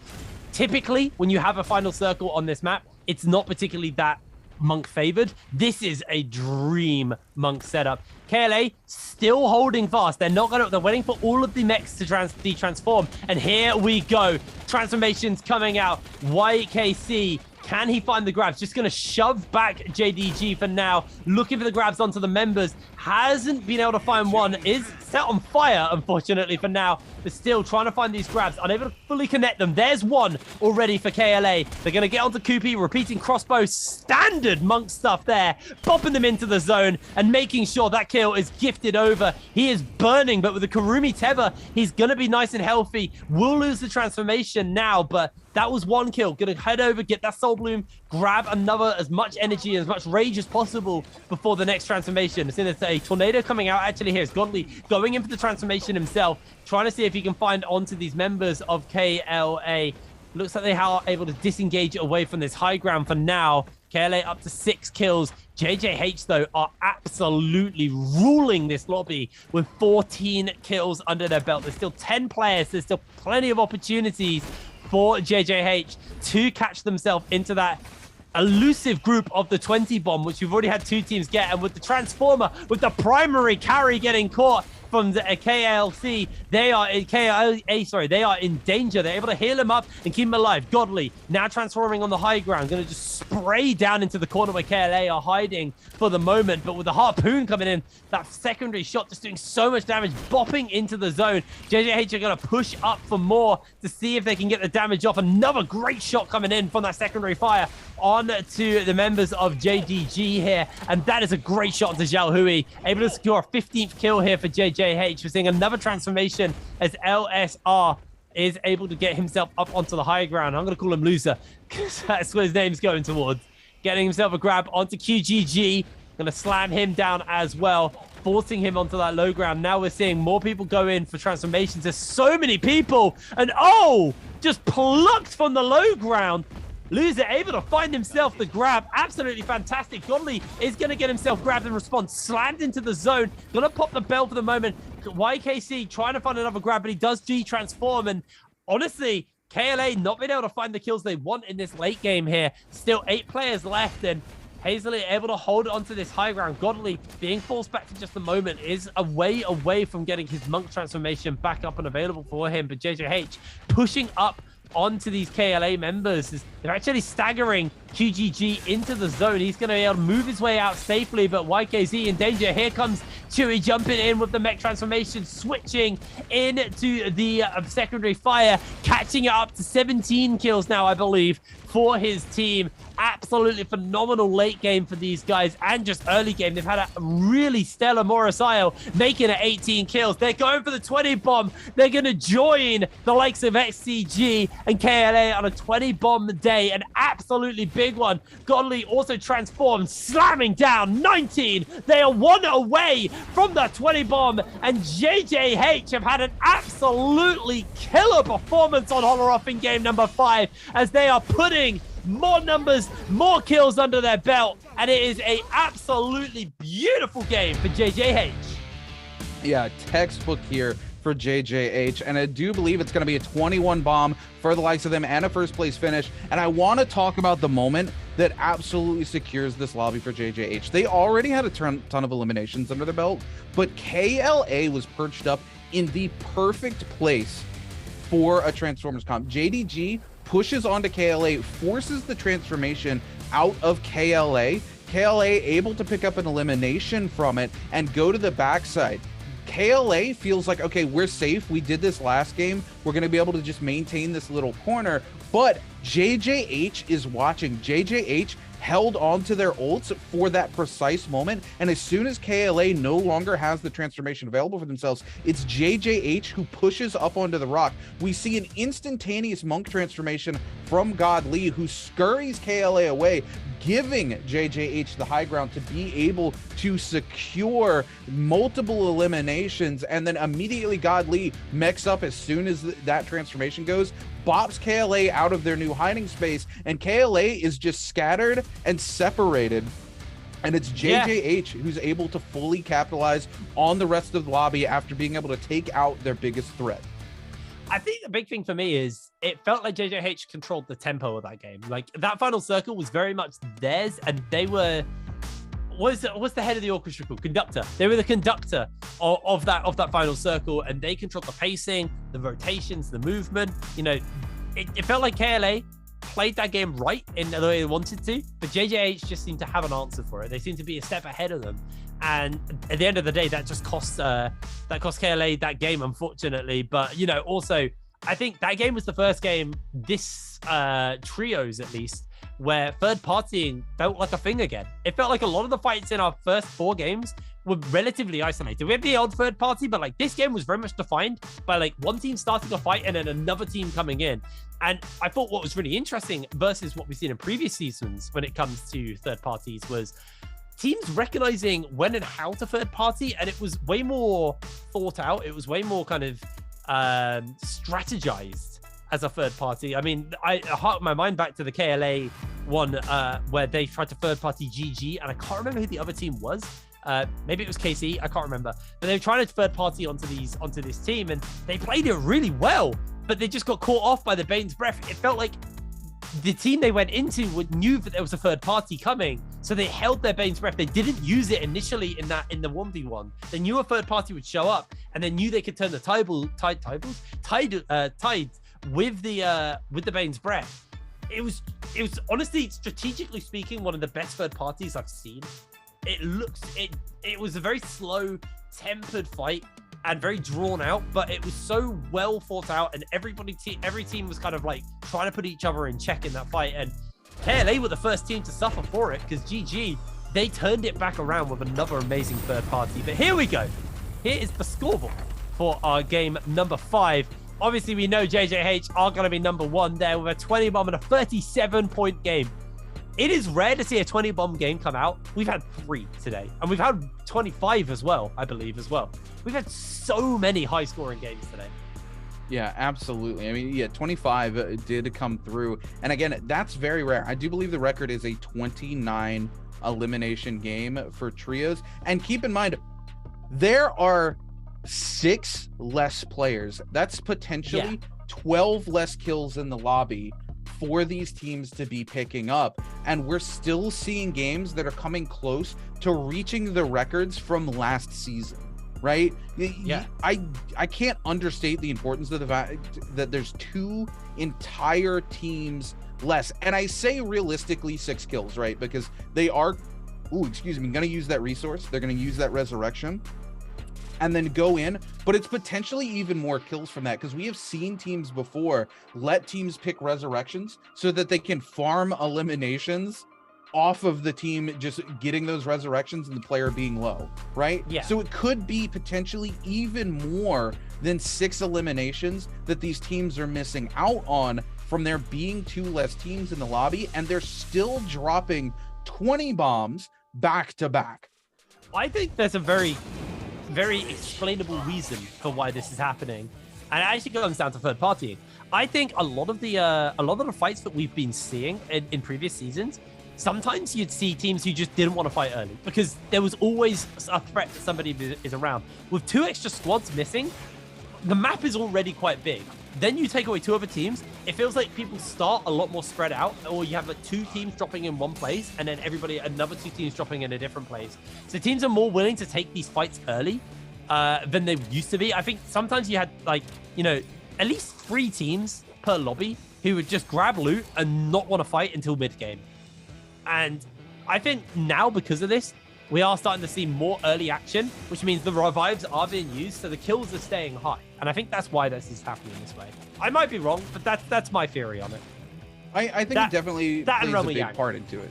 typically when you have a final circle on this map, it's not particularly that monk favored. This is a dream monk setup. KLA still holding fast. They're waiting for all of the mechs to de-transform, and here we go. Transformations coming out. YKC, can he find the grabs? Just going to shove back JDG for now. Looking for the grabs onto the members. Hasn't been able to find one. Is set on fire, unfortunately, for now. But still trying to find these grabs. Unable to fully connect them. There's one already for KLA. They're going to get onto Koopy. Repeating crossbow. Standard monk stuff there. Popping them into the zone and making sure that kill is gifted over. He is burning, but with the Kurumi Tether, he's going to be nice and healthy. Will lose the transformation now, but that was one kill. Gonna head over, get that Soul Bloom, grab another, as much energy, as much rage as possible before the next transformation. As soon as a tornado coming out, actually here is Godly going in for the transformation himself, trying to see if he can find onto these members of KLA. Looks like they are able to disengage away from this high ground for now. KLA up to 6 kills. JJH, though, are absolutely ruling this lobby with 14 kills under their belt. There's still 10 players. There's still plenty of opportunities for JJH to catch themselves into that elusive group of the 20 bomb, which we've already had 2 teams get. And with the Transformer, with the primary carry getting caught from the KLC, they are in they are in danger. They're able to heal him up and keep him alive. Godly now transforming on the high ground, going to just spray down into the corner where KLA are hiding for the moment. But with the harpoon coming in, that secondary shot just doing so much damage, bopping into the zone. JJH are going to push up for more to see if they can get the damage off. Another great shot coming in from that secondary fire on to the members of JDG here, and that is a great shot to Zhao Hui, able to secure a 15th kill here for JJH. We're seeing another transformation as LSR is able to get himself up onto the high ground. I'm going to call him Loser because that's where his name's going towards. Getting himself a grab onto QGG. Going to slam him down as well, forcing him onto that low ground. Now we're seeing more people go in for transformations. There's so many people, and just plucked from the low ground. Loser able to find himself the grab. Absolutely fantastic. Godly is going to get himself grabbed in response. Slammed into the zone. Going to pop the bell for the moment. YKC trying to find another grab, but he does de-transform. And honestly, KLA not being able to find the kills they want in this late game here. Still 8 players left, and Hazley able to hold onto this high ground. Godly being forced back for just a moment is a way away from getting his monk transformation back up and available for him. But JJH pushing up onto these KLA members. They're actually staggering QGG into the zone. He's going to be able to move his way out safely, but YKZ in danger. Here comes Chewy jumping in with the mech transformation, switching into the secondary fire, catching it up to 17 kills now, I believe, for his team. Absolutely phenomenal late game for these guys, and just early game. They've had a really stellar Morris Isle, making it 18 kills. They're going for the 20 bomb. They're going to join the likes of XCG and KLA on a 20 bomb day, an absolutely big one. Godly also transformed, slamming down 19. They are 1 away from the 20 bomb, and JJH have had an absolutely killer performance on Holoroth in game number 5, as they are putting more numbers, more kills under their belt, and it is a absolutely beautiful game for JJH. Yeah, textbook here for JJH, and I do believe it's going to be a 21 bomb for the likes of them and a first place finish. And I want to talk about the moment that absolutely secures this lobby for JJH. They already had a ton of eliminations under their belt, but KLA was perched up in the perfect place for a Transformers comp. JDG pushes onto KLA, forces the transformation out of KLA. KLA able to pick up an elimination from it and go to the backside. KLA feels like, okay, we're safe. We did this last game. We're going to be able to just maintain this little corner. But JJH is watching. JJH held on to their ults for that precise moment. And as soon as KLA no longer has the transformation available for themselves, it's JJH who pushes up onto the rock. We see an instantaneous monk transformation from God Lee, who scurries KLA away, giving JJH the high ground to be able to secure multiple eliminations. And then immediately God Lee mechs up as soon as that transformation goes, bops KLA out of their new hiding space, and KLA is just scattered and separated. And it's JJH who's able to fully capitalize on the rest of the lobby after being able to take out their biggest threat. I think the big thing for me is it felt like JJH controlled the tempo of that game. Like, that final circle was very much theirs, and they were... What's the head of the orchestra called? Conductor. They were the conductor of that final circle, and they controlled the pacing, the rotations, the movement. You know, it felt like KLA played that game right in the way they wanted to, but JJH just seemed to have an answer for it. They seemed to be a step ahead of them, and at the end of the day, that just cost KLA that game, unfortunately. But you know, also, I think that game was the first game this trios, at least, where third-partying felt like a thing again. It felt like a lot of the fights in our first 4 games were relatively isolated. We had the odd third party, but like this game was very much defined by like one team starting a fight and then another team coming in. And I thought what was really interesting versus what we've seen in previous seasons when it comes to third parties was teams recognizing when and how to third party, and it was way more thought out. It was way more kind of strategized as a third party. I mean, I hark my mind back to the KLA one where they tried to third party GG, and I can't remember who the other team was. Maybe it was KC, I can't remember. But they were trying to third party onto this team, and they played it really well, but they just got caught off by the Bane's Breath. It felt like the team they went into knew that there was a third party coming, so they held their Bane's Breath. They didn't use it initially in the 1v1. They knew a third party would show up, and they knew they could turn the tides with the Bane's Breath. It was honestly, strategically speaking, one of the best third parties I've seen. It was a very slow, tempered fight and very drawn out, but it was so well thought out, and every team was kind of like trying to put each other in check in that fight. And KLA were the first team to suffer for it because GG, they turned it back around with another amazing third party. But here we go. Here is the scoreboard for our game number 5. Obviously, we know JJH are going to be number 1 there with a 20 bomb and a 37-point game. It is rare to see a 20 bomb game come out. We've had 3 today, and we've had 25 as well, I believe, as well. We've had so many high-scoring games today. Yeah, absolutely. I mean, yeah, 25 did come through. And again, that's very rare. I do believe the record is a 29 elimination game for trios. And keep in mind, there are 6 less players. That's potentially 12 less kills in the lobby for these teams to be picking up, and we're still seeing games that are coming close to reaching the records from last season, right? Yeah, I can't understate the importance of the fact that there's 2 entire teams less, and I say realistically 6 kills, right? Because they are gonna use that resource, they're gonna use that resurrection and then go in, but it's potentially even more kills from that, because we have seen teams before let teams pick resurrections so that they can farm eliminations off of the team just getting those resurrections and the player being low, right? Yeah. So it could be potentially even more than 6 eliminations that these teams are missing out on from there being 2 less teams in the lobby, and they're still dropping 20 bombs back to back. I think there's a very explainable reason for why this is happening, and it actually comes down to third partying. I think a lot of the fights that we've been seeing in previous seasons, sometimes you'd see teams who just didn't want to fight early because there was always a threat that somebody is around. With 2 extra squads missing, the map is already quite big. Then you take away 2 other teams, it feels like people start a lot more spread out, or you have like 2 teams dropping in one place and then another 2 teams dropping in a different place. So teams are more willing to take these fights early than they used to be. I think sometimes you had at least 3 teams per lobby who would just grab loot and not want to fight until mid game. And I think now, because of this, we are starting to see more early action, which means the revives are being used, so the kills are staying high. And I think that's why this is happening this way. I might be wrong, but that's my theory on it. I think it definitely plays a big part into it.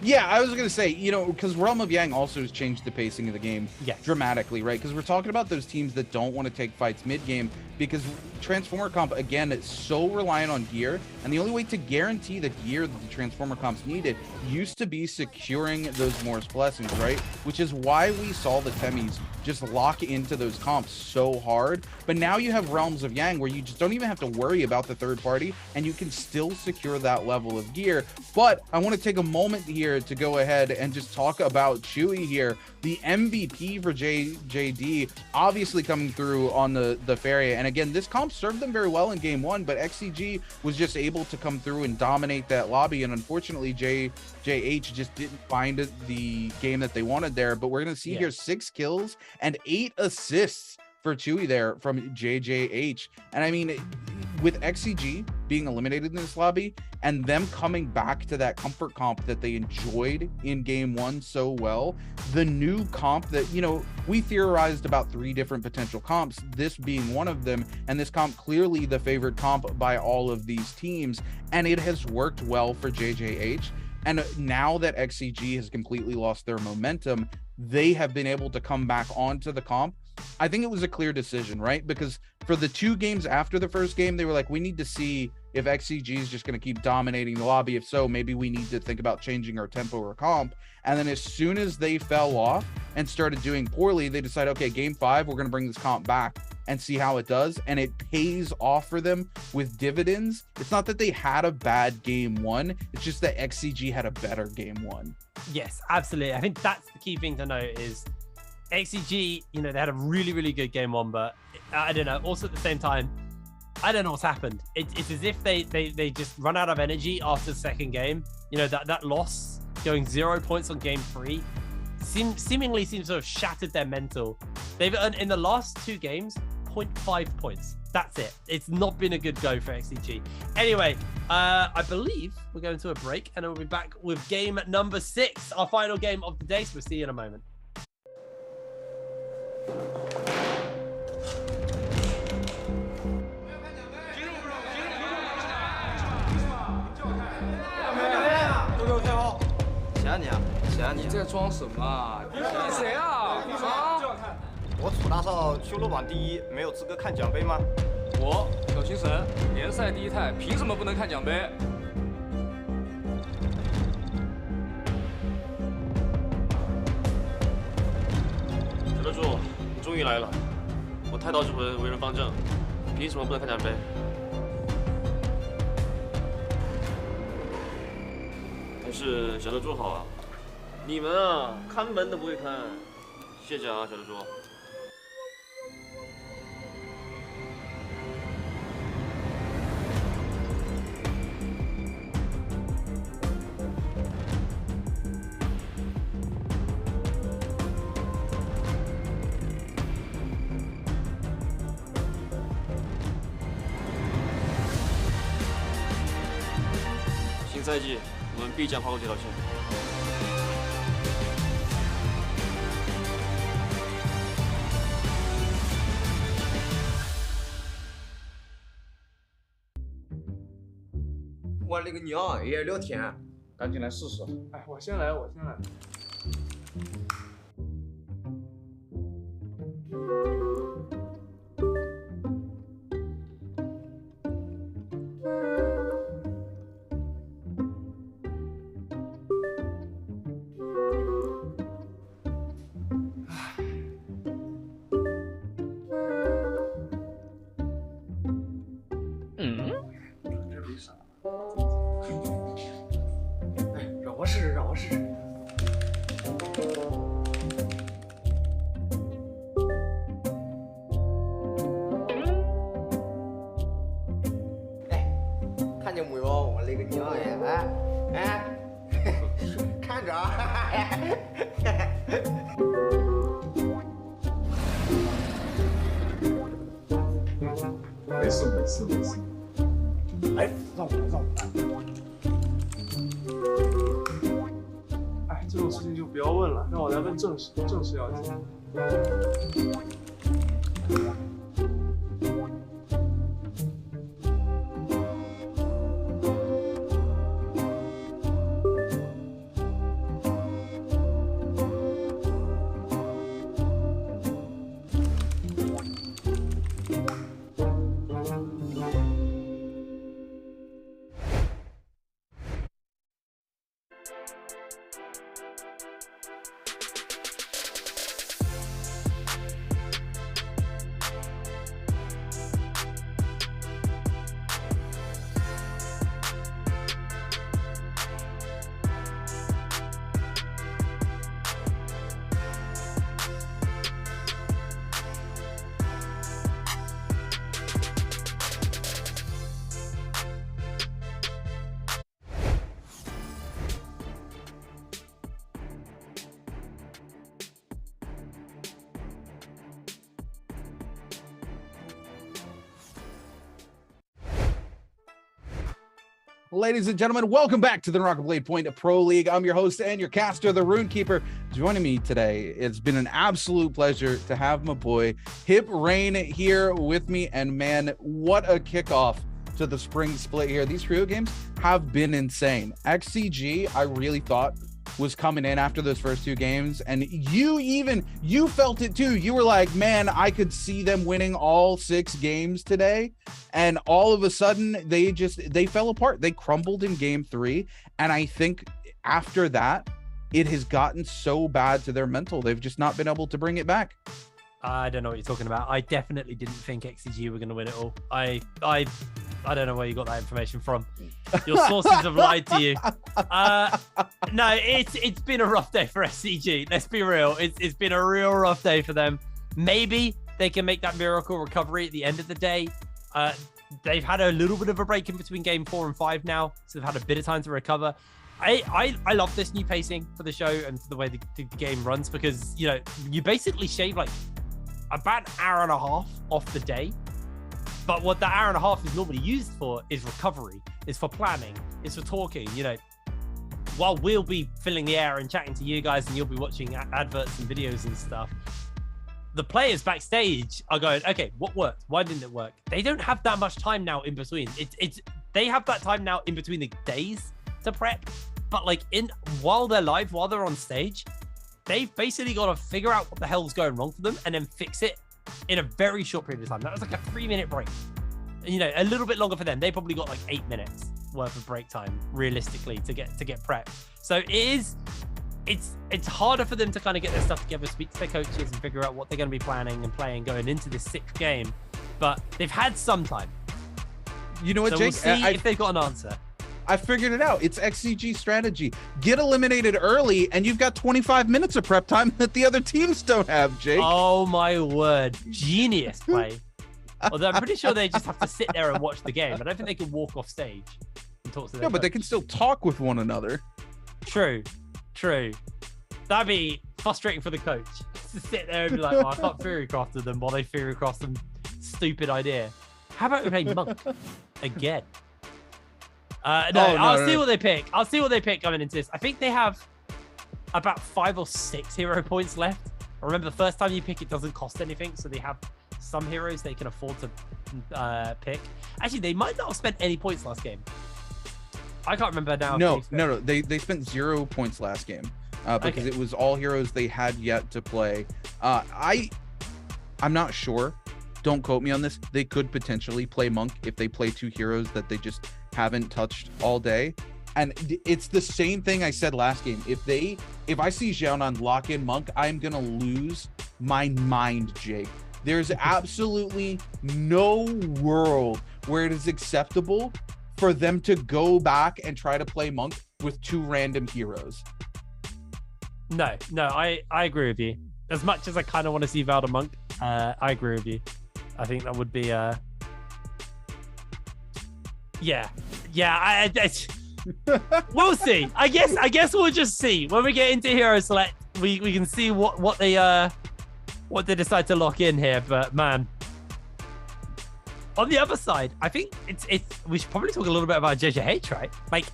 Yeah, I was going to say, you know, because Realm of Yang also has changed the pacing of the game dramatically, right? Because we're talking about those teams that don't want to take fights mid-game because Transformer Comp, again, it's so reliant on gear, and the only way to guarantee the gear that the Transformer Comps needed used to be securing those Morris Blessings, right? Which is why we saw the Temis just lock into those comps so hard. But now you have Realms of Yang where you just don't even have to worry about the third party, and you can still secure that level of gear. But I want to take a moment here to go ahead and just talk about Chewy here. The MVP for JD obviously coming through on the Faria. And again, this comp served them very well in game one, but XCG was just able to come through and dominate that lobby. And unfortunately, JH just didn't find the game that they wanted there. But we're going to see here 6 kills and 8 assists for Chewy there from JJH. And I mean, with XCG being eliminated in this lobby and them coming back to that comfort comp that they enjoyed in game one so well, the new comp that, you know, we theorized about 3 different potential comps, this being one of them, and this comp clearly the favored comp by all of these teams, and it has worked well for JJH. And now that XCG has completely lost their momentum, they have been able to come back onto the comp. I think it was a clear decision, right? Because for the 2 games after the first game, they were like, we need to see if XCG is just going to keep dominating the lobby. If so, maybe we need to think about changing our tempo or comp. And then as soon as they fell off and started doing poorly, they decided, okay, game 5, we're going to bring this comp back and see how it does. And it pays off for them with dividends. It's not that they had a bad game 1. It's just that XCG had a better game 1. Yes, absolutely. I think that's the key thing to note is XCG, you know, they had a really, really good game 1, but I don't know. Also at the same time, I don't know what's happened. It's as if they just run out of energy after the second game. You know, that loss, going 0 points on game 3, seemingly seems to have shattered their mental. They've earned in the last 2 games 0.5 points. That's it. It's not been a good go for XCG. Anyway, I believe we're going to a break and then we'll be back with game number 6, our final game of the day. So we'll see you in a moment.都给我开炮！谁啊你啊？谁啊你？你在装什么啊？你谁啊？啊！我楚大少修罗榜第1，没有资格看奖杯吗？我小星神联赛第1态，凭什么不能看奖杯？小德柱，你终于来了！我太刀之魂为人方正，凭什么不能看奖杯？但是小德柱好啊，你们啊，看门都不会看。谢谢啊，小德柱。新赛季，我们必将跑过这条线。我勒个娘，也聊天，赶紧来试试。哎，我先来，我先来。让我试试，让我试试。哎，看见没有？我勒个娘呀！哎，看着啊！没事没事没事。哎，让我来让我来。哎，这种事情就不要问了。了，让我来问正事要紧。Ladies and gentlemen, welcome back to the NARAKA BLADEPOINT Pro League. I'm your host and your caster, the Runekeeper. Joining me today, it's been an absolute pleasure to have my boy Hip Rain here with me. And man, what a kickoff to the spring split here. These trio games have been insane. XCG, I really thought was coming in after those first two games, and you felt it too. You were like, man, I could see them winning all 6 games today, and all of a sudden they fell apart. They crumbled in game 3, and I think after that it has gotten so bad to their mental, they've just not been able to bring it back. I don't know what you're talking about. I definitely didn't think XCG were going to win it all. I don't know where you got that information from. Your sources have lied to you. No, it's been a rough day for SCG. Let's be real. It's been a real rough day for them. Maybe they can make that miracle recovery at the end of the day. They've had a little bit of a break in between game 4 and 5 now, so they've had a bit of time to recover. I love this new pacing for the show and for the way the game runs, because you basically shave like about an hour and a half off the day. But what the hour and a half is normally used for is recovery, is for planning, is for talking. While we'll be filling the air and chatting to you guys, and you'll be watching adverts and videos and stuff, the players backstage are going, okay, what worked? Why didn't it work? They don't have that much time now in between. They have that time now in between the days to prep, but while they're live, while they're on stage, they've basically got to figure out what the hell's going wrong for them and then fix it in a very short period of time. That was like a 3-minute break. A little bit longer for them. They probably got like 8 minutes worth of break time realistically to get prepped. So it's harder for them to kind of get their stuff together, speak to their coaches, and figure out what they're going to be planning and playing going into this 6th game. But they've had some time. You know what, so Jake? We'll see if they've got an answer. I figured it out. It's XCG strategy. Get eliminated early, and you've got 25 minutes of prep time that the other teams don't have, Jake. Oh, my word. Genius play. Although I'm pretty sure they just have to sit there and watch the game. I don't think they can walk off stage and talk to their No, but coach. they can still talk with one another. True. That'd be frustrating for the coach to sit there and be like, I can't theory craft them while they theory craft some stupid idea. How about we play Monk again? I'll see what they pick. I'll see what they pick going into this. I think they have about 5 or 6 hero points left. Remember, the first time you pick, it doesn't cost anything, so they have some heroes they can afford to pick. Actually, they might not have spent any points last game. I can't remember now. No. They spent 0 points last game because it was all heroes they had yet to play. I'm not sure. Don't quote me on this. They could potentially play Monk if they play 2 heroes that they just haven't touched all day. And it's the same thing I said last game. If I see Xiaonan lock in Monk, I'm gonna lose my mind, Jake. There's absolutely no world where it is acceptable for them to go back and try to play Monk with 2 random heroes. No, I agree with you. As much as I kind of want to see Valda Monk, I agree with you. I think that would be we'll see. I guess we'll just see when we get into Hero Select. We can see what they decide to lock in here. But man, on the other side, I think we should probably talk a little bit about JJH, right? Like,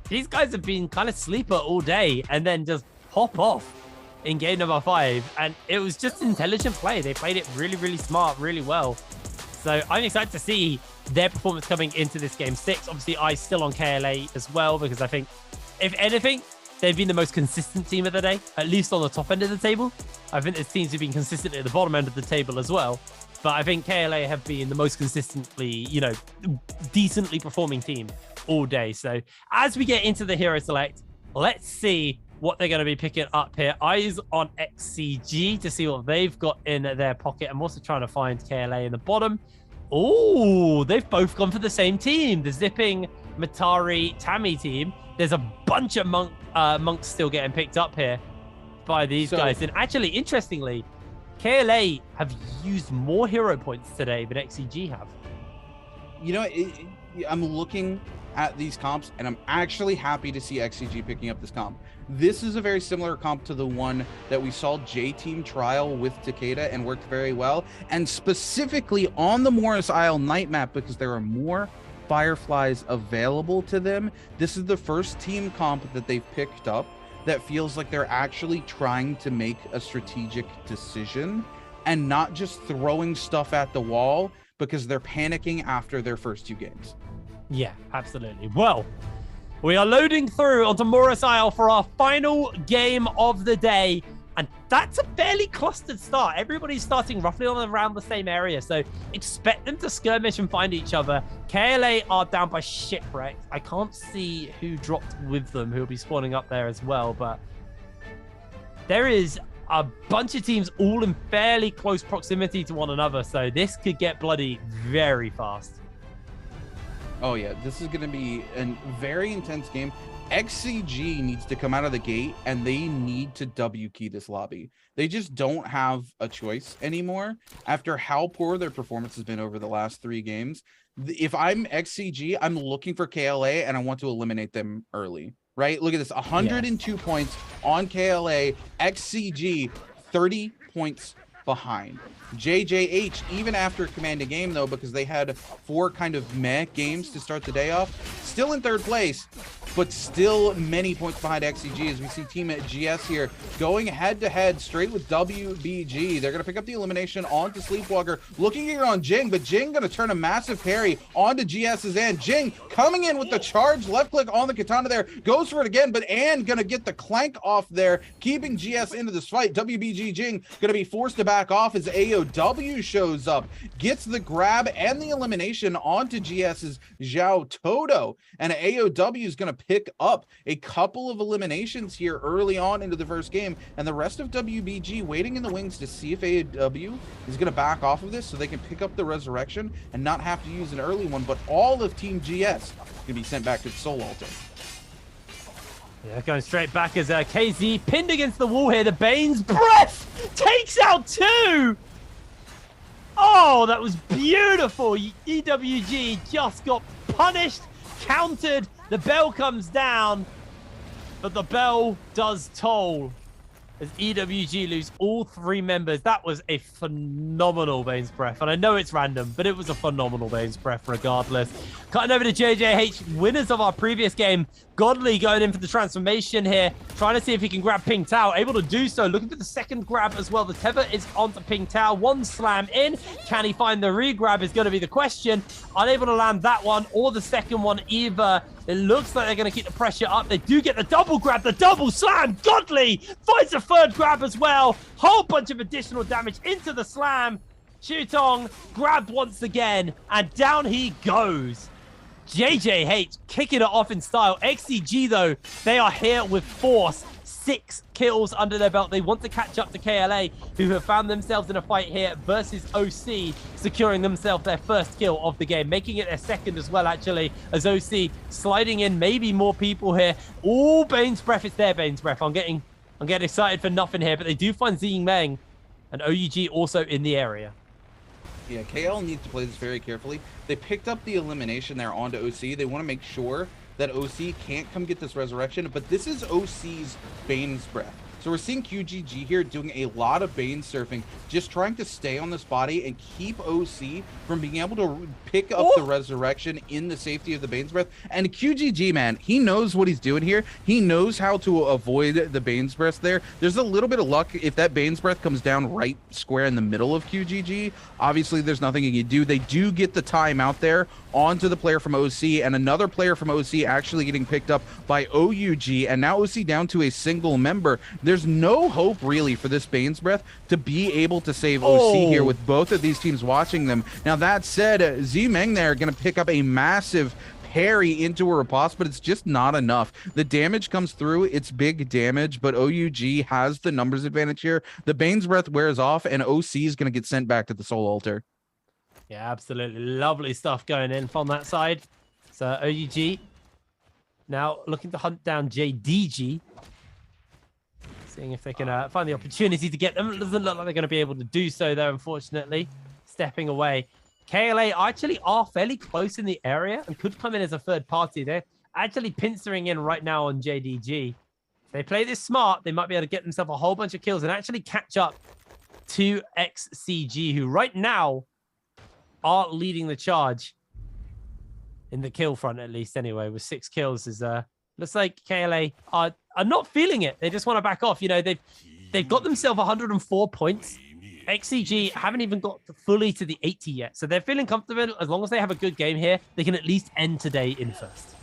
these guys have been kind of sleeper all day and then just pop off in game number 5, and it was just intelligent play. They played it really, really smart, really well. So I'm excited to see their performance coming into this game 6. Obviously, I still on KLA as well, because I think, if anything, they've been the most consistent team of the day, at least on the top end of the table. I think there's teams who've been consistent at the bottom end of the table as well. But I think KLA have been the most consistently, you know, decently performing team all day. So as we get into the hero select, let's see what they're going to be picking up here. Eyes on XCG to see what they've got in their pocket. I'm also trying to find KLA in the bottom. Oh, they've both gone for the same team. The Zipping, Matari, Tammy team. There's a bunch of monks still getting picked up here by these guys. And actually, interestingly, KLA have used more hero points today than XCG have. You know, I'm looking at these comps, and I'm actually happy to see XCG picking up this comp. This is a very similar comp to the one that we saw J-Team trial with Takeda and worked very well, and specifically on the Morris Isle night map, because there are more Fireflies available to them. This is the first team comp that they've picked up that feels like they're actually trying to make a strategic decision and not just throwing stuff at the wall because they're panicking after their first 2 games. Yeah, absolutely. Well, we are loading through onto Morris Isle for our final game of the day. And that's a fairly clustered start. Everybody's starting roughly on around the same area. So expect them to skirmish and find each other. KLA are down by Shipwreck. I can't see who dropped with them, who'll be spawning up there as well. But there is a bunch of teams all in fairly close proximity to one another. So this could get bloody very fast. Oh yeah, this is going to be a very intense game. XCG needs to come out of the gate, and they need to W key this lobby. They just don't have a choice anymore after how poor their performance has been over the last 3 games. If I'm XCG, I'm looking for KLA, and I want to eliminate them early, right? Look at this, 102 points on KLA. XCG, 30 points behind. JJH, even after commanding game though, because they had 4 kind of meh games to start the day off, still in 3rd place, but still many points behind XCG as we see Team GS here going head to head straight with WBG. They're going to pick up the elimination onto Sleepwalker, looking here on Jing, but Jing going to turn a massive parry onto GS's end. Jing coming in with the charge, left click on the katana there, goes for it again, but Ann going to get the clank off there, keeping GS into this fight. WBG Jing going to be forced to back off as AOW shows up, gets the grab and the elimination onto GS's Zhao Toto, and AOW is going to pick up a couple of eliminations here early on into the first game, and the rest of WBG waiting in the wings to see if AOW is going to back off of this so they can pick up the resurrection and not have to use an early one, but all of Team GS going to be sent back to the Soul Altar. Yeah, going straight back as KZ pinned against the wall here. The Bane's Breath takes out 2. Oh, that was beautiful. EWG just got punished, countered. The bell comes down, but the bell does toll as EWG lose all 3 members. That was a phenomenal Bane's Breath. And I know it's random, but it was a phenomenal Bane's Breath regardless. Cutting over to JJH, winners of our previous game. Godly going in for the transformation here, trying to see if he can grab Ping Tao. Able to do so, looking for the second grab as well. The tether is onto Ping Tao. 1 slam in. Can he find the re-grab is going to be the question. Unable to land that one or the second one either. It looks like they're going to keep the pressure up. They do get the double grab, the double slam. Godly finds the 3rd grab as well. Whole bunch of additional damage into the slam. Chutong grabbed once again, and down he goes. JJH kicking it off in style. XCG, though, they are here with force. 6 kills under their belt. They want to catch up to KLA, who have found themselves in a fight here versus OC, securing themselves their first kill of the game, making it their second as well, actually, as OC sliding in maybe more people here. Oh, Bane's Breath, it's their Bane's Breath. I'm getting excited for nothing here, but they do find Xing Meng and OUG also in the area. Yeah, KL needs to play this very carefully. They picked up the elimination there onto OC. They want to make sure that OC can't come get this resurrection, but this is OC's Bane's Breath. So So we're seeing QGG here doing a lot of Bane surfing, just trying to stay on this body and keep OC from being able to pick up the resurrection in the safety of the Bane's Breath. And QGG, man, he knows what he's doing here. He knows how to avoid the Bane's Breath there. There's a little bit of luck if that Bane's Breath comes down right square in the middle of QGG. Obviously, there's nothing he can do. They do get the time out there onto the player from OC, and another player from OC actually getting picked up by OUG, and now OC down to a single member. There's no hope really for this Bane's Breath to be able to save OC here with both of these teams watching them. Now that said, Z-Meng there going to pick up a massive parry into a riposte, but it's just not enough. The damage comes through, it's big damage, but OUG has the numbers advantage here. The Bane's Breath wears off, and OC is going to get sent back to the Soul Altar. Yeah, absolutely. Lovely stuff going in from that side. So OUG now looking to hunt down JDG. Seeing if they can find the opportunity to get them. It doesn't look like they're going to be able to do so, though, unfortunately. Stepping away. KLA actually are fairly close in the area and could come in as a third party. They're actually pincering in right now on JDG. If they play this smart, they might be able to get themselves a whole bunch of kills and actually catch up to XCG, who right now are leading the charge in the kill front, at least anyway, with 6 kills. Is looks like KLA are not feeling it. They just want to back off. You know, they've got themselves 104 points. XCG haven't even got fully to the 80 yet, so they're feeling comfortable. As long as they have a good game here, they can at least end today in first.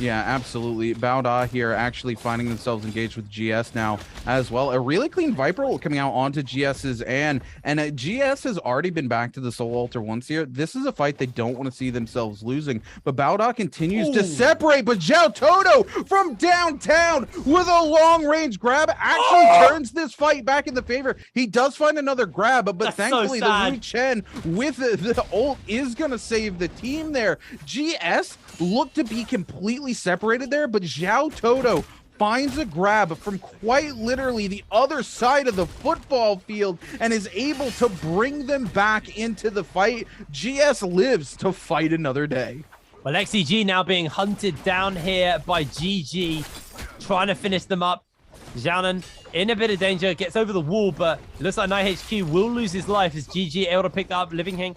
Yeah, absolutely. BLADEPOINT here actually finding themselves engaged with GS now as well. A really clean Viper ult coming out onto GS's and GS has already been back to the Soul Altar once here. This is a fight they don't want to see themselves losing, but BLADEPOINT continues to separate, but Zhao Toto from downtown with a long-range grab actually turns this fight back in the favor. He does find another grab, but thankfully the Wu Chen with the ult is going to save the team there. GS looked to be completely separated there, but Zhao Toto finds a grab from quite literally the other side of the football field and is able to bring them back into the fight. GS lives to fight another day. Well, XCG now being hunted down here by GG, trying to finish them up. Xiaonan in a bit of danger, gets over the wall, but it looks like NiHQ will lose his life as GG able to pick that up. Living Hang,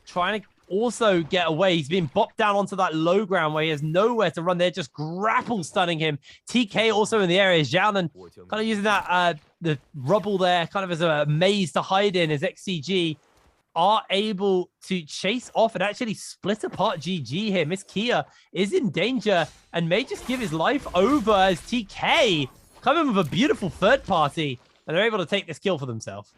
trying to also get away. He's being bopped down onto that low ground where he has nowhere to run. They're just grapple stunning him. TK also in the area. Xiaonan kind of using that the rubble there kind of as a maze to hide in, as XCG are able to chase off and actually split apart GG here. Miss Kia is in danger and may just give his life over as TK coming with a beautiful third party, and they're able to take this kill for themselves.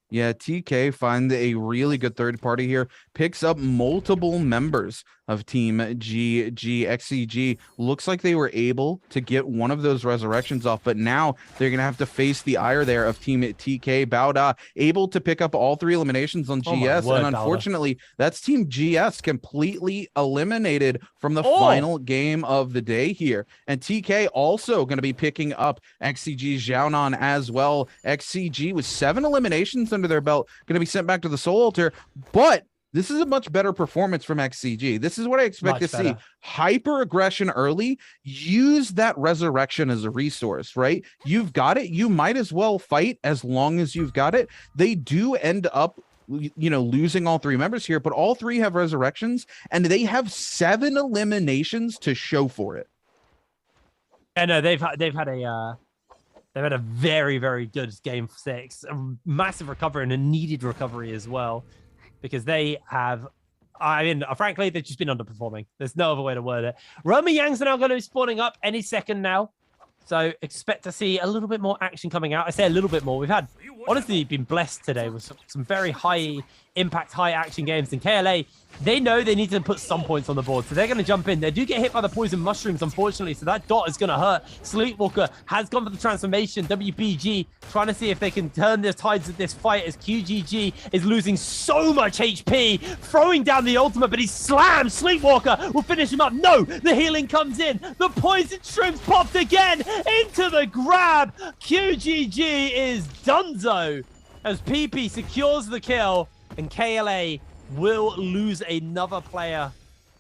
Yeah, TK find a really good third party here, picks up multiple members of Team GG. XCG looks like they were able to get one of those resurrections off, but now they're going to have to face the ire there of Team TK. BLADEPOINT able to pick up all 3 eliminations on GS, and unfortunately, that's Team GS completely eliminated from the final game of the day here. And TK also going to be picking up XCG Xiaonan as well. XCG with 7 eliminations under their belt, going to be sent back to the Soul Altar, but this is a much better performance from XCG. This is what I expect to see. Hyper aggression early. Use that resurrection as a resource, right? You've got it. You might as well fight as long as you've got it. They do end up, you know, losing all 3 members here, but all 3 have resurrections and they have 7 eliminations to show for it. Yeah, no, they've had a very, very good game 6, a massive recovery and a needed recovery as well, because they have, I mean, frankly, they've just been underperforming. There's no other way to word it. Roma Yangs are now going to be spawning up any second now, so expect to see a little bit more action coming out. I say a little bit more. We've had, honestly, been blessed today with some very high impact, high action games. And KLA, they know they need to put some points on the board, so they're going to jump in. They do get hit by the poison mushrooms, unfortunately, so that dot is going to hurt. Sleepwalker has gone for the transformation. WPG trying to see if they can turn the tides of this fight, as QGG is losing so much HP, throwing down the ultimate, but he's slammed. Sleepwalker will finish him up. No, the healing comes in. The poison shrooms popped again into the grab. QGG is donezo as PP secures the kill, and KLA will lose another player.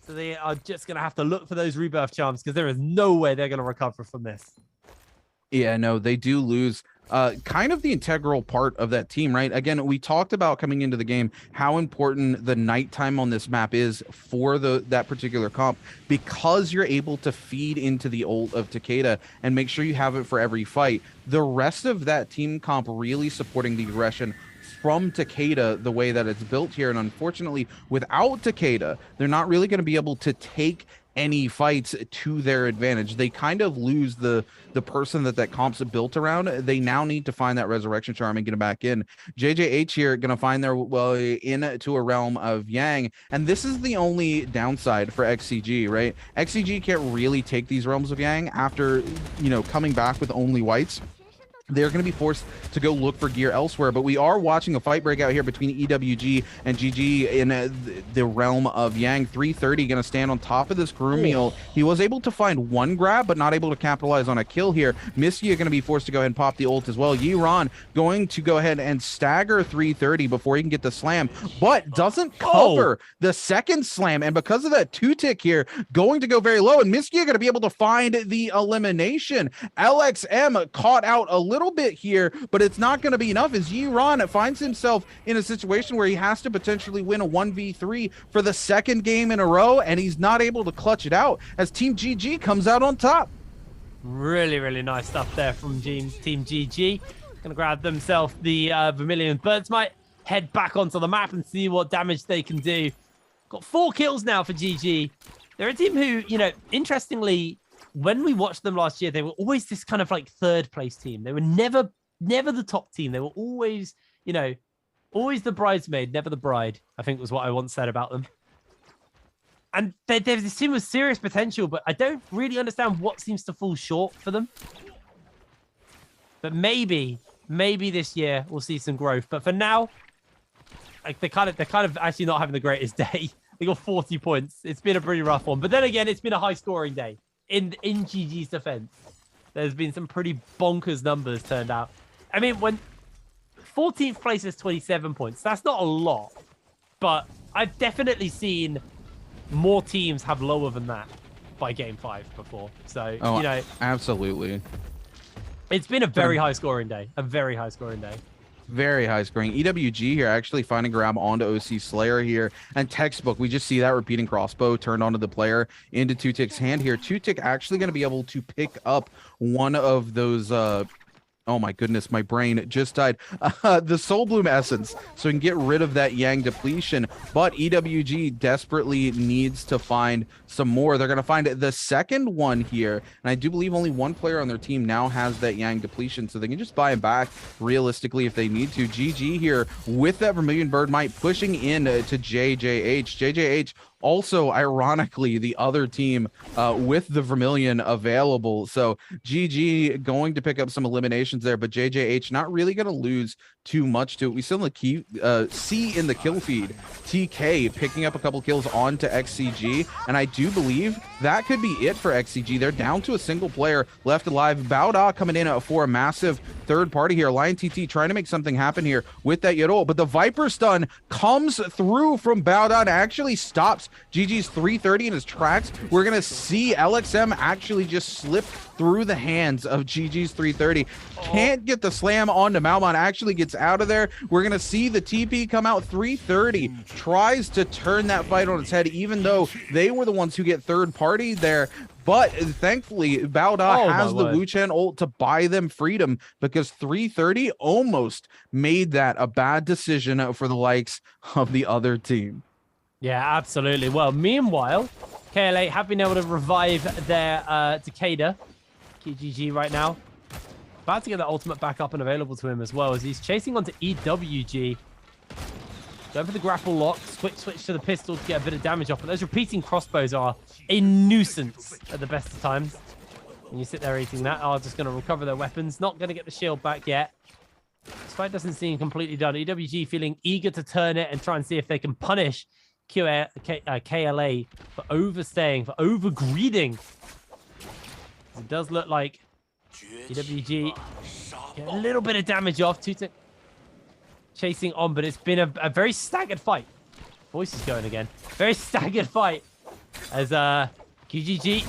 So they are just going to have to look for those rebirth charms, because there is no way they're going to recover from this. Yeah, no, they do lose kind of the integral part of that team, right? Again, we talked about coming into the game how important the nighttime on this map is for that particular comp, because you're able to feed into the ult of Takeda and make sure you have it for every fight. The rest of that team comp really supporting the aggression from Takeda the way that it's built here, and unfortunately without Takeda, they're not really going to be able to take any fights to their advantage. They kind of lose the person that comp's built around. They now need to find that resurrection charm and get him back in. JJH here going to find their way into a realm of Yang, and this is the only downside for XCG, right? XCG can't really take these realms of Yang after, you know, coming back with only whites. They're going to be forced to go look for gear elsewhere, but we are watching a fight break out here between EWG and GG in the realm of Yang. 330 going to stand on top of this crew meal. He was able to find one grab, but not able to capitalize on a kill here. Miskia going to be forced to go ahead and pop the ult as well. Yiran going to go ahead and stagger 330 before he can get the slam, but doesn't cover the second slam, and because of that 2-tick here, going to go very low, and Miskia going to be able to find the elimination. LXM caught out a little bit here, but it's not going to be enough as Yiran finds himself in a situation where he has to potentially win a 1v3 for the second game in a row, and he's not able to clutch it out as Team GG comes out on top. Really, really nice stuff there from Team GG. Gonna grab themselves the Vermilion Birds, might head back onto the map and see what damage they can do. Got 4 kills now for GG. They're a team who, you know, interestingly, when we watched them last year, they were always this kind of like third place team. They were never the top team. They were always, you know, always the bridesmaid, never the bride, I think was what I once said about them. And there's this team with serious potential, but I don't really understand what seems to fall short for them. But maybe this year we'll see some growth. But for now, like they're kind of actually not having the greatest day. They got 40 points. It's been a pretty rough one. But then again, it's been a high scoring day. In GG's defense, there's been some pretty bonkers numbers turned out. I mean, when 14th place is 27 points, that's not a lot, but I've definitely seen more teams have lower than that by game 5 before. So, you know, absolutely. It's been a very high scoring day. A very high scoring day. Very high scoring. EWG here actually finding grab onto OC Slayer here, and textbook. We just see that repeating crossbow turned onto the player into 2-tick's hand here. 2-tick actually going to be able to pick up one of those oh my goodness, my brain just died. The Soul Bloom Essence, so we can get rid of that Yang depletion, but EWG desperately needs to find some more. They're going to find the second one here, and I do believe only one player on their team now has that Yang depletion, so they can just buy him back realistically if they need to. GG here with that Vermilion Bird Might pushing in to JJH. JJH also, ironically, the other team with the Vermilion available. So GG going to pick up some eliminations there, but JJH not really going to lose too much to it. We still see in the kill feed TK picking up a couple kills onto XCG, and I do believe that could be it for XCG. They're down to a single player left alive. Bauda coming in for a massive third party here. Lion TT trying to make something happen here with that Yodol, but the Viper stun comes through from Bauda and actually stops GG's 330 in his tracks. We're going to see LXM actually just slip through the hands of GG's 330. Can't get the slam onto Malmon, actually gets out of there. We're going to see the TP come out. 330 tries to turn that fight on its head, even though they were the ones who get third party there. But thankfully, Bauda has the Wu Chen ult to buy them freedom, because 330 almost made that a bad decision for the likes of the other team. Yeah, absolutely. Well, meanwhile, KLA have been able to revive their Takeda. GG right now. About to get that ultimate back up and available to him as well, as he's chasing onto EWG. Going for the grapple lock, switch to the pistol to get a bit of damage off. But those repeating crossbows are a nuisance at the best of times. And you sit there eating that. Oh, just going to recover their weapons. Not going to get the shield back yet. This fight doesn't seem completely done. EWG feeling eager to turn it and try and see if they can punish KLA for overstaying, for overgreeding. It does look like EWG get a little bit of damage off. Tutek chasing on, but it's been a very staggered fight. Voice is going again. Very staggered fight as GGG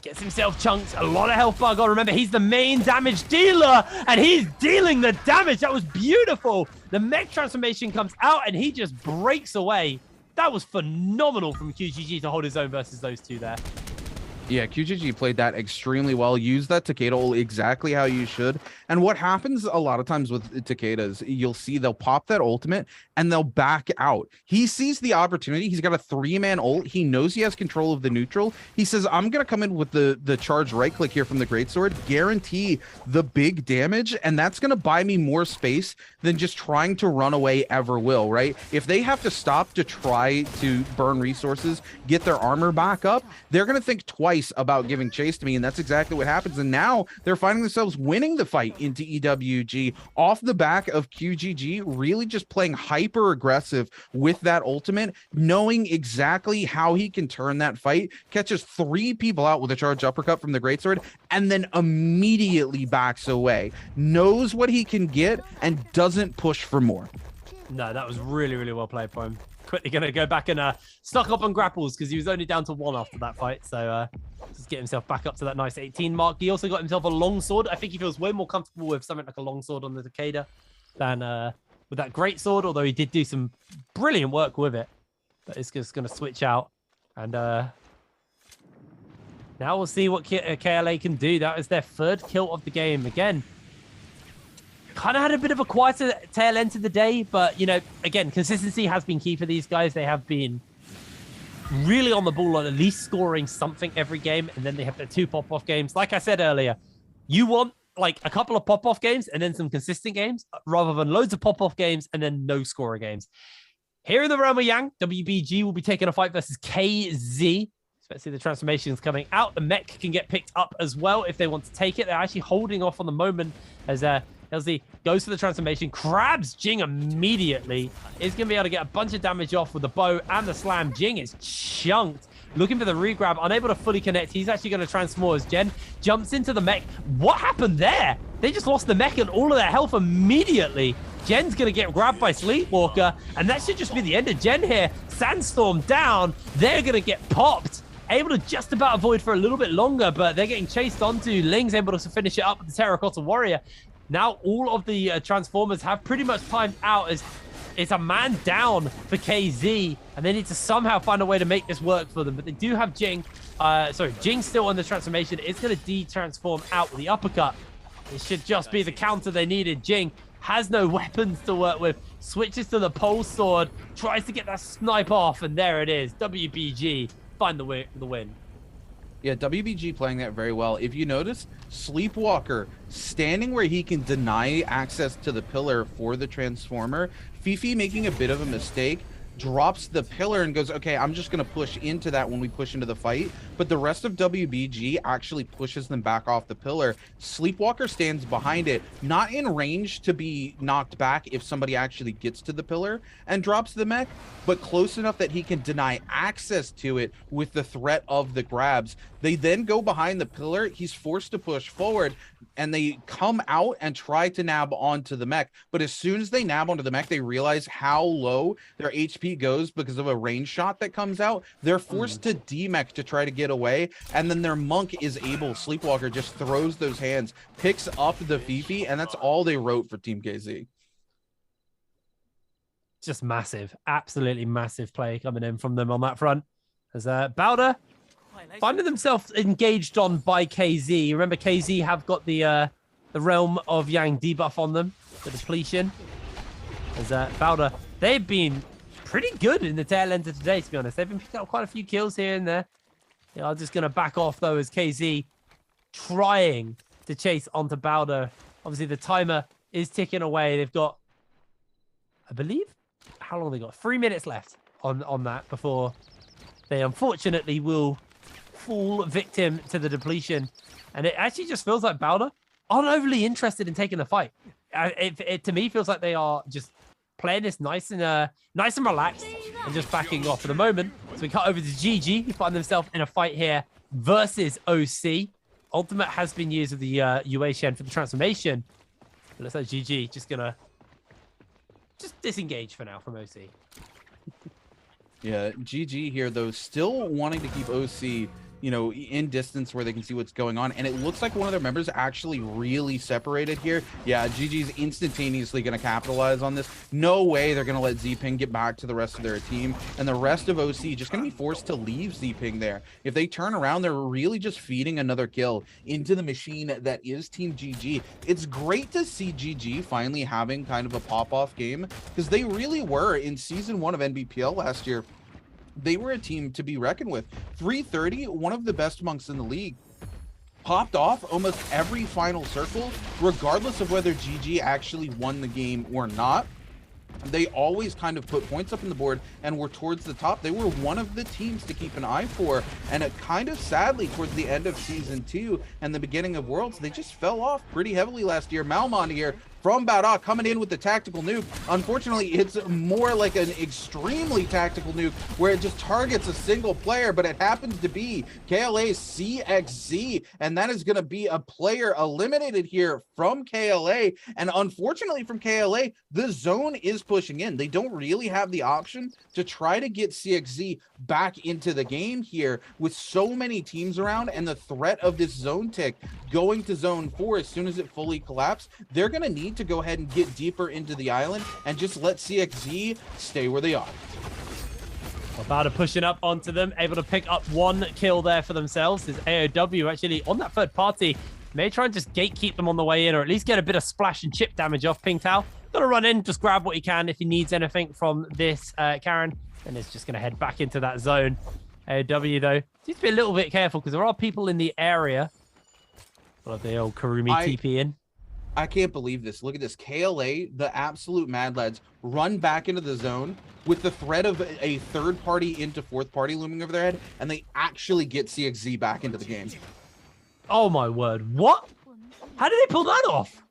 Gets himself chunked. A lot of health bar. Gotta remember, he's the main damage dealer, and he's dealing the damage. That was beautiful. The mech transformation comes out, and he just breaks away. That was phenomenal from QGG to hold his own versus those two there. Yeah, QGG played that extremely well. Used that Takeda ult exactly how you should. And what happens a lot of times with Takedas, you'll see they'll pop that ultimate and they'll back out. He sees the opportunity. He's got a 3-man ult. He knows he has control of the neutral. He says, I'm going to come in with the charge right click here from the greatsword, guarantee the big damage, and that's going to buy me more space than just trying to run away ever will, right? If they have to stop to try to burn resources, get their armor back up, they're going to think twice about giving chase to me, and that's exactly what happens. And now they're finding themselves winning the fight into EWG off the back of QGG really just playing hyper aggressive with that ultimate, knowing exactly how he can turn that fight, catches 3 people out with a charge uppercut from the greatsword, and then immediately backs away, knows what he can get, and doesn't push for more. No, that was really, really well played by him. Quickly going to go back and stock up on grapples because he was only down to 1 after that fight. So just get himself back up to that nice 18 mark. He also got himself a longsword. I think he feels way more comfortable with something like a longsword on the Takeda than with that greatsword, although he did do some brilliant work with it. But it's just going to switch out. And now we'll see what KLA can do. That is their 3rd kill of the game. Again, kind of had a bit of a quieter tail end to the day, but, you know, again, consistency has been key for these guys. They have been really on the ball on at least scoring something every game, and then they have their 2 pop-off games. Like I said earlier, you want like a couple of pop-off games and then some consistent games rather than loads of pop-off games and then no scorer games. Here in the realm of Yang, WBG will be taking a fight versus KZ. Especially the transformations coming out. The mech can get picked up as well if they want to take it. They're actually holding off on the moment as LZ goes for the transformation, grabs Jing immediately. Is going to be able to get a bunch of damage off with the bow and the slam. Jing is chunked. Looking for the regrab, unable to fully connect. He's actually going to transform as Jen jumps into the mech. What happened there? They just lost the mech and all of their health immediately. Jen's going to get grabbed by Sleepwalker, and that should just be the end of Jen here. Sandstorm down. They're going to get popped. Able to just about avoid for a little bit longer, but they're getting chased onto. Ling's able to finish it up with the Terracotta Warrior. Now all of the Transformers have pretty much timed out as it's a man down for KZ, and they need to somehow find a way to make this work for them. But they do have Jing. Jing's still on the transformation. It's going to de-transform out with the uppercut. It should just be the counter they needed. Jing has no weapons to work with. Switches to the pole sword. Tries to get that snipe off, and there it is. WBG find the win. Yeah, WBG playing that very well. If you notice, Sleepwalker standing where he can deny access to the pillar for the Transformer. Fifi making a bit of a mistake, drops the pillar and goes, okay, I'm just going to push into that when we push into the fight. But the rest of WBG actually pushes them back off the pillar. Sleepwalker stands behind it, not in range to be knocked back if somebody actually gets to the pillar and drops the mech, but close enough that he can deny access to it with the threat of the grabs. They then go behind the pillar. He's forced to push forward, and they come out and try to nab onto the mech. But as soon as they nab onto the mech, they realize how low their HP goes because of a range shot that comes out. They're forced to demech to try to get away, and then their monk is able. Sleepwalker just throws those hands, picks up the Fifi, and that's all they wrote for Team KZ. Just massive, absolutely massive play coming in from them on that front. As Bowder finding themselves engaged on by KZ. Remember, KZ have got the Realm of Yang debuff on them, the depletion. As Bowder, they've been pretty good in the tail end of today, to be honest. They've been picking up quite a few kills here and there. They are just going to back off, though, as KZ trying to chase onto Bowder. Obviously, the timer is ticking away. They've got, I believe, how long have they got? 3 minutes left on that before they unfortunately will fall victim to the depletion. And it actually just feels like Bowder aren't overly interested in taking the fight. It to me feels like they are just playing this nice and relaxed and just backing off for the moment. So we cut over to GG, who find themselves in a fight here versus OC. Ultimate has been used with the UA Shen for the transformation. It looks like GG just gonna disengage for now from OC. Yeah, GG here, though, still wanting to keep OC you know, in distance where they can see what's going on. And it looks like one of their members actually really separated here. Yeah, GG's instantaneously going to capitalize on this. No way they're going to let Z-Ping get back to the rest of their team. And the rest of OC just going to be forced to leave Z-Ping there. If they turn around, they're really just feeding another kill into the machine that is Team GG. It's great to see GG finally having kind of a pop-off game, because they really were in Season 1 of NBPL last year. They were a team to be reckoned with. 330, one of the best monks in the league, popped off almost every final circle, regardless of whether GG actually won the game or not. They always kind of put points up on the board and were towards the top. They were one of the teams to keep an eye for, and it kind of sadly towards the end of Season 2 and the beginning of Worlds, they just fell off pretty heavily last year. Malmon here from Bada coming in with the tactical nuke. Unfortunately, it's more like an extremely tactical nuke where it just targets a single player, but it happens to be KLA's CXZ, and that is going to be a player eliminated here from KLA. And unfortunately from KLA, the zone is pushing in. They don't really have the option to try to get CXZ back into the game here with so many teams around, and the threat of this zone tick going to zone 4 as soon as it fully collapses. They're going to need to go ahead and get deeper into the island and just let CXZ stay where they are. Bada pushing up onto them, able to pick up one kill there for themselves. Is AOW actually on that third party. May try and just gatekeep them on the way in, or at least get a bit of splash and chip damage off Pingtao. Gonna run in, just grab what he can if he needs anything from this Karen, and is just gonna head back into that zone. AOW though, needs to be a little bit careful because there are people in the area. But the old Karumi TP in. I can't believe this. Look at this. KLA, the absolute Mad Lads, run back into the zone with the threat of a third party into fourth party looming over their head, and they actually get CXZ back into the game. Oh my word. What? How did they pull that off?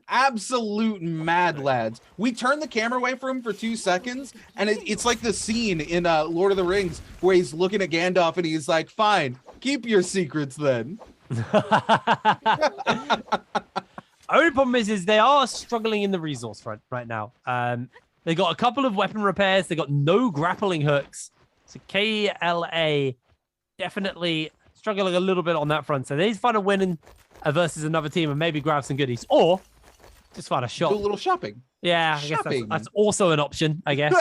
Absolute Mad Lads. We turn the camera away from him for 2 seconds, and it's like the scene in Lord of the Rings where he's looking at Gandalf and he's like, fine, keep your secrets then. Only problem is they are struggling in the resource front right now. They got a couple of weapon repairs. They got no grappling hooks. So KLA definitely struggling a little bit on that front. So they need to find a win versus another team and maybe grab some goodies, or just find a shop. Do a little shopping. Yeah, I guess that's also an option, I guess.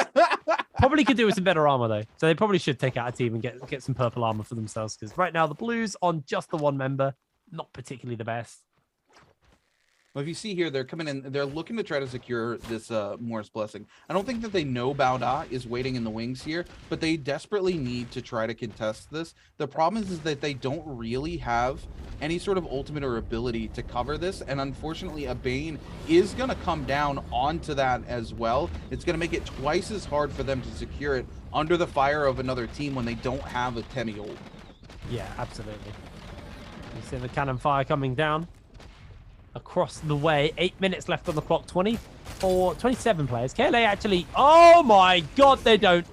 Probably could do with some better armor, though. So they probably should take out a team and get some purple armor for themselves, because right now the Blues on just the one member, not particularly the best. Well, if you see here, they're coming in, they're looking to try to secure this Morris Blessing. I don't think that they know Bao Da is waiting in the wings here, but they desperately need to try to contest this. The problem is that they don't really have any sort of ultimate or ability to cover this, and unfortunately a Bane is going to come down onto that as well. It's going to make it twice as hard for them to secure it under the fire of another team when they don't have a Temi ult. Yeah, absolutely. You see the cannon fire coming down across the way. 8 minutes left on the clock. 27 players. KLA actually, oh my god, they don't.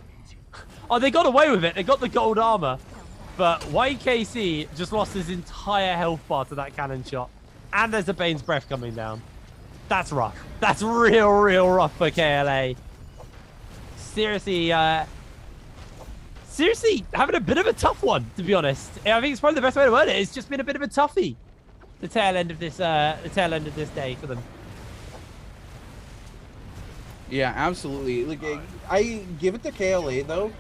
Oh, they got away with it. They got the gold armor, but YKC just lost his entire health bar to that cannon shot, and there's a Bane's breath coming down. That's rough. That's real rough for KLA. Seriously having a bit of a tough one, to be honest. I think it's probably the best way to word it. It's just been a bit of a toughie. The tail end of this day for them. Yeah, absolutely. Like, I give it to KLA though.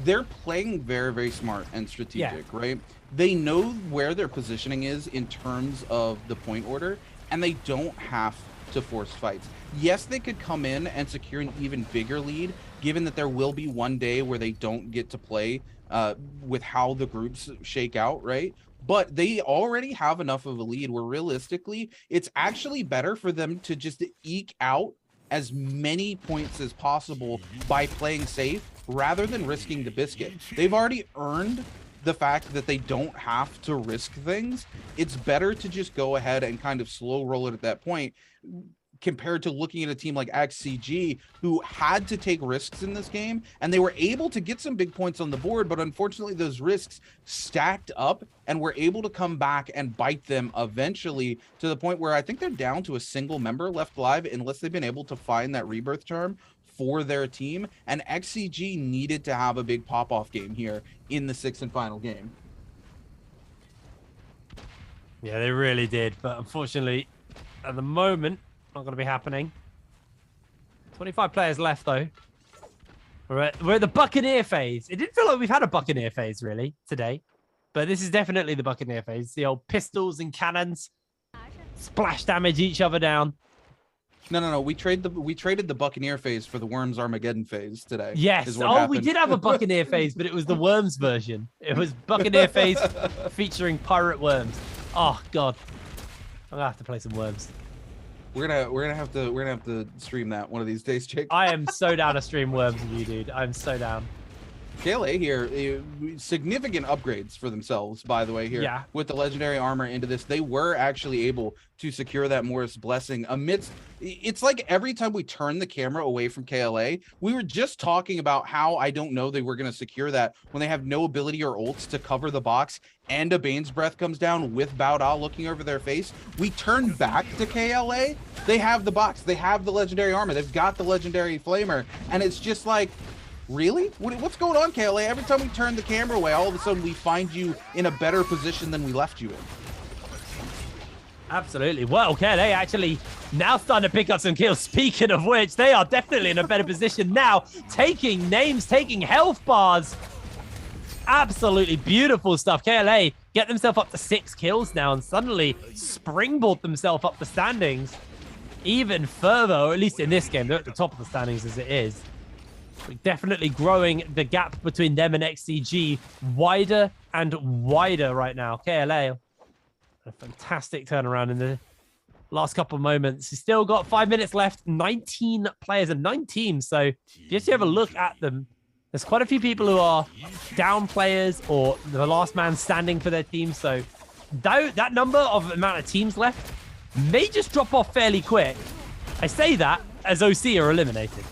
They're playing very smart and strategic, right? They know where their positioning is in terms of the point order, and they don't have to force fights. Yes, they could come in and secure an even bigger lead, given that there will be one day where they don't get to play with how the groups shake out, right? But they already have enough of a lead where realistically, it's actually better for them to just eke out as many points as possible by playing safe rather than risking the biscuit. They've already earned the fact that they don't have to risk things. It's better to just go ahead and kind of slow roll it at that point, compared to looking at a team like XCG who had to take risks in this game, and they were able to get some big points on the board, but unfortunately those risks stacked up and were able to come back and bite them eventually, to the point where I think they're down to a single member left alive, unless they've been able to find that rebirth charm for their team, and XCG needed to have a big pop-off game here in the 6th and final game. Yeah, they really did, but unfortunately, at the moment, not going to be happening. 25 players left, though. We're at the Buccaneer phase. It didn't feel like we've had a Buccaneer phase, really, today. But this is definitely the Buccaneer phase. The old pistols and cannons splash damage each other down. No. We traded the Buccaneer phase for the Worms Armageddon phase today. Yes. We did have a Buccaneer phase, but it was the Worms version. It was Buccaneer phase featuring pirate worms. Oh God, I'm gonna have to play some Worms. We're gonna have to stream that one of these days, Jake. I am so down to stream Worms with you, dude. I'm so down. KLA here, significant upgrades for themselves, by the way, here. Yeah. With the legendary armor into this. They were actually able to secure that Morris Blessing amidst... It's like every time we turn the camera away from KLA, we were just talking about how I don't know they were going to secure that when they have no ability or ults to cover the box and a Bane's Breath comes down with Bao Da looking over their face. We turn back to KLA. They have the box. They have the legendary armor. They've got the legendary flamer. And it's just like... Really? What's going on, KLA? Every time we turn the camera away, all of a sudden we find you in a better position than we left you in. Absolutely. Well, KLA actually now starting to pick up some kills. Speaking of which, they are definitely in a better position now. Taking names, taking health bars. Absolutely beautiful stuff. KLA get themselves up to 6 kills now and suddenly springboard themselves up the standings even further, or at least in this game. They're at the top of the standings as it is. Definitely growing the gap between them and XCG wider and wider right now. KLA, a fantastic turnaround in the last couple of moments. He's still got 5 minutes left, 19 players and 9 teams. So just to have a look at them, there's quite a few people who are down players or the last man standing for their team. So that number of amount of teams left may just drop off fairly quick. I say that as OC are eliminated.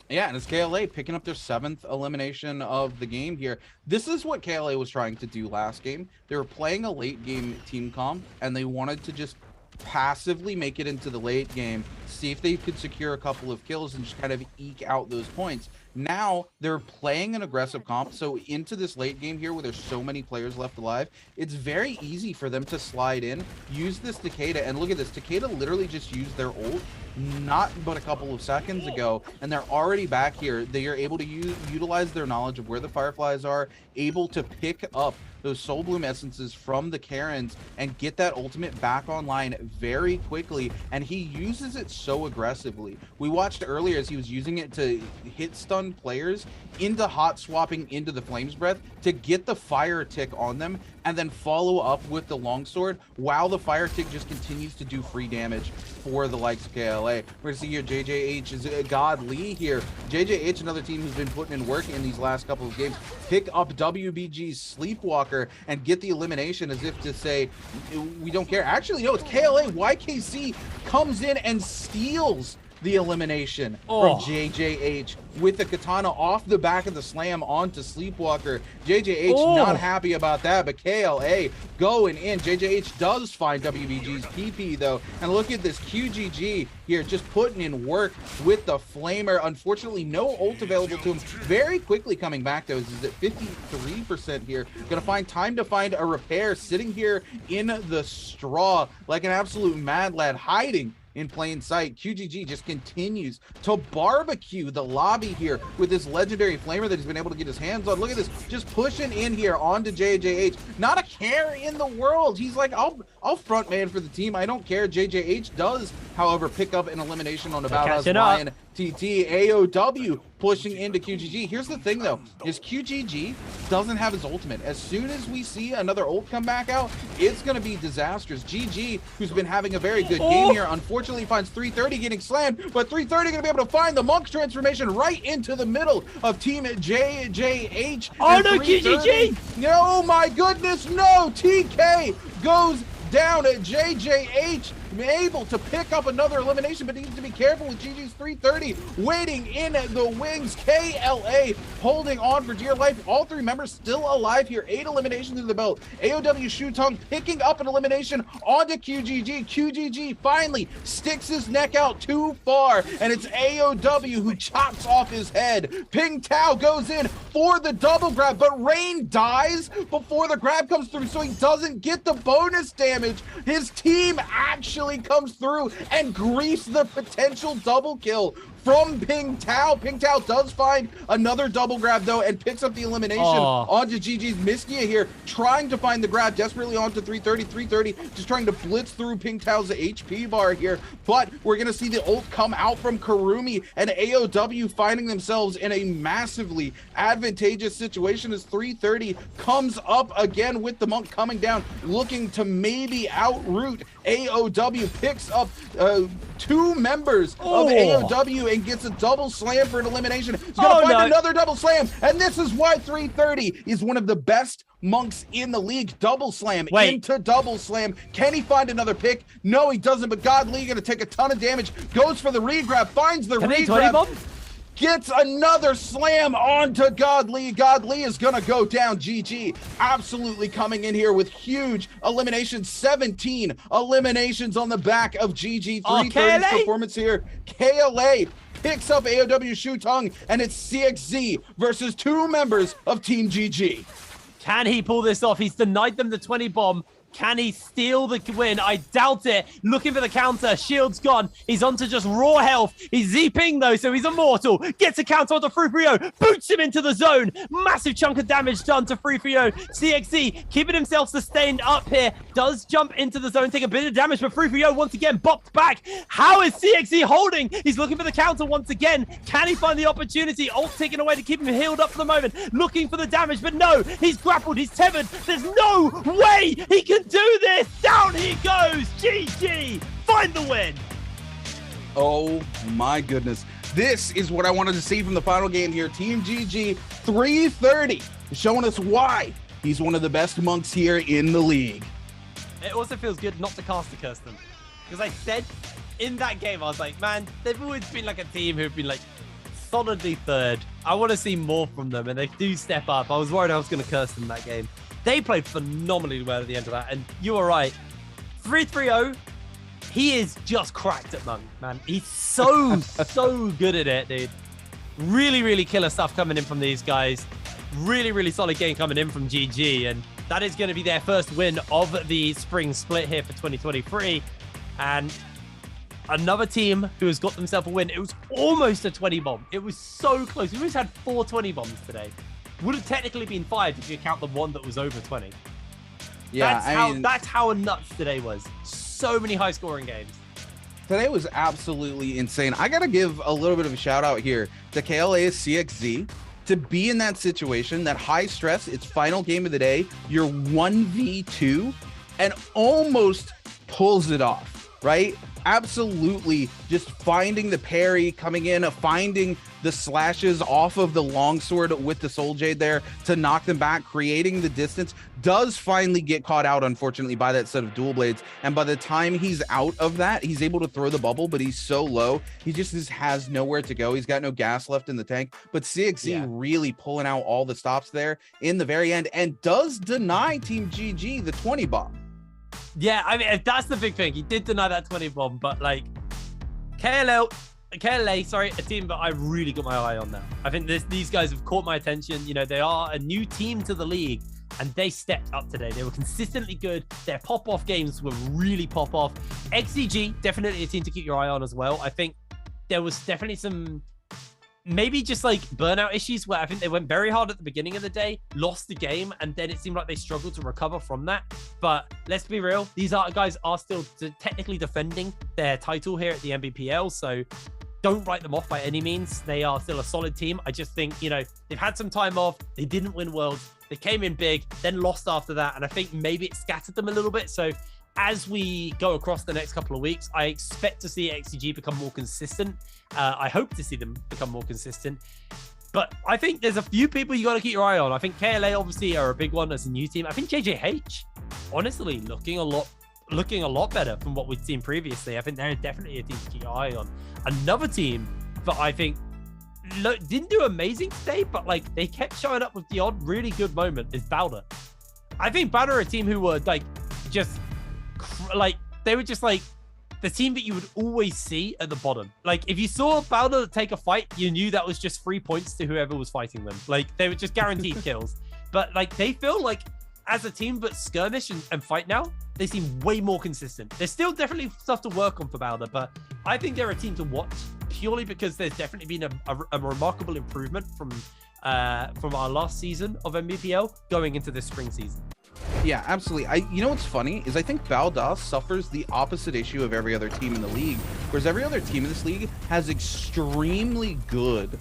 Yeah, and it's KLA picking up their 7th elimination of the game here. This is what KLA was trying to do last game. They were playing a late game team comp, and they wanted to just passively make it into the late game, see if they could secure a couple of kills and just kind of eke out those points. Now they're playing an aggressive comp, so into this late game here where there's so many players left alive, it's very easy for them to slide in, use this Takeda, and look at this, Takeda literally just used their ult not but a couple of seconds ago, and they're already back here. They are able to utilize their knowledge of where the Fireflies are, able to pick up those Soul Bloom essences from the Karens and get that ultimate back online very quickly, and he uses it so aggressively. We watched earlier as he was using it to hit stun players into hot swapping into the Flames Breath to get the fire tick on them and then follow up with the longsword while the fire tick just continues to do free damage for the likes of KLA. We're gonna see here JJH is God Lee here. JJH, another team who's been putting in work in these last couple of games, pick up WBG's Sleepwalker and get the elimination as if to say, we don't care. Actually, no, it's KLA. YKC comes in and steals the elimination from JJH with the katana off the back of the slam onto Sleepwalker. JJH not happy about that, but KLA going in. JJH does find WBG's PP though, and look at this QGG here just putting in work with the Flamer. Unfortunately, no ult available to him. Very quickly coming back though, is at 53% here. Gonna find time to find a repair, sitting here in the straw like an absolute mad lad, hiding in plain sight. QGG just continues to barbecue the lobby here with this legendary flamer that he's been able to get his hands on. Look at this, just pushing in here onto JJH. Not a care in the world. He's like, I'll front man for the team. I don't care. JJH does, however, pick up an elimination on about us. Lion TT AOW pushing into QGG. Here's the thing though, is QGG doesn't have his ultimate. As soon as we see another ult come back out, it's going to be disastrous. GG, who's been having a very good game here, unfortunately finds 330 getting slammed, but 330 going to be able to find the Monk's transformation right into the middle of Team JJH. Oh no, QGG! Oh my goodness, no! TK goes down at JJH able to pick up another elimination, but needs to be careful with GG's 330 waiting in the wings. KLA holding on for dear life. All three members still alive here. 8 eliminations in the belt. AOW Shutong picking up an elimination onto QGG. QGG finally sticks his neck out too far, and it's AOW who chops off his head. Ping Tao goes in for the double grab, but Rain dies before the grab comes through, so he doesn't get the bonus damage. His team actually comes through and griefs the potential double kill from Ping Tao. Ping Tao does find another double grab though and picks up the elimination onto GG's. Miskia here trying to find the grab desperately onto 330, just trying to blitz through Ping Tao's HP bar here, but we're gonna see the ult come out from Karumi, and AOW finding themselves in a massively advantageous situation as 330 comes up again with the Monk coming down, looking to maybe outroot. AOW picks up 2 members of AOW and gets a double slam for an elimination. He's gonna find another double slam, and this is why 330 is one of the best monks in the league. Double slam into double slam. Can he find another pick? No, he doesn't, but Godly gonna take a ton of damage, goes for the regrab, finds the regrab, gets another slam onto Godly. Godly is gonna go down. GG absolutely coming in here with huge eliminations. 17 eliminations on the back of GG. 330's performance here. KLA picks up AOW Shutong, and it's CXZ versus 2 members of Team GG. Can he pull this off? He's denied them the 20 bomb. Can he steal the win? I doubt it. Looking for the counter. Shield's gone. He's onto just raw health. He's ZPing though, so he's immortal. Gets a counter onto Free-Frio. Boots him into the zone. Massive chunk of damage done to Free-Frio. CXZ keeping himself sustained up here. Does jump into the zone, take a bit of damage, but Free-Frio once again bopped back. How is CXZ holding? He's looking for the counter once again. Can he find the opportunity? Ult taken away to keep him healed up for the moment. Looking for the damage, but no. He's grappled. He's tethered. There's no way he can do this. Down he goes. GG. Find the win. Oh my goodness. This is what I wanted to see from the final game here. Team GG 330 showing us why he's one of the best monks here in the league. It also feels good not to cast a curse them, because I said in that game, I was like, man, they've always been like a team who've been like solidly third. I want to see more from them, and they do step up. I was worried I was going to curse them that game. They played phenomenally well at the end of that, and you were right. 330, he is just cracked at Monk, man. He's so good at it, dude. Really, really killer stuff coming in from these guys. Really, really solid game coming in from GG, and that is going to be their first win of the spring split here for 2023. And another team who has got themselves a win. It was almost a 20 bomb. It was so close. We almost had 4 20 bombs today. Would have technically been 5 if you count the one that was over 20. Yeah, that's how nuts today was. So many high scoring games. Today was absolutely insane. I gotta give a little bit of a shout out here to KLA CXZ to be in that situation, that high stress, it's final game of the day, you're 1v2 and almost pulls it off, right? Absolutely just finding the parry, coming in, finding the slashes off of the longsword with the Soul Jade there to knock them back, creating the distance. Does finally get caught out, unfortunately, by that set of dual blades. And by the time he's out of that, he's able to throw the bubble, but he's so low, he just has nowhere to go. He's got no gas left in the tank. But CXZ really pulling out all the stops there in the very end, and does deny Team GG the 20 bomb. Yeah, I mean, that's the big thing. He did deny that 20 bomb, but like KLA, sorry, a team that I really got my eye on now. I think these guys have caught my attention. You know, they are a new team to the league, and they stepped up today. They were consistently good. Their pop-off games were really pop-off. XCG, definitely a team to keep your eye on as well. I think there was definitely some maybe just like burnout issues where I think they went very hard at the beginning of the day, lost the game, and then it seemed like they struggled to recover from that. But let's be real, these guys are still technically defending their title here at the NBPL, so don't write them off by any means. They are still a solid team. I just think, you know, they've had some time off. They didn't win Worlds. They came in big, then lost after that, and I think maybe it scattered them a little bit. So as we go across the next couple of weeks, I expect to see XCG become more consistent. I hope to see them become more consistent. But I think there's a few people you got to keep your eye on. I think KLA obviously are a big one as a new team. I think JJH, honestly, looking a lot looking a lot better from what we'd seen previously. I think they're definitely a team to keep your eye on. Another team that I think didn't do amazing today, but like they kept showing up with the odd really good moment is Bowder. I think Bowder are a team who were like just like they were just like the team that you would always see at the bottom. Like if you saw Bowder take a fight, you knew that was just 3 points to whoever was fighting them. Like they were just guaranteed kills. But like they feel like as a team that skirmish and fight now, they seem way more consistent. There's still definitely stuff to work on for Bowder, but I think they're a team to watch purely because there's definitely been a remarkable improvement from our last season of NBPL going into this spring season. Yeah, absolutely. You know what's funny is I think Valdas suffers the opposite issue of every other team in the league, whereas every other team in this league has extremely good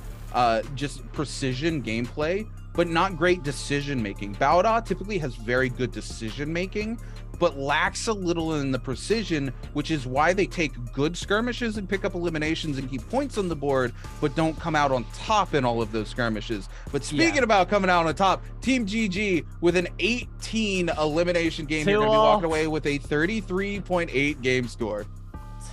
just precision gameplay, but not great decision making. Bowda typically has very good decision making, but lacks a little in the precision, which is why they take good skirmishes and pick up eliminations and keep points on the board, but don't come out on top in all of those skirmishes. But speaking about coming out on top, Team GG with an 18 elimination game, you're going to be walking away with a 33.8 game score.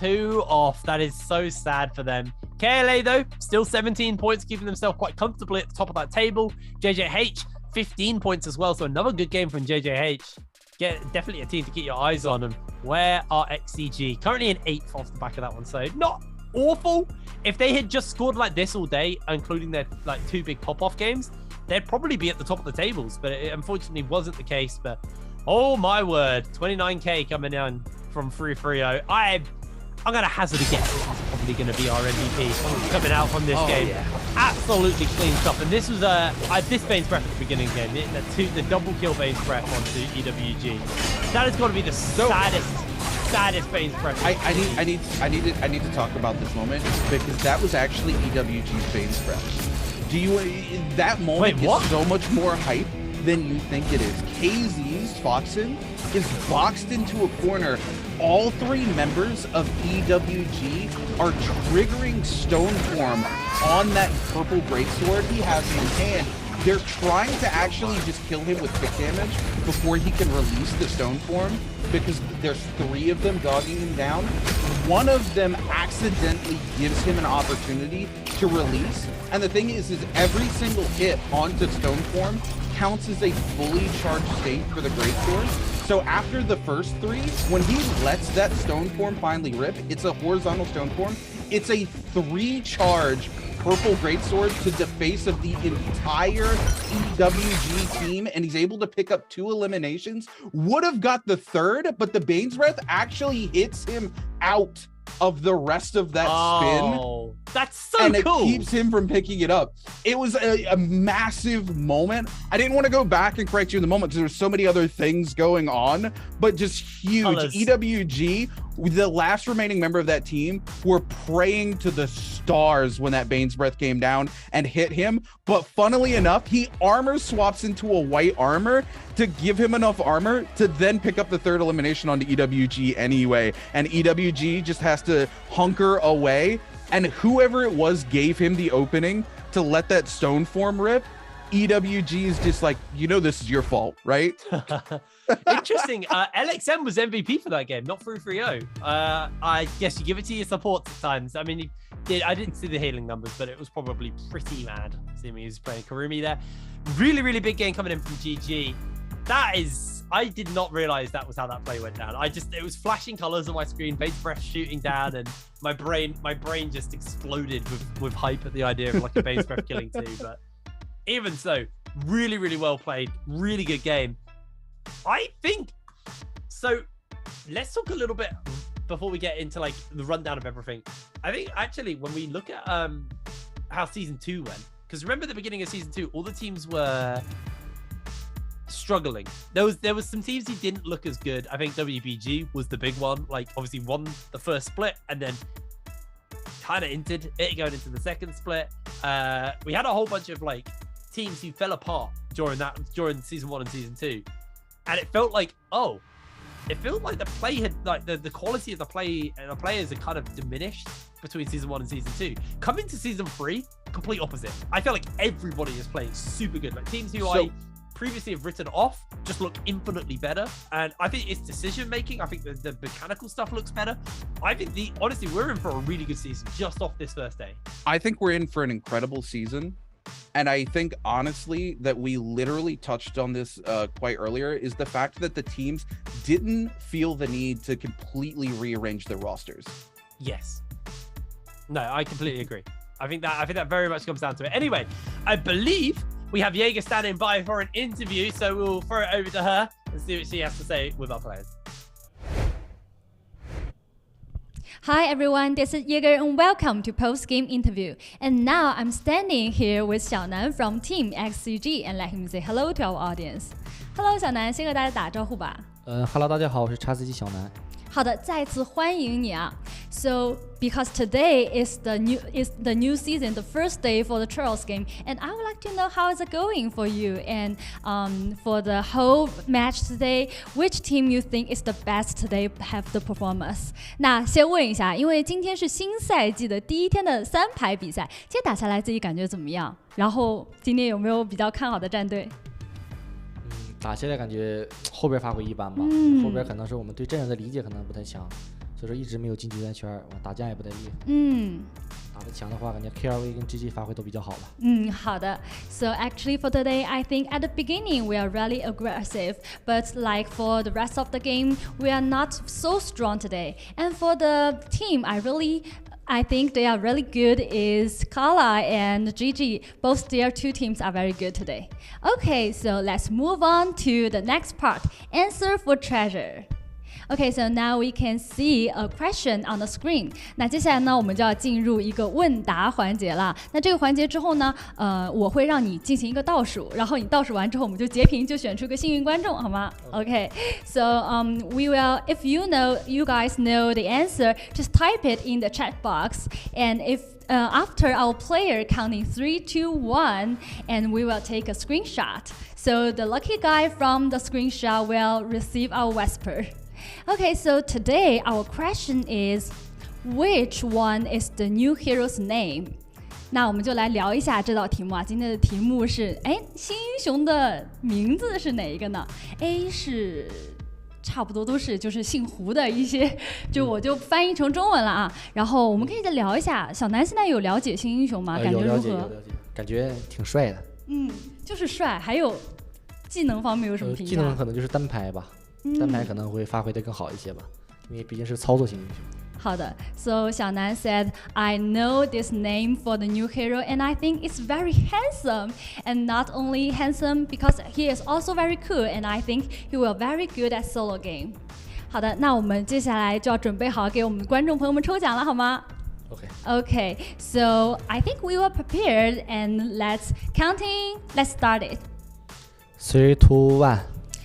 2 off. That is so sad for them. KLA though, still 17 points, keeping themselves quite comfortably at the top of that table. JJH, 15 points as well. So another good game from JJH. Definitely a team to keep your eyes on. And where are XCG? Currently in 8th off the back of that one. So not awful. If they had just scored like this all day, including their like 2 big pop-off games, they'd probably be at the top of the tables. But it unfortunately wasn't the case. But oh my word, 29k coming down from 3-3-0. I'm going to hazard a guess. This is probably going to be our MVP coming out from this game. Yeah. Absolutely clean stuff. And this was this Bane's Breath at the beginning of the game. The double kill Bane's Breath onto EWG. That has got to be the saddest Bane's Breath. I need to talk about this moment because that was actually EWG's Bane's Breath. That moment is so much more hype than you think it is. KZ's Foxen is boxed into a corner. All 3 members of EWG are triggering Stone Form on that purple greatsword he has in his hand. They're trying to actually just kill him with kick damage before he can release the Stone Form because there's 3 of them dogging him down. One of them accidentally gives him an opportunity to release. And the thing is every single hit onto Stone Form counts as a fully charged state for the greatsword. So after the first 3, when he lets that Stone Form finally rip, it's a horizontal Stone Form. It's a 3-charge purple greatsword to the face of the entire EWG team, and he's able to pick up 2 eliminations. Would have got the 3rd, but the Bane's Breath actually hits him out of the rest of that spin. That's so cool. And it cool. keeps him from picking it up. It was a massive moment. I didn't want to go back and correct you in the moment because there were so many other things going on, but just huge. EWG, the last remaining member of that team, were praying to the stars when that Bane's Breath came down and hit him. But funnily enough, he armor swaps into a white armor to give him enough armor to then pick up the 3rd elimination onto EWG anyway. And EWG just has to hunker away. And whoever it was gave him the opening to let that Stone Form rip. EWG is just like, this is your fault, right? Interesting. LXM was MVP for that game, not 3-3-0. I guess you give it to your supports at times. I mean, I didn't see the healing numbers, but it was probably pretty mad. Seeing he was playing Karumi there. Really, really big game coming in from GG. I did not realize that was how that play went down. It was flashing colors on my screen, Bane's Breath shooting down, and my brain just exploded with hype at the idea of like a Bane's Breath killing 2. But even so, really, really well played. Really good game. I think so. Let's talk a little bit before we get into like the rundown of everything. I think actually when we look at how season 2 went, because remember the beginning of season 2, all the teams were struggling. There was some teams who didn't look as good. I think WBG was the big one. Like obviously won the first split and then kind of entered it going into the second split. We had a whole bunch of like teams who fell apart during season 1 and season 2, and it felt like the play had like the quality of the play and the players had kind of diminished between season 1 and season 2. Coming to season 3, complete opposite. I feel like everybody is playing super good. Like teams who previously have written off just look infinitely better. And I think its decision making, I think the mechanical stuff looks better. I think honestly, we're in for a really good season just off this first day. I think we're in for an incredible season. And I think, honestly, that we literally touched on this quite earlier, is the fact that the teams didn't feel the need to completely rearrange their rosters. Yes. No, I completely agree. I think that very much comes down to it. Anyway, I believe we have Jaeger standing by for an interview, so we'll throw it over to her and see what she has to say with our players. Hi everyone, this is Jaeger and welcome to post-game interview. And now I'm standing here with 小南 from Team XCG and let him say hello to our audience. Hello 小南，先和大家打招呼吧。Hello 大家好，我是XCG 小南。好的，再次欢迎你啊。So because today is the new season, the first day for the Trials game, and I would like to know how is it going for you and for the whole match today, which team you think is the best today have the performance? 那先问一下，因为今天是新赛季的第一天的3排比赛，今天打下来自己感觉怎么样？然后今天有没有比较看好的战队？打起来感觉后边发挥一般吧，后边可能是我们对阵容的理解可能不太强，所以说一直没有进决赛圈，打架也不太厉害。打得强的话，感觉 KRV 跟 GG 发挥都比较好吧。好的。So actually for today, I think at the beginning we are really aggressive, but like for the rest of the game, we are not so strong today. And for the team, I think they are really good is Kala and Gigi. Both their two teams are very good today. Okay, so let's move on to the next part. Answer for treasure. Okay, so now we can see a question on the screen. 那接下来呢，我们就要进入一个问答环节了。那这个环节之后呢，我会让你进行一个倒数，然后你倒数完之后，我们就截屏，就选出个幸运观众，好吗 ？Okay, so we will, if you guys know the answer, just type it in the chat box, and if after our player counting 3, 2, 1, and we will take a screenshot. So the lucky guy from the screenshot will receive our Whisper. Okay, so today our question is, which one is the new hero's name? 那我们就来聊一下这道题目啊。今天的题目是，新英雄的名字是哪一个呢 ？A 是差不多都是就是姓胡的一些，就我就翻译成中文了啊。然后我们可以再聊一下，小南现在有了解新英雄吗？感觉如何？有了解，感觉挺帅的。就是帅。还有技能方面有什么评价？技能可能就是单排吧。单排可能会发挥得更好一些吧，因为毕竟是操作型英雄。好的 ，So 小南 said, I know this name for the new hero, and I think it's very handsome, and not only handsome because he is also very cool, and I think he will very good at solo game. 好的，那我们接下来就要准备好给我们的观众朋友们抽奖了，好吗？Okay, so I think we were prepared, and let's start it. 3, 2, 1.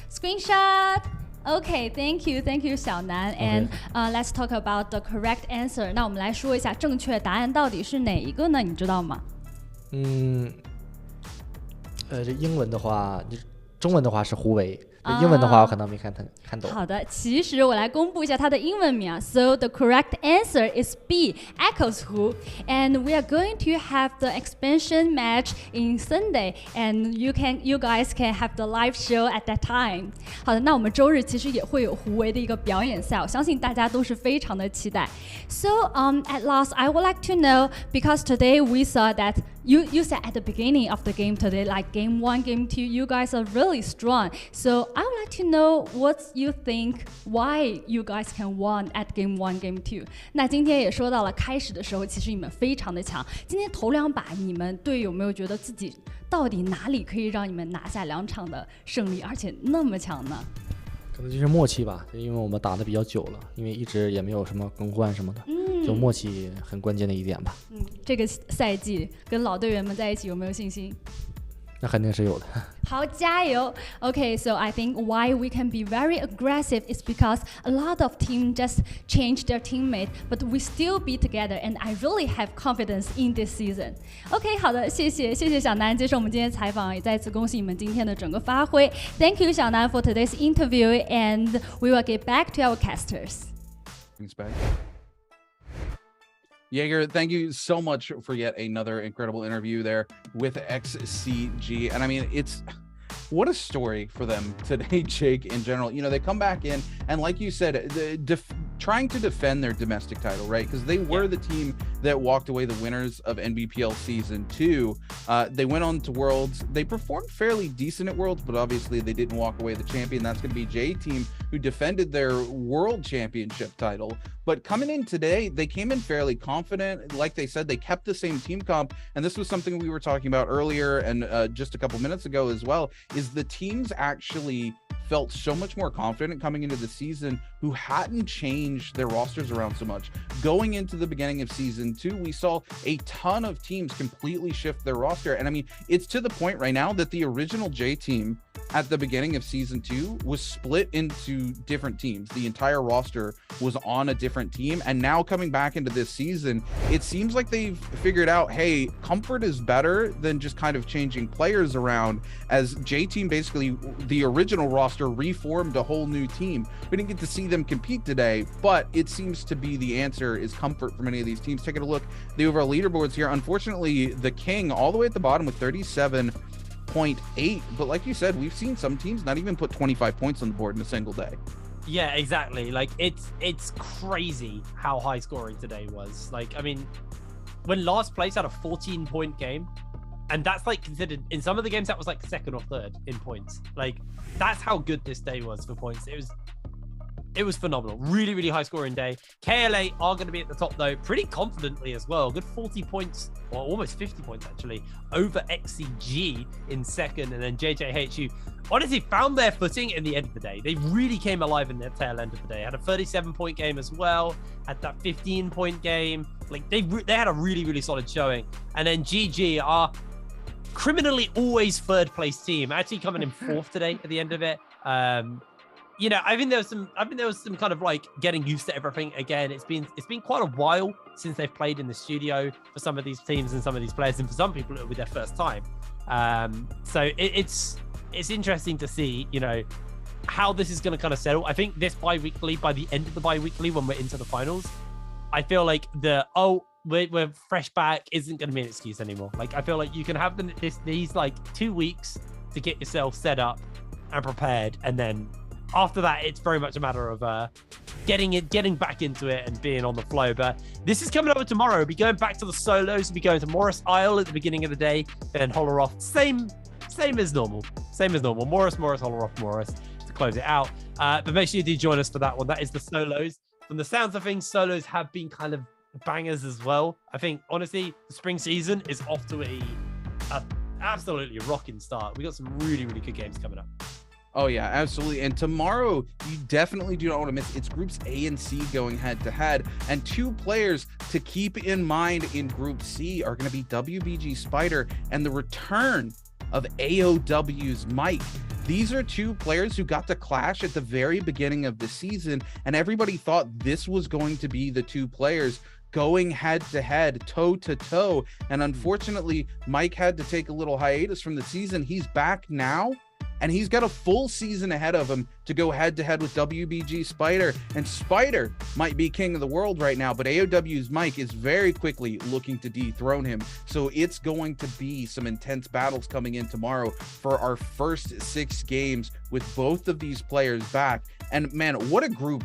Screenshot. Okay, thank you, 小南。And let's talk about the correct answer. 那我们来说一下正确答案到底是哪一个呢？你知道吗？这英文的话，中文的话是胡为。英文的话我可能没看懂。好的，其实我来公布一下它的英文名啊。So the correct answer is B, Echoes Hu, and we are going to have the expansion match in Sunday, and you guys can have the live show at that time. 好的，那我们周日其实也会有胡为的一个表演赛，我相信大家都是非常的期待。So at last, I would like to know because today we saw that you said at the beginning of the game today, like game 1, game 2, you guys are really strong. So I would like to know what you think, why you guys can win at game 1, game 2. 那今天也说到了，开始的时候其实你们非常的强。今天头2把你们队有没有觉得自己到底哪里可以让你们拿下2场的胜利，而且那么强呢？可能就是默契吧，因为我们打得比较久了，因为一直也没有什么更换什么的，就默契很关键的一点吧。这个赛季跟老队员们在一起有没有信心？那肯定是有的。好，加油 ！Okay, so I think why we can be very aggressive is because a lot of teams just change their teammate, but we still be together, and I really have confidence in this season. OK， 好的，谢谢小南接受我们今天采访，也再次恭喜你们今天的整个发挥。Thank you, 小南 for today's interview, and we will get back to our casters. Thanks, Ben. Jaeger, thank you so much for yet another incredible interview there with XCG. And I mean, what a story for them today, Jake, in general. You know, they come back in, and like you said, trying to defend their domestic title, right? Because they were the team that walked away the winners of NBPL Season 2. They went on to Worlds. They performed fairly decent at Worlds, but obviously they didn't walk away the champion. That's going to be J-Team, who defended their World Championship title. But coming in today, they came in fairly confident. Like they said, they kept the same team comp. And this was something we were talking about earlier and just a couple minutes ago as well, is the teams actually felt so much more confident coming into the season who hadn't changed their rosters around so much. Going into the beginning of Season 2, we saw a ton of teams completely shift their roster. And I mean, it's to the point right now that the original J team at the beginning of Season 2 was split into different teams. The entire roster was on a different team. And now coming back into this season, it seems like they've figured out, hey, comfort is better than just kind of changing players around, as J-Team, basically the original roster, reformed a whole new team. We didn't get to see them compete today, but it seems to be the answer is comfort for many of these teams. Taking a look at the overall leaderboards here, unfortunately, the King all the way at the bottom with 37.8, but like you said, we've seen some teams not even put 25 points on the board in a single day. Yeah, exactly. Like it's crazy how high scoring today was. Like, I mean, when last place had a 14-point game, and that's like considered in some of the games that was like second or third in points. Like, that's how good this day was for points. It was phenomenal. Really, really high scoring day. KLA are going to be at the top though, pretty confidently as well. Good 40 points, or almost 50 points actually, over XCG in second, and then JJHU honestly found their footing in the end of the day. They really came alive in the tail end of the day. Had a 37-point game as well. Had that 15-point game. Like they had a really, really solid showing. And then GG are criminally always third place team, actually coming in fourth today at the end of it. You know, I think there was some kind of like getting used to everything again. It's been quite a while since they've played in the studio for some of these teams and some of these players, and for some people it'll be their first time. So it's interesting to see, you know, how this is going to kind of settle. I think this bi-weekly, by the end of the bi-weekly, when we're into the finals, I feel like we're fresh back isn't going to be an excuse anymore. Like, I feel like you can have these like 2 weeks to get yourself set up and prepared, and then after that, it's very much a matter of getting back into it and being on the flow. But this is coming over tomorrow. We'll be going back to the solos. We'll be going to Morris Isle at the beginning of the day, and Holleroff. Same as normal. Morris, Holleroff, Morris to close it out. But make sure you do join us for that one. That is the solos. From the sounds of things, solos have been kind of bangers as well. I think, honestly, the spring season is off to a absolutely rocking start. We got some really, really good games coming up. Oh yeah, absolutely. And tomorrow, you definitely do not want to miss. It's groups A and C going head to head. And two players to keep in mind in group C are going to be WBG Spider and the return of AOW's Mike. These are two players who got to clash at the very beginning of the season, and everybody thought this was going to be the two players going head to head, toe to toe. And unfortunately, Mike had to take a little hiatus from the season. He's back now, and he's got a full season ahead of him to go head to head with WBG Spider. And Spider might be king of the world right now, but AOW's Mike is very quickly looking to dethrone him. So it's going to be some intense battles coming in tomorrow for our first 6 games with both of these players back. And man, what a group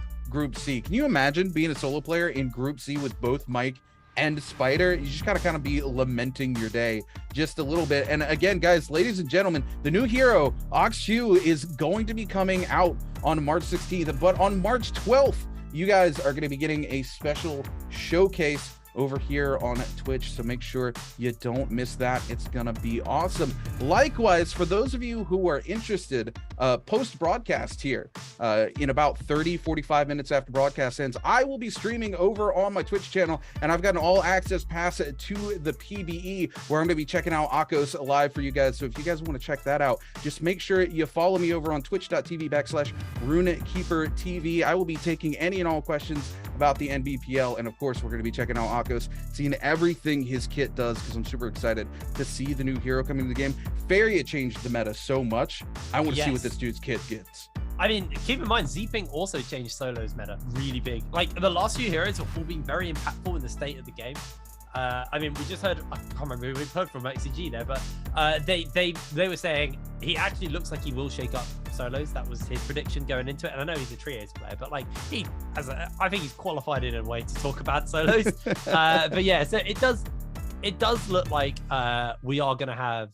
C. Can you imagine being a solo player in group C with both Mike and Spider? You just gotta kind of be lamenting your day just a little bit. And again, guys, ladies and gentlemen, the new hero Ox2 is going to be coming out on March 16th, but on March 12th, you guys are going to be getting a special showcase over here on Twitch, so make sure you don't miss that. It's gonna be awesome. Likewise, for those of you who are interested, post broadcast here, in about 30-45 minutes after broadcast ends, I will be streaming over on my Twitch channel, and I've got an all access pass to the PBE where I'm gonna be checking out Akos live for you guys. So if you guys want to check that out, just make sure you follow me over on twitch.tv/RuneKeeperTV. I will be taking any and all questions about the NBPL, and of course we're going to be checking out Akos, seeing everything his kit does, because I'm super excited to see the new hero coming to the game. Faria changed the meta so much. I want to see what this dude's kit gets. I mean, keep in mind, Zping also changed Solo's meta really big. Like, the last few heroes have all been very impactful in the state of the game. I mean, we just heard, I can't remember who we've heard from XCG there, but they were saying he actually looks like he will shake up solos. That was his prediction going into it. And I know he's a trios player, but like I think he's qualified in a way to talk about solos. But yeah, so it does look like we are gonna have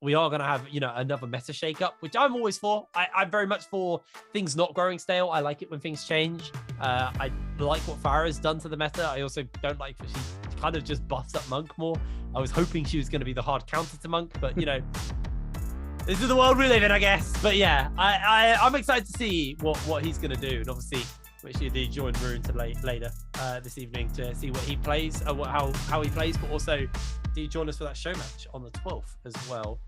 another meta shakeup, which I'm always for. I'm very much for things not growing stale. I like it when things change. I like what Farah's done to the meta. I also don't like that she kind of just buffs up Monk more. I was hoping she was going to be the hard counter to Monk, but this is the world we live in, I guess. But yeah, I'm excited to see what he's going to do, and obviously make sure you join Rune later this evening to see what he plays, how he plays, but also do you join us for that show match on the 12th as well.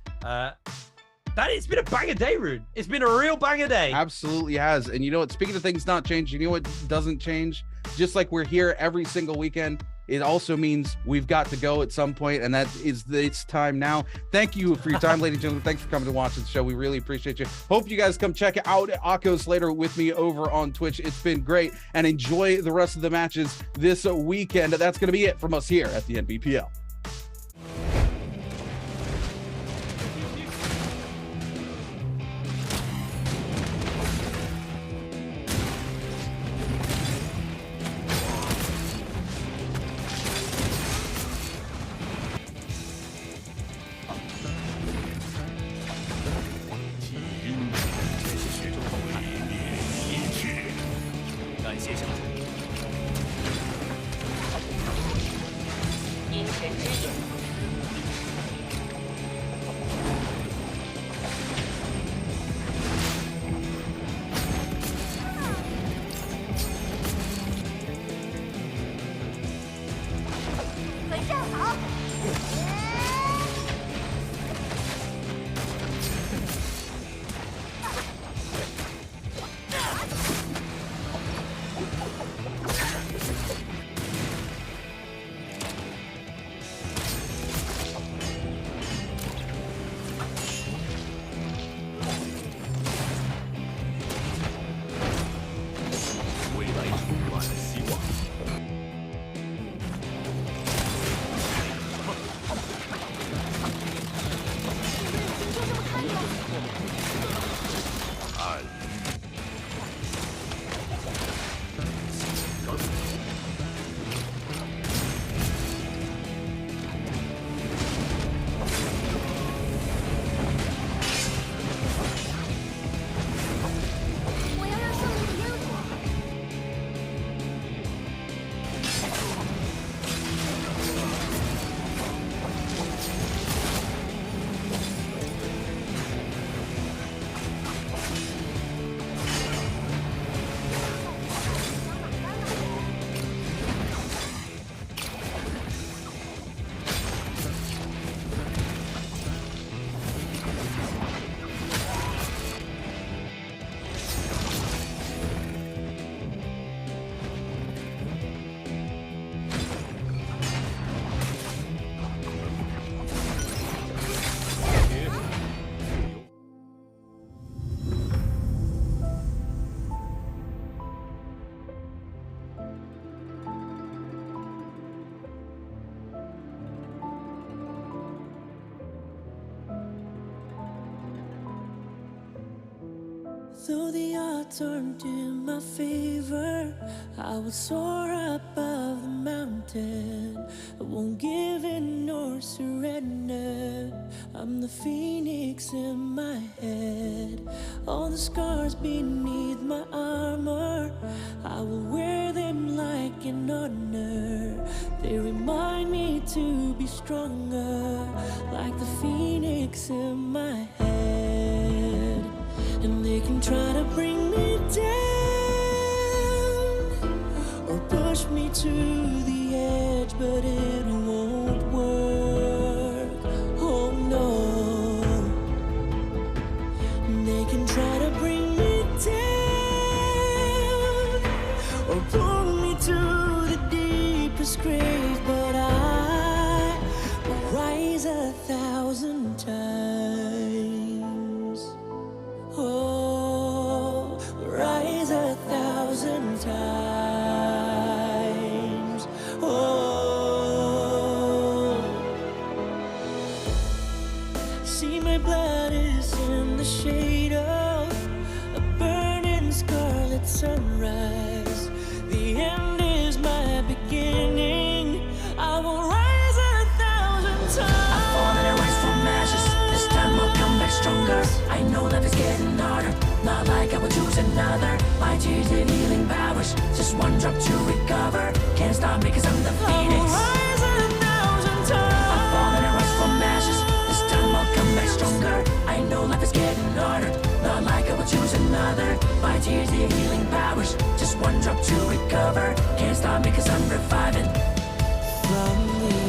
It's been a banger day, Rune. It's been a real banger day. Absolutely has. And you know what? Speaking of things not changing, you know what doesn't change? Just like we're here every single weekend, it also means we've got to go at some point, and that is it's time now. Thank you for your time, ladies and gentlemen. Thanks for coming to watch the show. We really appreciate you. Hope you guys come check out Akos later with me over on Twitch. It's been great, and enjoy the rest of the matches this weekend. That's going to be it from us here at the NBPL. Though the odds aren't in my favor, I will soar above the mountain. I won't give in nor surrender. I'm the phoenix in my head. All the scars beneath my armor, I will wear them like an honor. They remind me to be stronger, like the phoenix in my head. And they can try to bring me down or push me to the edge, but it won't work. Oh no. And they can try to bring me down or pull me to the deepest grave, but I will rise 1,000 times. Oh, rise 1,000 times. Oh. shade of a burning scarlet sunrise. The end is my beginning. I will rise 1,000 times. I've fallen and rise from ashes. This time I'll come back stronger. I know life is getting harder. Not like I will choose another. My tears need healing powers. Just one drop to recover. Can't stop me cause I'm the phoenix. Rise 1,000 times. I've fallen and rise from ashes. This time I'll come back stronger. I know life is getting harder. Not like I will choose another. My tears need healing powers. Just one drop to recover. Can't stop me cause I'm reviving. From the